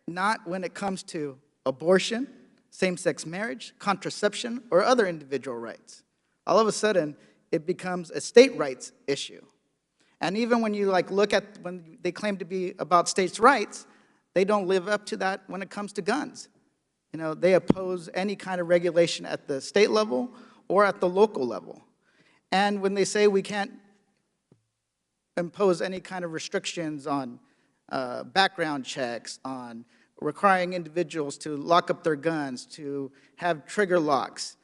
not when it comes to abortion, same-sex marriage, contraception, or other individual rights. All of a sudden, it becomes a state rights issue. And even when you look at when they claim to be about states' rights, they don't live up to that when it comes to guns. You know, they oppose any kind of regulation at the state level or at the local level. And when they say we can't impose any kind of restrictions on background checks, on requiring individuals to lock up their guns, to have trigger locks,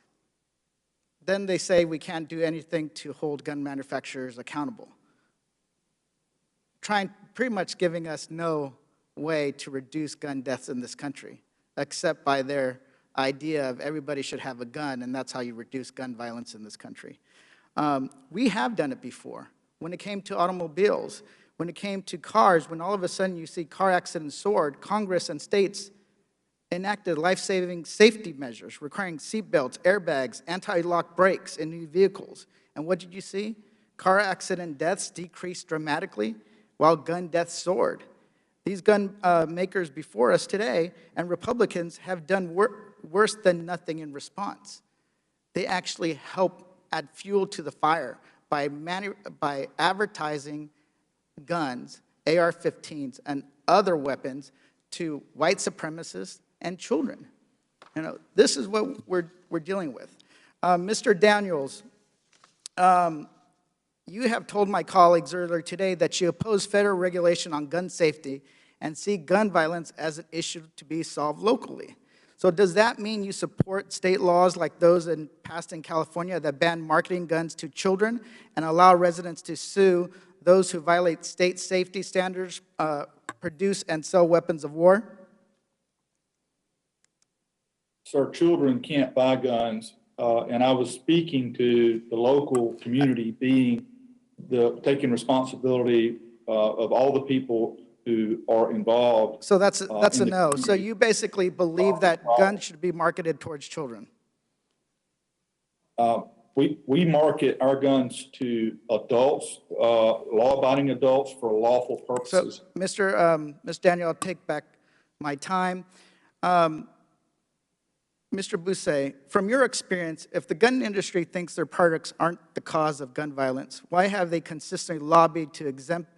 then they say we can't do anything to hold gun manufacturers accountable. Pretty much giving us no way to reduce gun deaths in this country, except by their idea of everybody should have a gun, and that's how you reduce gun violence in this country. We have done it before. When it came to automobiles, when it came to cars, when all of a sudden you see car accidents soared, Congress and states enacted life-saving safety measures requiring seatbelts, airbags, anti-lock brakes in new vehicles. And what did you see? Car accident deaths decreased dramatically while gun deaths soared. These gun makers before us today and Republicans have done worse than nothing in response. They actually help add fuel to the fire by advertising guns, AR-15s, and other weapons to white supremacists and children. You know, this is what we're dealing with. Mr. Daniels, you have told my colleagues earlier today that you oppose federal regulation on gun safety and see gun violence as an issue to be solved locally. So does that mean you support state laws like those passed in California that ban marketing guns to children and allow residents to sue those who violate state safety standards, produce and sell weapons of war? Sir, children can't buy guns, and I was speaking to the local community being taking responsibility of all the people who are involved. So that's a in the no. So community. you basically believe that guns should be marketed towards children? We market our guns to adults, law-abiding adults for lawful purposes. So, Ms. Daniel, I'll take back my time. Mr. Bousset, from your experience, if the gun industry thinks their products aren't the cause of gun violence, why have they consistently lobbied to exempt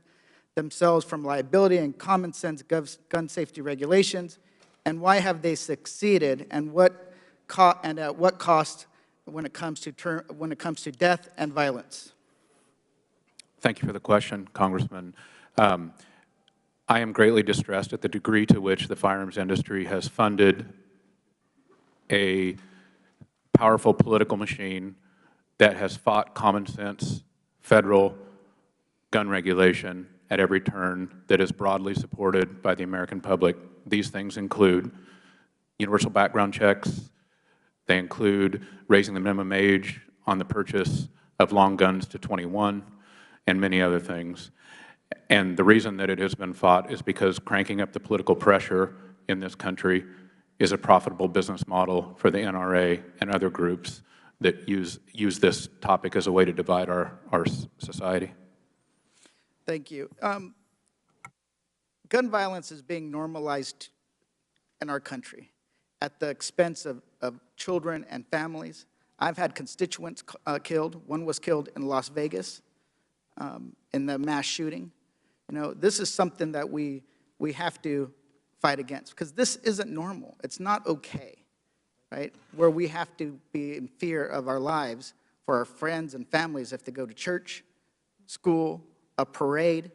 themselves from liability and common sense gun safety regulations? And why have they succeeded? And at what cost when it comes to death and violence? Thank you for the question, Congressman. I am greatly distressed at the degree to which the firearms industry has funded a powerful political machine that has fought common sense federal gun regulation at every turn that is broadly supported by the American public. These things include universal background checks. They include raising the minimum age on the purchase of long guns to 21 and many other things. And the reason that it has been fought is because cranking up the political pressure in this country is a profitable business model for the NRA and other groups that use this topic as a way to divide our society. Thank you. Gun violence is being normalized in our country at the expense of children and families. I've had constituents killed. One was killed in Las Vegas in the mass shooting. You know, this is something that we have to fight against, because this isn't normal. It's not okay, right? Where we have to be in fear of our lives for our friends and families if they go to church, school, a parade.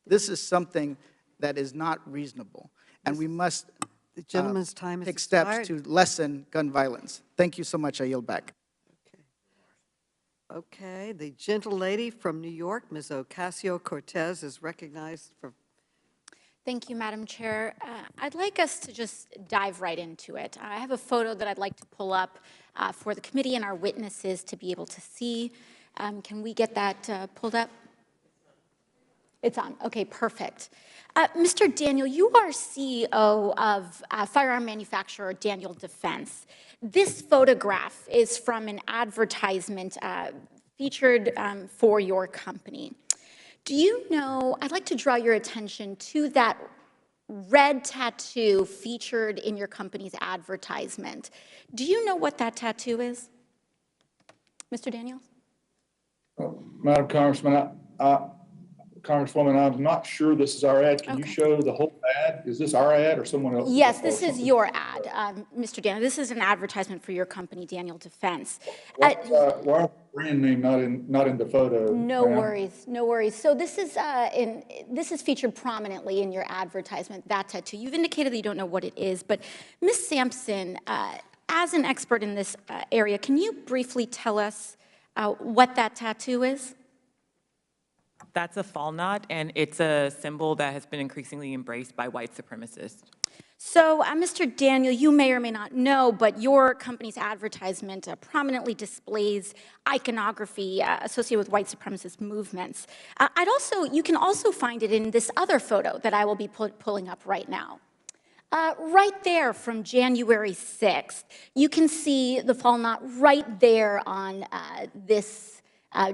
This is something that is not reasonable, and we must The gentleman's time is take steps expired. to lessen gun violence. Thank you so much. I yield back. Okay, the gentle lady from New York, Ms. Ocasio-Cortez, is recognized for. Thank you, Madam Chair. I'd like us to just dive right into it. I have a photo that I'd like to pull up for the committee and our witnesses to be able to see. Can we get that pulled up? It's on. Okay, perfect. Mr. Daniel, you are CEO of firearm manufacturer Daniel Defense. This photograph is from an advertisement featured for your company. Do you know, I'd like to draw your attention to that red tattoo featured in your company's advertisement. Do you know what that tattoo is? Mr. Daniels? Madam Congresswoman, I'm not sure this is our ad. Can you show the whole ad? Is this our ad or someone else's? Yes, this is your ad, Mr. Daniel. This is an advertisement for your company, Daniel Defense. Why is the brand name not in the photo? No worries, no worries. So this is featured prominently in your advertisement, that tattoo. You've indicated that you don't know what it is, but Ms. Sampson, as an expert in this area, can you briefly tell us what that tattoo is? That's a fall knot, and it's a symbol that has been increasingly embraced by white supremacists. So, Mr. Daniel, you may or may not know, but your company's advertisement prominently displays iconography associated with white supremacist movements. You can also find it in this other photo that I will be pulling up right now. Right there from January 6th, you can see the fall knot right there on this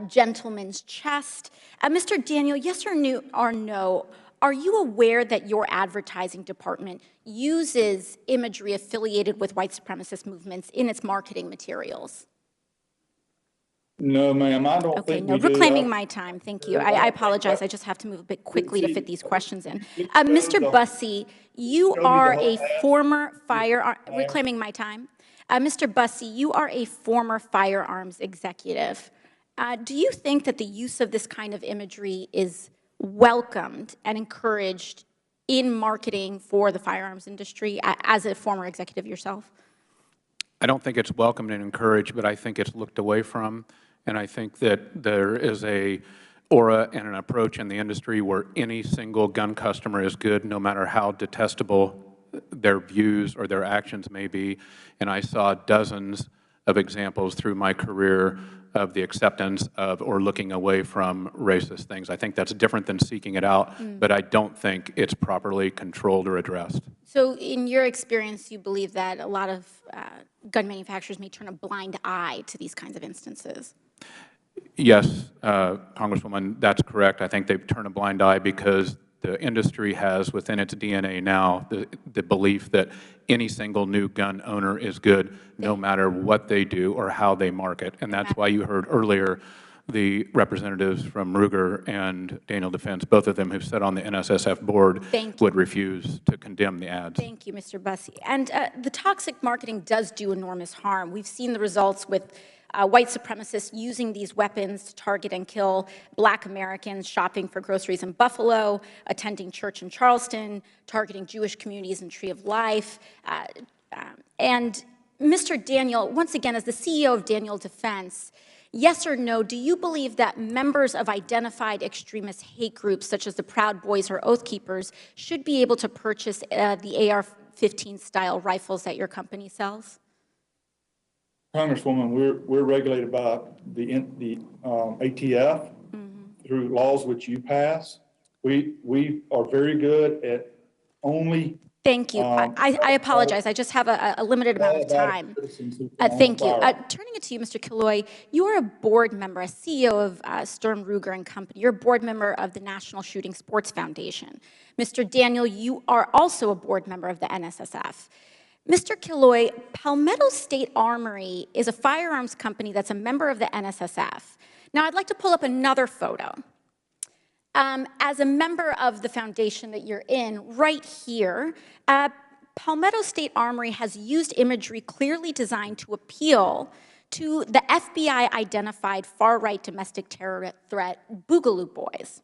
gentleman's chest. Mr. Daniel, yes or no, are you aware that your advertising department uses imagery affiliated with white supremacist movements in its marketing materials? No, ma'am, I don't think we do. Reclaiming my time, thank you. I apologize, I just have to move a bit quickly to fit these questions in. Mr. Bussey, you are a former reclaiming my time. Mr. Bussey, you are a former firearms executive. Do you think that the use of this kind of imagery is welcomed and encouraged in marketing for the firearms industry as a former executive yourself? I don't think it's welcomed and encouraged, but I think it's looked away from. And I think that there is a aura and an approach in the industry where any single gun customer is good, no matter how detestable their views or their actions may be. And I saw dozens of examples through my career of the acceptance of or looking away from racist things. I think that's different than seeking it out, but I don't think it's properly controlled or addressed. So in your experience, you believe that a lot of gun manufacturers may turn a blind eye to these kinds of instances? Yes, Congresswoman, that's correct. I think they've turned a blind eye because the industry has within its DNA now the belief that any single new gun owner is good no matter what they do or how they market. And that's why you heard earlier the representatives from Ruger and Daniel Defense, both of them who sat on the NSSF board, would refuse to condemn the ads. Thank you, Mr. Bussey. And the toxic marketing does do enormous harm. We've seen the results with white supremacists using these weapons to target and kill Black Americans shopping for groceries in Buffalo, attending church in Charleston, targeting Jewish communities in Tree of Life. And Mr. Daniel, once again, as the CEO of Daniel Defense, yes or no, do you believe that members of identified extremist hate groups, such as the Proud Boys or Oath Keepers, should be able to purchase the AR-15 style rifles that your company sells? Congresswoman, we're regulated by the ATF through laws which you pass. We are very good at only. Thank you. I apologize. I just have a limited amount of time. Thank you. Turning it to you, Mr. Killoy, you are a board member, a CEO of Sturm, Ruger and Company. You're a board member of the National Shooting Sports Foundation. Mr. Daniel, you are also a board member of the NSSF. Mr. Killoy, Palmetto State Armory is a firearms company that's a member of the NSSF. Now, I'd like to pull up another photo. As a member of the foundation that you're in, right here, Palmetto State Armory has used imagery clearly designed to appeal to the FBI-identified far-right domestic terror threat, Boogaloo Boys,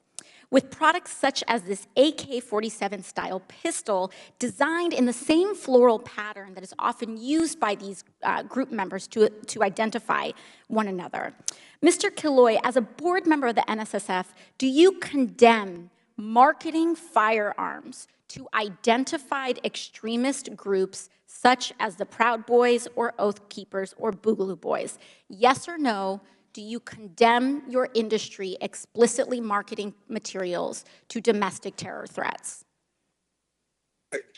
with products such as this AK-47 style pistol designed in the same floral pattern that is often used by these group members to identify one another. Mr. Killoy, as a board member of the NSSF, do you condemn marketing firearms to identified extremist groups such as the Proud Boys or Oath Keepers or Boogaloo Boys? Yes or no? Do you condemn your industry explicitly marketing materials to domestic terror threats?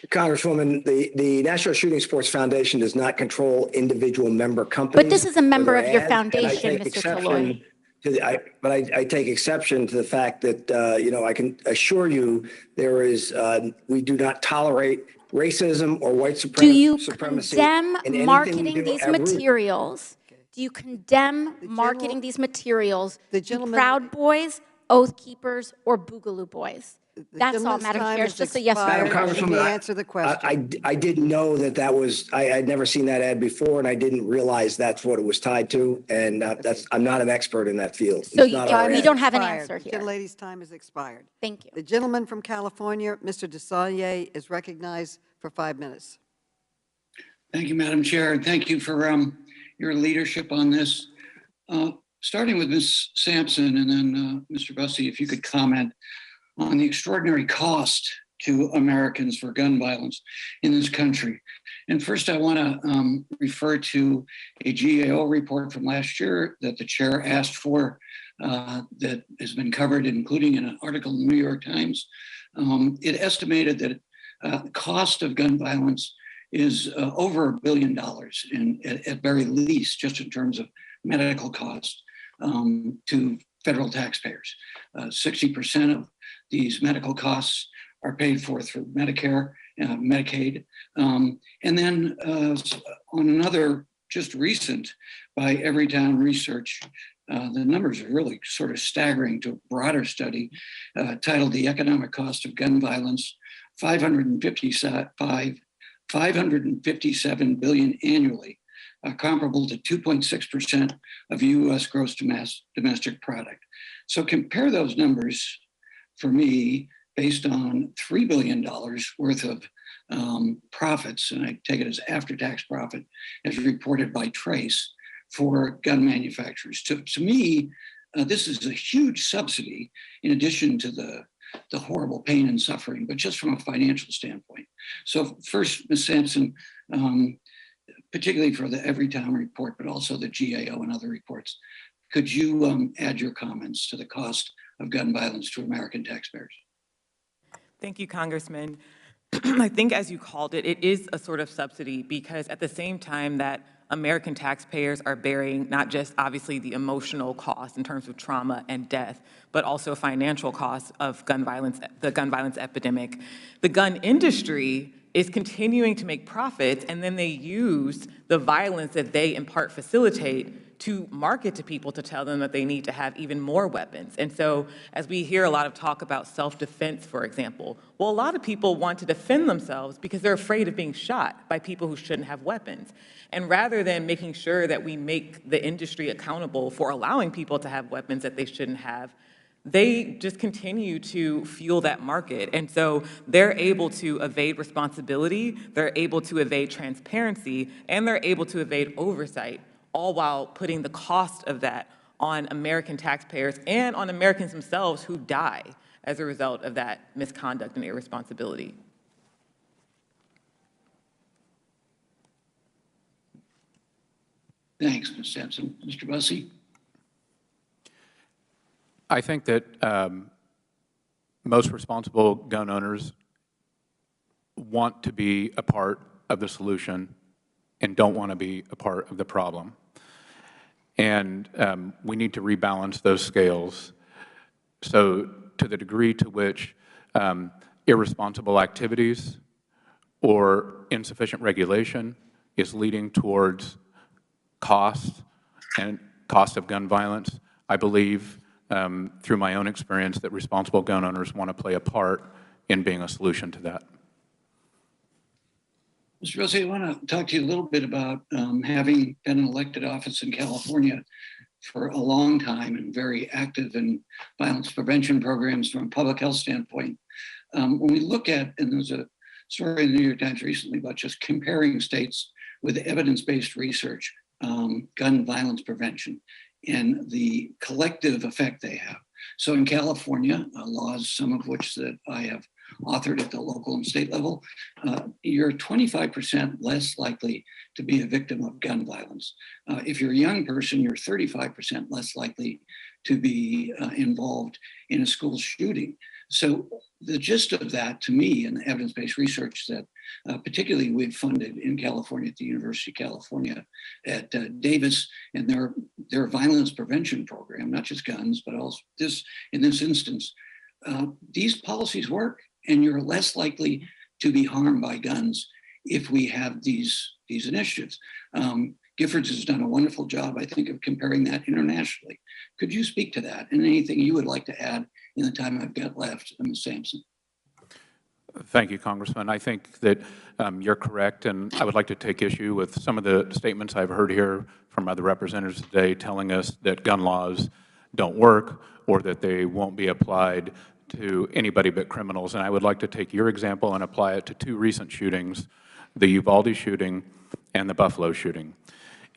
Congresswoman, the National Shooting Sports Foundation does not control individual member companies. But this is a member of your foundation, Mr. Killoy. But I take exception to the fact that, you know, I can assure you there is, we do not tolerate racism or white supremacy. Do you condemn marketing these materials? Do you condemn marketing these materials to Proud Boys, Oath Keepers, or Boogaloo Boys? That's all, Madam Chair. It's just a yes or no. Congresswoman, answer the question. I didn't know that was, I'd never seen that ad before, and I didn't realize that's what it was tied to, and I'm not an expert in that field. So we don't have an answer here. The lady's time has expired. Thank you. The gentleman from California, Mr. DeSaulnier, is recognized for 5 minutes. Thank you, Madam Chair, and thank you for your leadership on this. Starting with Ms. Sampson and then Mr. Bussey, if you could comment on the extraordinary cost to Americans for gun violence in this country. And first, I want to refer to a GAO report from last year that the chair asked for that has been covered, including in an article in the New York Times. It estimated that the cost of gun violence is over $1 billion at very least, just in terms of medical costs to federal taxpayers. 60% of these medical costs are paid for through Medicare, Medicaid. And then on another just recent by Everytown Research, the numbers are really sort of staggering to a broader study titled The Economic Cost of Gun Violence, $557 billion annually, comparable to 2.6% of U.S. gross domestic product. So compare those numbers for me based on $3 billion worth of profits, and I take it as after-tax profit, as reported by Trace for gun manufacturers. To me, this is a huge subsidy in addition to the horrible pain and suffering, but just from a financial standpoint. So first, Ms. Sampson, particularly for the Everytown report, but also the GAO and other reports. Could you add your comments to the cost of gun violence to American taxpayers? Thank you, Congressman. I think, as you called it, it is a sort of subsidy because at the same time that American taxpayers are bearing not just obviously the emotional cost in terms of trauma and death, but also financial costs of gun violence, the gun violence epidemic, the gun industry is continuing to make profits, and then they use the violence that they in part facilitate to market to people to tell them that they need to have even more weapons. And so as we hear a lot of talk about self-defense, for example, well, a lot of people want to defend themselves because they're afraid of being shot by people who shouldn't have weapons. And rather than making sure that we make the industry accountable for allowing people to have weapons that they shouldn't have, they just continue to fuel that market. And so they're able to evade responsibility, they're able to evade transparency, and they're able to evade oversight, all while putting the cost of that on American taxpayers and on Americans themselves who die as a result of that misconduct and irresponsibility. Thanks, Ms. Sampson. Mr. Bussey? I think that most responsible gun owners want to be a part of the solution and don't want to be a part of the problem. And we need to rebalance those scales. So to the degree to which irresponsible activities or insufficient regulation is leading towards cost and cost of gun violence, I believe through my own experience that responsible gun owners want to play a part in being a solution to that. Mr. Bussey, I want to talk to you a little bit about having been in elected office in California for a long time and very active in violence prevention programs from a public health standpoint. When we look at, and there's a story in the New York Times recently about just comparing states with evidence-based research, gun violence prevention, and the collective effect they have. So in California, laws, some of which that I have authored at the local and state level, you're 25% less likely to be a victim of gun violence. If you're a young person, you're 35% less likely to be involved in a school shooting. So the gist of that, to me, and the evidence-based research that particularly we've funded in California at the University of California at Davis and their violence prevention program, not just guns, but also in this instance, these policies work, and you're less likely to be harmed by guns if we have these initiatives. Giffords has done a wonderful job, I think, of comparing that internationally. Could you speak to that and anything you would like to add in the time I've got left, Ms. Sampson? Thank you, Congressman. I think that you're correct, and I would like to take issue with some of the statements I've heard here from other representatives today telling us that gun laws don't work or that they won't be applied to anybody but criminals. And I would like to take your example and apply it to two recent shootings, the Uvalde shooting and the Buffalo shooting.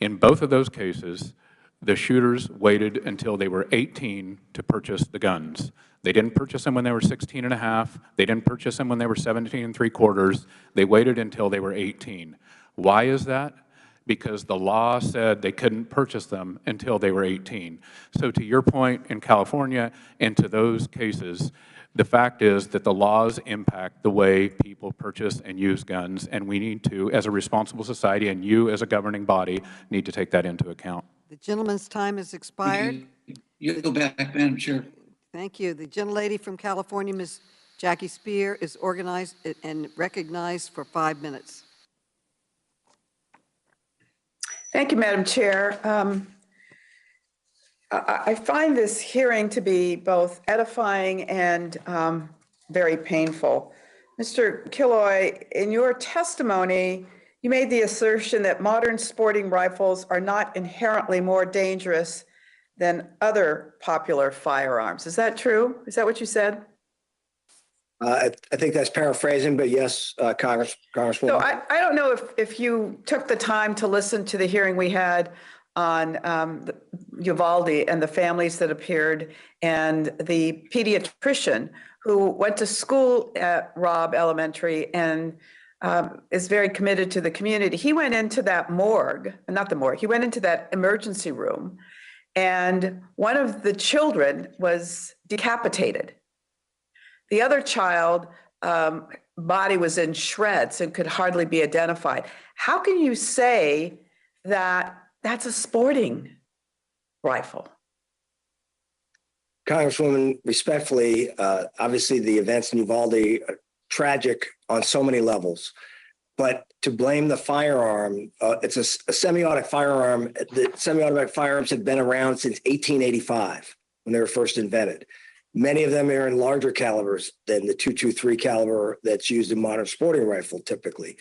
In both of those cases, the shooters waited until they were 18 to purchase the guns. They didn't purchase them when they were 16 and a half. They didn't purchase them when they were 17 3/4. They waited until they were 18. Why is that? Because the law said they couldn't purchase them until they were 18. So to your point, in California and to those cases, the fact is that the laws impact the way people purchase and use guns, and we need to, as a responsible society, and you as a governing body, need to take that into account. The gentleman's time has expired. You go back, Madam Chair. Thank you. The gentlelady from California, Ms. Jackie Spear, is organized and recognized for 5 minutes. Thank you, Madam Chair. I find this hearing to be both edifying and very painful. Mr. Killoy, in your testimony, you made the assertion that modern sporting rifles are not inherently more dangerous than other popular firearms. Is that true? Is that what you said? I think that's paraphrasing, but yes, Congresswoman. So I don't know if you took the time to listen to the hearing we had on Uvalde and the families that appeared and the pediatrician who went to school at Robb Elementary and is very committed to the community. He went into that morgue, not the morgue, he went into that emergency room, and one of the children was decapitated. The other child body was in shreds and could hardly be identified. How can you say that that's a sporting rifle? Congresswoman, respectfully, obviously the events in Uvalde are tragic on so many levels, but to blame the firearm, it's a semi-automatic firearm. The semi-automatic firearms have been around since 1885 when they were first invented. Many of them are in larger calibers than the .223 caliber that's used in modern sporting rifle typically.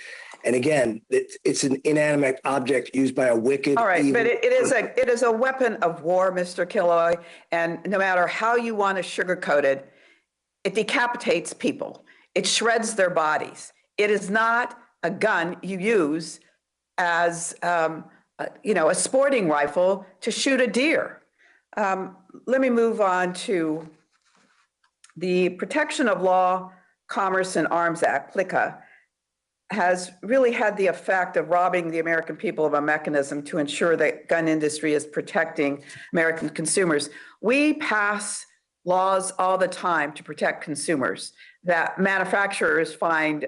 And again, it's an inanimate object used by a wicked. All right, evil but it is a weapon of war, Mr. Killoy, and no matter how you want to sugarcoat it, it decapitates people. It shreds their bodies. It is not a gun you use as a sporting rifle to shoot a deer. Let me move on to the Protection of Law, Commerce, and Arms Act, PLCA, has really had the effect of robbing the American people of a mechanism to ensure that gun industry is protecting American consumers. We pass laws all the time to protect consumers that manufacturers find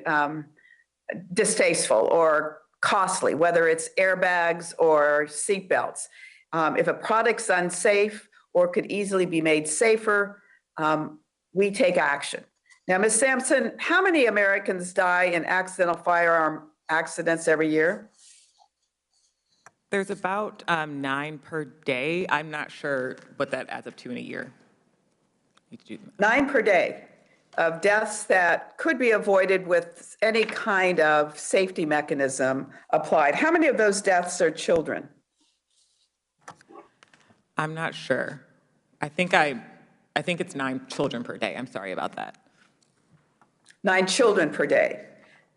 distasteful or costly, whether it's airbags or seatbelts. If a product's unsafe or could easily be made safer, we take action. Now, Ms. Sampson, how many Americans die in accidental firearm accidents every year? There's about 9 per day. I'm not sure what that adds up to in a year. 9 per day of deaths that could be avoided with any kind of safety mechanism applied. How many of those deaths are children? I'm not sure. I think it's 9 children per day. I'm sorry about that. 9 children per day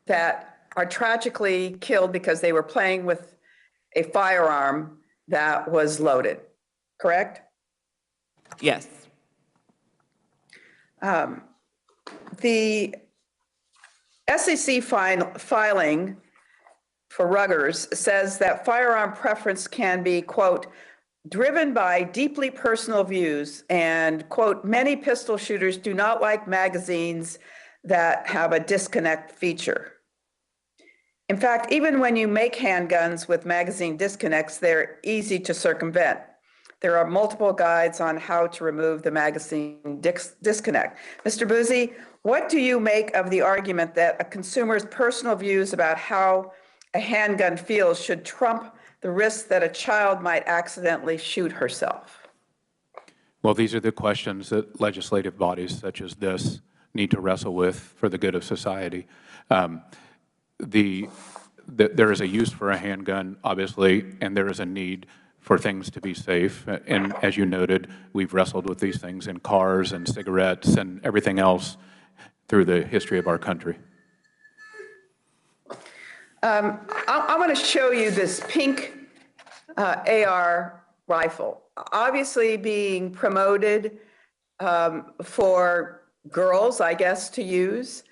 that are tragically killed because they were playing with a firearm that was loaded, correct? Yes. The SEC filing for Ruggers says that firearm preference can be, quote, driven by deeply personal views, and, quote, many pistol shooters do not like magazines that have a disconnect feature. In fact, even when you make handguns with magazine disconnects, they're easy to circumvent. There are multiple guides on how to remove the magazine disconnect. Mr. Buzzi, what do you make of the argument that a consumer's personal views about how a handgun feels should trump the risk that a child might accidentally shoot herself? Well, these are the questions that legislative bodies such as this need to wrestle with for the good of society. There is a use for a handgun, obviously, and there is a need for things to be safe. And as you noted, we've wrestled with these things in cars and cigarettes and everything else through the history of our country. I want to show you this pink AR rifle, obviously being promoted for girls, I guess, to use.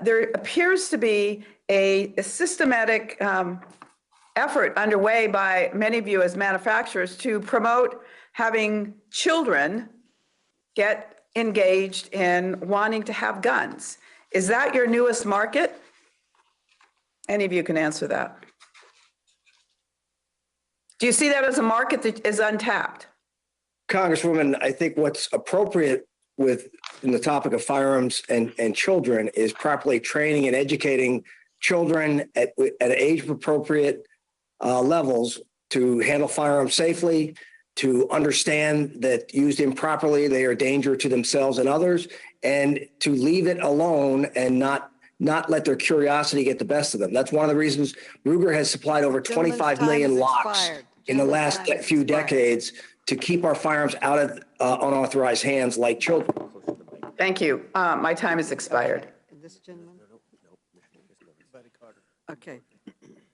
There appears to be a systematic effort underway by many of you as manufacturers to promote having children get engaged in wanting to have guns. Is that your newest market? Any of you can answer that. Do you see that as a market that is untapped? Congresswoman, I think what's appropriate in the topic of firearms and children is properly training and educating children at age-appropriate levels to handle firearms safely, to understand that used improperly, they are a danger to themselves and others, and to leave it alone and not let their curiosity get the best of them. That's one of the reasons Ruger has supplied over 25 million locks in the last few decades to keep our firearms out of unauthorized hands like children. Thank you. My time has expired. This gentleman? Okay.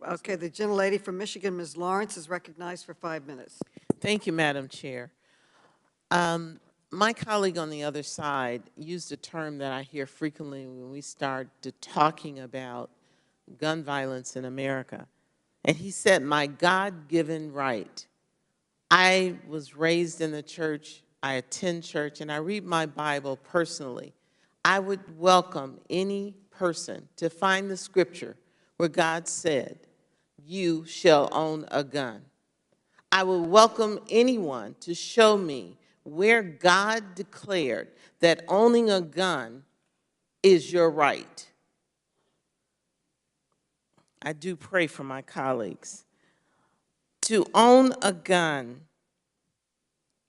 Okay, the gentlelady from Michigan, Ms. Lawrence, is recognized for 5 minutes. Thank you, Madam Chair. My colleague on the other side used a term that I hear frequently when we start talking about gun violence in America. And he said, my God-given right. I was raised in the church, I attend church, and I read my Bible personally. I would welcome any person to find the scripture where God said, you shall own a gun. I would welcome anyone to show me where God declared that owning a gun is your right. I do pray for my colleagues. To own a gun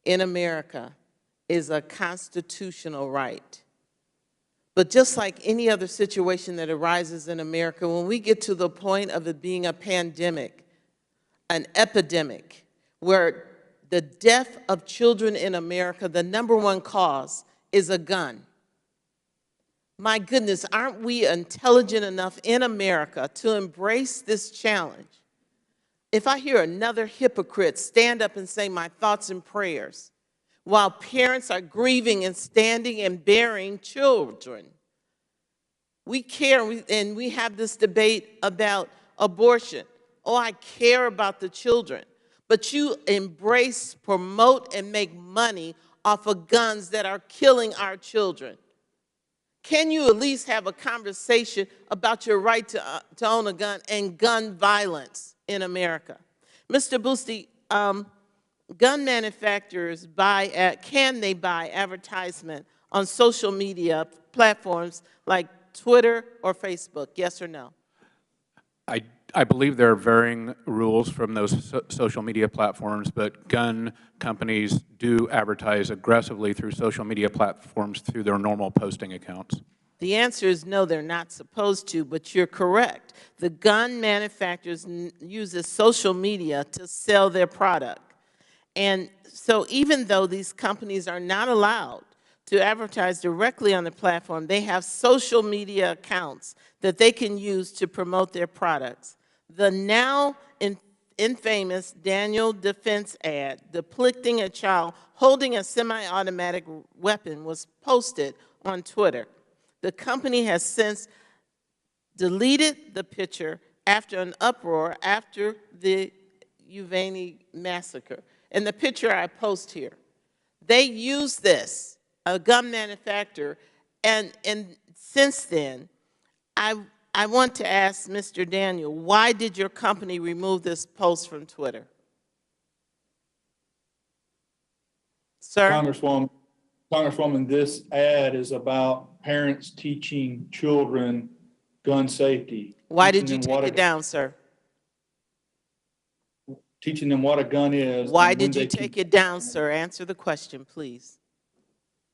in America is a constitutional right. But just like any other situation that arises in America, when we get to the point of it being a pandemic, an epidemic, where the death of children in America, the #1 cause is a gun. My goodness, aren't we intelligent enough in America to embrace this challenge? If I hear another hypocrite stand up and say my thoughts and prayers while parents are grieving and standing and burying children, we care and we have this debate about abortion. Oh, I care about the children. But you embrace, promote, and make money off of guns that are killing our children. Can you at least have a conversation about your right to own a gun and gun violence in America? Mr. Boosty, gun manufacturers can they buy advertisement on social media platforms like Twitter or Facebook, yes or no? I believe there are varying rules from those social media platforms, but gun companies do advertise aggressively through social media platforms through their normal posting accounts. The answer is no, they're not supposed to, but you're correct. The gun manufacturers use social media to sell their product. And so even though these companies are not allowed to advertise directly on the platform, they have social media accounts that they can use to promote their products. The now infamous Daniel Defense ad depicting a child holding a semi-automatic weapon was posted on Twitter. The company has since deleted the picture after an uproar after the Uvalde massacre. And the picture I post here, they use this, a gun manufacturer, and since then, I want to ask Mr. Daniel, why did your company remove this post from Twitter? Sir? Congresswoman, this ad is about parents teaching children gun safety. Why did you take it down, sir? Teaching them what a gun is. Why did you take it down, sir? Answer the question, please.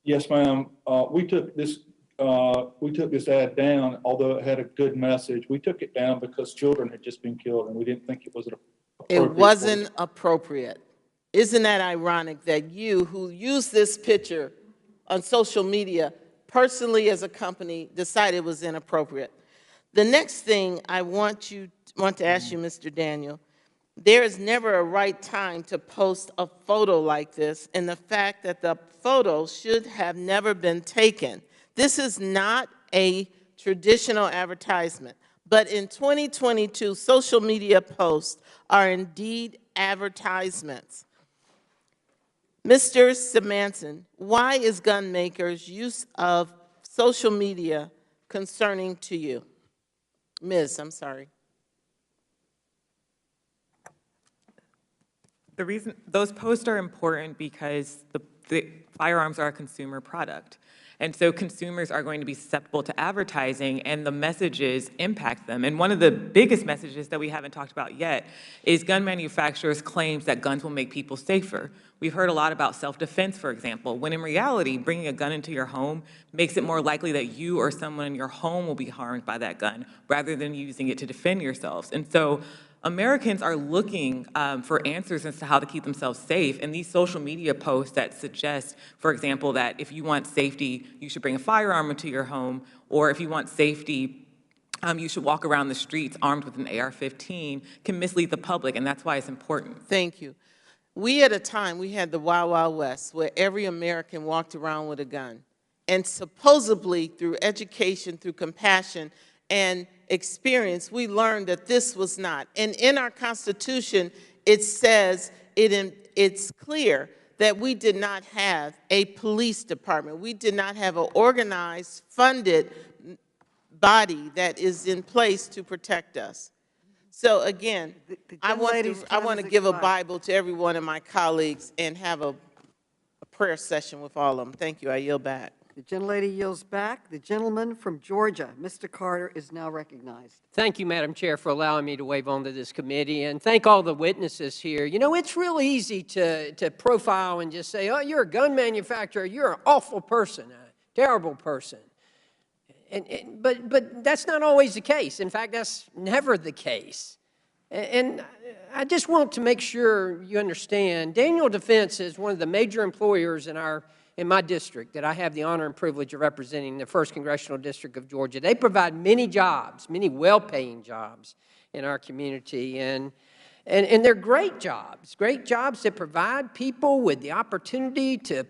Yes, ma'am. We took this ad down, although it had a good message. We took it down because children had just been killed, and we didn't think it was appropriate. It wasn't appropriate. Isn't that ironic that you, who used this picture on social media, personally as a company, decided it was inappropriate? The next thing I want to ask you, Mr. Daniel, there is never a right time to post a photo like this, and the fact that the photo should have never been taken. This is not a traditional advertisement, but in 2022, social media posts are indeed advertisements. Mr. Simanson, why is gun makers' use of social media concerning to you? Ms., I'm sorry. The reason those posts are important because the firearms are a consumer product. And so consumers are going to be susceptible to advertising, and the messages impact them. And one of the biggest messages that we haven't talked about yet is gun manufacturers' claims that guns will make people safer. We've heard a lot about self-defense, for example, when in reality, bringing a gun into your home makes it more likely that you or someone in your home will be harmed by that gun, rather than using it to defend yourselves. And so Americans are looking for answers as to how to keep themselves safe, and these social media posts that suggest, for example, that if you want safety, you should bring a firearm into your home, or if you want safety, you should walk around the streets armed with an AR-15, can mislead the public, and that's why it's important. Thank you. We at a time, we had the Wild Wild West, where every American walked around with a gun. And supposedly, through education, through compassion, and experience, we learned that this was not. And in our Constitution, it says, it's clear that we did not have a police department. We did not have an organized, funded body that is in place to protect us. So again, I want to give a Bible to every one of my colleagues and have a prayer session with all of them. Thank you. I yield back. The gentlelady yields back. The gentleman from Georgia, Mr. Carter, is now recognized. Thank you, Madam Chair, for allowing me to wave onto this committee, and thank all the witnesses here. You know, it's really easy to profile and just say, oh, you're a gun manufacturer, you're an awful person, a terrible person. But that's not always the case. In fact, that's never the case. And I just want to make sure you understand, Daniel Defense is one of the major employers in my district that I have the honor and privilege of representing, the 1st Congressional District of Georgia. They provide many jobs, many well-paying jobs in our community, and they're great jobs that provide people with the opportunity to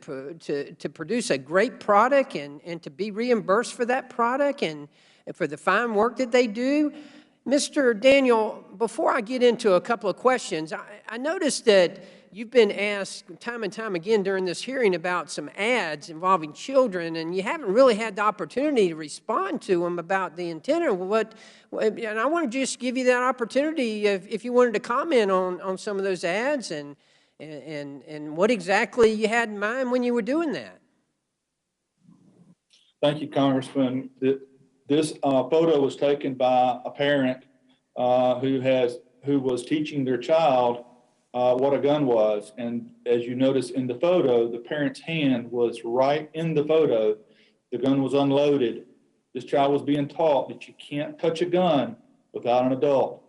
produce a great product and to be reimbursed for that product and for the fine work that they do. Mr. Daniel, before I get into a couple of questions, I noticed that you've been asked time and time again during this hearing about some ads involving children, and you haven't really had the opportunity to respond to them about the intent of what, and I want to just give you that opportunity if you wanted to comment on some of those ads and what exactly you had in mind when you were doing that. Thank you, Congressman. This photo was taken by a parent who was teaching their child what a gun was. And as you notice in the photo, the parent's hand was right in the photo. The gun was unloaded. This child was being taught that you can't touch a gun without an adult.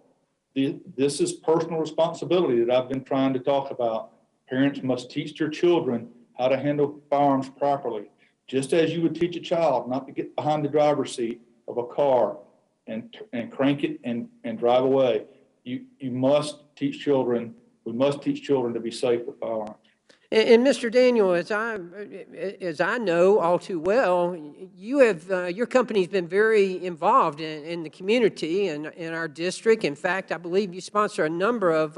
This is personal responsibility that I've been trying to talk about. Parents must teach their children how to handle firearms properly. Just as you would teach a child not to get behind the driver's seat of a car and crank it and drive away. You must teach children, we must teach children to be safe with firearms. And Mr. Daniel, as I know all too well, you have your company's been very involved in the community and in our district. In fact, I believe you sponsor a number of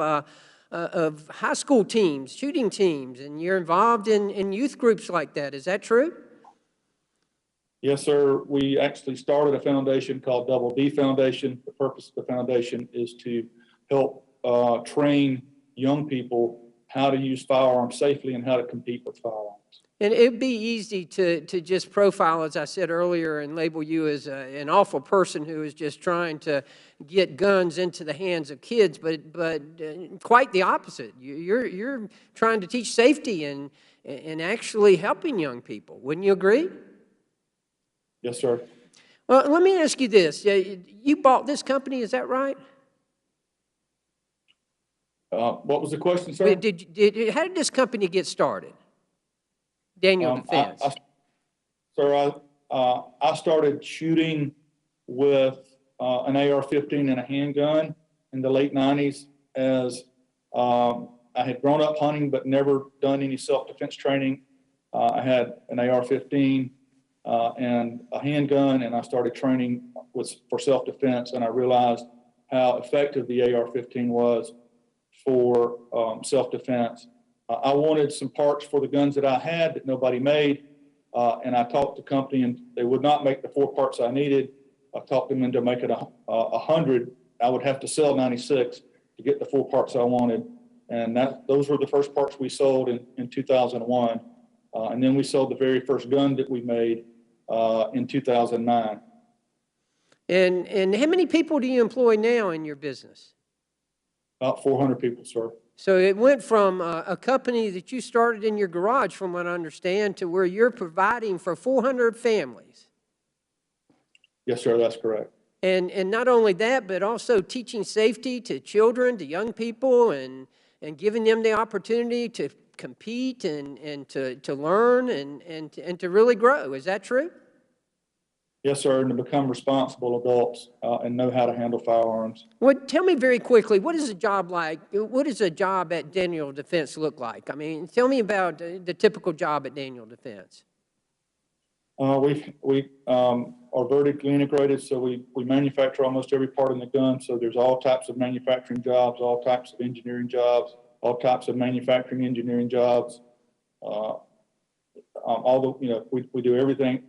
high school teams, shooting teams, and you're involved in youth groups like that. Is that true? Yes, sir. We actually started a foundation called Double D Foundation. The purpose of the foundation is to help train young people how to use firearms safely and how to compete with firearms. And it'd be easy to just profile, as I said earlier, and label you as an awful person who is just trying to get guns into the hands of kids, but quite the opposite. You're trying to teach safety and actually helping young people. Wouldn't you agree? Yes, sir. Well, let me ask you this. You bought this company, is that right? What was the question, sir? How did this company get started? Daniel Defense. I started shooting with an AR-15 and a handgun in the late 90s as I had grown up hunting but never done any self-defense training. I had an AR-15 and a handgun, and I started training for self-defense, and I realized how effective the AR-15 was for self-defense. I wanted some parts for the guns that I had that nobody made, and I talked to the company, and they would not make the 4 parts I needed. I talked them into making 100. I would have to sell 96 to get the 4 parts I wanted, and those were the first parts we sold in 2001. And then we sold the very first gun that we made in 2009. And how many people do you employ now in your business? About 400 people, sir. So it went from a company that you started in your garage, from what I understand, to where you're providing for 400 families. Yes, sir, that's correct. And not only that, but also teaching safety to children, to young people, and giving them the opportunity to compete and to learn and to really grow. Is that true? Yes, sir, and to become responsible adults and know how to handle firearms. Well, tell me very quickly, what is a job like? What does a job at Daniel Defense look like? I mean, tell me about the typical job at Daniel Defense. We are vertically integrated, so we manufacture almost every part in the gun. So there's all types of manufacturing jobs, all types of engineering jobs, all types of manufacturing engineering jobs. We do everything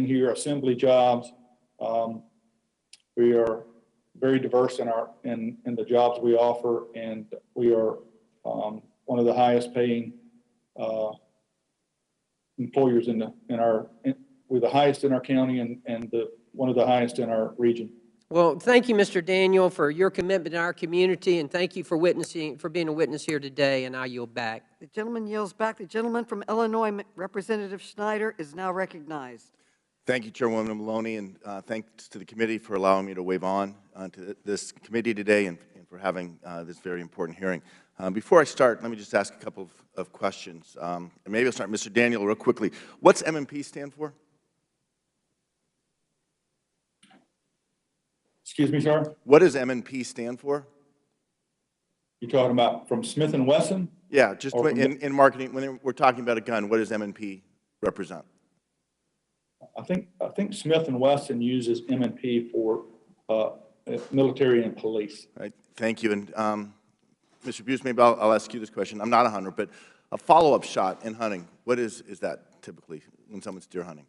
here, assembly jobs. We are very diverse in the jobs we offer, and we are one of the highest paying employers we're the highest in our county and one of the highest in our region. Well, thank you, Mr. Daniel, for your commitment to our community, and thank you for being a witness here today, and I yield back. The gentleman yields back. The gentleman from Illinois, Representative Schneider, is now recognized. Thank you, Chairwoman Maloney, and thanks to the committee for allowing me to wave on to this committee today and for having this very important hearing. Before I start, let me just ask a couple of questions. And maybe I'll start, Mr. Daniel, real quickly. What's M&P stand for? Excuse me, sir? What does M&P stand for? You're talking about from Smith & Wesson? Yeah, just in marketing, when we're talking about a gun, what does M&P represent? I think Smith & Wesson uses M&P for military and police. Right. Thank you. And Mr. Buse, maybe I'll ask you this question. I'm not a hunter, but a follow-up shot in hunting, what is that typically when someone's deer hunting?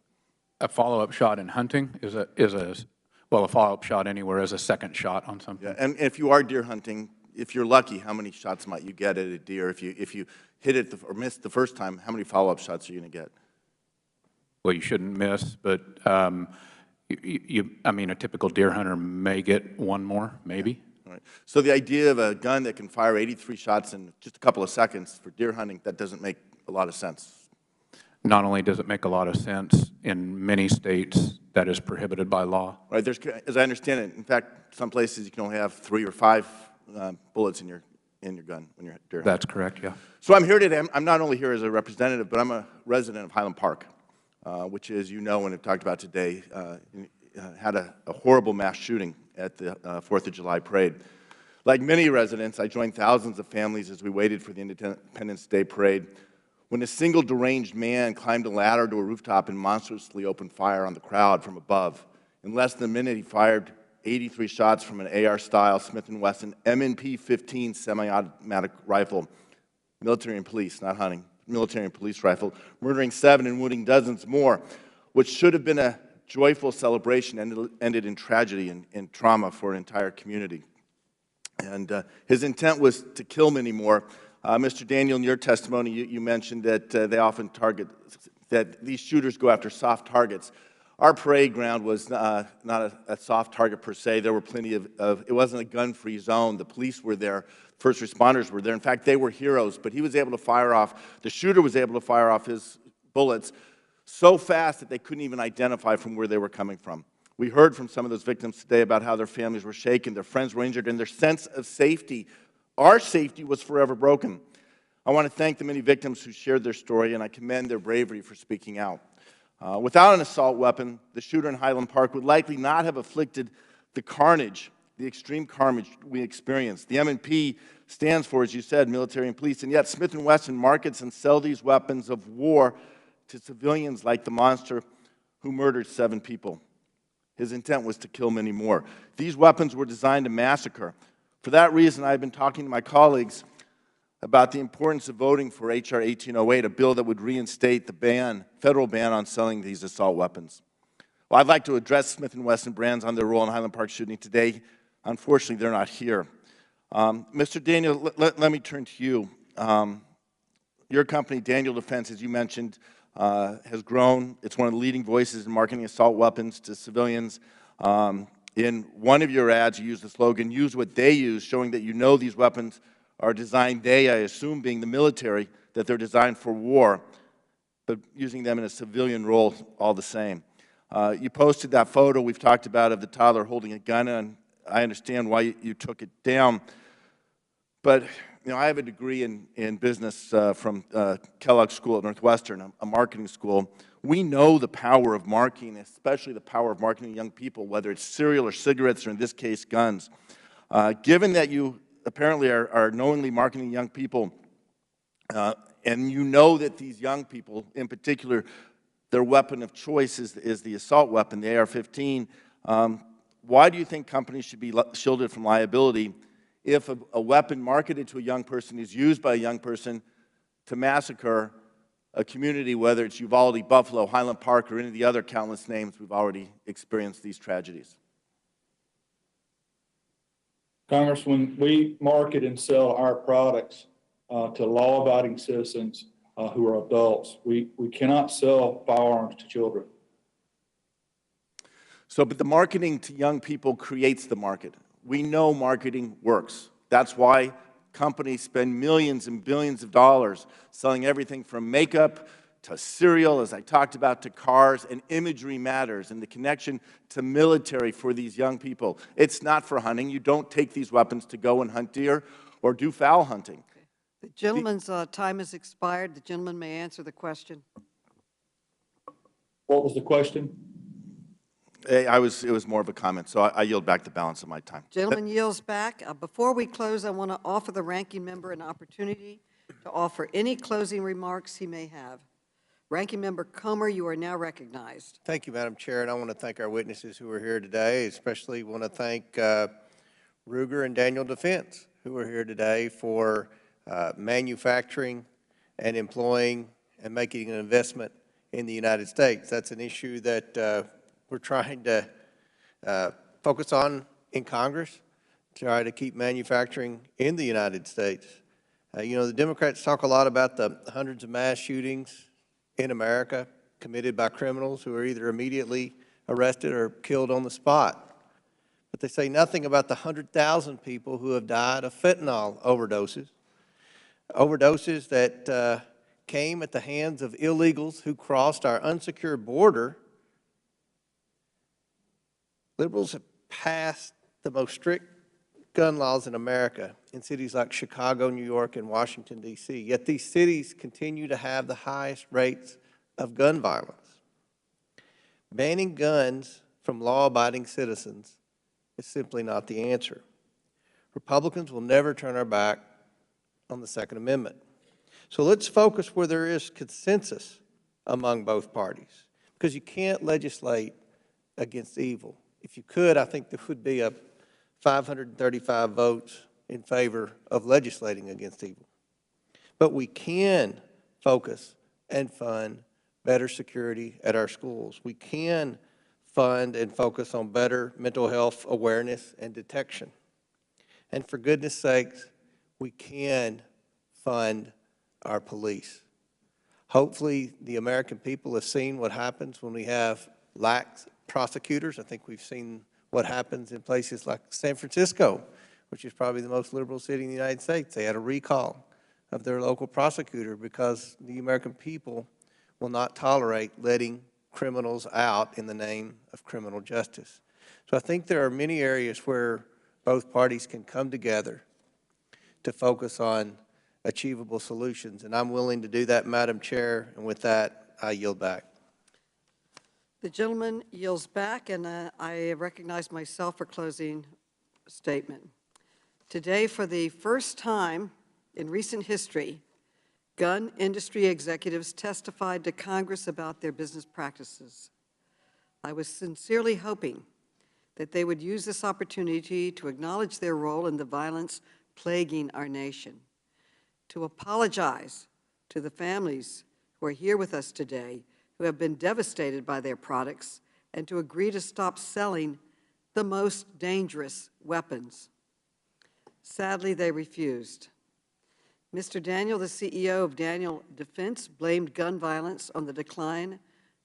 A follow-up shot in hunting is a follow-up shot anywhere is a second shot on something. Yeah, and if you are deer hunting, if you're lucky, how many shots might you get at a deer? If you hit it or miss the first time, how many follow-up shots are you going to get? Well, you shouldn't miss, but I mean, a typical deer hunter may get one more, maybe. All right. So the idea of a gun that can fire 83 shots in just a couple of seconds for deer hunting, that doesn't make a lot of sense. Not only does it make a lot of sense, in many states that is prohibited by law. Right. There's, as I understand it, in fact, some places you can only have 3 or 5 bullets in your gun when you're deer hunting. That's correct. Yeah. So I'm here today. I'm not only here as a representative, but I'm a resident of Highland Park, which, as you know and have talked about today, had a horrible mass shooting at the 4th of July parade. Like many residents, I joined thousands of families as we waited for the Independence Day parade, when a single deranged man climbed a ladder to a rooftop and monstrously opened fire on the crowd from above. In less than a minute, he fired 83 shots from an AR-style Smith & Wesson M&P 15 semi-automatic rifle, military and police, not hunting, military and police rifle, murdering 7 and wounding dozens more, which should have been a joyful celebration ended in tragedy and trauma for an entire community. And his intent was to kill many more. Mr. Daniel, in your testimony, you mentioned that they often that these shooters go after soft targets. Our parade ground was not a soft target per se. There were plenty of it wasn't a gun-free zone. The police were there. First responders were there. In fact, they were heroes, but he was able to fire off, the shooter was able to fire off his bullets so fast that they couldn't even identify from where they were coming from. We heard from some of those victims today about how their families were shaken, their friends were injured, and their sense of safety, our safety, was forever broken. I want to thank the many victims who shared their story, and I commend their bravery for speaking out. Without an assault weapon, the shooter in Highland Park would likely not have afflicted the carnage, the extreme carnage we experienced. The M&P stands for, as you said, military and police, and yet Smith & Wesson markets and sell these weapons of war to civilians like the monster who murdered 7 people. His intent was to kill many more. These weapons were designed to massacre. For that reason, I've been talking to my colleagues about the importance of voting for H.R. 1808, a bill that would reinstate the federal ban on selling these assault weapons. Well, I'd like to address Smith & Wesson brands on their role in Highland Park shooting today. Unfortunately, they're not here. Mr. Daniel, let me turn to you. Your company, Daniel Defense, as you mentioned, has grown. It's one of the leading voices in marketing assault weapons to civilians. In one of your ads, you used the slogan, "Use what they use," showing that you know these weapons are designed, they, I assume, being the military, that they're designed for war, but using them in a civilian role all the same. You posted that photo we've talked about of the toddler holding a gun, and I understand why you took it down. But you know, I have a degree in business from Kellogg School at Northwestern, a marketing school. We know the power of marketing, especially the power of marketing young people, whether it's cereal or cigarettes or, in this case, guns. Given that you apparently are knowingly marketing young people, and you know that these young people, in particular, their weapon of choice is the assault weapon, the AR-15. Why do you think companies should be shielded from liability if a weapon marketed to a young person is used by a young person to massacre a community, whether it's Uvalde, Buffalo, Highland Park, or any of the other countless names we've already experienced these tragedies? Congressman, we market and sell our products to law-abiding citizens who are adults. We cannot sell firearms to children. So, but the marketing to young people creates the market. We know marketing works. That's why companies spend millions and billions of dollars selling everything from makeup to cereal, as I talked about, to cars, and imagery matters, and the connection to military for these young people. It's not for hunting. You don't take these weapons to go and hunt deer or do fowl hunting. The gentleman's time has expired. The gentleman may answer the question. What was the question? It was more of a comment, so I yield back the balance of my time. Gentleman yields back. Before we close, I want to offer the ranking member an opportunity to offer any closing remarks he may have. Ranking Member Comer, you are now recognized. Thank you, Madam Chair, and I want to thank our witnesses who are here today. Especially want to thank Ruger and Daniel Defense, who are here today for manufacturing and employing and making an investment in the United States. That's an issue that we're trying to focus on in Congress, try to keep manufacturing in the United States. You know, the Democrats talk a lot about the hundreds of mass shootings in America committed by criminals who are either immediately arrested or killed on the spot. But they say nothing about the 100,000 people who have died of fentanyl overdoses, overdoses that came at the hands of illegals who crossed our unsecured border. Liberals have passed the most strict gun laws in America in cities like Chicago, New York, and Washington, D.C., yet these cities continue to have the highest rates of gun violence. Banning guns from law-abiding citizens is simply not the answer. Republicans will never turn our back on the Second Amendment. So let's focus where there is consensus among both parties, because you can't legislate against evil. If you could, I think there would be 535 votes in favor of legislating against evil. But we can focus and fund better security at our schools. We can fund and focus on better mental health awareness and detection. And for goodness sakes, we can fund our police. Hopefully, the American people have seen what happens when we have lax prosecutors. I think we've seen what happens in places like San Francisco, which is probably the most liberal city in the United States. They had a recall of their local prosecutor because the American people will not tolerate letting criminals out in the name of criminal justice. So I think there are many areas where both parties can come together to focus on achievable solutions, and I'm willing to do that, Madam Chair, and with that, I yield back. The gentleman yields back, and I recognize myself for closing statement. Today, for the first time in recent history, gun industry executives testified to Congress about their business practices. I was sincerely hoping that they would use this opportunity to acknowledge their role in the violence plaguing our nation, to apologize to the families who are here with us today who have been devastated by their products, and to agree to stop selling the most dangerous weapons. Sadly, they refused. Mr. Daniel, the CEO of Daniel Defense, blamed gun violence on the decline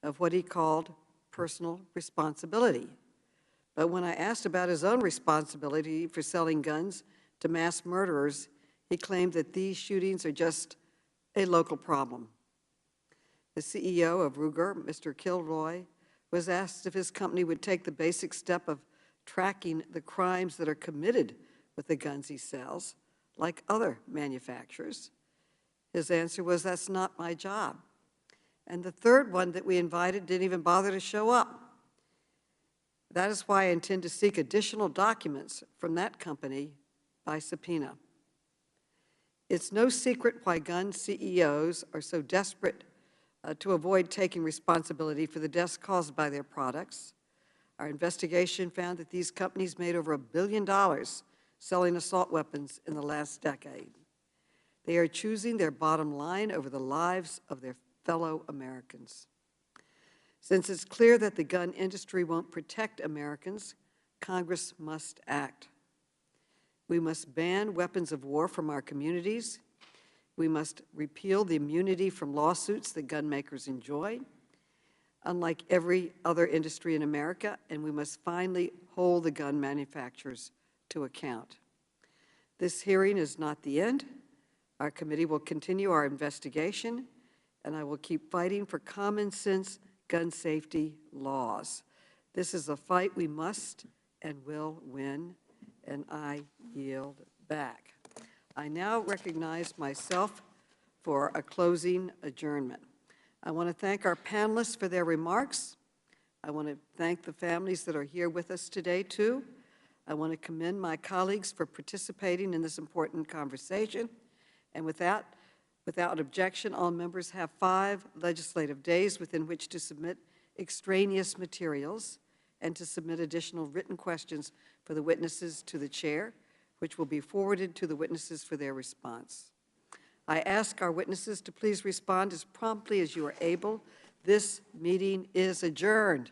of what he called personal responsibility. But when I asked about his own responsibility for selling guns to mass murderers, he claimed that these shootings are just a local problem. The CEO of Ruger, Mr. Kilroy, was asked if his company would take the basic step of tracking the crimes that are committed with the guns he sells, like other manufacturers. His answer was, "That's not my job." And the third one that we invited didn't even bother to show up. That is why I intend to seek additional documents from that company by subpoena. It's no secret why gun CEOs are so desperate to avoid taking responsibility for the deaths caused by their products. Our investigation found that these companies made over $1 billion selling assault weapons in the last decade. They are choosing their bottom line over the lives of their fellow Americans. Since it's clear that the gun industry won't protect Americans, Congress must act. We must ban weapons of war from our communities. We must repeal the immunity from lawsuits that gun makers enjoy, unlike every other industry in America, and we must finally hold the gun manufacturers to account. This hearing is not the end. Our committee will continue our investigation, and I will keep fighting for common sense gun safety laws. This is a fight we must and will win, and I yield back. I now recognize myself for a closing adjournment. I want to thank our panelists for their remarks. I want to thank the families that are here with us today, too. I want to commend my colleagues for participating in this important conversation. And with that, without objection, all members have 5 legislative days within which to submit extraneous materials and to submit additional written questions for the witnesses to the chair, which will be forwarded to the witnesses for their response. I ask our witnesses to please respond as promptly as you are able. This meeting is adjourned.